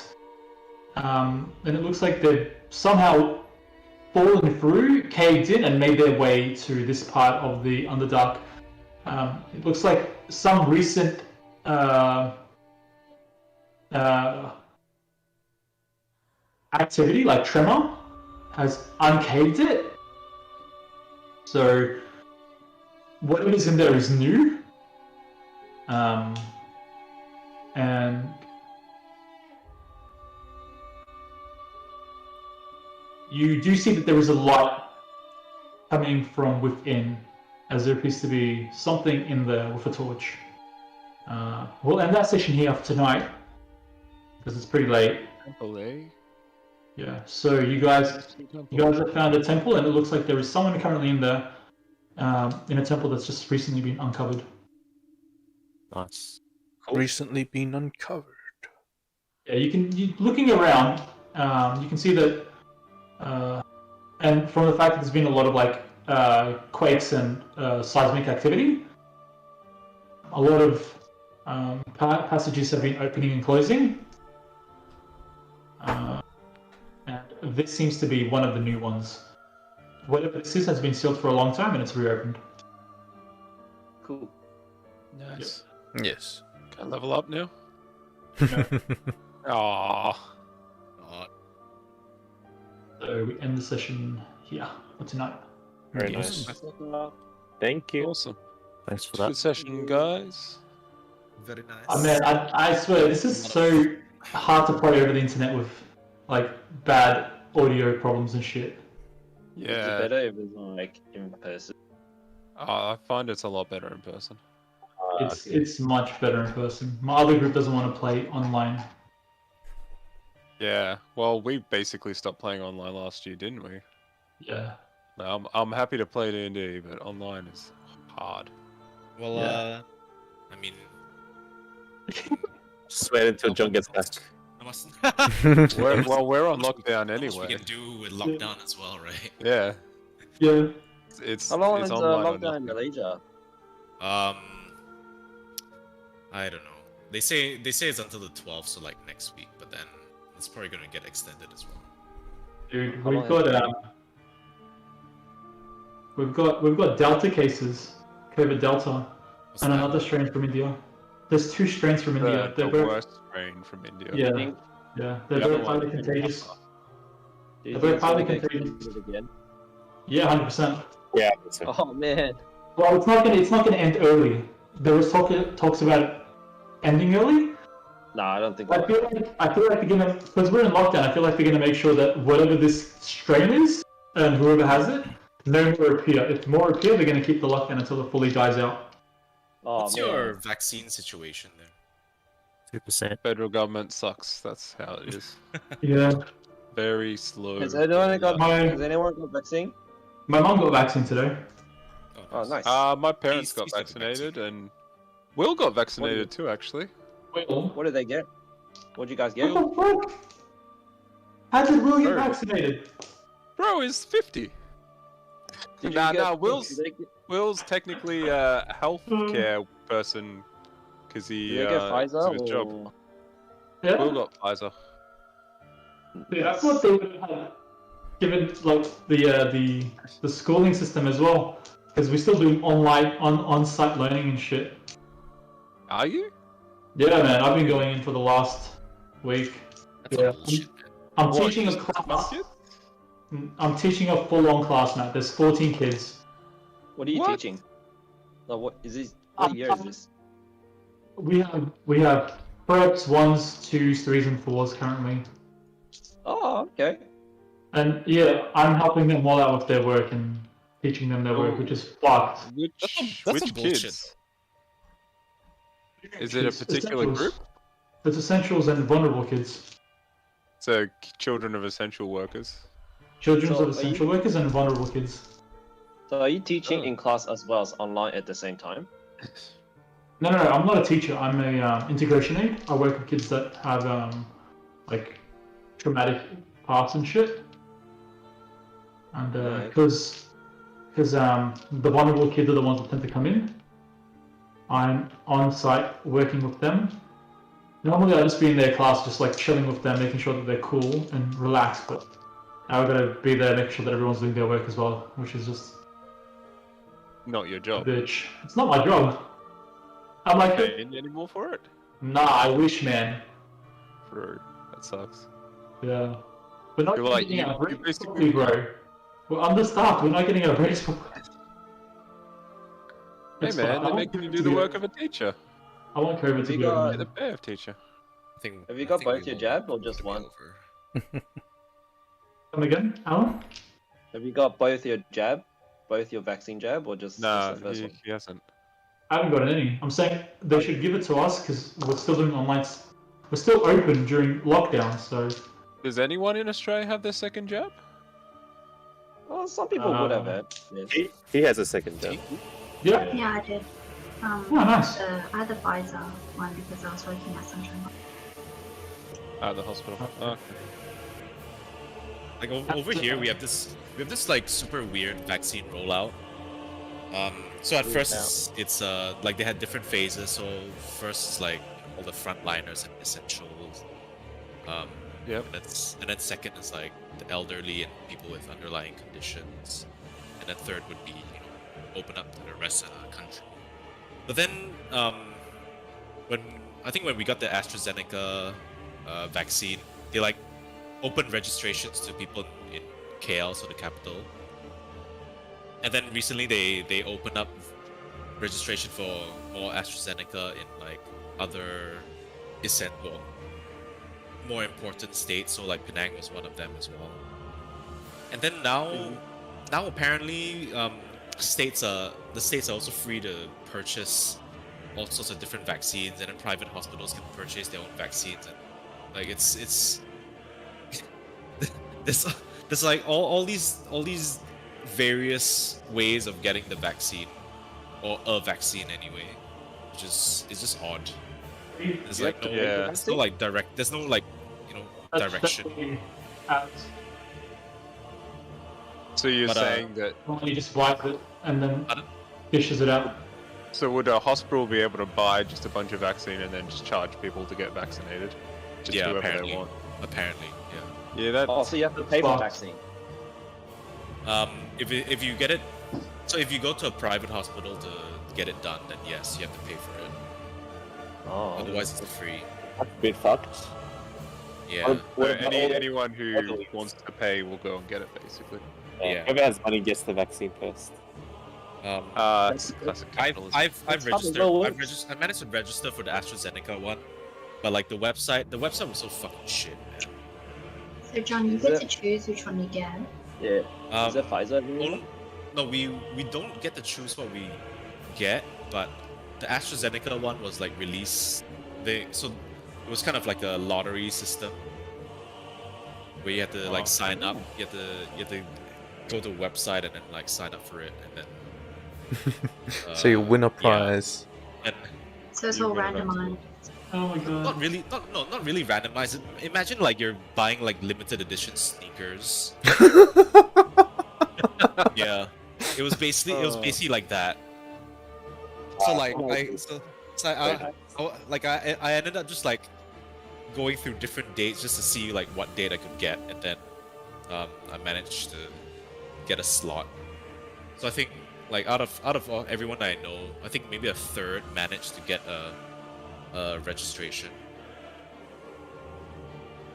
and it looks like they've somehow fallen through, caved in, and made their way to this part of the Underdark. It looks like some recent activity, like tremor, has uncaved it. So whatever's in there is new, and you do see that there is a light coming from within, as there appears to be something in there with a torch. We'll end that session here for tonight, because it's pretty late. Temple, eh? Yeah, so you guys have found a temple, and it looks like there is someone currently in there, in a temple that's just recently been uncovered. Nice. Recently been uncovered. Yeah, looking around, you can see that, and from the fact that there's been a lot of like quakes and seismic activity, a lot of passages have been opening and closing. And this seems to be one of the new ones. Whatever this is has been sealed for a long time, and it's reopened. Cool. Nice. Yes. Can I level up now? No. Aww. So we end the session here for tonight. Very Yes. nice. Thank you. Awesome. Thanks for Good that. session, guys. Very nice. Oh man, I swear this is so hard to play over the internet with like bad audio problems and shit. It's Yeah. better if it's like in person. I find it's a lot better in person. It's much better in person. My other group doesn't want to play online. Yeah. Well, we basically stopped playing online last year, didn't we? Yeah. I'm happy to play D&D, but online is hard. Well, Yeah. I mean, Just wait until John gets back. I must. We're on lockdown Not much anyway. we can do with lockdown as well, right? Yeah. Yeah. It's How long it's is online on lockdown in nothing. Malaysia? I don't know. They say it's until the 12th, so like next week. But then it's probably gonna get extended as well. Dude, How we've long got Delta cases, COVID Delta, What's and that? another strain from India. There's 2 strains from India. The They're both, worst strain from India. yeah, Think- yeah, they're The other both one highly is contagious. Do you They're think both highly it's gonna get contagious. extended again? Yeah, 100%. Yeah. That's it. Oh man. Well, it's not gonna end early. There was talks about it ending early. No, I don't think. I feel like they're gonna, because we're in lockdown. I feel like they're gonna make sure that whatever this strain is, and whoever has it, no more appear. If more appear, they're gonna keep the lockdown until it fully dies out. Oh What's man. your vaccine situation there? 2%. Federal government sucks. That's how it is. Yeah. Very slow. Has anyone got? My- Has anyone got vaccine? My mom got vaccinated today. Oh, nice. My parents got He's got the vaccinated, and Will got vaccinated too, actually. What did they get? What did you guys get? What the fuck? How did Will get Sure. vaccinated? Bro, he's 50. Did you Nah, get- nah, did Will's they get- Will's technically a healthcare person because he Do they get it's Pfizer his job. or... Yeah. Will got Pfizer. Yeah, I thought they would have given like the schooling system as well, because we're still doing online on-site learning and shit. Are you? Yeah, man, I've been going in for the last week. That's Yeah. some bullshit, man. I'm What, teaching a just class. kids? I'm teaching a full-on class, Matt. There's 14 kids. What are you What? teaching? No, what is this? What year is this? We have preps 1s, 2s, 3s, and 4s currently. Oh, okay. And yeah, I'm helping them all out with their work and teaching them their work, which is fucked. That's Which some bullshit. kids? Is it a particular Essentials. group? It's essentials and vulnerable kids. So children of essential workers. Children So of are essential you- workers and vulnerable kids. So are you teaching Oh. in class as well as online at the same time? No, I'm not a teacher. I'm a integration aide. I work with kids that have like traumatic pasts and shit. And Right. because the vulnerable kids are the ones that tend to come in, I'm on site working with them. Normally, I'll just be in their class, just like chilling with them, making sure that they're cool and relaxed. But now I've got to be there, make sure that everyone's doing their work as well, which is just Not your a job. bitch. It's not my job. I'm like, Paying any more for it? nah, I wish, man. Bro, that sucks. Yeah. We're not You're like, getting you our breaks basically- properly, bro. We're understaffed. We're not getting our breaks properly. Hey It's man, fine. I they're want making you COVID do to the go- work of a teacher. I want COVID to We go. got- You're the man. pay of teacher. I think, Have you I got think we both your will- jab or it'll just be one? over. Come again, Alan? Have you got both your jab, both your vaccine jab, or just Nah, the first one? he hasn't. I haven't got any. I'm saying they should give it to us because we're still doing online. We're still open during lockdown, so Does anyone in Australia have their second jab? Well, some people would have it. Yes. He has a second jab. yeah. Yeah, I did. Oh, nice. I had the Pfizer one because I was working at Sunshine. At the hospital. Oh, Like over here, we have this like super weird vaccine rollout. So at first it's like they had different phases. So first it's like all the frontliners and essentials. Yep. And then second is like the elderly and people with underlying conditions. And then third would be open up to the rest of the country. But then when we got the AstraZeneca vaccine, they like opened registrations to people in KL, so the capital. And then recently they opened up registration for more AstraZeneca in like other more important states, so like Penang was one of them as well. And then now apparently the states are also free to purchase all sorts of different vaccines, and then private hospitals can purchase their own vaccines, and like it's there's like all these various ways of getting the vaccine, or a vaccine anyway, which is just odd. There's like no Yeah. there's no like direct there's no like direction. So you're But, saying that? You just wipe it and then dishes it out. So would a hospital be able to buy just a bunch of vaccine and then just charge people to get vaccinated? Just Yeah, whoever apparently. they want. Apparently, yeah. Yeah, that. Oh, so you have to pay for Fuck. vaccine. If you get it, so if you go to a private hospital to get it done, then yes, you have to pay for it. Oh. Otherwise, it's free. That's a bit fucked. Yeah. So What about all the anyone who elderly? wants to pay will go and get it, basically. Yeah. Whoever has money gets the vaccine first. It's classic I've capitalism. I've That's registered. how it I've registered. I managed to register for the AstraZeneca one, but like the website was so fucking shit, man. So John, you Is get it- to choose which one you get. Yeah. Is it Pfizer? everyone? No, we don't get to choose what we get, but the AstraZeneca one was like released. So it was kind of like a lottery system where you had to like sign up. You had to go to a website and then like sign up for it, and then So you win a yeah. prize. And So it's You all win a randomized. Oh my god. not really randomized. Imagine like you're buying like limited edition sneakers. Yeah, it was basically like that. So like So I ended up just like going through different dates just to see like what date I could get, and then I managed to get a slot. So I think like out of everyone I know, I think maybe a third managed to get a registration.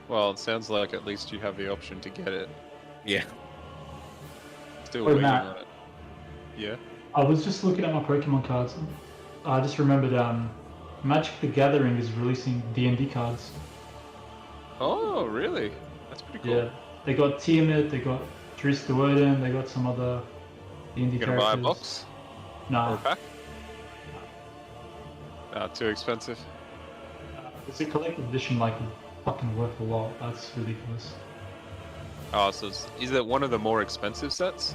Well, it sounds like at least you have the option to get it. Yeah. Still Wait, waiting Matt. on it. Yeah. I was just looking at my Pokemon cards. I just remembered Magic the Gathering is releasing D&D cards. Oh, really? That's pretty cool. Yeah, they got Tiamat, they got Triss the Woden, they got some other D&D You gonna characters. buy a box? Or a Nah, pack? Too expensive. it's a collector's edition, like fucking worth a lot. That's ridiculous. Oh, so is it one of the more expensive sets?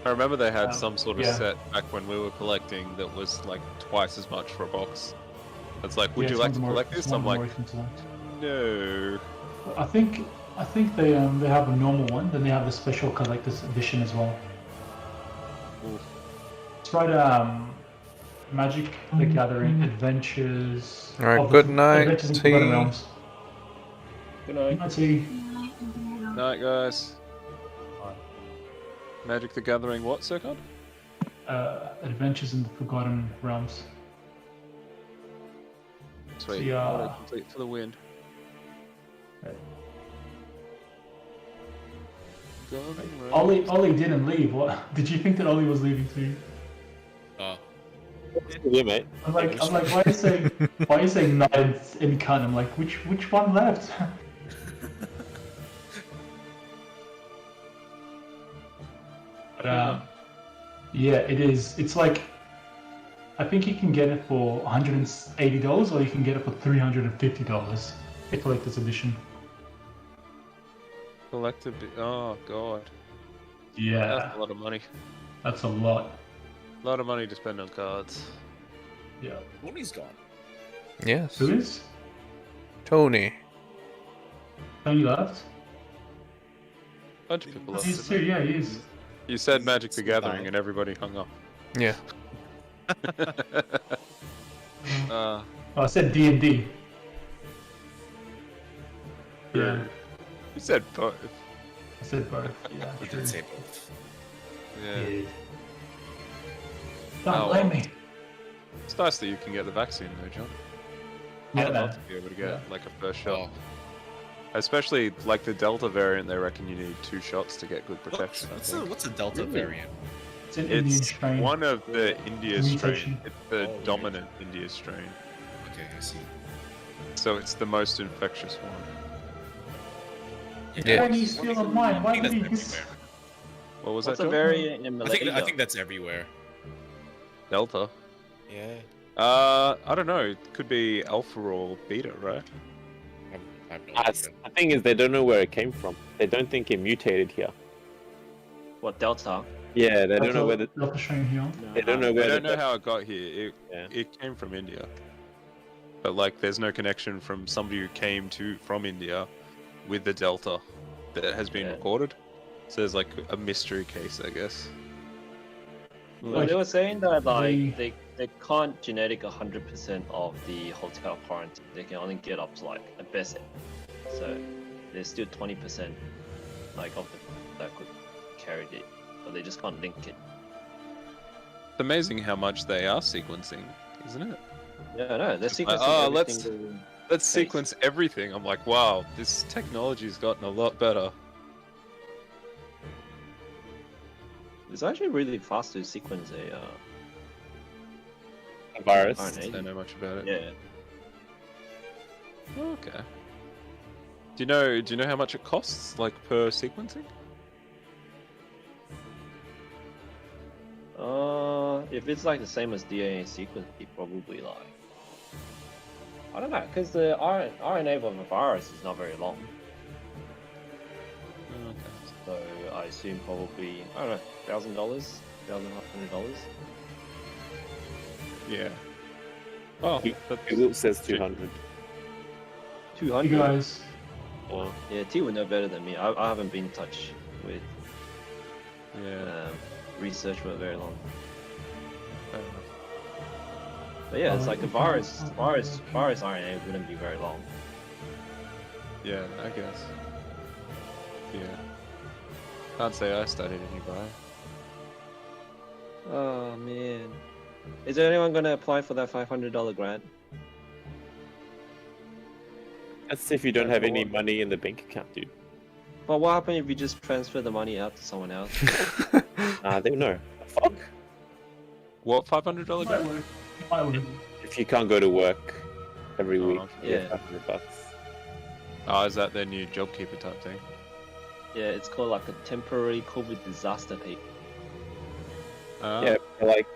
I remember they had some sort of yeah. set back when we were collecting that was like twice as much for a box. It's like, would Yeah, you it's like one to of the more- collect it's this? one I'm of the like, more expensive ones. no. I think they have a normal one, then they have the special collector's edition as well. Oof. It's right, Magic the Gathering Adventures. Alright, of good the- night, Adventures in Forgotten T. Realms. Good Good night. night, T. Night, guys. Magic the Gathering, what, Sircon? Adventures in the Forgotten Realms. Sweet. See ya. Auto complete for the win. Right. Gathering Ollie didn't leave. What? Did you think that Ollie was leaving too? Yeah, mate. I'm like, why are you saying night and cunt? I'm like, which one left? But yeah, it is. It's like, I think you can get it for $180, or you can get it for $350. The collector's edition. Collector. Oh god. Yeah, That's a lot of money. that's a lot. A lot of money to spend on cards. Yeah. Tony's gone. Yes. Who is? Tony. Tony left. Bunch of people. He's left, too. Yeah, he is. You said Magic the Gathering and everybody hung up. Yeah. uh, Oh, I said D&D. Yeah, you said both. I said both. Yeah, He true. did say both. Yeah. Yeah. Don't Oh, blame well. me. It's nice that you can get the vaccine though, John. Yeah, I'd love man. to be able to get Yeah. like a first shot. Oh. Especially like the Delta variant, they reckon you need 2 shots to get good protection. I think. What's a Delta Really? variant? It's an Indian It's strain. one of the India strain. Mutation. It's the Oh, dominant India strain. Okay, I see. So it's the most infectious one. Yeah. Why do you steal on mine? Why I think did that's you? everywhere. What was What's that? a John? variant in Malaysia? I think that's everywhere. Delta. Yeah. I don't know. It could be alpha or beta, right? I have no That's, idea. the thing is, they don't know where it came from. They don't think it mutated here. What, Delta? Yeah, they don't know where the, Delta strain here. they don't know I where don't the, know how it got here. Yeah. It came from India, but like, there's no connection from somebody who came from India with the Delta that has been Yeah. recorded. So there's like a mystery case, I guess. Well, they were saying that like the- they can't genetic 100% of the hotel quarantine. They can only get up to like a best. So there's still 20% like of the that could carry it, but they just can't link it. It's amazing how much they are sequencing, isn't it? Yeah, no, they're Just like, sequencing oh, every let's- single- Let's Case. sequence everything. I'm like, wow, this technology's gotten a lot better. It's actually really fast to sequence a virus. I RNA. don't know much about it. Yeah. Okay. Do you know how much it costs, like per sequencing? If it's like the same as DNA sequence, it probably like I don't know, because the RNA of a virus is not very long, Okay. so I assume probably I don't know, $1,000, $1,500. Yeah. Oh, Google says 200. 200. You guys, Oh. Yeah, T would know better than me. I haven't been in touch with yeah. research for very long. Fair enough. But yeah, it's like the virus RNA wouldn't be very long. Yeah, I guess. Yeah. Can't say I studied any bio. Oh man. Is there anyone gonna apply for that $500 grant? That's if you don't have any money in the bank account, dude. But what happens if you just transfer the money out to someone else? They know. Fuck. What $500 Might grant? work. Might work. If you can't go to work every Oh, week, okay. you Yeah. get $500. Oh, is that their new JobKeeper type thing? Yeah, it's called like a temporary COVID disaster pay. Yeah, but, like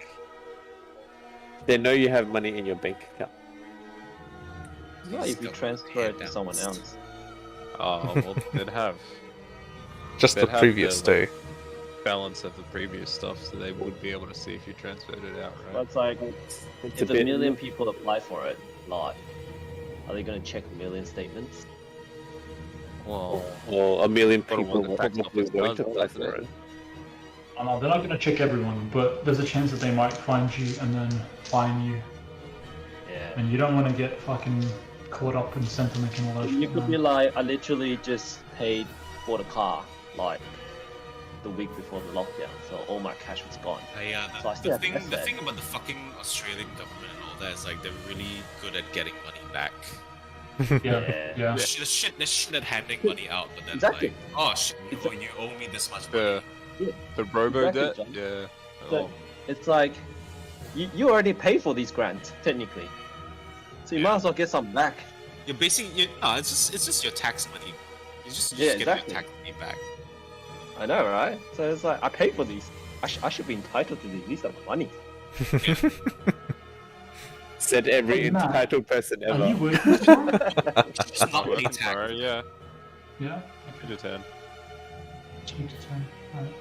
they know you have money in your bank account. Not if you transfer it to someone else. Oh, well, they'd have Just the They'd have previous the, day. balance of the previous stuff, so they would be able to see if you transferred it out, right? That's like, It's if a a bit. million people apply for it, like, are they gonna check a million statements? Well, Or a million But people what the will tax probably office going to does, apply doesn't for it? it. I know they're not going to check everyone, but there's a chance that they might find you and then fine you, Yeah. and you don't want to get fucking caught up in sentiment and all that You shit. could be man. like, I literally just paid for the car, like, the week before the lockdown, so all my cash was gone. Yeah, So I still have the asset. thing about the fucking Australian government and all that is like they're really good at getting money back. Yeah, Yeah. yeah. They're shit at handing money out, but then Exactly. like, oh shit, It's you owe me this much money. the robo debt, Exactly, yeah. So Oh, it's like, you already pay for these grants, technically. So you might as well get some back. You're basically, no, it's just your tax money. You just Yeah, get exactly. your tax money back. I know, right? So it's like, I paid for these. I should be entitled to these. These are money. Said every Hey, Matt, entitled person Are you ever. working tomorrow? Just not pay working tax. tomorrow, yeah. Yeah. 2 to 10. 2 to 10. Alright.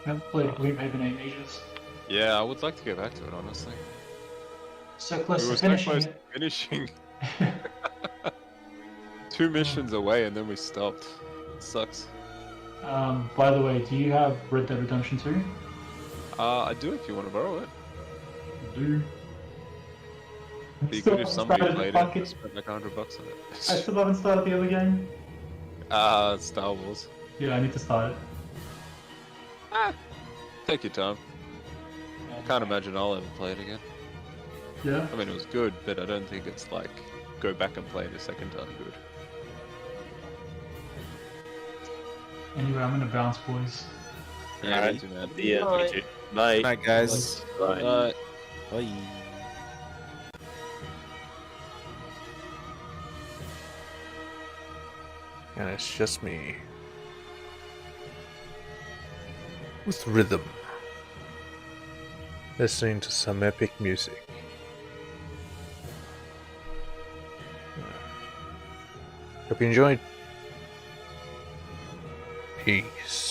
I haven't played Gloomhaven in ages. Yeah, I would like to go back to it, honestly. So close We to were so finishing close to it. finishing. 2 missions away and then we stopped. It sucks. By the way, do you have Red Dead Redemption 2? I do if you want to borrow it. Do. Be Still good if haven't somebody started played fucking- it. Spent like $100 on I it. still haven't started the other game. Star Wars. Yeah, I need to start it. Take your time. Can't imagine I'll ever play it again. Yeah. I mean, it was good, but I don't think it's like go back and play it a second time good. Anyway, I'm gonna bounce, boys. Yeah, Alright. me too, man. Yeah, Bye. me too. Bye. Night, guys. Bye. Bye. And it's just me. With rhythm. Listening to some epic music. Hope you enjoyed. Peace.